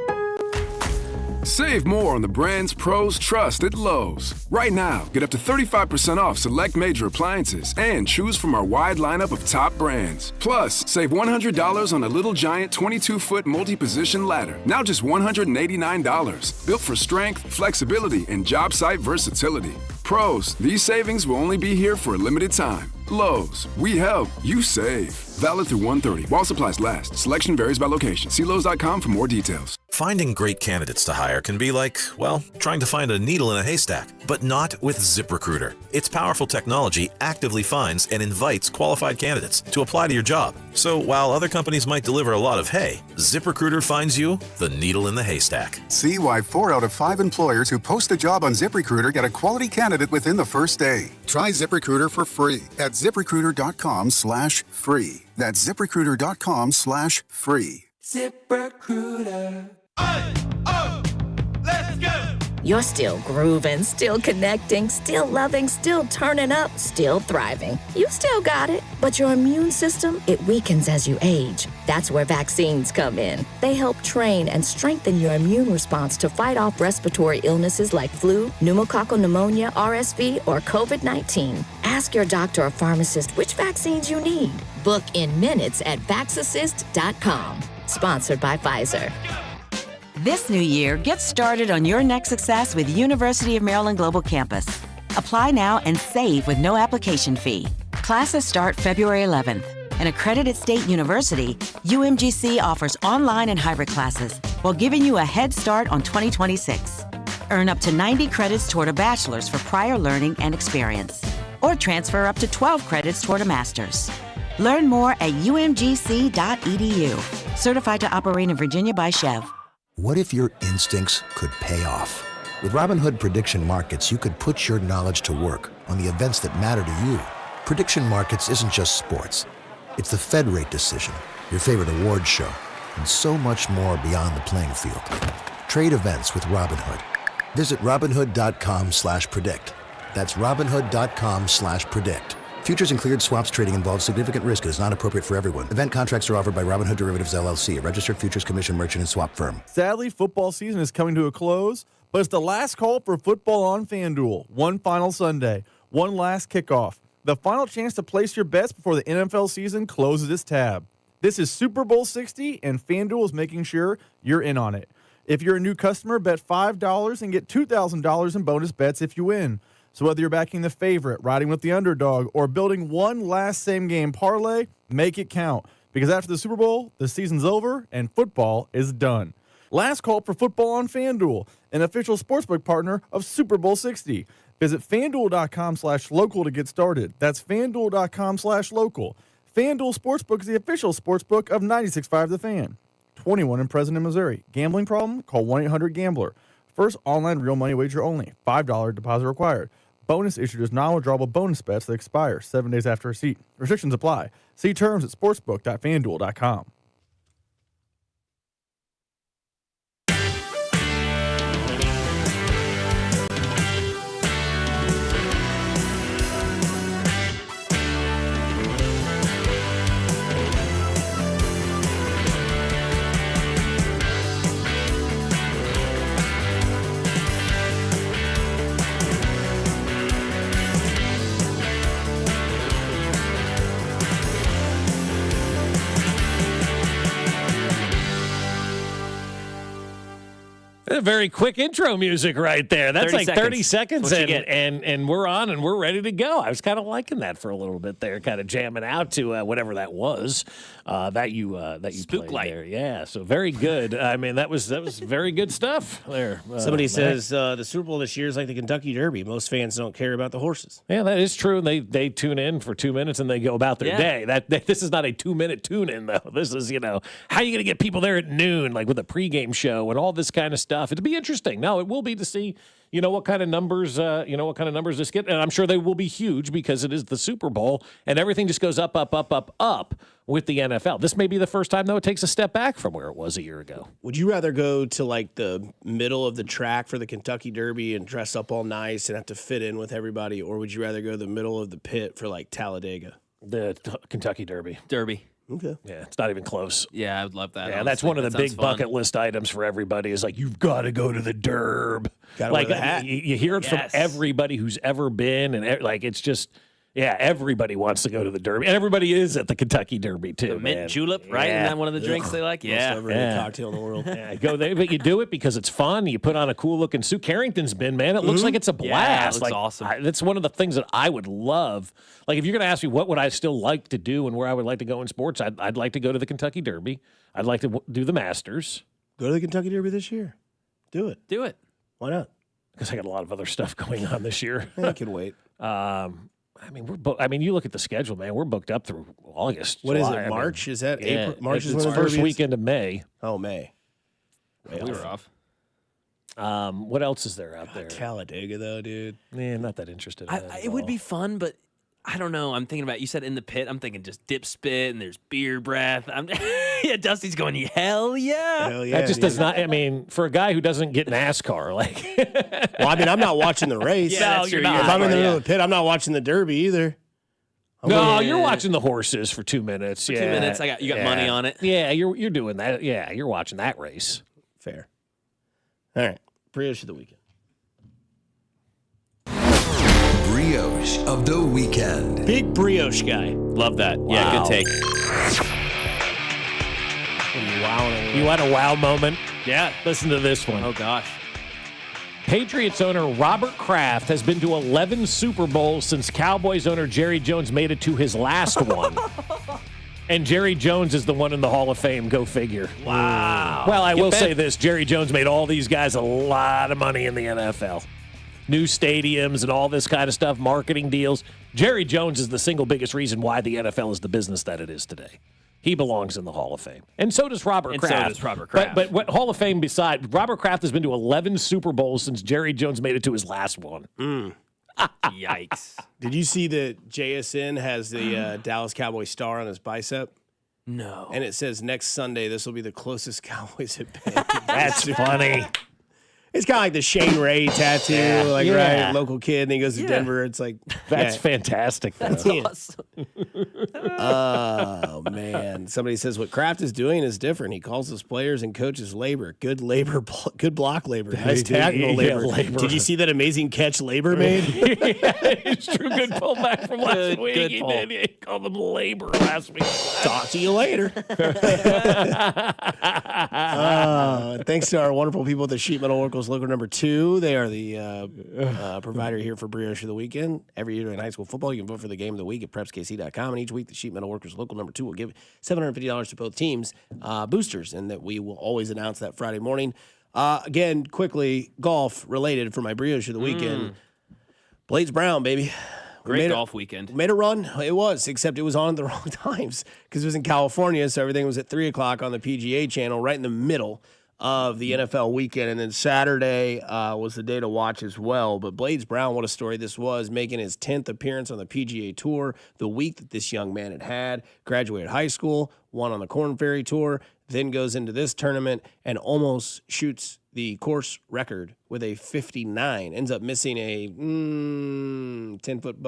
Save more on the brands pros trust at Lowe's. Right now, get up to 35% off select major appliances and choose from our wide lineup of top brands. Plus, save $100 on a Little Giant 22-foot multi-position ladder, now just $189. Built for strength, flexibility, and job site versatility. Pros, these savings will only be here for a limited time. Lowe's, we help, you save. Valid through 1/30 while supplies last. Selection varies by location. See Lowe's.com for more details. Finding great candidates to hire can be like, well, trying to find a needle in a haystack, but not with ZipRecruiter. Its powerful technology actively finds and invites qualified candidates to apply to your job. So while other companies might deliver a lot of hay, ZipRecruiter finds you the needle in the haystack. See why 4 out of 5 employers who post a job on ZipRecruiter get a quality candidate within the first day. Try ZipRecruiter for free at ZipRecruiter.com/free. That's ZipRecruiter.com/free. ZipRecruiter. You're still grooving, still connecting, still loving, still turning up, still thriving. You still got it, but your immune system, it weakens as you age. That's where vaccines come in. They help train and strengthen your immune response to fight off respiratory illnesses like flu, pneumococcal pneumonia, RSV, or COVID-19. Ask your doctor or pharmacist which vaccines you need. Book in minutes at vaxassist.com. Sponsored by Pfizer. This new year, get started on your next success with University of Maryland Global Campus. Apply now and save with no application fee. Classes start February 11th. An accredited state university, UMGC offers online and hybrid classes while giving you a head start on 2026. Earn up to 90 credits toward a bachelor's for prior learning and experience, or transfer up to 12 credits toward a master's. Learn more at umgc.edu. Certified to operate in Virginia by Chev. What if your instincts could pay off? With Robinhood Prediction Markets, you could put your knowledge to work on the events that matter to you. Prediction Markets isn't just sports. It's the Fed rate decision, your favorite awards show, and so much more beyond the playing field. Trade events with Robinhood. Visit Robinhood.com/predict. That's Robinhood.com/predict. Futures and cleared swaps trading involves significant risk and is not appropriate for everyone. Event contracts are offered by Robinhood Derivatives LLC, a registered futures commission merchant and swap firm. Sadly, football season is coming to a close, but it's the last call for football on FanDuel. One final Sunday, one last kickoff. The final chance to place your bets before the NFL season closes its tab. This is Super Bowl 60, and FanDuel is making sure you're in on it. If you're a new customer, bet $5 and get $2,000 in bonus bets if you win. So whether you're backing the favorite, riding with the underdog, or building one last same-game parlay, make it count. Because after the Super Bowl, the season's over and football is done. Last call for football on FanDuel, an official sportsbook partner of Super Bowl 60. Visit FanDuel.com/local to get started. That's FanDuel.com/local. FanDuel Sportsbook is the official sportsbook of 96.5 The Fan. 21 and present in Missouri. Gambling problem? Call 1-800-GAMBLER. First online real money wager only. $5 deposit required. Bonus issued as non-withdrawable bonus bets that expire 7 days after receipt. Restrictions apply. See terms at sportsbook.fanduel.com. A very quick intro music right there. That's 30 like 30 seconds. seconds and we're on and we're ready to go. I was kind of liking that for a little bit there, kind of jamming out to whatever that was that you Spook played light there. Yeah, so very good. I mean, that was very good stuff there. Somebody says the Super Bowl this year is like the Kentucky Derby. Most fans don't care about the horses. Yeah, that is true. They tune in for 2 minutes and they go about their day. This is not a 2-minute tune in though. This is, how are you going to get people there at noon, like with a pregame show and all this kind of stuff? It'd be interesting. No, it will be to see, what kind of numbers, this get. And I'm sure they will be huge because it is the Super Bowl and everything just goes up, up, up, up, up with the NFL. This may be the first time, though, it takes a step back from where it was a year ago. Would you rather go to like the middle of the track for the Kentucky Derby and dress up all nice and have to fit in with everybody? Or would you rather go to the middle of the pit for like Talladega? The Kentucky Derby. Okay. Yeah, it's not even close. Yeah, I would love that. Yeah, that's one of the big bucket list items for everybody is like, you've got to go to the Derb. Gotta like wear the hat. You hear it from everybody who's ever been. And like, it's just, yeah, everybody wants to go to the Derby. And everybody is at the Kentucky Derby, too. The mint julep, right? Yeah. Isn't that one of the drinks they like? Yeah. Most overrated cocktail in the world. Yeah, go there, but you do it because it's fun. You put on a cool looking suit. Carrington's been, man. It looks like it's a blast. Yeah, it looks like, awesome. That's one of the things that I would love. Like, if you're going to ask me what would I still like to do and where I would like to go in sports, I'd like to go to the Kentucky Derby. I'd like to do the Masters. Go to the Kentucky Derby this year. Do it. Do it. Why not? Because I got a lot of other stuff going on this year. I can wait. I mean, you look at the schedule, man. We're booked up through August. What July. is it? March? Is that April? March is it's when the first Derby is? weekend of May. Oh, May. We were off. What else is there out there? Talladega, though, dude. Yeah, not that interested in that. It would be fun, but I don't know. I'm thinking about, you said in the pit. I'm thinking just dip spit and there's beer breath. Yeah, Dusty's going, hell yeah. Hell yeah. That just does not, I mean, for a guy who doesn't get NASCAR, like. Well, I mean, I'm not watching the race. Yeah, that's true. If I'm in the middle of the pit, I'm not watching the Derby either. No, you're watching the horses for 2 minutes. For 2 minutes, you got money on it. Yeah, you're doing that. Yeah, you're watching that race. Fair. All right. Brioche of the weekend. Brioche of the weekend. Big brioche guy. Love that. Yeah, Wow. good take. You want a wow moment? Yeah. Listen to this one. Oh, gosh. Patriots owner Robert Kraft has been to 11 Super Bowls since Cowboys owner Jerry Jones made it to his last one. And Jerry Jones is the one in the Hall of Fame. Go figure. Wow. Well, I will say this. Jerry Jones made all these guys a lot of money in the NFL. New stadiums and all this kind of stuff, marketing deals. Jerry Jones is the single biggest reason why the NFL is the business that it is today. He belongs in the Hall of Fame. And so does Robert Kraft. So does Robert Kraft. But what Hall of Fame beside, Robert Kraft has been to 11 Super Bowls since Jerry Jones made it to his last one. Yikes. Did you see that JSN has the Dallas Cowboys star on his bicep? No. And it says next Sunday, this will be the closest Cowboys have been. That's funny. It's kind of like the Shane Ray tattoo, right? Local kid, and he goes to Denver. It's like That's fantastic. Though. That's awesome. Oh man! Somebody says what Kraft is doing is different. He calls his players and coaches labor, good block labor, nice tackle labor. Did you see that amazing catch labor made? Yeah, it's true. Good pullback from last week. Good He pull. did. He called them labor last week. Talk to you later. Thanks to our wonderful people at the Sheet Metal Oracles Local Number 2. They are the provider here for Brioche of the Weekend. Every year during high school football, you can vote for the game of the week at prepskc.com. And each week, the Sheet Metal Workers Local Number 2 will give $750 to both teams, boosters, and that we will always announce that Friday morning. Again, quickly, golf related for my Brioche of the Weekend. Blades Brown, baby. Great golf weekend. Made a run. It was, except it was on at the wrong times because it was in California, so everything was at 3 o'clock on the PGA channel, right in the middle of the NFL weekend. And then Saturday was the day to watch as well. But Blades Brown, what a story this was, making his 10th appearance on the PGA Tour the week that this young man had graduated high school, won on the Korn Ferry Tour, then goes into this tournament and almost shoots the course record with a 59. Ends up missing a 10-foot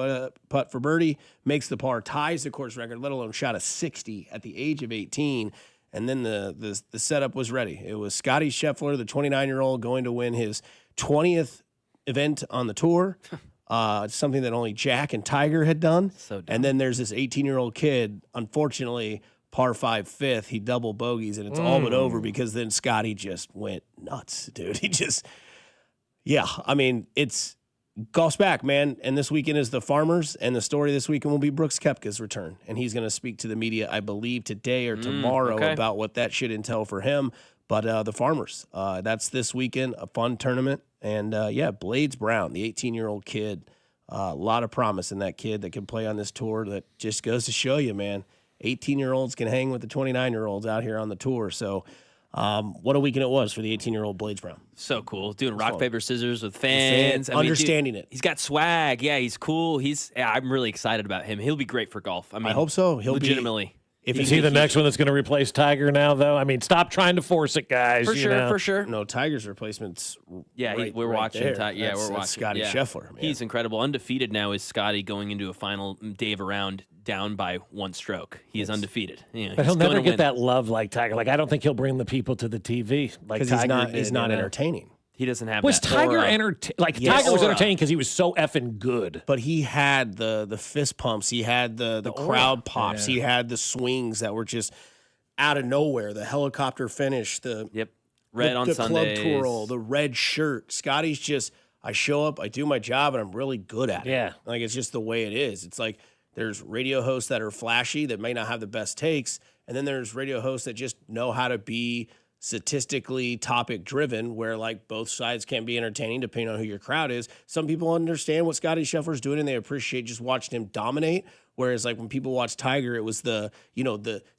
putt for birdie, makes the par, ties the course record, let alone shot a 60 at the age of 18. And then the setup was ready. It was Scotty Scheffler, the 29-year-old, going to win his 20th event on the tour. Something that only Jack and Tiger had done. And then there's this 18-year-old kid, unfortunately, par 5 fifth. He double bogeys, and it's all but over because then Scotty just went nuts, dude. He just, I mean, it's golf's back, man. And this weekend is the Farmers, and the story this weekend will be Brooks Koepka's return. And he's going to speak to the media, I believe, today or tomorrow about what that should entail for him. But the Farmers, that's this weekend, a fun tournament. And, Blades Brown, the 18-year-old kid, a lot of promise in that kid that can play on this tour. That just goes to show you, man, 18-year-olds can hang with the 29-year-olds out here on the tour. So what a weekend it was for the 18-year-old Blades Brown. So cool. Doing rock, paper, scissors with fans. Understanding it. He's got swag. Yeah, he's cool. I'm really excited about him. He'll be great for golf. I mean, I hope so. He'll legitimately. Is he the next one that's going to replace Tiger now, though? I mean, stop trying to force it, guys. For sure. No, Tiger's replacement's we're watching. there. We're watching. Scotty Scheffler, man. He's incredible. Undefeated now is Scotty going into a final day of a round. down by one stroke. He is undefeated. But he'll never get that love like Tiger. Like, I don't think he'll bring the people to the TV like Tiger did. He's not entertaining. He doesn't have was that Tiger aura. Tiger was entertaining because he was so effing good. But he had the fist pumps. He had the crowd pops. Yeah. He had the swings that were just out of nowhere. The helicopter finish. Red on the Sundays. club twirl. The red shirt. Scotty's just, I show up, I do my job, and I'm really good at it. Yeah. Like, it's just the way it is. It's like there's radio hosts that are flashy that may not have the best takes, and then there's radio hosts that just know how to be statistically topic driven, where like both sides can be entertaining depending on who your crowd is. Some people understand what Scotty Scheffler's doing and they appreciate just watching him dominate. Whereas like when people watch Tiger, it was the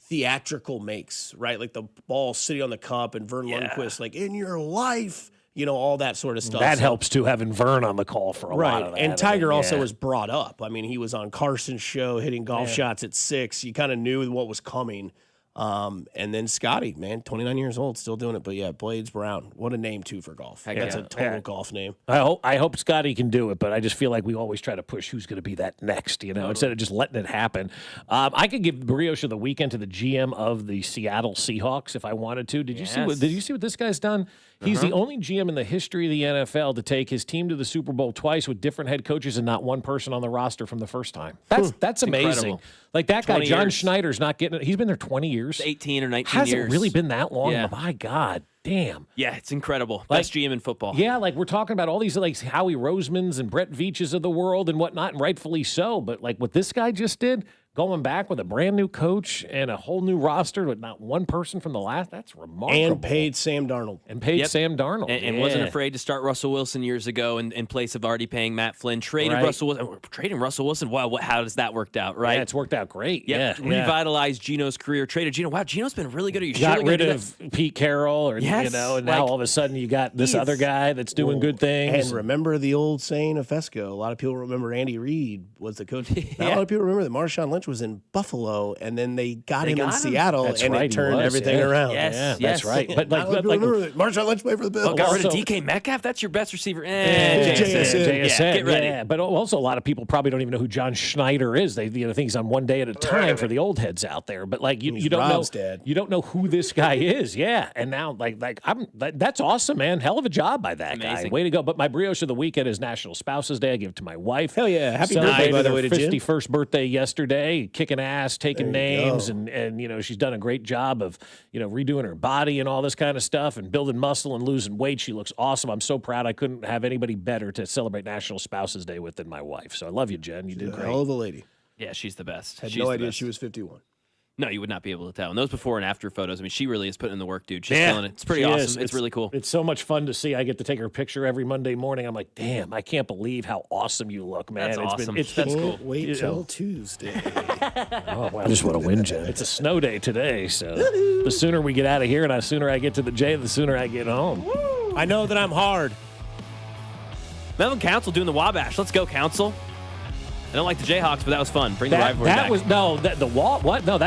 theatrical makes, right? Like the ball sitting on the cup and Vern Lundquist, like in your life, all that sort of stuff. That helps too, having Vern on the call for a lot of that. And Tiger also was brought up. I mean, he was on Carson's show hitting golf shots at 6. You kind of knew what was coming. And then Scotty, man, 29 years old, still doing it. But yeah, Blades Brown, what a name too for golf. That's a total golf name. I hope Scotty can do it, but I just feel like we always try to push who's going to be that next, instead of just letting it happen. I could give Brioche of the weekend to the GM of the Seattle Seahawks if I wanted to. Did you see what this guy's done? He's the only GM in the history of the NFL to take his team to the Super Bowl twice with different head coaches and not one person on the roster from the first time. That's amazing. Incredible. Like that guy, John years. Schneider's not getting it. He's been there 20 years. 18 or 19 Hasn't years. really been that long. Yeah. My God, damn. Yeah, it's incredible. Best GM in football. Yeah, like we're talking about all these like Howie Rosemans and Brett Veaches of the world and whatnot, and rightfully so. But like what this guy just did, going back with a brand new coach and a whole new roster with not one person from the last, that's remarkable. And paid Sam Darnold. Sam Darnold. And wasn't afraid to start Russell Wilson years ago in place of already paying Matt Flynn. Trading Russell Wilson. Wow, how does that work out, right? Yeah, it's worked out great. Yep. Yeah. Revitalized Gino's career. Traded Gino. Wow, Gino's been really good. Are you got rid of Pete Carroll, and now all of a sudden you got this other guy that's doing good things. And remember the old saying of Fescoe. A lot of people remember Andy Reid was the coach. Not a lot of people remember that Marshawn Lynch was in Buffalo, and then they got him in Seattle, and it turned everything around. Yes, that's right. But like, remember that Marshawn Lynch played for the Bills. Got rid of DK Metcalf. That's your best receiver. JSN. Get ready. Yeah, but also a lot of people probably don't even know who John Schneider is. They think he's on One Day at a Time for the old heads out there. But like you don't Rob's know, dad. you don't know who this guy is. Yeah, and now that's awesome, man. Hell of a job by that guy. Way to go. But my brioche of the weekend is National Spouses Day. I give it to my wife. Hell yeah, happy birthday by the way to Jim. 51st birthday yesterday, kicking ass, taking names, and she's done a great job of redoing her body and all this kind of stuff and building muscle and losing weight. She looks awesome. I'm so proud. I couldn't have anybody better to celebrate National Spouses Day with than my wife. So I love you, Jen. You did great. Hell of a lady. Yeah, she's the best. Had no idea she was 51. No, you would not be able to tell. And those before and after photos, I mean, she really is putting in the work, dude. She's killing it. It's pretty awesome. It's really cool. It's so much fun to see. I get to take her picture every Monday morning. I'm like, damn, I can't believe how awesome you look, man. That's awesome. That's cool. Wait till Tuesday. Oh, wow. I just want to win, Jen. It's a snow day today, so the sooner we get out of here and the sooner I get to the J, the sooner I get home. Woo! I know that I'm hard. Melvin Council doing the Wabash. Let's go, Council. I don't like the Jayhawks, but that was fun. Bring the rivalry back. That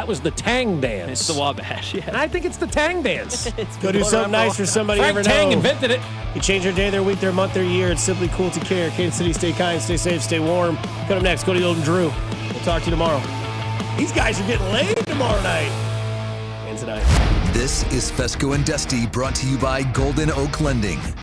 was the Tang Dance. It's the Wabash, yeah. I think it's the Tang Dance. Go do something nice for somebody you Frank ever Tang know. invented it. You change their day, their week, their month, their year. It's simply cool to care. Kansas City, stay kind, stay safe, stay warm. Coming up next, Cody Old and Drew. We'll talk to you tomorrow. These guys are getting laid tomorrow night. And tonight. This is Fescoe and Dusty, brought to you by Golden Oak Lending.